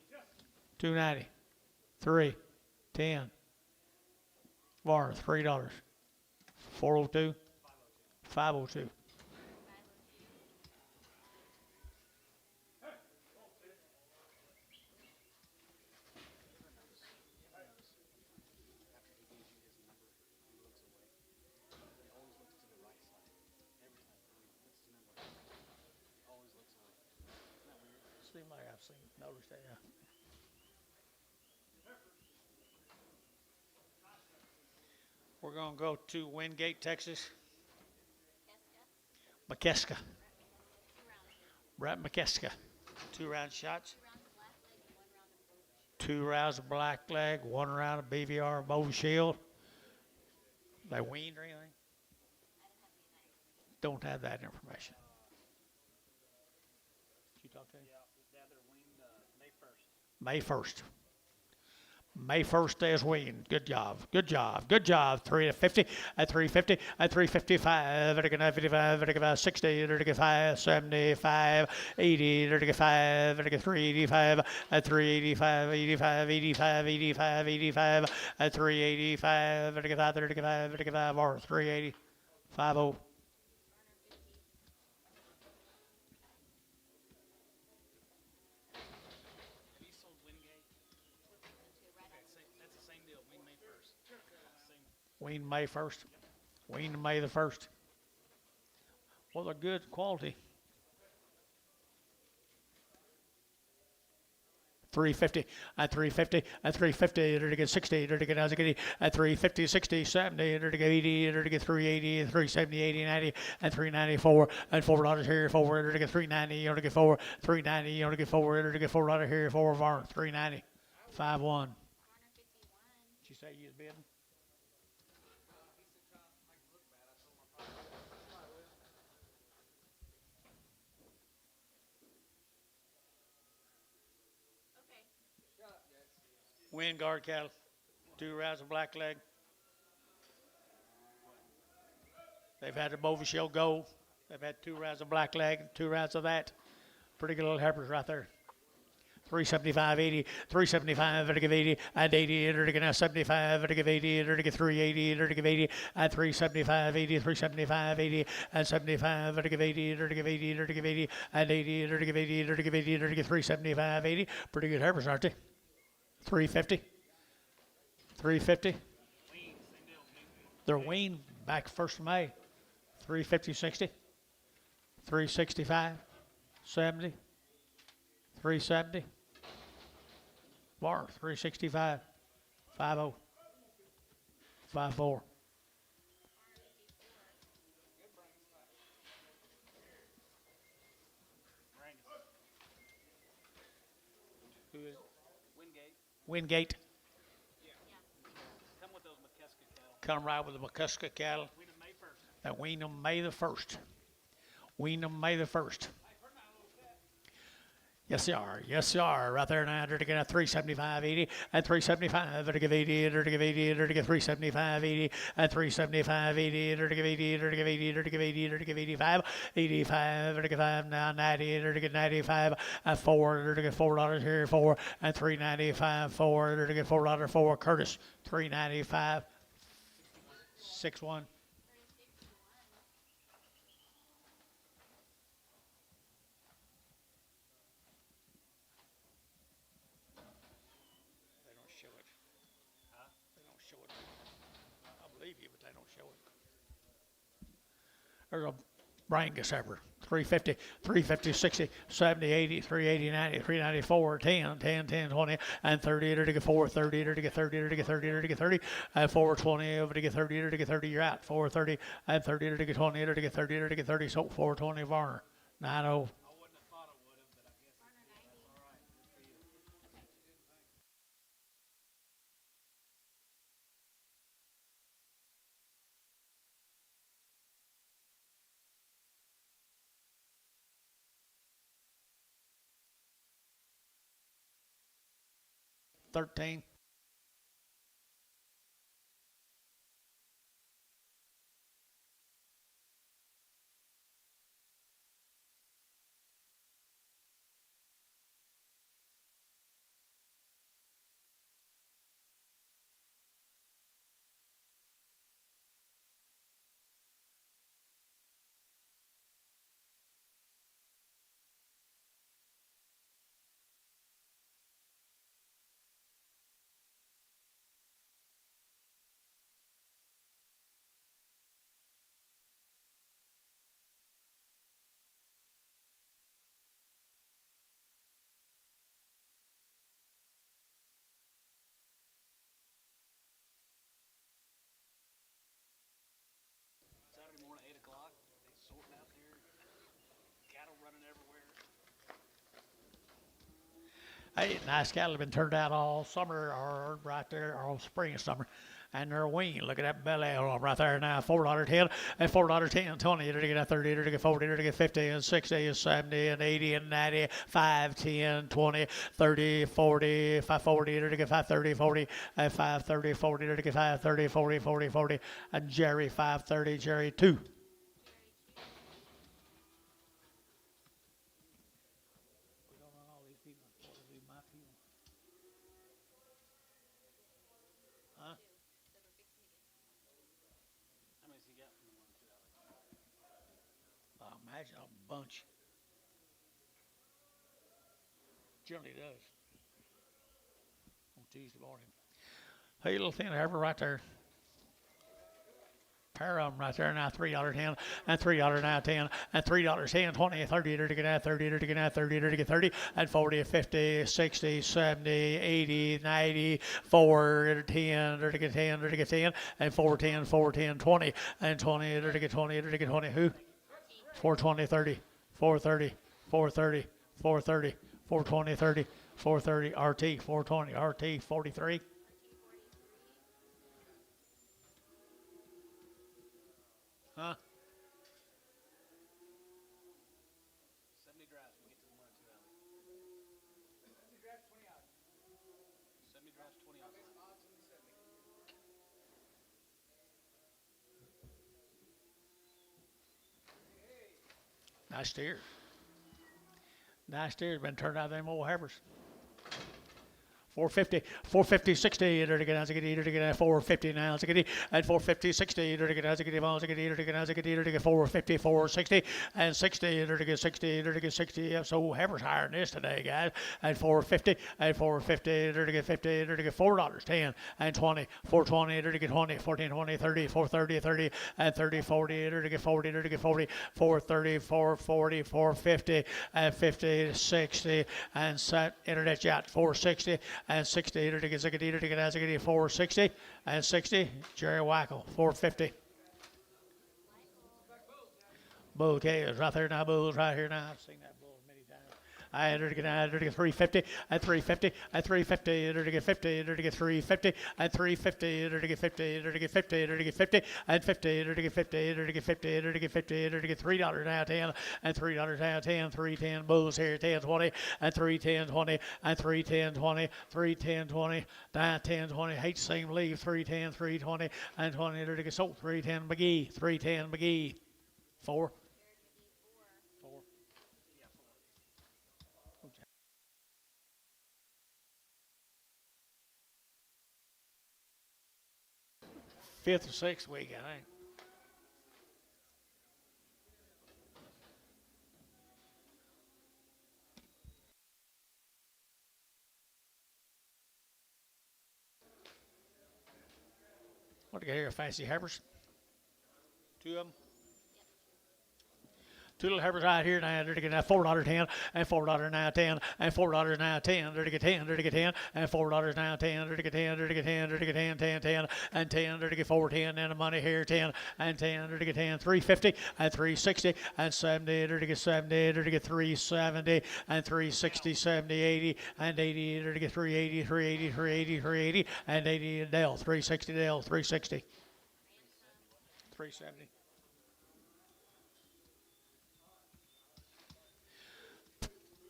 $2.90, $3, $10. Var, $3. 402, 502. Seems like I've noticed that, yeah. We're going to go to Wingate, Texas. McKeska. Brett McKeska. 2 round shots. 2 rounds of black leg, 1 round of BVR bow shield. They weaned or anything? Don't have that information. Did you talk to him? Yeah, they're weaned May 1st. May 1st. May 1st is weaned. Good job. Good job. Good job. 350 at 350 at 355 at 55 at 60 at 5 75 80 at 5 at 385 at 385 85 85 85 85 at 385 at 5 at 5 or 380 50. Have you sold Wingate? That's the same deal. Wing May 1st. Same. Weaned May 1st. Weaned May the 1st. Well, they're good quality. 350 at 350 at 350 to get 60 to get at 350 60 70 to get 80 to get 380 370 80 90 and 394 and $4 here forward to get 390 to get 4 390 to get forward to get $4 here for var 390 51. Corner 51. Did you say you was bidding? Okay. Wind guard cattle, 2 rounds of black leg. They've had the Bova Shell Gold. They've had 2 rounds of black leg, 2 rounds of that. Pretty good little heifers right there. 375, 80, 375, to give 80, and 80, to give 75, to give 80, to give 380, to give 80, and 375, 80, 375, 80, and 75, to give 80, to give 80, to give 80, and 80, to give 80, to give 80, to give 375, 80. Pretty good heifers, aren't they? 350, 350. Wing, same deal. They're weaned back 1st of May. 350, 60, 365, 70, 370, bar 365, 50, 54. Brangus. Who is Wingate. Wingate? Come with those McKeska cattle. Come right with the McCuska cattle. Win them May 1st. That wean them May the 1st. Wean them May the 1st. Yes, they are. Yes, they are. Right there now, to get a 375, 80, and 375, to give 80, to give 80, to give 375, 80, and 375, 80, to give 80, to give 80, to give 80, to give 85, 85, to give 5, now 90, to get 95, and 4, to get $4 here, 4, and 395, 4, to get $4 for Curtis, 395, 61. They don't show it. Huh? They don't show it. I believe you, but they don't show it. There's a Brangus heifer. 350, 350, 60, 70, 80, 380, 90, 394, 10, 10, 10, 20, and 30 to get 4, 30 to get 30 to get 30 to get 30, and 420 over to get 30 to get 30, you're out. 430, and 30 to get 20 to get 30 to get 30, so 420 Varner. 90. I wouldn't have thought I would have, but I guess Corner 90. that's all right. Good for you. 13. Saturday morning, 8 o'clock. They sorting out there. Cattle running everywhere. Hey, nice cattle have been turned out all summer or right there, all spring and summer. and they're weaned. Look at that belly on them right there now. $4.10 and $4.10, 20, to get 30, to get 40, to get 50 and 60 and 70 and 80 and 90, 5, 10, 20, 30, 40, 540, to get 530, 40 and 530, 40, to get 530, 40, 40, 40, and Jerry 530, Jerry 2. How many's he got from the 1 2 Alex? Imagine a bunch. Generally does. On Tuesday morning. Hey, little thin heifer right there. Pair of them right there now, $3.10 and $3 now 10 and $3.10, 20, 30, to get out 30, to get out 30, to get 30 and 40, 50, 60, 70, 80, 90, 4, 10, to get 10, to get 10 and 410, 410, 20 and 20, to get 20, to get 20. Who? 420, 30, 430, 430, 430, 420, 30, 430, RT, 420, RT, 43. Huh? 70 drives when we get to the 1 2 Alex. 70 drafts, 20 out. 70 drives, 20 out. Odds in the 70. Nice steer. Nice steer. Been turned out of them old heifers. 450, 60, to get out, to get 450 now, to get and 450, 60, to get out, to get 450, 460, and 60, to get 60, to get 60. So heifers higher than this today, guys. And 450, and 450, to get 50, to get $4.10 and 20, 420, to get 20, 14, 20, 30, 430, 30, and 30, 40, to get 40, to get 40, 430, 440, 450, and 50, 60, and set internet yacht 460. And 60, to get 60, to get 460, and 60, Jerry Wackel, 450. Bull is right there now, Bull's right here now. I've seen that bull many times. I had her to get 350, and 350, and 350, to get 50, to get 350, and 350, to get 50, to get 50, to get 50, and 50, to get 50, to get 50, to get 50, to get $3 now 10, and $3 now 10, 310 Bulls here, 10, 20, and 310, 20, and 310, 20, 310, 20, 910, 20. Hate to see him leave. 310, 320, and 20 to get sold. 310 McGee, 310 McGee, 4. Fifth or sixth week, I think. What do you got here? Fancy heifers? 2 of them? Two little heifers right here now. They're to get $4.10 and $4 now 10 and $4 now 10. They're to get 10. They're to get 10 and $4 now 10. They're to get 10. They're to get 10. They're to get 10. 10 10 and 10. They're to get 410 and the money here 10 and 10. They're to get 10. 350 and 360 and 70. They're to get 70. They're to get 370 and 360 70 80 and 80. They're to get 380 380 380 380 and 80 Dell 360 Dell 360 370.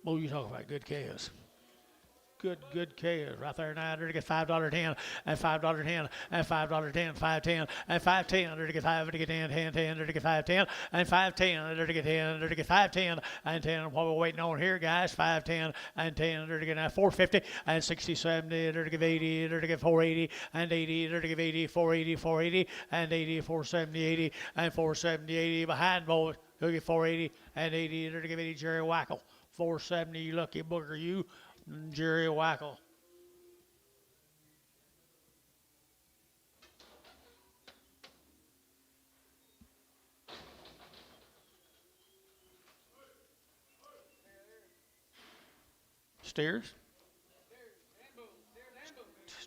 Oh, you talk about good chaos. Good chaos right there now. They're to get $5.10 and $5.10 and $5.10, 5.10 and 5.10. They're to get 5 to get 10, 10, 10. They're to get 5.10 and 5.10. They're to get 10. They're to get 5.10 and 10. What we're waiting on here, guys? 5.10 and 10. They're to get 450 and 60, 70. They're to give 80. They're to get 480 and 80. They're to give 80, 480, 480 and 80, 470, 80 and 470, 80. Behind boys, who get 480 and 80. They're to give 80 Jerry Wackel. 470, you lucky booger, you. Jerry Wackel. Steers?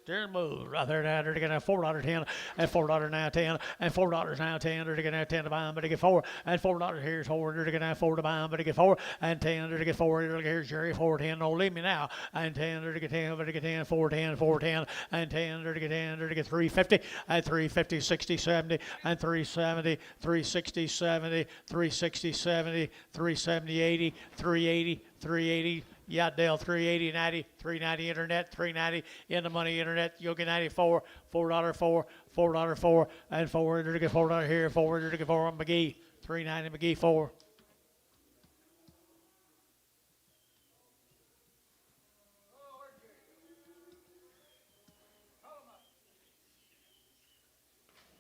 Steering move right there now. They're going to have $4.10 and $4 now 10 and $4 now 10. They're going to have 10 to buy them, but they get 4 and $4. Here's 4. They're going to have 4 to buy them, but they get 4 and 10. They're going to get 4. Here's Jerry 410. Don't leave me now. And 10. They're going to get 10, but they get 10 410 410 and 10. They're going to get 10. They're going to get 350 and 350 60 70 and 370 360 70 360 70 370 80 380 380. Yeah, Dale, 380, 90, 390 internet, 390 in the money internet. You'll get 94, $4, $4, and 4. They're to get $4 here, 4. They're to get 4 on McGee, 390 McGee 4.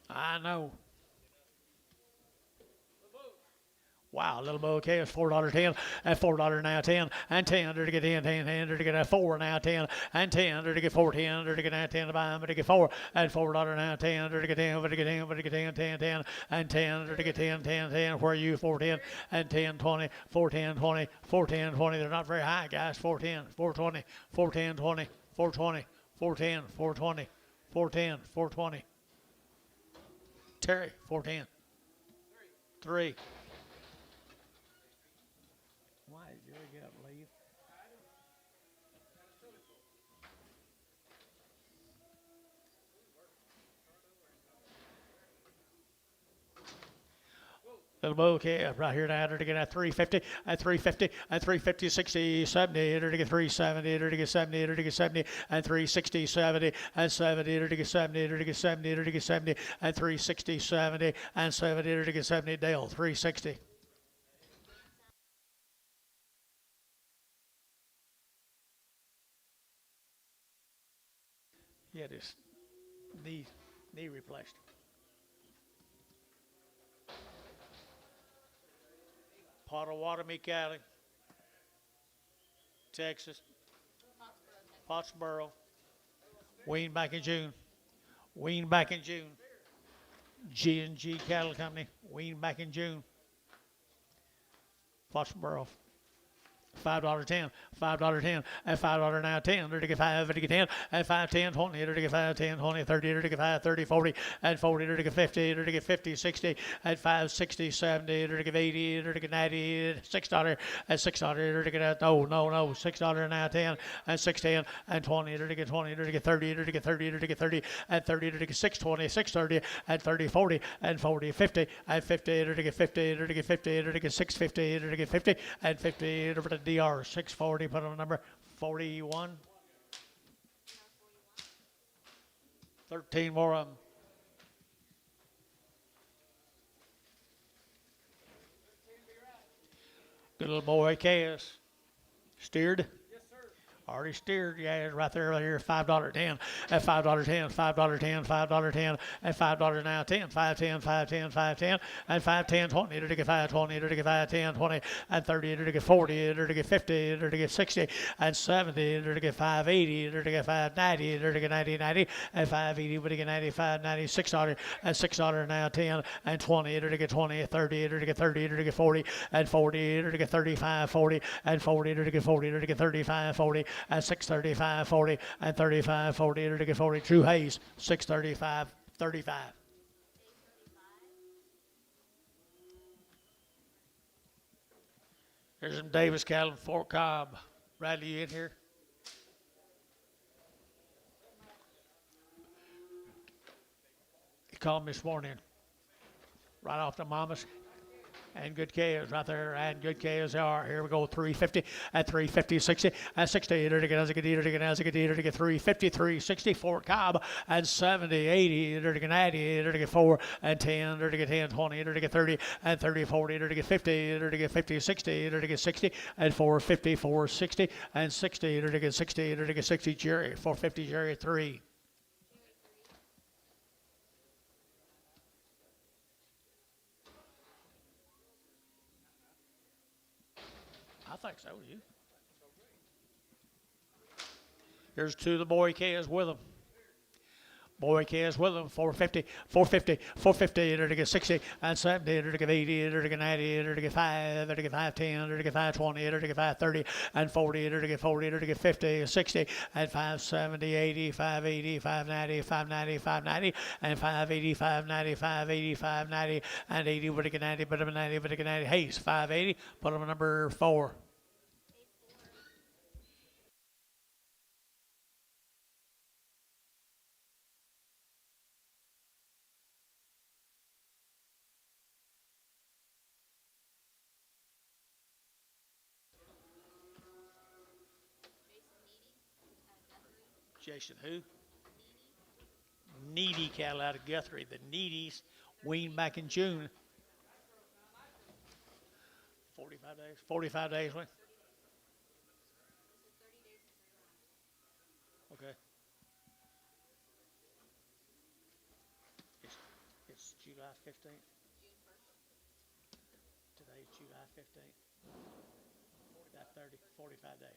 I know. Wow, little bow okay is $4.10 and $4 now 10 and 10. They're to get 10, 10, 10. They're to get 4 now 10 and 10. They're to get 410. They're to get now 10 to buy them, but they get 4 and $4 now 10. They're to get 10, but they get 10, but they get 10, 10, 10 and 10. They're to get 10, 10, 10. Where are you? 410 and 10, 20, 410, 20, 410, 20. They're not very high, guys. 410, 420, 410, 20, 420, 410, 420, 410, 420. Terry, 410. 3. Why did Jerry get up and leave? Little bow okay right here now. They're to get at 350 and 350 and 350 60 70. They're to get 370. They're to get 70. They're to get 70 and 360 70 and 70. They're to get 70. They're to get 70. They're to get 70 and 360 70 and 70. They're to get 70. Dale 360. He had his knee replaced. Pot of water, Meat Alley, Texas, Pottsboro, weaned back in June, weaned back in June. G&G Cattle Company, weaned back in June. Pottsboro. $5.10, $5.10, and $5 now 10. They're to get 5, to get 10, and 5, 10, 20. They're to get 5, 10, 20, 30. They're to get 5, 30, 40, and 40. They're to get 50. They're to get 50, 60, and 5, 60, 70. They're to get 80. They're to get 90, $6, and $6. They're to get no, $6 now 10, and 610, and 20. They're to get 20. They're to get 30. They're to get 30. They're to get 30, and 30. They're to get 620, 630, and 30, 40, and 40, 50, and 50. They're to get 50. They're to get 50. They're to get 650. They're to get 50, and 50. Over to DR 640, put on number 41. 13 more of them. Good little boy, KS. Steered? Already steered, yeah, right there, right here, $5.10, and $5.10, $5.10, $5.10, and $5 now 10, 5.10, 5.10, 5.10, and 5.10, 20, to get 5.20, to get 5.10, 20, and 30, to get 40, to get 50, to get 60, and 70, to get 5.80, to get 5.90, to get 90, and 5.80, to get 95, 96 $6, and $6 now 10, and 20, to get 20, 30, to get 30, to get 40, and 40, to get 35, 40, and 40, to get 40, to get 35, 40, and 635, 40, and 35, 40, to get 40. Drew Hayes, 635, 35. Here's some Davis cattle in Fort Cobb. Bradley, you in here? He called me this morning, right off the mamas. And good calves right there, and good calves they are. Here we go, 350 and 350, 60 and 60. To get as a good eater, to get as a good eater, to get 350, 360, Fort Cobb, and 70, 80, to get 90, to get 4 and 10, to get 10, 20, to get 30 and 30, 40, to get 50, to get 50, 60, to get 60 and 450, 460 and 60, to get 60, to get 60. Jerry, 450, Jerry 3. I think so, you. Here's two of the boy calves with them. Boy Kids with them, 450, 450, 450, enter to get 60 and 70, enter to get 80, enter to get 90, enter to get 5, enter to get 510, enter to get 520, enter to get 530 and 40, enter to get 40, enter to get 50, 60 and 570, 80, 580, 590, 590, 590 and 580, 590, 580, 590 and 80, but to get 90, but to get 90, but to get 90. Hayes, 580, put them number 4. Jason who? Needy cattle out of Guthrie. The Needies weaned back in June. 45 days. 45 days. When? Okay. It's July 15th. Today's July 15th. Got 30, 45 days.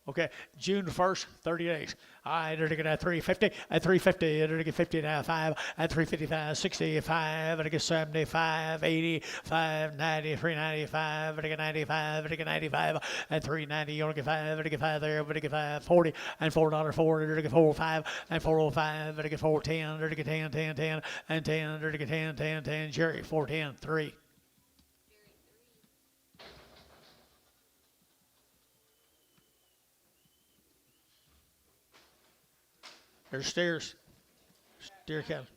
Okay, June 1st, 30 days. All right, they're looking at 350, at 350, they're looking at 50 now, 5, at 355, 65, they're looking at 75, 80, 590, 395, they're looking at 95, they're looking at 95, and 390, you only get 5, they're looking at 5 there, they're looking at 5, 40, and $4.04, they're looking at 405, and 405, they're looking at 410, they're looking at 10, 10, 10, and 10, they're looking at 10, 10, 10, Jerry, 410, 3. There's steers. Steer cattle.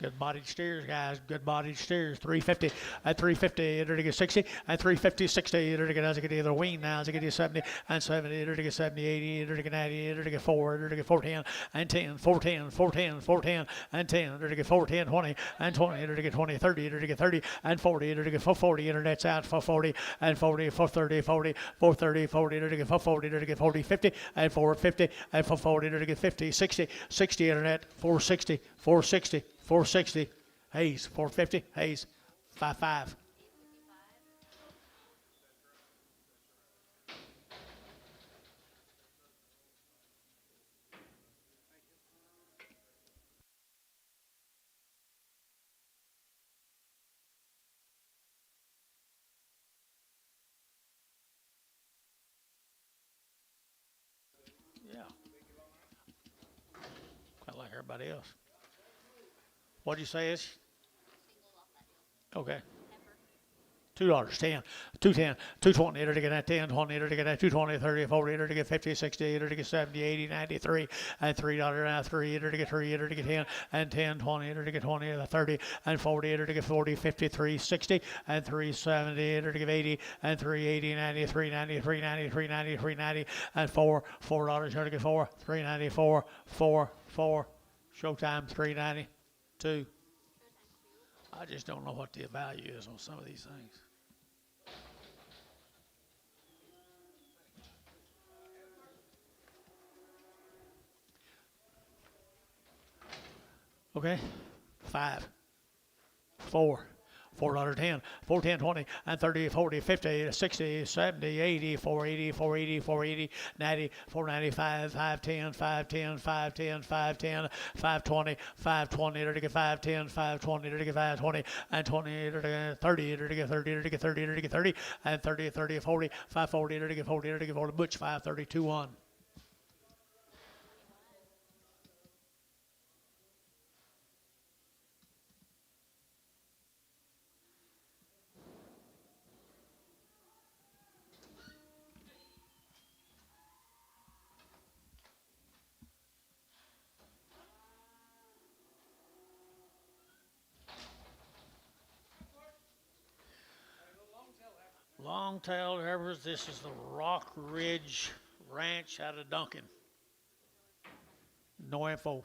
Good bodied steers, guys. Good bodied steers. 350 at 350. They're to get 60 at 350, 60. They're to get as I get either wean now. As I get 70 and 70. They're to get 70, 80. They're to get 90. They're to get 4. They're to get 410 and 10. 410, 410, 410 and 10. They're to get 410, 20 and 20. They're to get 20, 30. They're to get 30 and 40. They're to get 440. Internet's out 440 and 40, 430, 40, 430, 40. They're to get 440. They're to get 40, 50 and 450 and 440. They're to get 50, 60, 60 internet, 460, 460. 460, Hayes, 450, Hayes, 55. Yeah. Quite like everybody else. What'd you say is? Okay. $2, 10, 210, 220, to get that 10, 20, to get that 220, 30, 40, to get 50, 60, to get 70, 80, 93, and $3 now 3, to get 3, to get 10, and 10, 20, to get 20, 30, and 40, to get 40, 53, 60, and 370, to get 80, and 380, 90, 390, 390, 390, 390, and $4, to get 4, 394, 4, Showtime 392. I just don't know what the value is on some of these things. Okay, 5, 4, $4.10, 410, 20, and 30, 40, 50, 60, 70, 80, 480, 480, 480, 90, 495, 510, 510, 510, 510, 520, 520, to get 510, 520, to get 520, and 20, to get 30, to get 30, to get 30, to get 30, and 30, 30, 40, 540, to get 40, to get 40, Butch 532, 1. Longtail Heifers, this is the Rock Ridge Ranch out of Duncan. No info.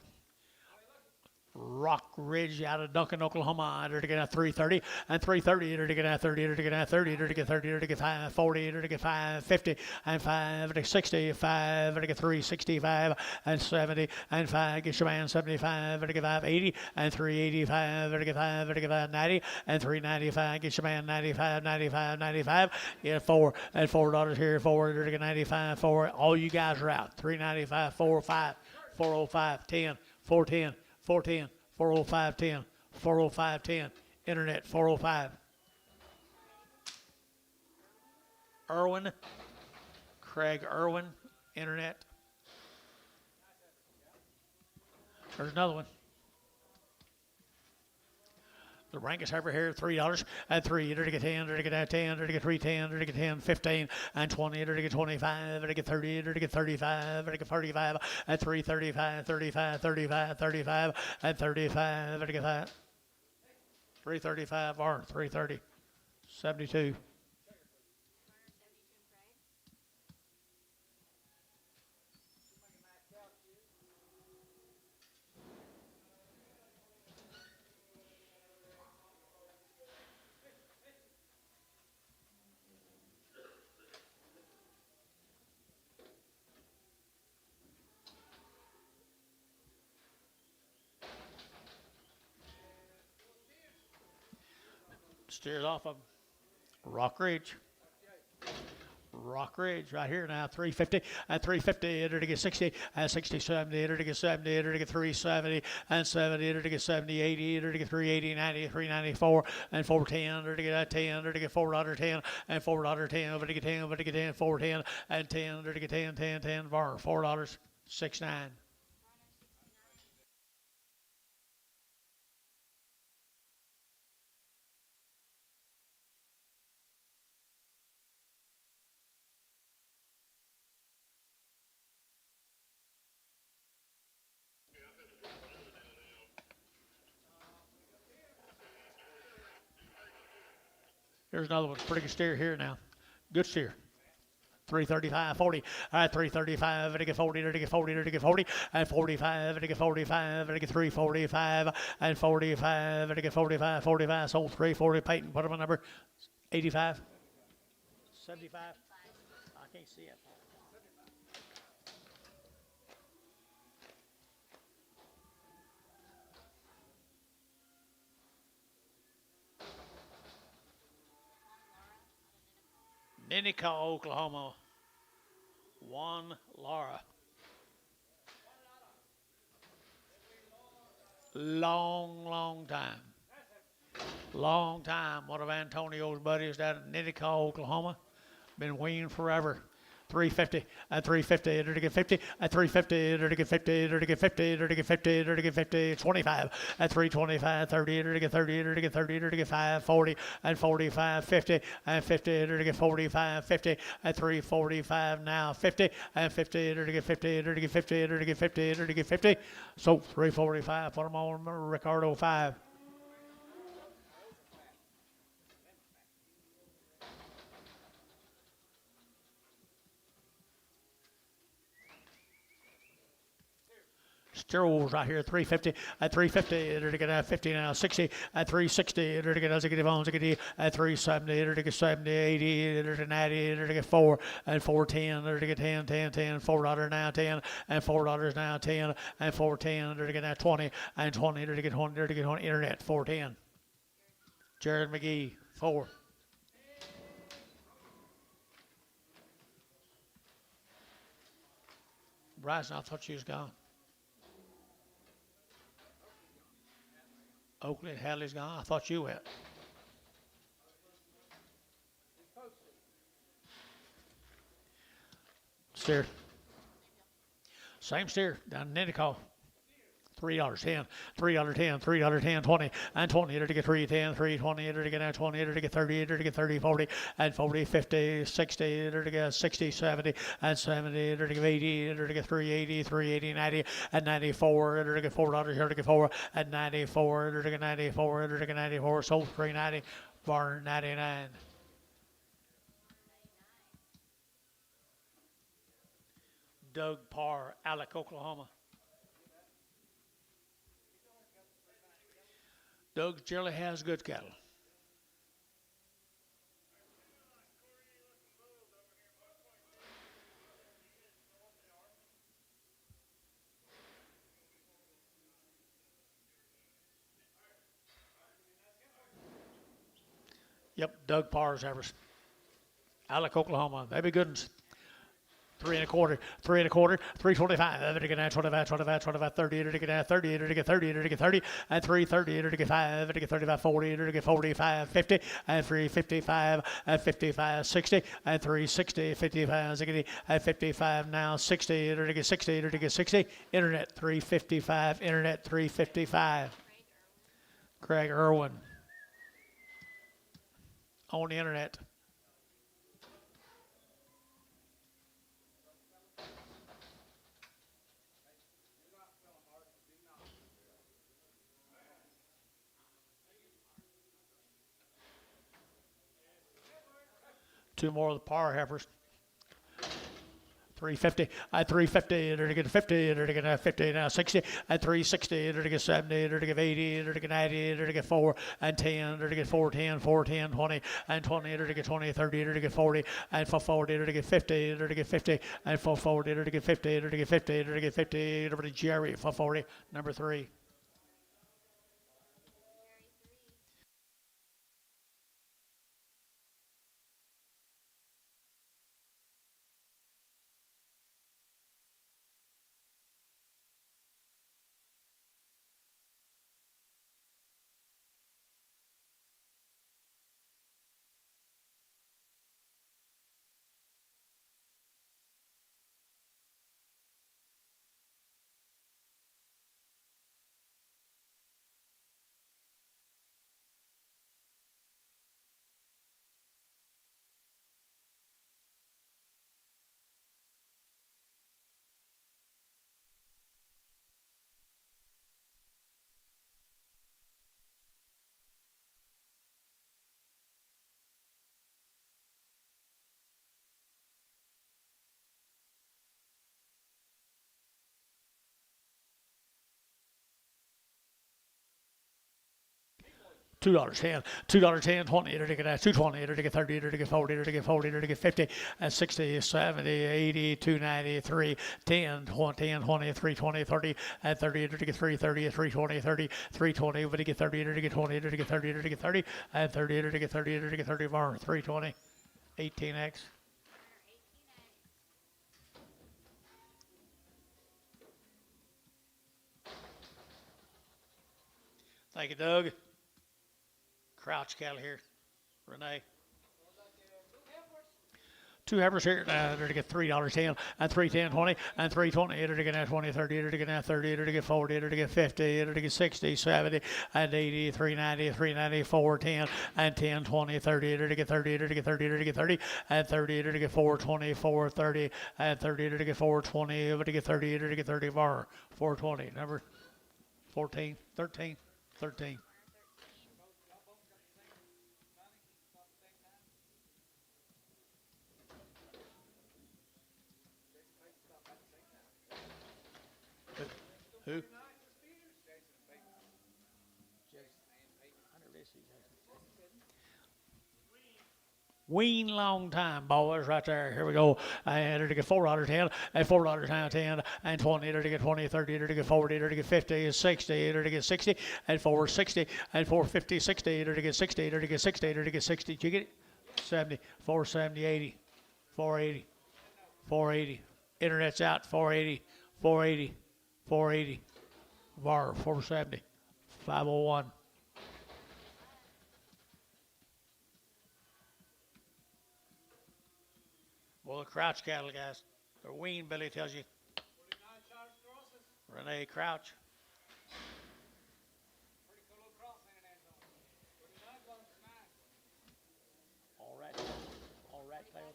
Rock Ridge out of Duncan, Oklahoma. Enter to get a 330 and 330. Enter to get a 30. Enter to get a 30. Enter to get 30. Enter to get 540. Enter to get 550 and 5 to 65. Enter to get 365 and 70 and 5. Get your man 75. Enter to get 580 and 385. Enter to get 5. Enter to get 590 and 395. Get your man 95, 95, 95. Get 4 and $4 here. 4. Enter to get 95. 4. All you guys are out. 395, 4, 5, 405, 10, 410. 410, 405, 10, 405, 10, internet 405. Irwin, Craig Irwin, internet. There's another one. The rank is over here, $3 and 3. Enter to get 10, enter to get 10, enter to get 310, enter to get 10, 15 and 20, enter to get 25, enter to get 30, enter to get 35, enter to get 35 and 335, 35, 35, 35 and 35, enter to get that. 335 or 330, 72. Steers off of Rock Ridge. Rock Ridge right here now, 350 and 350, enter to get 60 and 60, 70, enter to get 70, enter to get 370 and 70, enter to get 70, 80, enter to get 380, 90, 394 and 410, enter to get 10, enter to get $4.10 and $4.10, over to get 10, over to get 10, 410 and 10, enter to get 10, 10, 10, bar, $4.69. Here's another one. Pretty good steer here now. Good steer. 335, 40. All right, 335, to get 40, to get 40, to get 40, and 45, to get 45, to get 345, and 45, to get 45, 45. Sold 340. Peyton, put them on number 85, 75. I can't see it. Ninica, Oklahoma. Juan Lara. Long time. Long time. One of Antonio's buddies down in Nitica, Oklahoma. Been weaned forever. 350 and 350, enter to get 50 and 350, enter to get 50, enter to get 50, enter to get 50, enter to get 50, 25 and 325, 30, enter to get 30, enter to get 30, enter to get 5, 40 and 45, 50 and 50, enter to get 45, 50 and 345 now, 50 and 50, enter to get 50, enter to get 50, enter to get 50, enter to get 50. So 345, put them on Ricardo 5. Sterols right here, 350 at 350, enter to get 50 now, 60 at 360, enter to get executive on executive at 370, enter to get 70, 80, enter to 90, enter to get 4 and 410, enter to get 10, 10, 10, $4 now 10, and $4 now 10, and 410, enter to get now 20, and 20, enter to get 20, enter to get 20, internet 410. Jared McGee, 4. Bryson, I thought you was gone. Oakley and Hadley's gone. I thought you went. Steer. Same steer down in Nitica. $3.10, $3.10, $3.10, 20, and 20, enter to get 310, 320, enter to get 20, enter to get 30, enter to get 30, 40, and 40, 50, 60, enter to get 60, 70, and 70, enter to get 80, enter to get 380, 380, 90, and 94, enter to get $4, enter to get 4, and 94, enter to get 94, enter to get 94, sold 390, bar 99. Doug Parr, Alec, Oklahoma. Doug generally has good cattle. Yep, Doug Parr's heifers. Alec, Oklahoma. They be good ones. 3 1/4, 3 1/4, 325, 25, 25, 25, 30, 30, 30, and 330, 35, 35, 40, 45, 50, and 355, and 55, 60, and 360, 55, 60, and 55, now 60, 60, 60, internet 355, internet 355. Craig Irwin on the internet. Two more of the power heifers. 350, at 350, they're to get 50, they're to get 50, now 60, at 360, they're to get 70, they're to get 80, they're to get 90, they're to get 4, and 10, they're to get 4, 10, 4, 10, 20, and 20, they're to get 20, 30, they're to get 40, and for 40, they're to get 50, they're to get 50, and for 40, they're to get 50, they're to get 50, they're to get 50, over to Jerry for 40, number 3. $2, $10, 20, to get 220, to get 30, to get 40, to get 40, to get 50, and 60, 70, 80, 293, 10, 20, 10, 20, 320, 30, and 30, to get 330, 320, 30, 320, but to get 30, to get 20, to get 30, to get 30, and 30, to get 30, to get 30 more, 320, 18X. Thank you, Doug. Crouch cattle here. Renee. Two heifers here. They're to get $3.10 and 310 20 and 320. They're to get 20, 30. They're to get 30. They're to get 40. They're to get 50. They're to get 60, 70 and 80, 390, 390, 410 and 10, 20, 30. They're to get 30. They're to get 30. They're to get 30 and 30. They're to get 420, 430 and 30. They're to get 420. They're to get 30. They're to get 30 bar 420. Number 14, 13, 13. Who? Ween long time, boys, right there. Here we go. And they're to get $4.10 and $4.10 and 20. They're to get 20, 30. They're to get 40. They're to get 50, 60. They're to get 60 and 460 and 450, 60. They're to get 60. They're to get 60. They're to get 60. Did you get it? 70, 470, 80, 480, 480. Internet's out. 480, 480, 480. VAR 470, 501. Well, the Crouch cattle, guys. They're weaned, Billy tells you. Renee Crouch. All right. All right, players.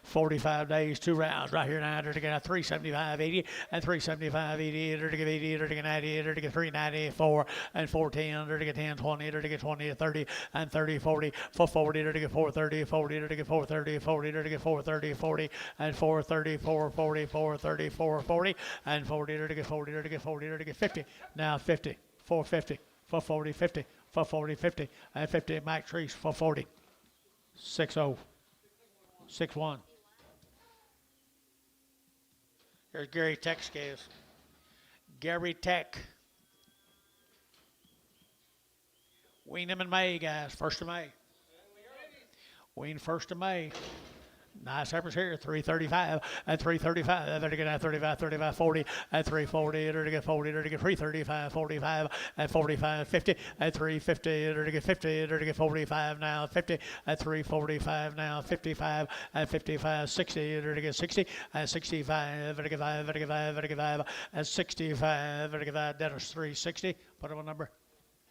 45 days, 2 rounds right here now. They're to get 375, 80, and 375, 80. They're to get 80, they're to get 90, they're to get 394, and 410. They're to get 10, 20, they're to get 20, 30, and 30, 40, 440. They're to get 430, 40, they're to get 430, 40, they're to get 430, 40, and 430, 440, 430, 440, and 40. They're to get 40, they're to get 40, they're to get 50. Now 50, 450, 440, 50, 440, 50, and 50 Mike Treese, 440, 60, 61. Here's Gary Tech scales. Gary Tech. Wean them in May, guys. 1st of May. Wean 1st of May. Nice peppers here, 335 and 335. They're going to 35, 35, 40 and 340. They're going to get 40. They're going to get 335, 45 and 45, 50 and 350. They're going to get 50. They're going to get 45 now, 50 and 345 now, 55 and 55, 60. They're going to get 60 and 65. They're going to get 5, they're going to get 5, they're going to get 5 and 65. They're going to get 5. Dennis 360. Put them on number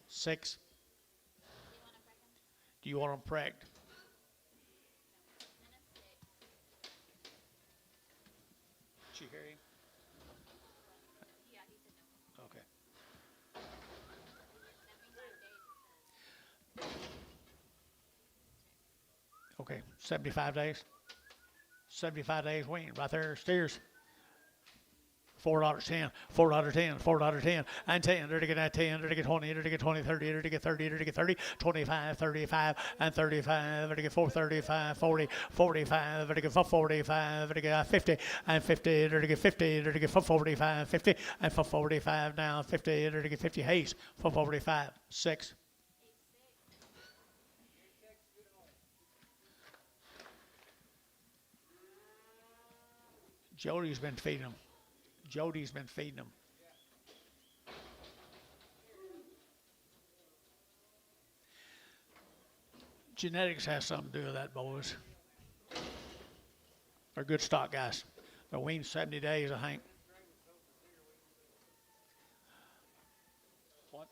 6. Do you want them pregged? Did you hear him? Yeah, he said no. Okay. 75 days. Okay, 75 days. 75 days wean right there, steers. $4.10, $4.10, $4.10, and 10. They're to get 10, they're to get 20, they're to get 20, 30, they're to get 30, they're to get 30, 25, 35, and 35, they're to get 435, 40, 45, they're to get 445, they're to get 50, and 50, they're to get 50, they're to get 445, 50, and 445 now, 50, they're to get 50 Hayes, 445, 6. Jody's been feeding them. Jody's been feeding them. Genetics has something to do with that, boys. They're good stock guys. They're weaned 70 days, I think. What?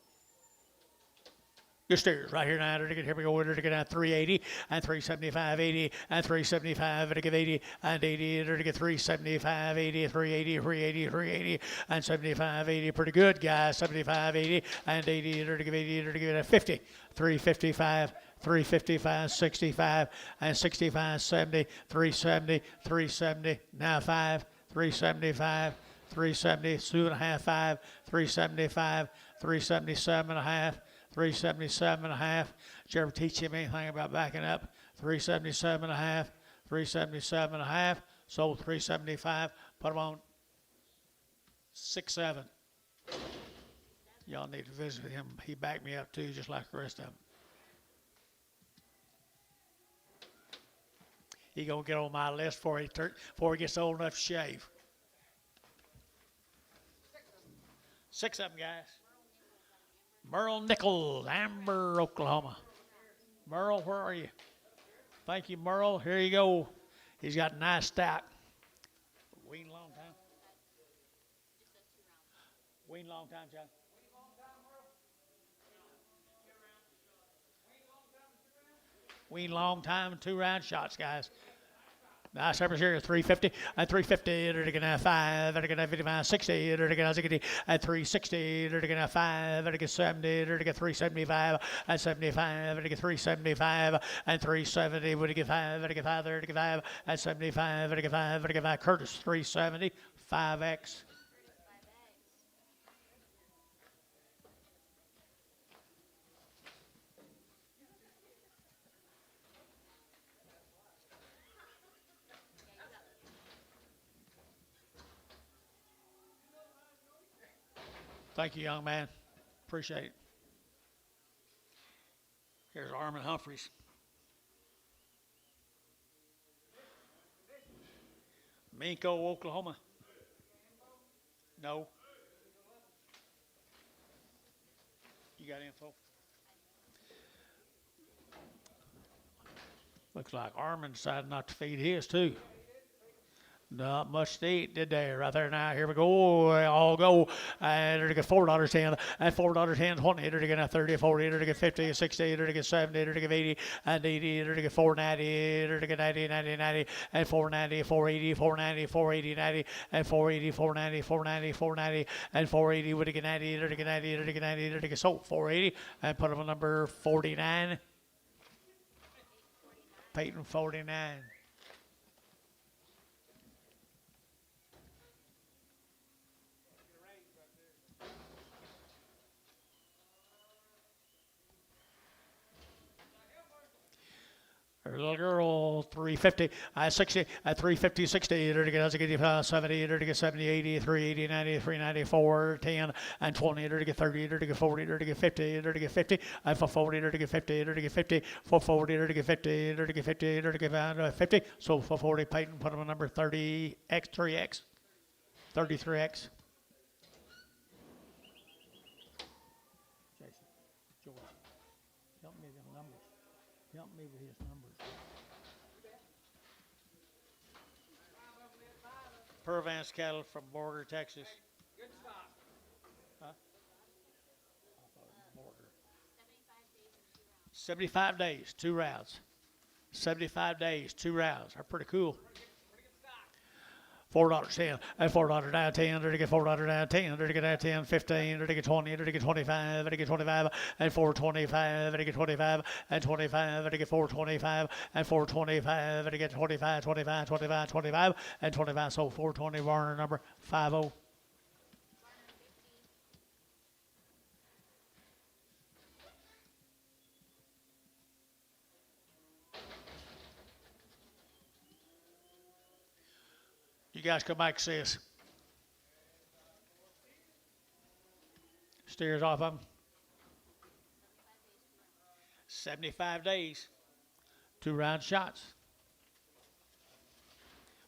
Good steers right here now. Here we go. They're to get at 380 and 375, 80 and 375. They're to get 80 and 80. They're to get 375, 80, 380, 380, 380 and 75, 80. Pretty good, guys. 75, 80 and 80. They're to give 80. They're to give it at 50, 355. 355, 65, and 65, 70, 370, 370, now 5, 375, 370, 2.5, 5, 375, 377 and a half, 377 and a half. Did you ever teach him anything about backing up? 377 and a half, 377 and a half, sold 375, put them on 6.7. Y'all need to visit with him. He backed me up too, just like the rest of them. He gonna get on my list before he gets old enough to shave. 6 of them, guys. Merle Nichols, Amber, Oklahoma. Merle, where are you? Thank you, Merle. Here you go. He's got a nice stack. Wean long time. Wean long time, John. Wean long time and 2-round shots, guys. Nice peppers here, 350 and 350. They're going to have 5. They're going to have 55, 60. They're going to have 60 and 360. They're going to have 5. They're going to get 70. They're going to get 375 and 75. They're going to get 375 and 370. We're going to get 5. They're going to get 5. They're going to get 5 and 75. They're going to get 5. They're going to get 5. Curtis 370, 5X. Thank you, young man. Appreciate it. Here's Armin Humphreys. Minko, Oklahoma. No. You got info? Looks like Armin decided not to feed his too. Not much to eat, did they? Right there now. Here we go. All go. And they're to get $4.10 and $4.10, 20. They're to get 30, 40. They're to get 50, 60. They're to get 70. They're to get 80 and 80. They're to get $4.90. They're to get 90, 90, 90 and $4.90, $4.80, $4.90, $4.80, 90 and $4.80, $4.90, $4.90, $4.90 and $4.80. Would to get 90. They're to get 90. They're to get 90. They're to get sold $4.80 and put them on number 49. Peyton 49. There's a little girl, 350, 60, 350, 60, to get 70, to get 70, 80, 380, 90, 394, 10, and 20, to get 30, to get 40, to get 50, to get 50, and for 40, to get 50, to get 50, for 40, to get 50, to get 50, to get 50. So for 40, Peyton, put him a number 30X, 3X, 33X. Jason, George, help me with them numbers. Help me with his numbers. Purvance cattle from Border, Texas. Good stock. Huh? Border. 75 days, 2 rounds. 75 days, 2 rounds. They're pretty cool. $4.10, and $4 down 10, to get $4 down 10, to get down 10, 15, to get 20, to get 25, to get 25, and 425, to get 25, and 25, to get 425, and 425, to get 25, 25, 25, 25, and 25. So 420 Warner number 50. You guys come back and see us. Steers off of them. 75 days. 2 round shots.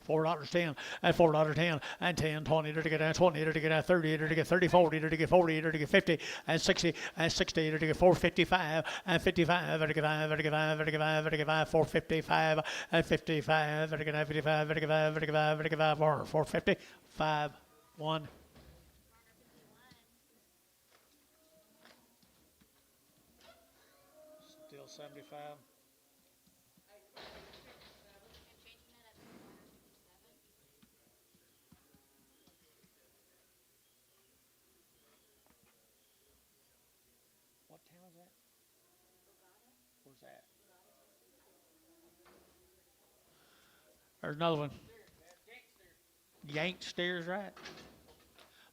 $4.10, and $4.10, and 10, 20, to get down 20, to get down 30, to get 30, 40, to get 40, to get 50, and 60, and 60, to get 455, and 55, to get 5, to get 5, to get 5, to get 5, 455, and 55, to get 55, to get 5, to get 5, to get 5, 450, 5, 1. Still 75. What town is that? Where's that? There's another one. Yank Steers, right?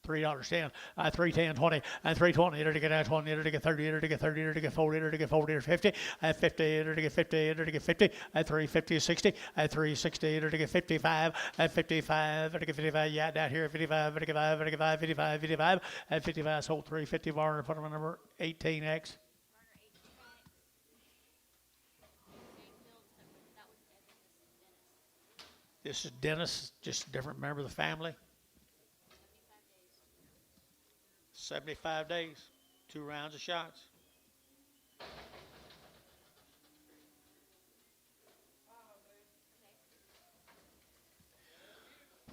$3.10, 310, 20, and 320, to get out 20, to get 30, to get 30, to get 40, to get 40, to 50, and 50, to get 50, to get 50, and 350, 60, and 360, to get 55, and 55, to get 55, yeah, down here, 55, to get 5, to get 5, 55, 55, and 55, sold 350, Varner, put them on number 18X. This is Dennis, just a different member of the family. 75 days, 2 rounds of shots.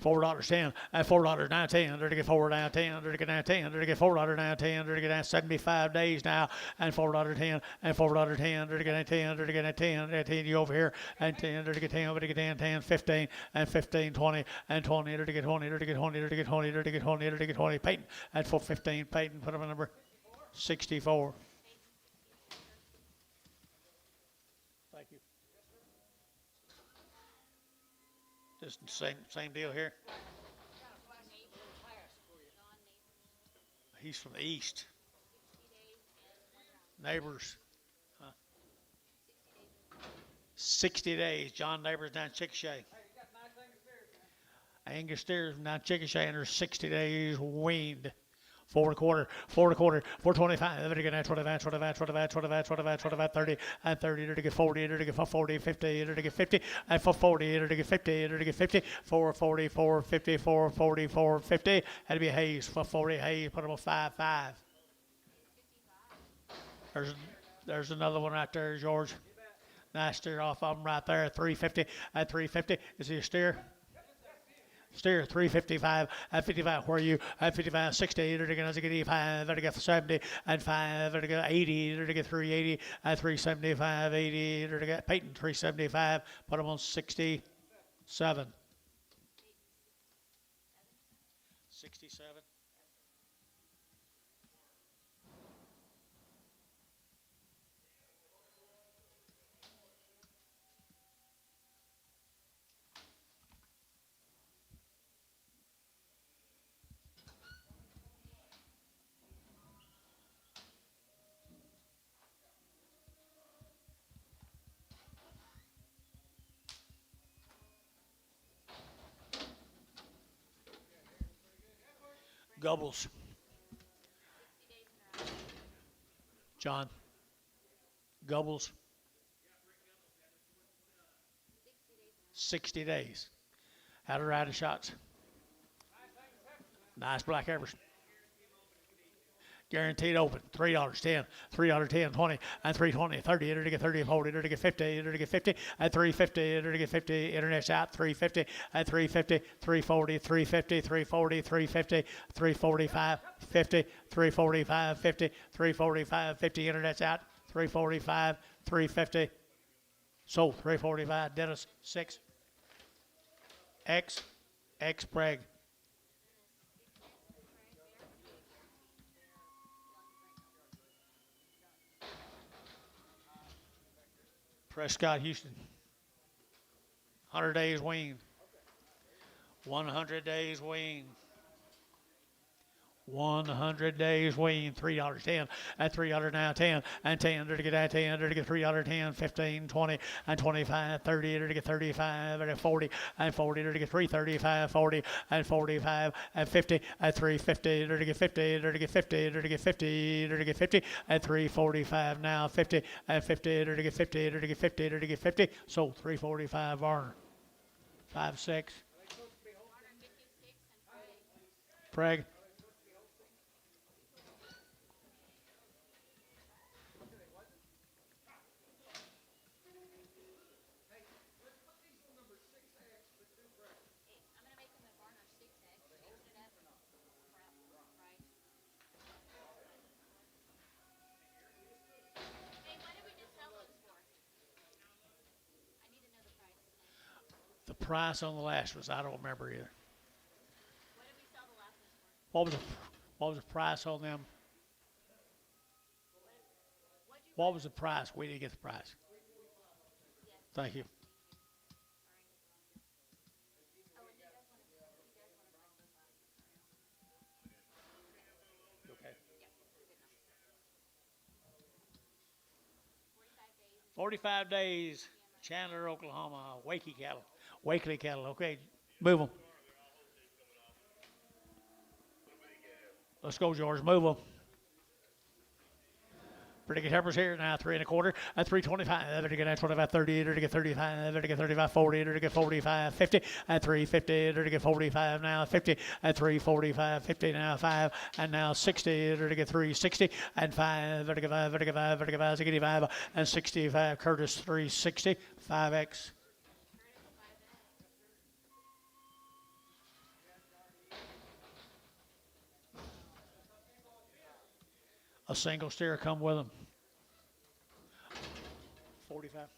$4.10, and $4.19, to get $4 down 10, to get down 10, to get $4 down 10, to get down 75 days now, and $4.10, and $4.10, to get down 10, to get down 10, and 10 you over here, and 10, to get 10, to get 10, 10, 15, and 15, 20, and 20, to get 20, to get 20, to get 20, to get 20, to get 20, Peyton, and for 15, Peyton, put up a number 64. Thank you. Just same deal here. He's from the east. Neighbors. Huh? 60 days. John Neighbors down Chickasha. Angus Steers down Chickasha, and there's 60 days weaned. 4.25, 4.25, 4.25, to get 25, 25, 25, 25, 25, 25, 30, and 30, to get 40, to get 40, 50, to get 50, and for 40, to get 50, to get 50, 440, 450, 440, 450, that'd be Hayes, for 40, Hayes, put him on 5.5. There's another one right there, George. Nice steer off of him right there, 350, at 350. Is he a steer? Steer 355 at 55. Where are you at 55? 60 to get 85 to get 70 and 5 to get 80 to get 380 at 375 80 to get Peyton 375. Put him on 67. 67. Gobbles. John. Gobbles. 60 days. How to ride the shots. Nice black airbrush. Guaranteed open. $3, 10, $3, 10, 20, and 320, 30, enter to get 30, 40, enter to get 50, enter to get 50, and 350, enter to get 50, internet out, 350, and 350, 340, 350, 340, 350, 345, 50, 345, 50, 345, 50, internet's out, 345, 350. Sold, 345, Dennis, 6. X Preg. Prescott, Houston. 100 days wean. 100 days wean. 100 days wean. $3, 10, and $3 now, 10, and 10, to get that 10, to get $3, 10, 15, 20, and 25, 30, to get 35, and 40, and 40, to get 335, 40, and 45, and 50, and 350, to get 50, to get 50, to get 50, to get 50, and 345 now, 50, and 50, to get 50, to get 50, to get 50, sold 345, Varner. 5, 6. Preg. The price on the last was, I don't remember either. What did we sell the last one for? What was the price on them? What'd you What was the price? We didn't get the price. Thank you. Oh, and you guys want to price this up? Okay. Yep, good enough. 45 days, Chandler, Oklahoma, Wakely cattle. Okay, move them. Let's go, George. Move them. Pretty good peppers here now, 3 1/4, and 325. To get 25, 30, to get 35, to get 35, 40, to get 45, 50, and 350, to get 45 now, 50, and 345, 50 now, 5, and now 60, to get 360, and 5, to get 5, to get 5, to get 5, 65, and 65. Curtis 360, 5X. A single steer come with them. 45.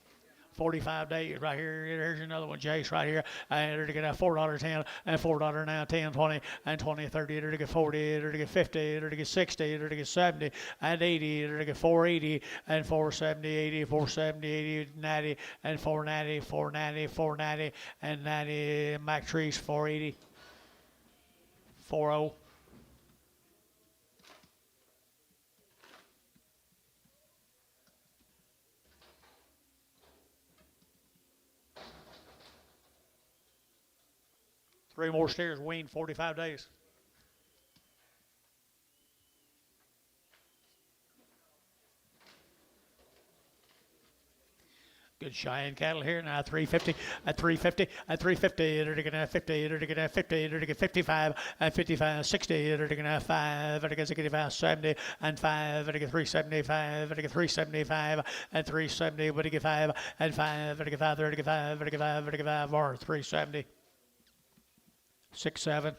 45 days right here. Here's another one, Jace, right here. And to get $4, 10, and $4 now, 10, 20, and 20, 30, to get 40, to get 50, to get 60, to get 70, and 80, to get 480, and 470, 80, 470, 80, 90, and 490, 490, 490, and 90. Mac Trees, 480, 40. Three more steers weaned, 45 days. Good Cheyenne cattle here now, 350, at 350, at 350, they're going to 50, they're going to 50, they're going to 55, at 55, 60, they're going to 5, they're going to 65, 70, and 5, they're going to 375, they're going to 375, and 370, but they get 5, and 5, they're going to 5, they're going to 5, they're going to 5, they're going to 5, or 370. 6, 7.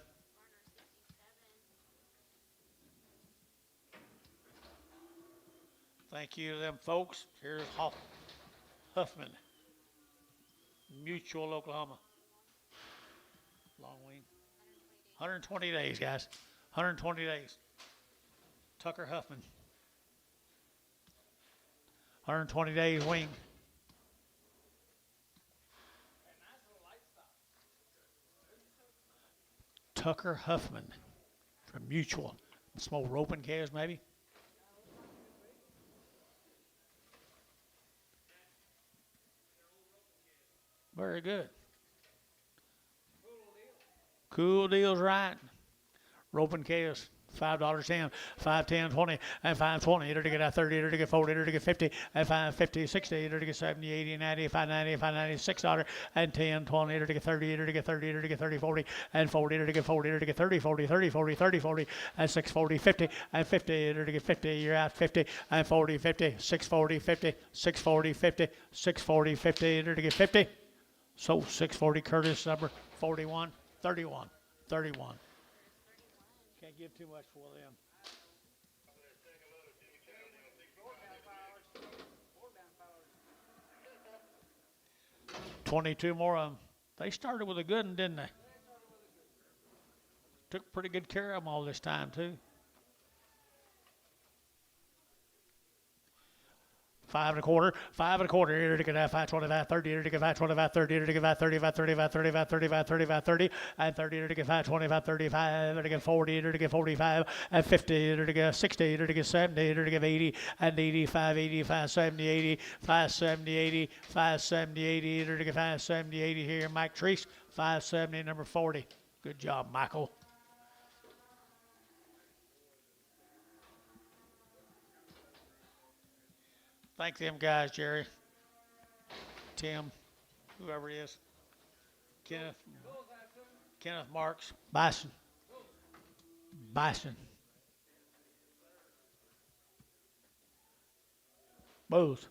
Thank you to them folks. Here's Huffman, Mutual, Oklahoma. Long wean. 120 days, guys. 120 days. Tucker Huffman. 120 days wean. Tucker Huffman from Mutual. Small roping calves, maybe. Very good. Cool deals, right? Rope and chaos. $5.10, 5.10, 20, and 5.20. Enter to get out 30, enter to get 40, enter to get 50, and 5.50, 60, enter to get 70, 80, 90, 5.90, 5.90, $6, and 10, 20, enter to get 30, enter to get 30, enter to get 30, 40, and 40, enter to get 40, enter to get 30, 40, 30, 40, 30, 40, and 640, 50, and 50, enter to get 50, you're out 50, and 40, 50, 640, 50, 640, 50, 640, 50, enter to get 50. So 640 Curtis, number 41, 31, 31. Can't give too much for them. 22 more of them. They started with a good one, didn't they? Took pretty good care of them all this time, too. 5 1/4, 5 1/4, here to get out 5.25, 30, here to get 5.25, 30, here to get 5.35, 35, 35, 35, 35, 30, and 30, here to get 5.25, 35, here to get 40, here to get 45, and 50, here to get 60, here to get 70, here to get 80, and 85, 85, 70, 80, 570, 80, 570, 80, here to get 570, 80 here, Mike Treese, 570, number 40. Good job, Michael. Thank them guys, Jerry, Tim, whoever it is, Kenneth Marks, Bison, Booth.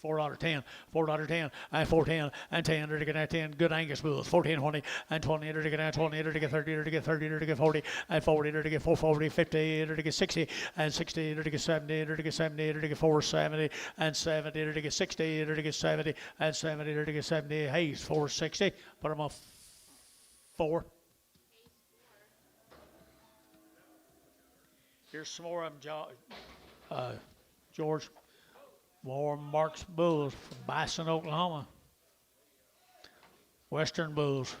$4.10, $4.10, and $4.10, and 10, enter to get 10, good Angus Bulls, 14, 20, and 20, enter to get 20, enter to get 30, enter to get 30, enter to get 40, and 40, enter to get 440, 50, enter to get 60, and 60, enter to get 70, enter to get 70, enter to get 470, and 70, enter to get 60, enter to get 70, and 70, enter to get 70, Hayes, 460, put them on 4. Here's some more of them, George. More Marks Bulls from Bison, Oklahoma. Western Bulls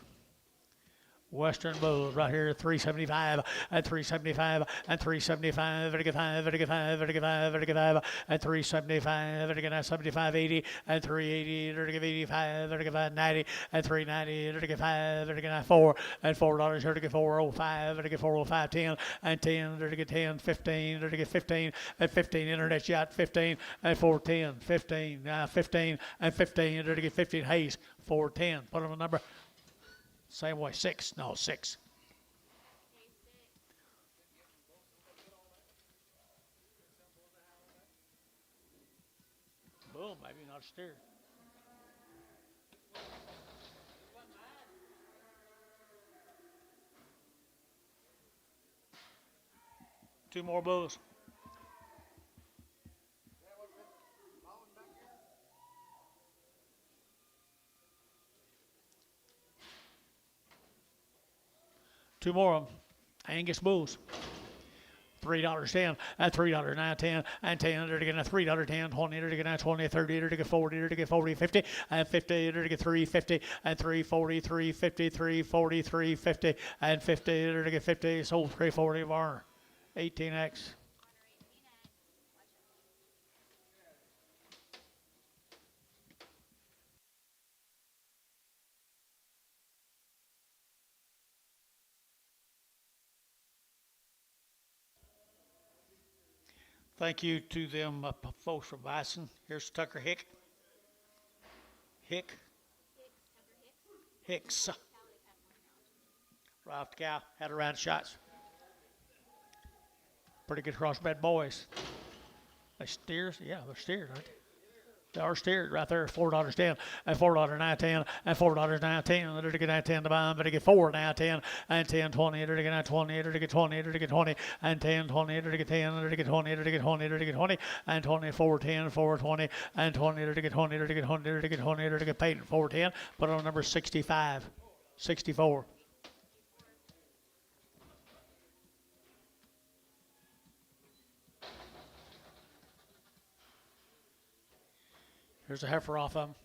right here, 375 and 375 and 375, vertical 5, vertical 5, vertical 5, vertical 5, and 375, vertical 75, 80, and 380, vertical 85, vertical 5, 90, and 390, vertical 5, vertical 4, and $4, vertical 405, vertical 405, 10, and 10, vertical 10, 15, vertical 15, and 15, internet shot 15, and 410, 15, 15, and 15, vertical 15, Hayes, 410, put on a number. Same way, 6. No, 6. Boom, maybe not steer. Two more bulls. Two more of them. Angus Bulls. $3.10 and $3.10 and 10 to get a $3.10, 20 to get 20, 30 to get 40 to get 40, 50 and 50 to get 350 and 340, 350, 340, 350 and 50 to get 50. Sold 340 of our 18X. Thank you to them folks from Bison. Here's Tucker Hicks. Right off the cow. Had a round of shots. Pretty good crossbred boys. They steers? Yeah, they're steered, aren't they? They are steered right there. $4.10 and $4.10 and $4.10. They're to get 10 to buy them, but to get 4 now 10 and 10, 20. They're to get 20. They're to get 20. They're to get 20 and 10, 20. They're to get 10. They're to get 20. They're to get 20. They're to get 20 and 20. 410, 420 and 20. They're to get 20. They're to get 20. They're to get 20. They're to get paid 410. Put on number 65, 64. Here's a heifer off of them.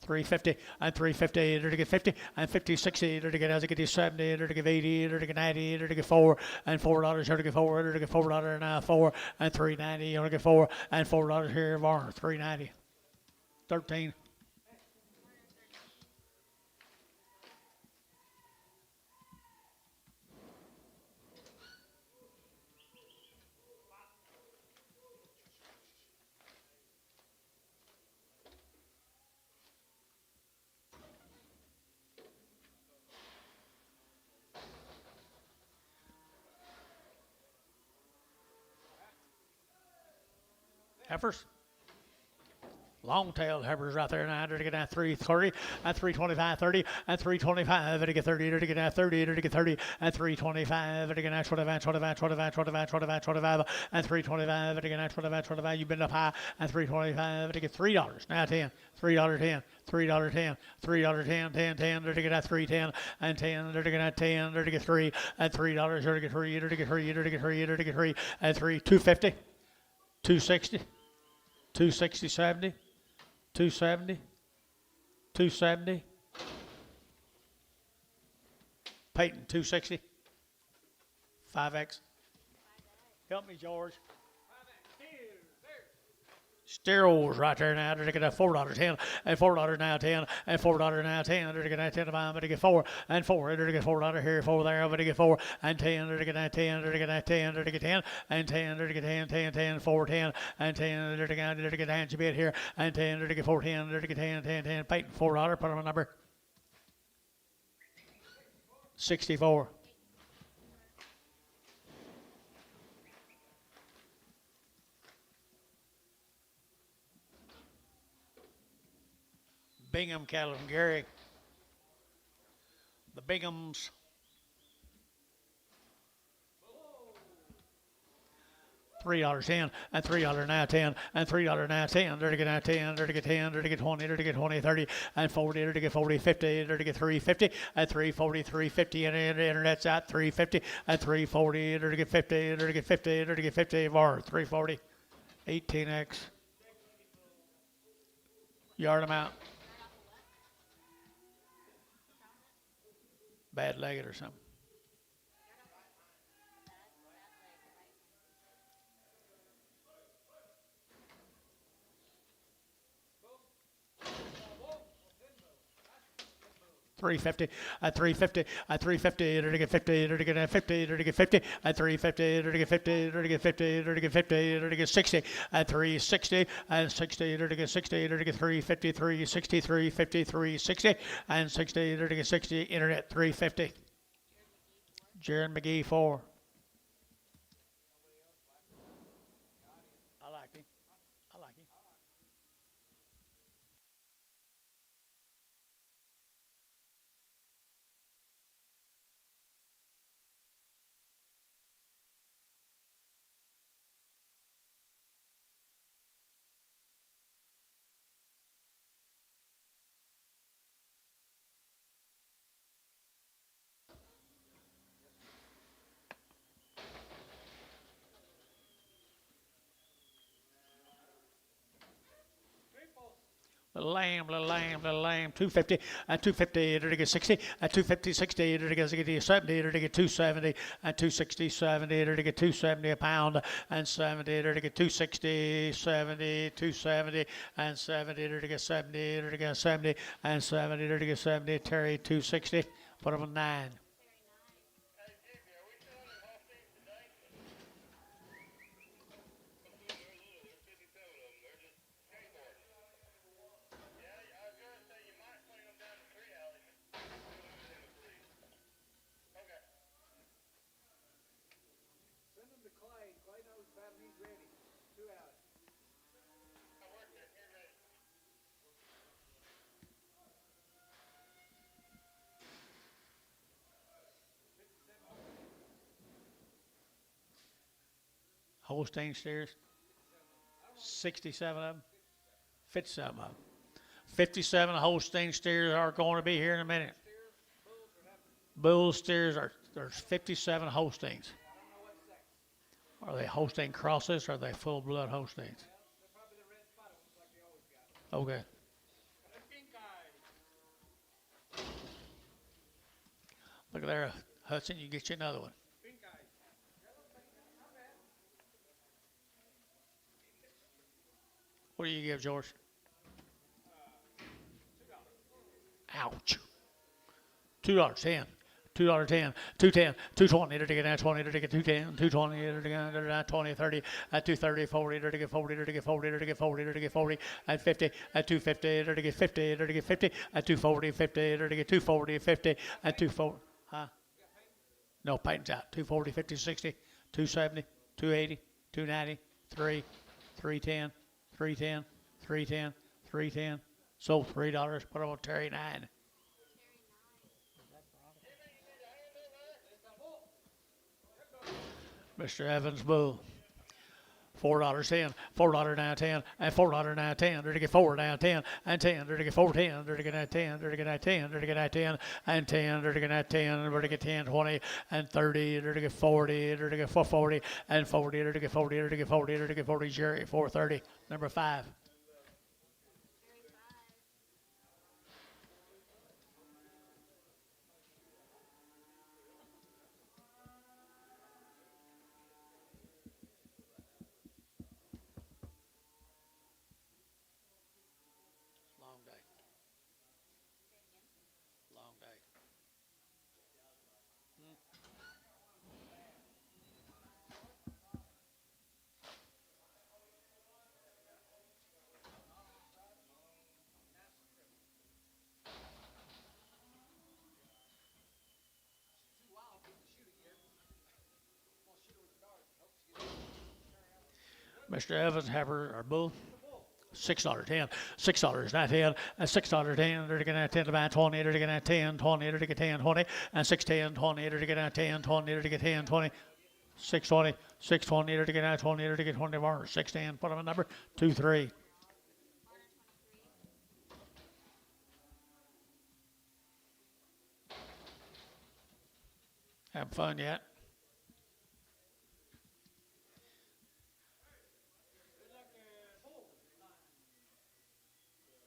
350 and 350, they're to get 50 and 50, 60, they're to get as they get 70, they're to get 80, they're to get 90, they're to get 4 and $4, they're to get 4, they're to get $4 and 4 and 390, you're to get 4 and $4 here, Varner, 390, 13. Heifers. Long-tailed heifers right there now. To get that 330 and 325, 30 and 325. To get 30. To get that 30. To get 30 and 325. To get that 25, 25, 25, 25, 25, 25 and 325. To get that 25, 25. You've been up high and 325. To get $3 now 10. $3.10. $3.10. $3.10. 10. 10. To get that 310 and 10. To get that 10. To get 3 and $3. To get 3. To get 3. To get 3. To get 3 and 3. 250. 260. 260. 70. 270, 270. Peyton, 260. 5X. Help me, George. Sterols right there now. They're going to get $4.10 and $4 now 10 and $4 now 10. They're going to get 10 to 5. But they get 4 and 4. They're going to get $4 here, 4 there. But they get 4 and 10. They're going to get 10. They're going to get 10. They're going to get 10 and 10. They're going to get 10, 10, 10, 4, 10 and 10. They're going to get 10 bit here and 10. They're going to get 4, 10. They're going to get 10, 10, 10. Peyton, $4. Put on a number. 64. Bingham cattle from Gary. The Binghams. $3.10 and $3 now 10 and $3 now 10. They're to get now 10. They're to get 10. They're to get 20. They're to get 20, 30 and 40. They're to get 40, 50. They're to get 350 and 340, 350 and the internet's out 350 and 340. They're to get 50. They're to get 50. They're to get 50 more 340. 18X. Yard them out. Bad legged or something. $350 at $350 at $350. They're to get 50. They're to get 50. They're to get 50 at $350. They're to get 50. They're to get 50. They're to get 50. They're to get 60 at $360 and 60. They're to get 60. They're to get 350, 360, 350, 360 and 60. They're to get 60. Internet 350. Jaron McGee 4. I like him. I like him. Little lamb, 250 at 250, they're to get 60 at 250, 60, they're to get 70, they're to get 270 at 260, 70, they're to get 270 a pound and 70, they're to get 260, 70, 270 and 70, they're to get 70, they're to get 70 and 70, they're to get 70. Terry 260, put them on 9. Clay knows about him. He's ready. 2 out. Holstein steers, 67 of them, 57 of them. 57 Holstein steers are going to be here in a minute. Bull steers there's 57 Holsteins. Are they Holstein crosses or are they full blood Holsteins? Okay. Look there, Hudson, you get you another one. What do you give, George? Ouch. $2.10. $2.10, $2.10, $2.20, they're to get 20, they're to get 2.10, $2.20, they're to get 20, 30, at 2.30, 40, they're to get 40, they're to get 40, they're to get 40, they're to get 40, at 50, at 2.50, they're to get 50, they're to get 50, at 2.40, 50, they're to get 2.40, 50, at 2.40, huh? No, Peyton's out. 2.40, 50, 60, 2.70, 2.80, 2.90, 3, 3.10, 310, 310, 310. Sold $3. Put on Terry 9. Mr. Evans Bull. $4.10, $4 now 10, and $4 now 10. They're to get 4 now 10, and 10. They're to get 4 10. They're to get that 10. They're to get that 10. They're to get that 10, and 10. They're to get that 10. They're to get 10, 20, and 30. They're to get 40. They're to get 40 and 40. They're to get 40. They're to get 40. They're to get 40. Jerry 430. Number 5. Long day. Long day. Mr. Evans, Heifer, or Bull. $6.10, $6 not 10, and $6.10. They're to get that 10 to buy 20. They're to get that 10, 20. They're to get 10, 20, and 610, 20. They're to get that 10, 20. They're to get 10, 20. 620, 620. They're to get that 20. They're to get 20 more. 610. Put them a number 23. Having fun yet?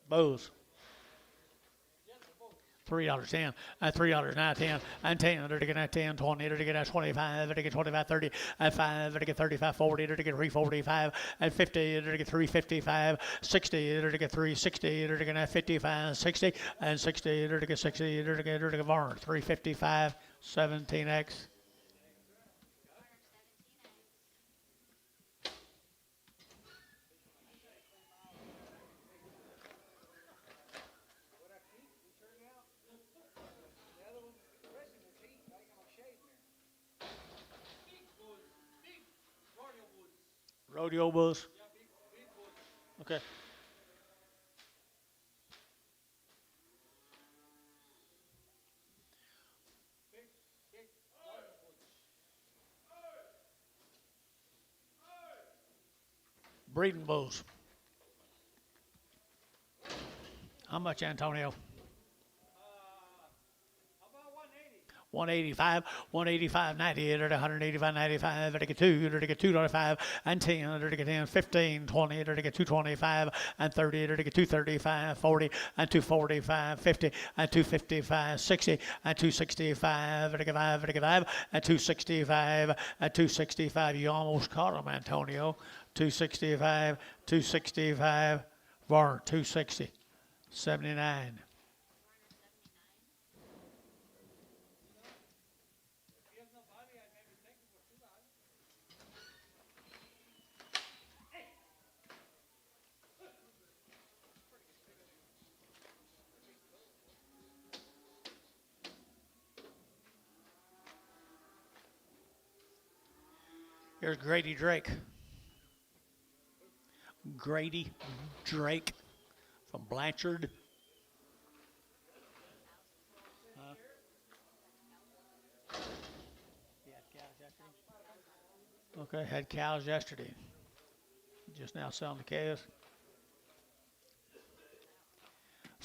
Bulls. $3.10, and $3 now 10, and 10. They're to get that 10, 20. They're to get that 25. They're to get 25, 30, and 5. They're to get 35, 40. They're to get 345, and 50. They're to get 355, 60. They're to get 360. They're to get that 55, 60, and 60. They're to get 60. They're to get Varn 355, 17X. Rodeo Bulls. Okay. Breeding Bulls. How much, Antonio? About 180. 185, 185, 90, they're to 185, 95, they're to get 2, they're to get 225, and 10, they're to get 10, 15, 20, they're to get 225, and 30, they're to get 235, 40, and 245, 50, and 255, 60, and 265, they're to get 5, they're to get 5, and 265, and 265. You almost caught him, Antonio. 265, 265, Var, 260, 79. Here's Grady Drake. Grady Drake from Blanchard. Okay, had cows yesterday. Just now selling the calves.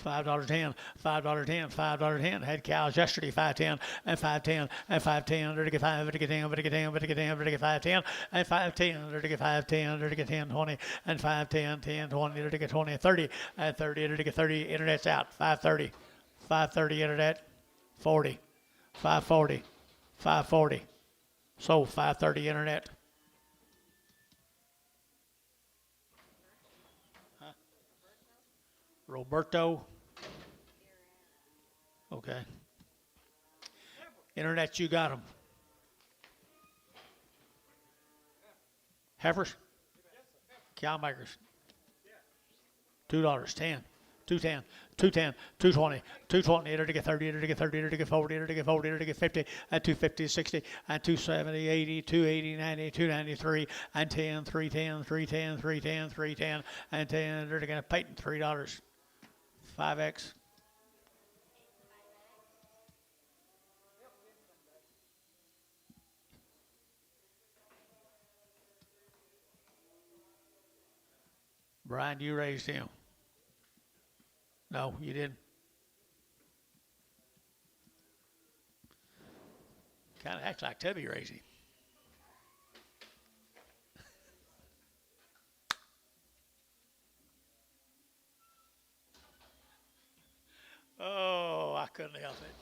$5.10, $5.10, $5.10. Had cows yesterday, 5.10 and 5.10 and 5.10. They're to get 5, they're to get 10, they're to get 10, they're to get 10, they're to get 5.10 and 5.10. They're to get 5.10, they're to get 10, 20 and 5.10, 10, 20. They're to get 20 and 30 and 30. They're to get 30. Internet's out. 5.30, 5.30 internet. 40, 5.40, 5.40. Sold 5.30 internet. Roberto. Okay. Internet, you got them. Heifers? Cow makers. $2, 10, 210, 210, 220, 220, enter to get 30, enter to get 30, enter to get 40, enter to get 40, enter to get 50, and 250, 60, and 270, 80, 280, 90, 293, and 10, 310, 310, 310, 310, and 10, enter to get patent $3. 5X. Brian, you raised him. No, you didn't. Kind of acts like Tubby raised him. Oh, I couldn't help it.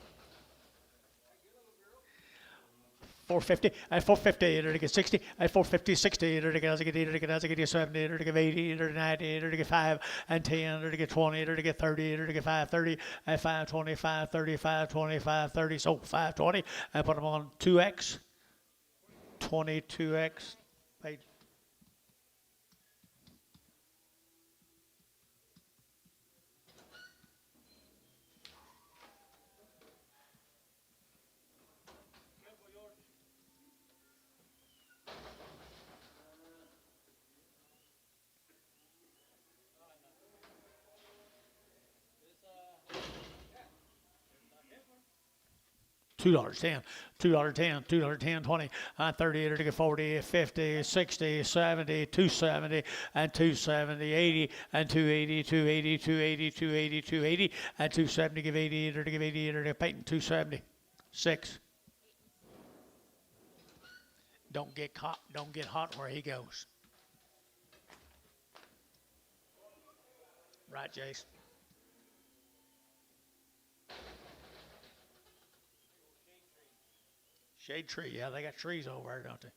450, at 450, enter to get 60, at 450, 60, enter to get 70, enter to get 80, enter to 90, enter to get 5, and 10, enter to get 20, enter to get 30, enter to get 530, at 520, 530, 520, 530, so 520, and put them on 2X, 22X, page. $2.10, $2.10, $2.10, 20, 30, enter to get 40, 50, 60, 70, 270, and 270, 80, and 280, 280, 280, 280, 280, and 270, give 80, enter to give 80, enter to get patent 270, 6. Don't get hot where he goes. Right, Jace? Shade tree, yeah, they got trees over there, don't they?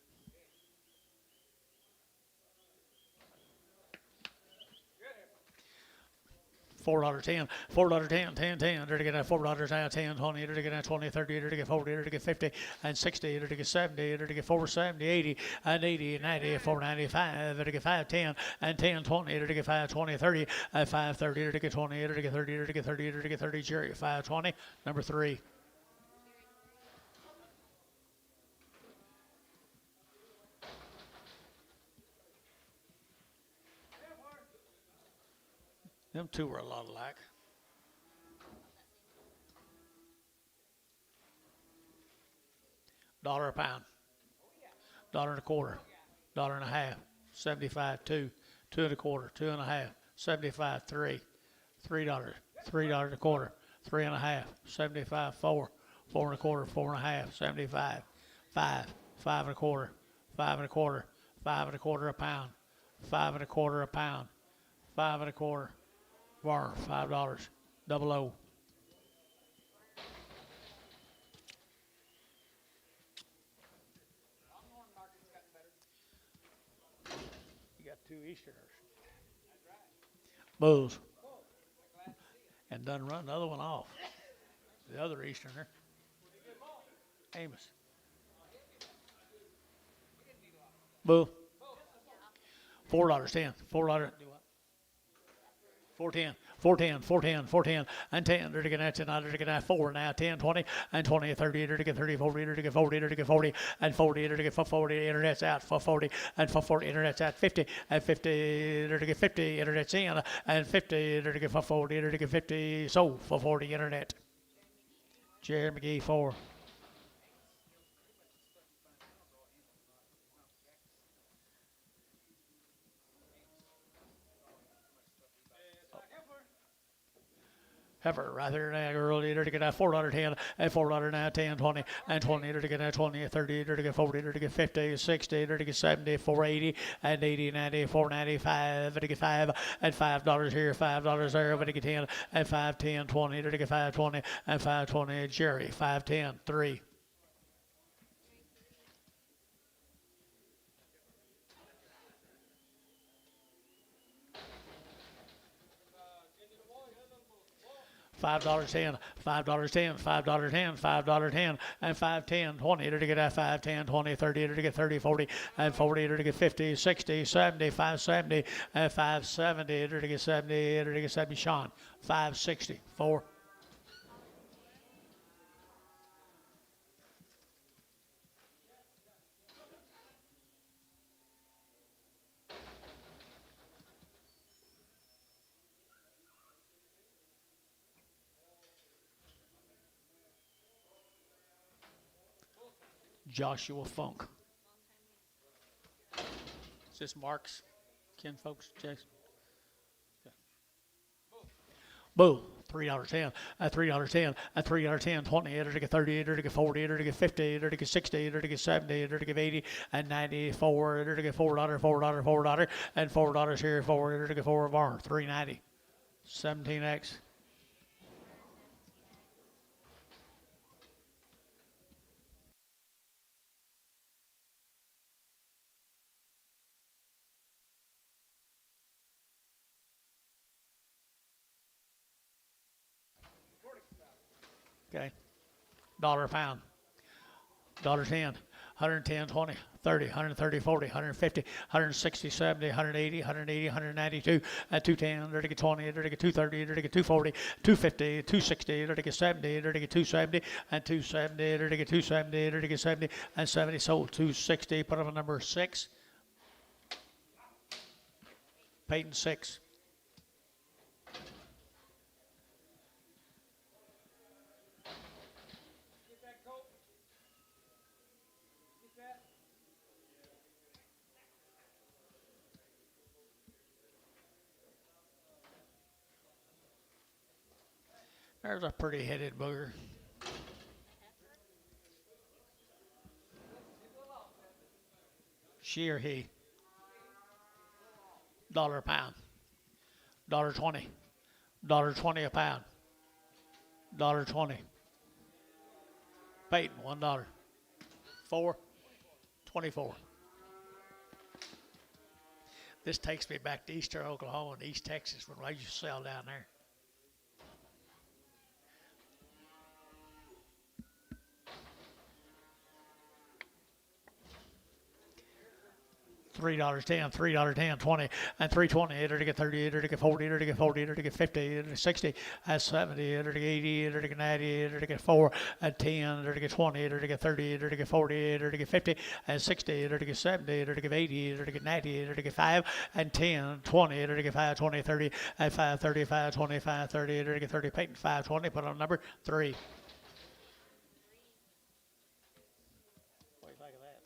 $4.10, $4.10, 10, 10, enter to get $4 now, 10, 20, enter to get 20, 30, enter to get 40, enter to get 50, and 60, enter to get 70, enter to get 470, 80, and 80, 90, 495, enter to get 510, and 10, 20, enter to get 520, 30, and 530, enter to get 20, enter to get 30, enter to get 30, enter to get 30, Jerry, 520, number 3. Them two were a lot alike. $1 a pound. $1.25. $1.50. 75, 2. 2 1/4. 2 1/2. 75, 3. $3. $3 a quarter. 3 1/2. 75, 4. 4 1/4. 4 1/2. 75. 5. 5 1/4. 5 1/4. 5 1/4 a pound. 5 1/4 a pound. 5 1/4. Bar, $5. Double O. You got 2 Easterners. Bulls. And done run the other one off. The other Easterner. Amos. Bull. $4.10. $4. 410, 410, 410, 410, and 10, enter to get 10, enter to get 4, now 10, 20, and 20, 30, enter to get 30, 40, enter to get 40, enter to get 40, and 40, enter to get 40, internet's out, 40, and 40, internet's out, 50, and 50, enter to get 50, internet's in, and 50, enter to get 40, enter to get 50, so 40, internet. Jerry McGee, 4. Heifer right there now, girl, enter to get $4.10, and $4 now, 10, 20, and 20, enter to get 20, 30, enter to get 40, enter to get 50, 60, enter to get 70, 480, and 80, 90, 495, enter to get 5, and $5 here, $5 there, enter to get 10, and 5, 10, 20, enter to get 520, and 520, Jerry, 510, 3. $5.10, $5.10, $5.10, $5.10, and 5.10, 20, to get at 5.10, 20, 30, to get 30, 40, and 40, to get 50, 60, 70, 570, and 570, to get 70, to get 70, Sean, 560, 4. Joshua Funk. Is this Mark's kin folks, Jason? Boo. $3.10, $3.10, $3.10, 20, to get 30, to get 40, to get 50, to get 60, to get 70, to get 80, and 94, to get $4, $4, and $4 here, 4, to get 4 bar, $3.90, 17X. Okay, dollar a pound, $1.10, 110, 20, 30, 130, 40, 150, 160, 70, 180, 180, 192, at 210, to get 20, to get 230, to get 240, 250, 260, to get 70, to get 270, and 270, to get 270, to get 70, and 70, sold 260, put up a number 6. Peyton 6. Get that coat. Get that. There's a pretty headed booger. She or he. Dollar a pound. $1.20. $1.20 a pound. $1.20. Peyton, $1. 4. 24. This takes me back to Eastern Oklahoma and East Texas when I used to sell down there. $3.10, $3.10, 20, and 3.20, to get 30, to get 40, to get 40, to get 50, to get 60, and 70, to get 80, to get 90, to get 4, and 10, to get 20, to get 30, to get 40, to get 50, and 60, to get 70, to get 80, to get 90, to get 5, and 10, 20, to get 5, 20, 30, and 5, 35, 25, 30, to get 30, Peyton, 520, put on number 3. What do you think of that?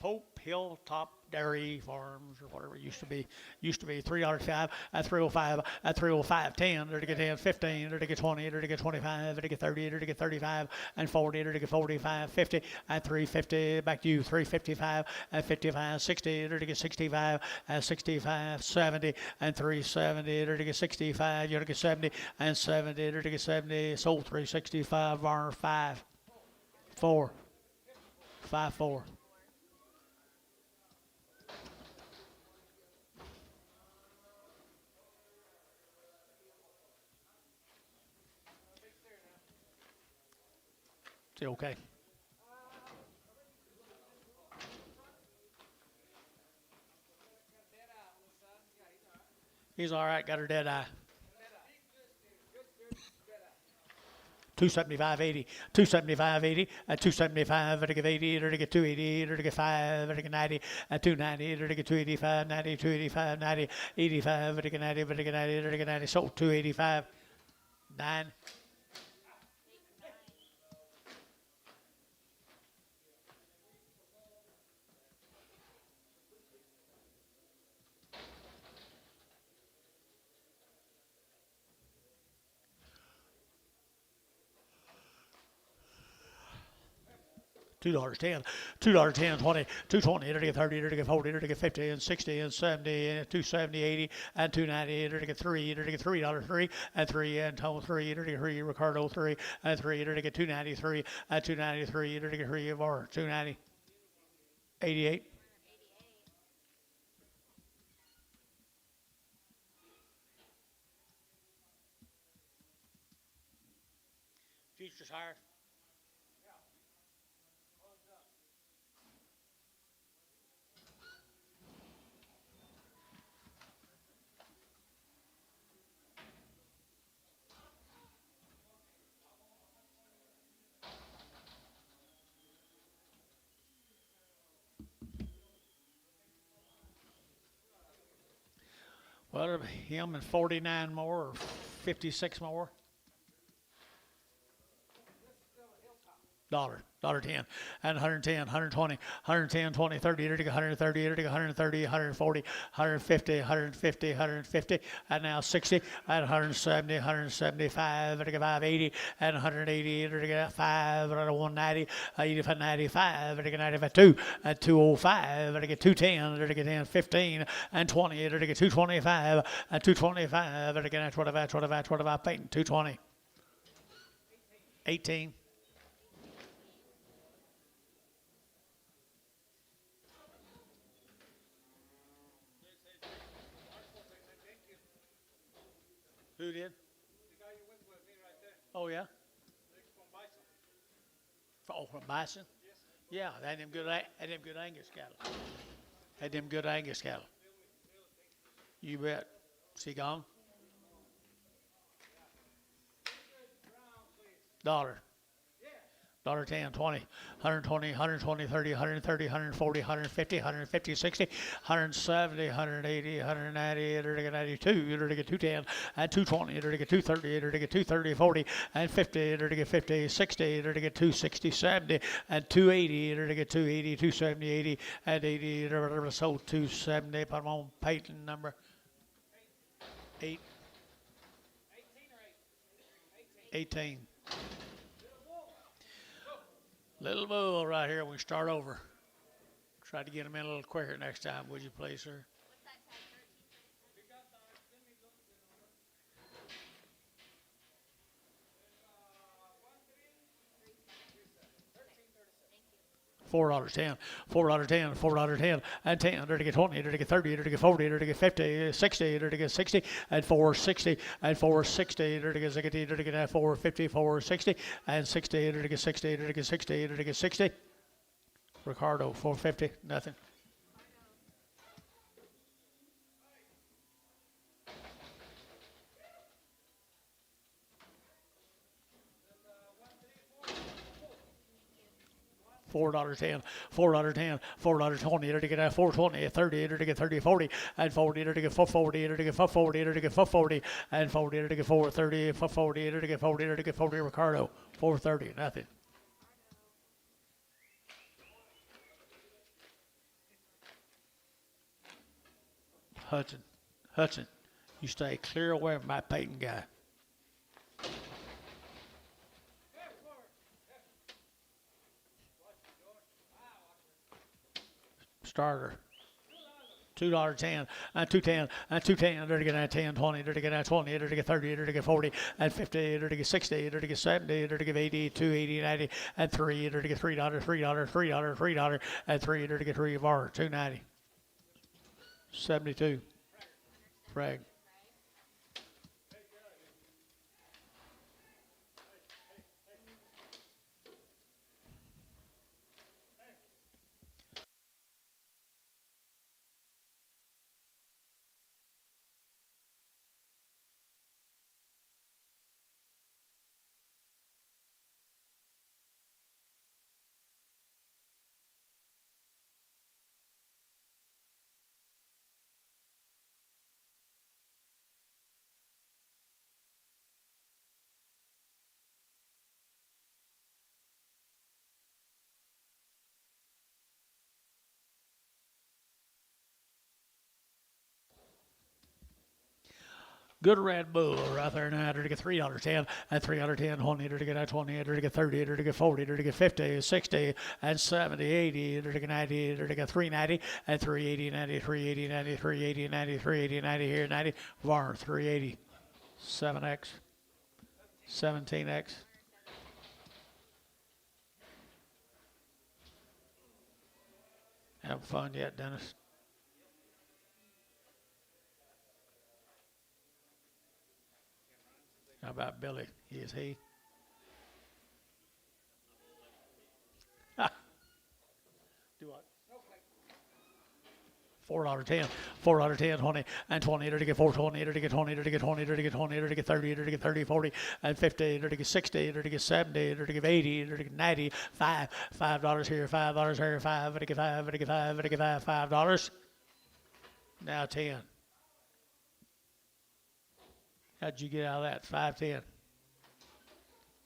Pope Hilltop Dairy Farms or whatever it used to be $3.05 at 305 at 305 10 to get 10 15 to get 20 to get 25 to get 30 to get 35 and 40 to get 45 50 at 350 back to you 355 at 55 60 to get 65 at 65 70 and 370 to get 65 you to get 70 and 70 to get 70 sold 365 bar 5 4 5 4. Is it okay? He's all right. Got her dead eye. 275.80, 275.80, at 275, to get 80, to get 280, to get 5, to get 90, at 290, to get 285, 90, 285, 90, 85, to get 90, to get 90, to get 90, sold 285, 9. $2.10, $2.10, 20, 220, 30, 40, 50, and 60, and 70, and 270, 80, and 290, 3, $3, and 3, and Tom 3, 3, Ricardo 3, and 3, 293, and 293, 3 of our 290, 88. Futures higher. Well, him and 49 more or 56 more. Dollar 10, and 110, 120, 110, 20, 30, 130, 130, 140, 150, 150, 150, and now 60, and 170, 175, 580, and 180, 5, 190, 85, 95, 95, 2, and 205, 210, 15, and 20, 225, and 225, 25, 220, 18. Who did? The guy you went with me right there. Oh, yeah? He's from Bison. Oh, from Bison? Yes. Yeah, they had them good, had them good Angus cattle. Had them good Angus cattle. You bet. Is he gone? Dollar. Dollar 10, 20, 120, 120, 30, 130, 140, 150, 150, 60, 170, 180, 190, 92, 210, and 220, 230, 230, 40, and 50, 50, 60, 260, 70, and 280, 280, 270, 80, and 80, so 270. Put them on Peyton number 8. 18. Little bull right here. We start over. Try to get him in a little quicker next time, would you please, sir? What's that tag? 4.10, $4.10, $4.10, and 10, 20, 30, 40, 50, 60, 60, and 460, and 460, 450, 460, and 60, 60, 60, 60. Ricardo, 450, nothing. $4.10, $4.10, $4.20, $4.20, 30, 30, 40, and 40, 40, 40, 40, and 40, 430, 40, 40, 40, Ricardo, 430, nothing. Hudson, you stay clear away from my Peyton guy. Starter. $2.10, and 210, and 210, 10, 20, 20, 30, 40, and 50, 60, 70, 80, 280, 90, and 3, $3, $3, and 3, 3 bar, 290. 72. Frag. Good Red Bull right there now. To get $3.10 and $3.10, 20 to get 20 to get 30 to get 40 to get 50, 60 and 70, 80 to get 90 to get 390 and 380, 90, 380, 90, 380, 90, 380, 90 here, 90 var 380, 7x, 17x. Having fun yet, Dennis? How about Billy? Is he? Do what? $4.10, $4.10, 20 and 20 to get 420 to get 20 to get 20 to get 20 to get 30 to get 30, 40 and 50 to get 60 to get 70 to get 80 to get 90, $5 here, $5 here, $5 to get 5 to get 5 to get 5, $5. Now 10. How'd you get out of that? 510.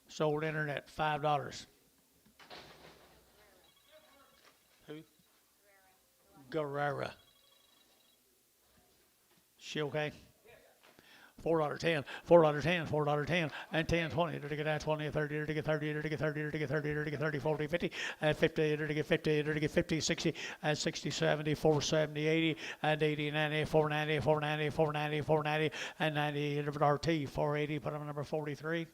Sold internet, $5. Who? Guerrera. She okay? $4.10, $4.10, $4.10, and 10, 20 to get 20, 30 to get 30 to get 30 to get 30 to get 30, 40, 50, and 50 to get 50 to get 50, 60, and 60, 70, 470, 80, and 80, 90, 490, 490, 490, 490, and 90, RT, 480, put on number 43.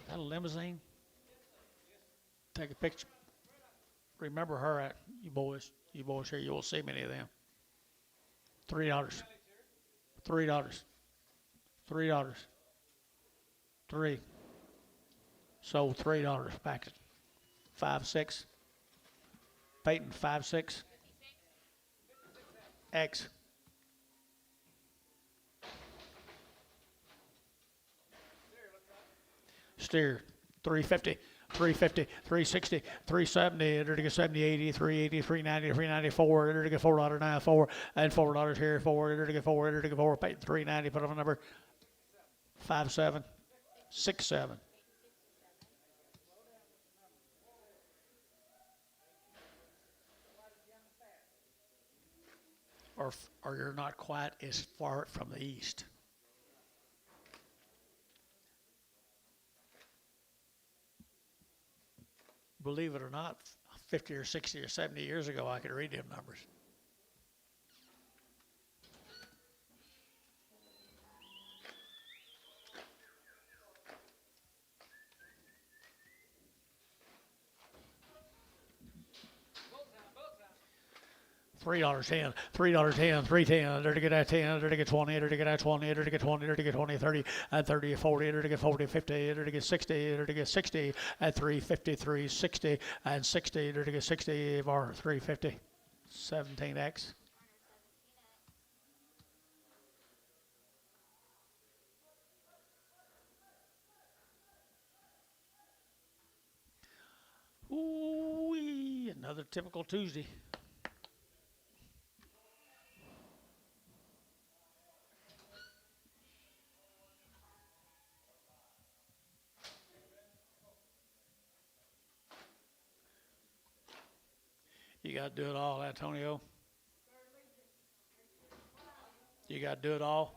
That a limousine? Take a picture. Remember her at you boys here. You will see many of them. $3. $3. $3. 3. Sold $3. Back at 5.6. Peyton 5.6. X. Steer 350, 350, 360, 370, to get 70, 80, 380, 390, 394, to get $4.94, and $4 here, 4, to get 4, to get 4, pay 390, put on a number 57, 67. Or you're not quite as far from the east. Believe it or not, 50 or 60 or 70 years ago, I could read them numbers. $3.10, $3.10, $3.10, there to get at 10, there to get 20, there to get at 20, there to get 20, there to get 20, 30, and 30, 40, there to get 40, 50, there to get 60, there to get 60, at 350, 360, and 60, there to get 60, var 350, 17x. Ooh, another typical Tuesday. You got to do it all, Antonio. You got to do it all.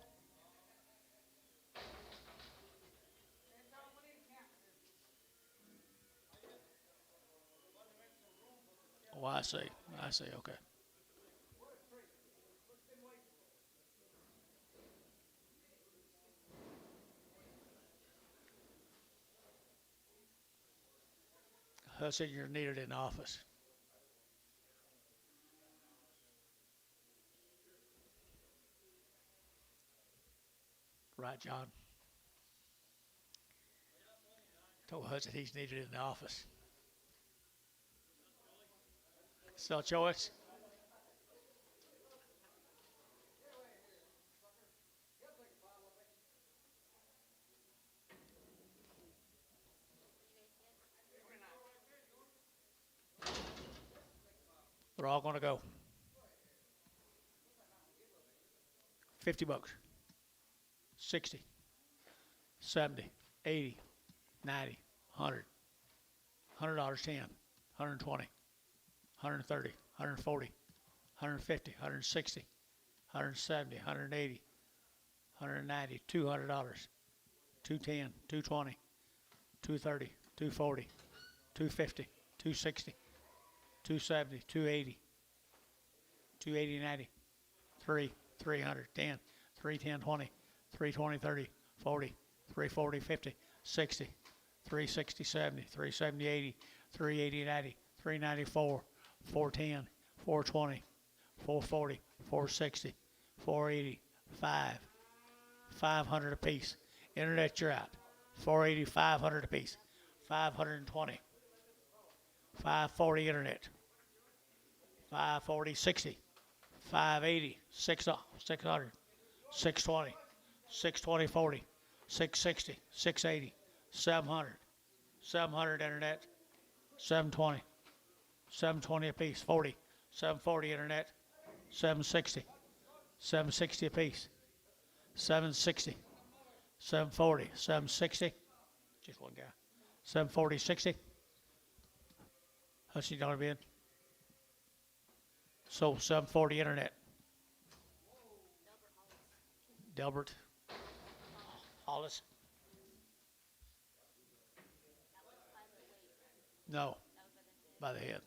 Oh, I see. I see. Okay. Hudson, you're needed in the office. Right, John? Told Hudson he's needed in the office. Sell choice. They're all going to go. 50 bucks. 60, 70, 80, 90, 100, $100, 10, 120, 130, 140, 150, 160, 170, 180, 190, $200, 210, 220, 230, 240, 250, 260, 270, 280, 280, 90, 300, 10, 310, 20, 320, 30, 40, 340, 50, 60, 360, 70, 370, 80, 380, 90, 394, 410, 420, 440, 460, 480, 500 apiece. Internet, you're out. 480, 500 apiece. 520, 540 internet. 540, 60, 580, 600, 620, 620, 40, 660, 680, 700, 700 internet, 720, 720 apiece, 40, 740 internet, 760, 760 apiece, 760, 740, 760, just one guy, 740, 60. How's she dollar bid? So 740 internet. Delbert Hollis. No, by the head.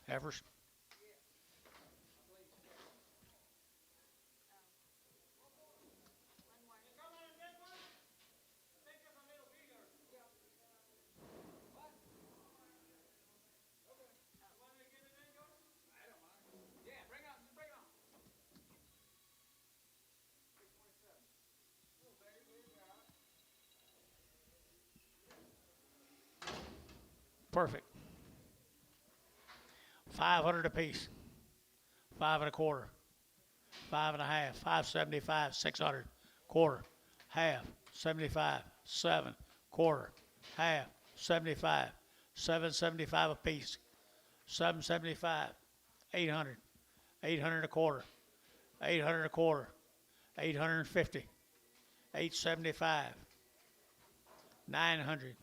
Heifers. Yeah, bring it on, just bring it on. Perfect. 500 apiece. 5 and a quarter. 5 and a half. 575. 600. Quarter. Half. 75. 7. Quarter. Half. 75. 775 apiece. 775. 800. 800 a quarter. 800 a quarter. 850. 875. 900.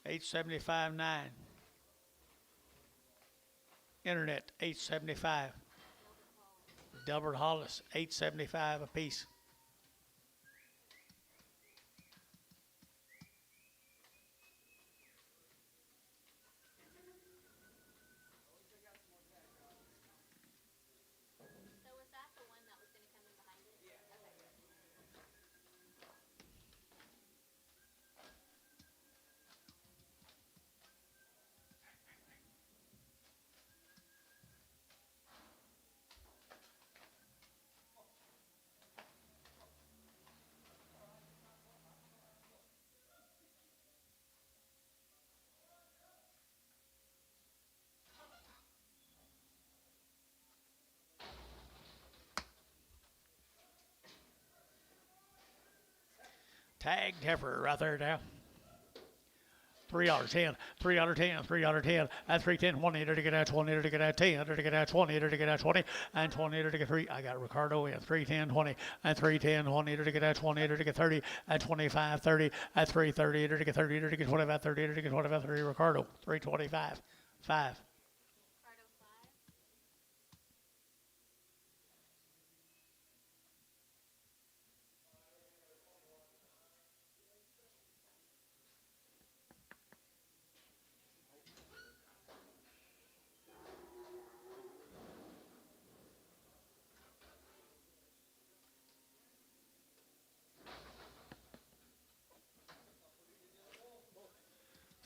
875, 9. Internet, 875. Delbert Hollis, 875 apiece. So was that the one that was gonna come in behind it? Yeah. Okay. Tagged heifer right there now. $3, 10, $3, and 310, 1 to get out 20 to get out 10 to get out 20 to get out 20 and 20 to get 3. I got Ricardo in 310, 20 and 310, 20 to get out 20 to get 30 and 25, 30 and 330 to get 30 to get 25, 30 to get 25, 30. Ricardo 325, 5. Ricardo 5.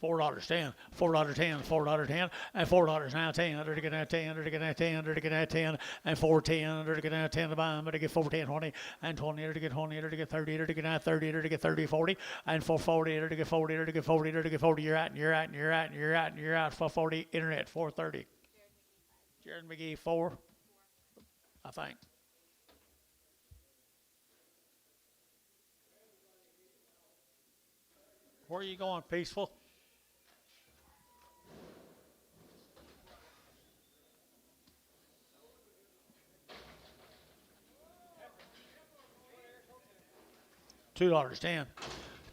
$4.10, $4.10, $4.10, and $4 now 10, under to get that 10, under to get that 10, under to get that 10, and 4.10, under to get that 10 to buy, under to get 4.10, 20, and 20, under to get 20, under to get 30, under to get that 30, under to get 30, 40, and 440, under to get 40, under to get 40, under to get 40, you're out, 440, internet, 430. Jared McGee, 4, I think. Where are you going, Peaceful? $2.10,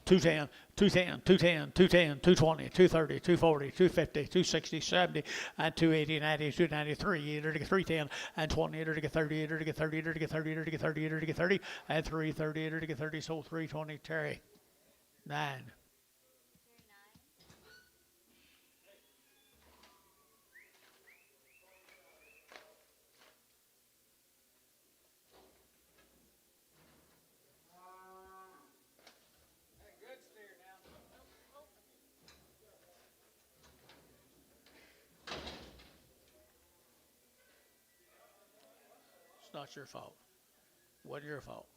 210, 210, 210, 210, 220, 230, 240, 250, 260, 70, and 280, 90, 293, 310, and 20, 30, 30, 30, 30, 30, 30, 30, 30, and 330, 30, so 320, Terry. 9. Good steer now. It's not your fault. Wasn't your fault.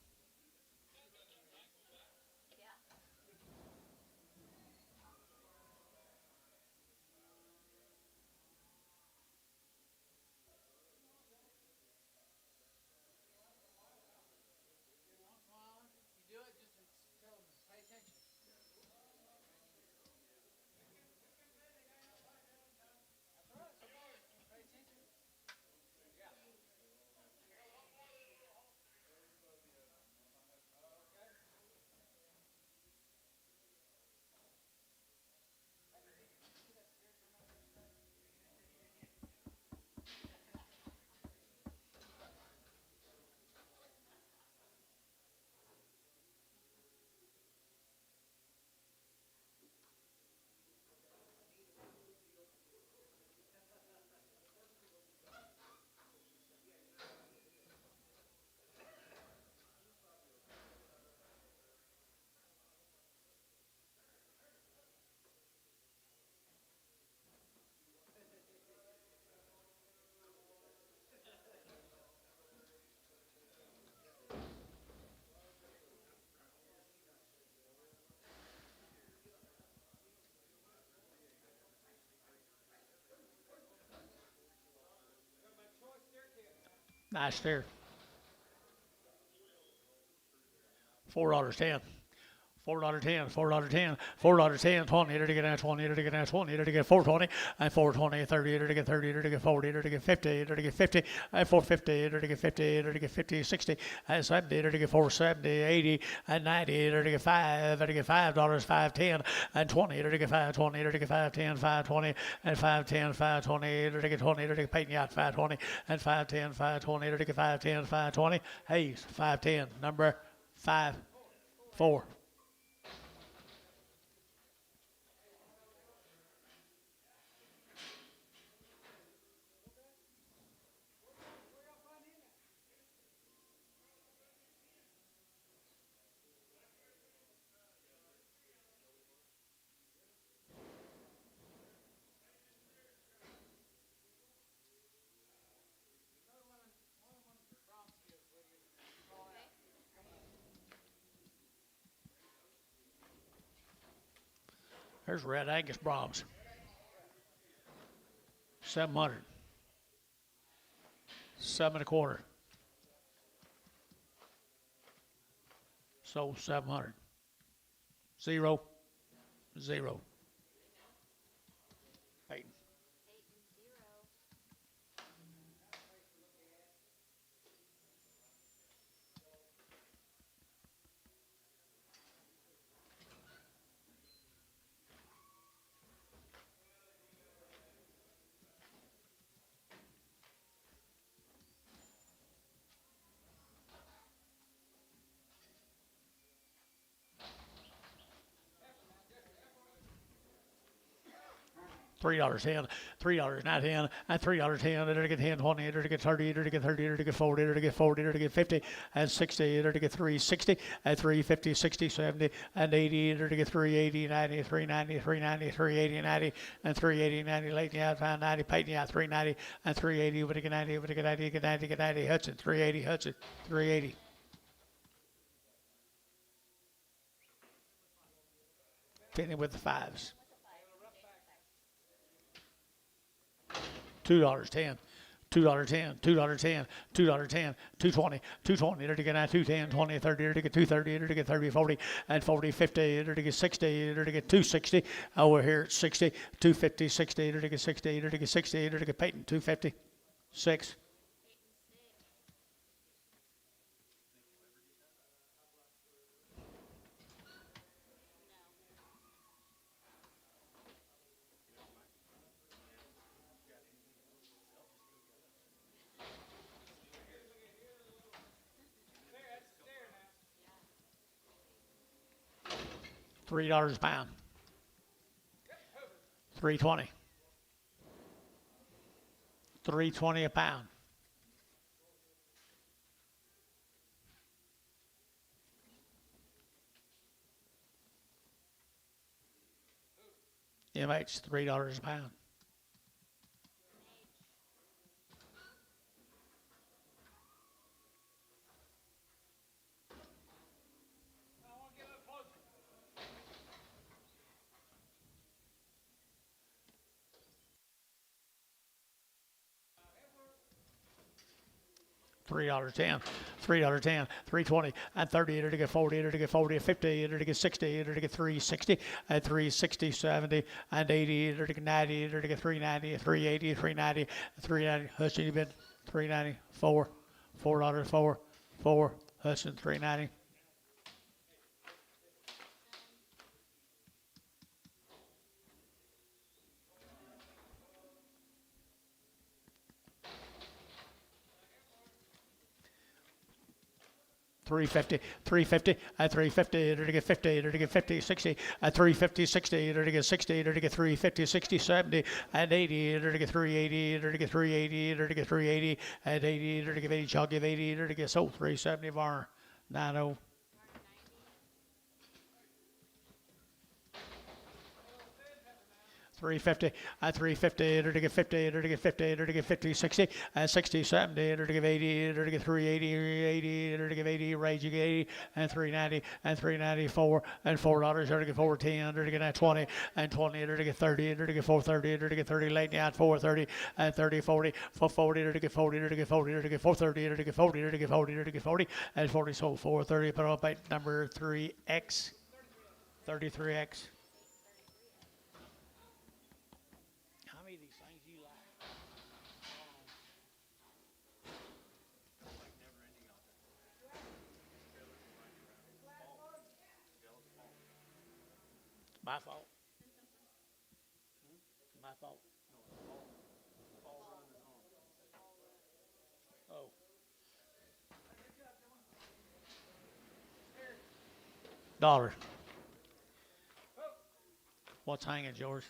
You do it just to tell them to pay attention. Pay attention. Nice steer. $4.10. $4.10, $4.10, $4.10, 20, to get that 20, to get that 20, to get 420, and 420, 30, to get 30, to get 40, to get 50, to get 50, and 450, to get 50, to get 50, 60, and 70, to get 470, 80, and 90, to get 5, to get $5, 510, and 20, to get 520, to get 510, 520, and 510, 520, to get 20, to get Peyton Yacht, 520, and 510, 520, to get 510, 520, Hayes, 510, number 5, 4. Here's Red Angus Brahms. 700. 7.25. So 700. 0, 0. Peyton. $3.10, $3.10, and $3.10, it'll get 10, 20, it'll get 30, it'll get 30, it'll get 40, it'll get 40, it'll get 50, and 60, it'll get 360, and 350, 60, 70, and 80, it'll get 380, 90, 390, 390, 380, 90, and 380, 90, late in the out, 90, Peyton out, 390, and 380, but it get 90, but it get 90, get 90, get 90, Hudson, 380, Hudson, 380. Penny with the fives. $2.10, $2.10, $2.10, $2.10, $2.20, $2.20, it'll get 2.10, 20, 30, it'll get 2.30, it'll get 30, 40, and 40, 50, it'll get 60, it'll get 2.60. Over here it's 60, 2.50, 60, it'll get 60, it'll get 60, it'll get Peyton, 2.50, 6. $3 a pound. 320. 320 a pound. MH, $3 a pound. I want to get a little closer. $3.10, $3.10, 320, and 30, it'll get 40, it'll get 40, 50, it'll get 60, it'll get 360, and 360, 70, and 80, it'll get 90, it'll get 390, 380, 390, 390, Hudson, you bid 390, $4, 4, Hudson, 390. $3.50, $3.50, and $3.50, it'll get 50, it'll get 50, 60, and $3.50, 60, it'll get 60, it'll get $3.50, 60, 70, and 80, it'll get $3.80, it'll get $3.80, it'll get $3.80, and 80, it'll get 80, I'll give 80, it'll get sold $3.70 bar, 90. 350, and 350, it'll get 50, it'll get 50, it'll get 50, 60, and 60, 70, it'll get 80, it'll get 380, 80, it'll get 80, raging 80, and 390, and 394, and $4, it'll get 410, it'll get 20, and 20, it'll get 30, it'll get 430, it'll get 30, late down 430, and 30, 40, 440, it'll get 40, it'll get 40, it'll get 430, it'll get 40, it'll get 40, it'll get 40, and 40 sold 430, put up at number 3X, 33X. My fault. My fault. Oh. Dollar. What's hanging, George?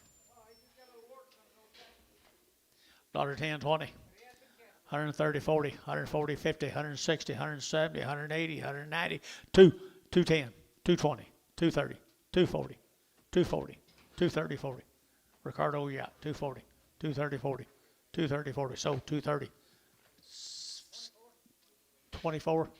$10, 20. 130, 40, 140, 50, 160, 170, 180, 190, 210, 220, 230, 240. 240, 230, 40. Ricardo, you got 240, 230, 40, 230, 40. So 230. 24.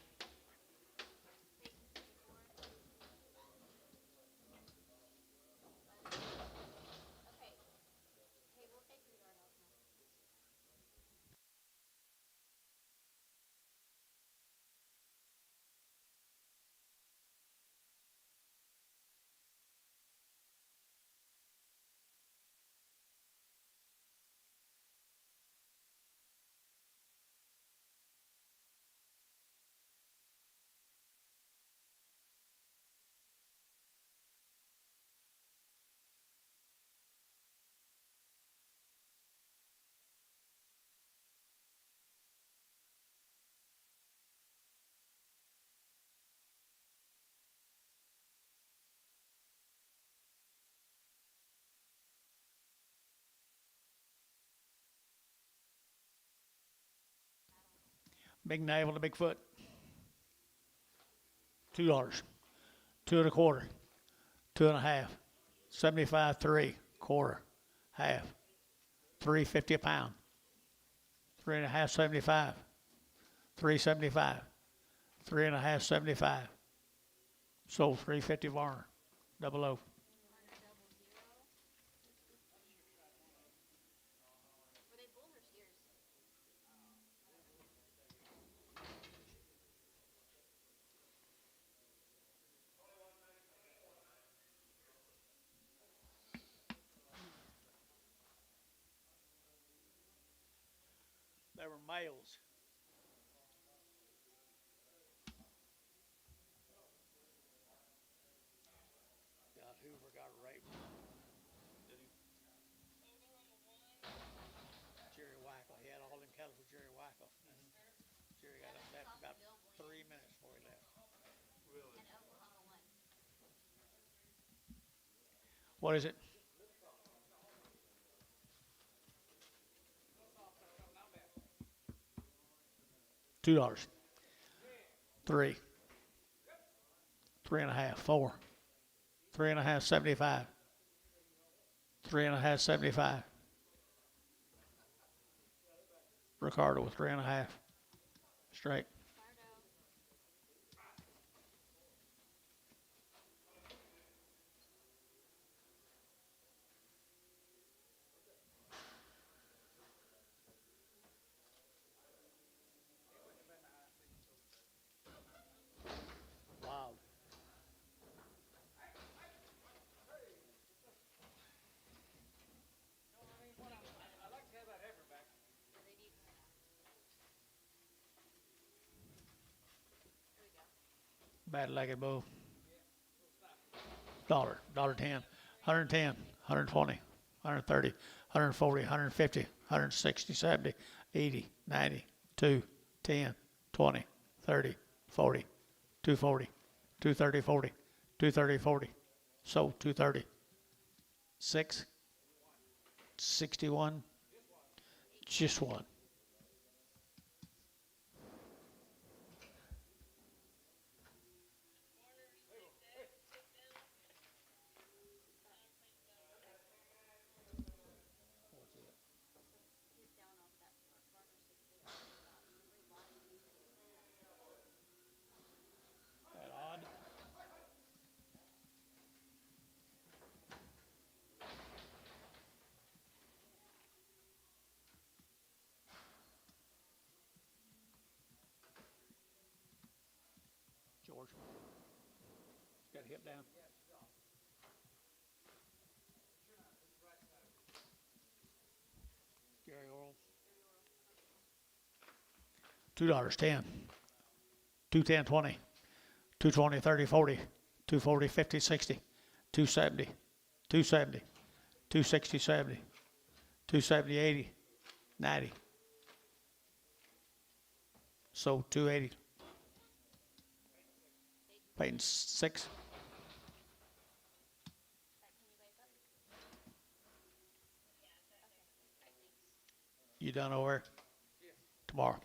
Big navel to big foot. $2. 2 1/4. 2 1/2. 75 3 quarter half. 3.50 a pound. 3 1/2 75. 3.75. 3 1/2 75. Sold 3.50 Varner. Double O. Were they bulls or steers? They were males. God, Hoover got raped. Jerry Wackel. He had all them cattle for Jerry Wackel. Jerry got upset for about 3 minutes before he left. And Oklahoma won. What is it? $2. 3. 3 1/2. 4. 3 1/2 75. 3 1/2 75. Ricardo with 3 1/2. Straight. Wild. I like to have that effort back. Yeah, they need. Here we go. Bad-legged bull. $1.10. 110. 120. 130. 140. 150. 160. 70. 80. 90. 2. 10. 20. 30. 40. 240. 230. 40. 230. 40. Sold 230. 6. 61. Just one. He's down off that farmer 6 days. That odd. George. Got hip down. Gary Oral. $2.10. 210 20. 220 30 40. 240 50 60. 270. 270. 260 70. 270 80. 90. Sold 280. Paying 6. Can you wake up? Okay. You done over? Tomorrow.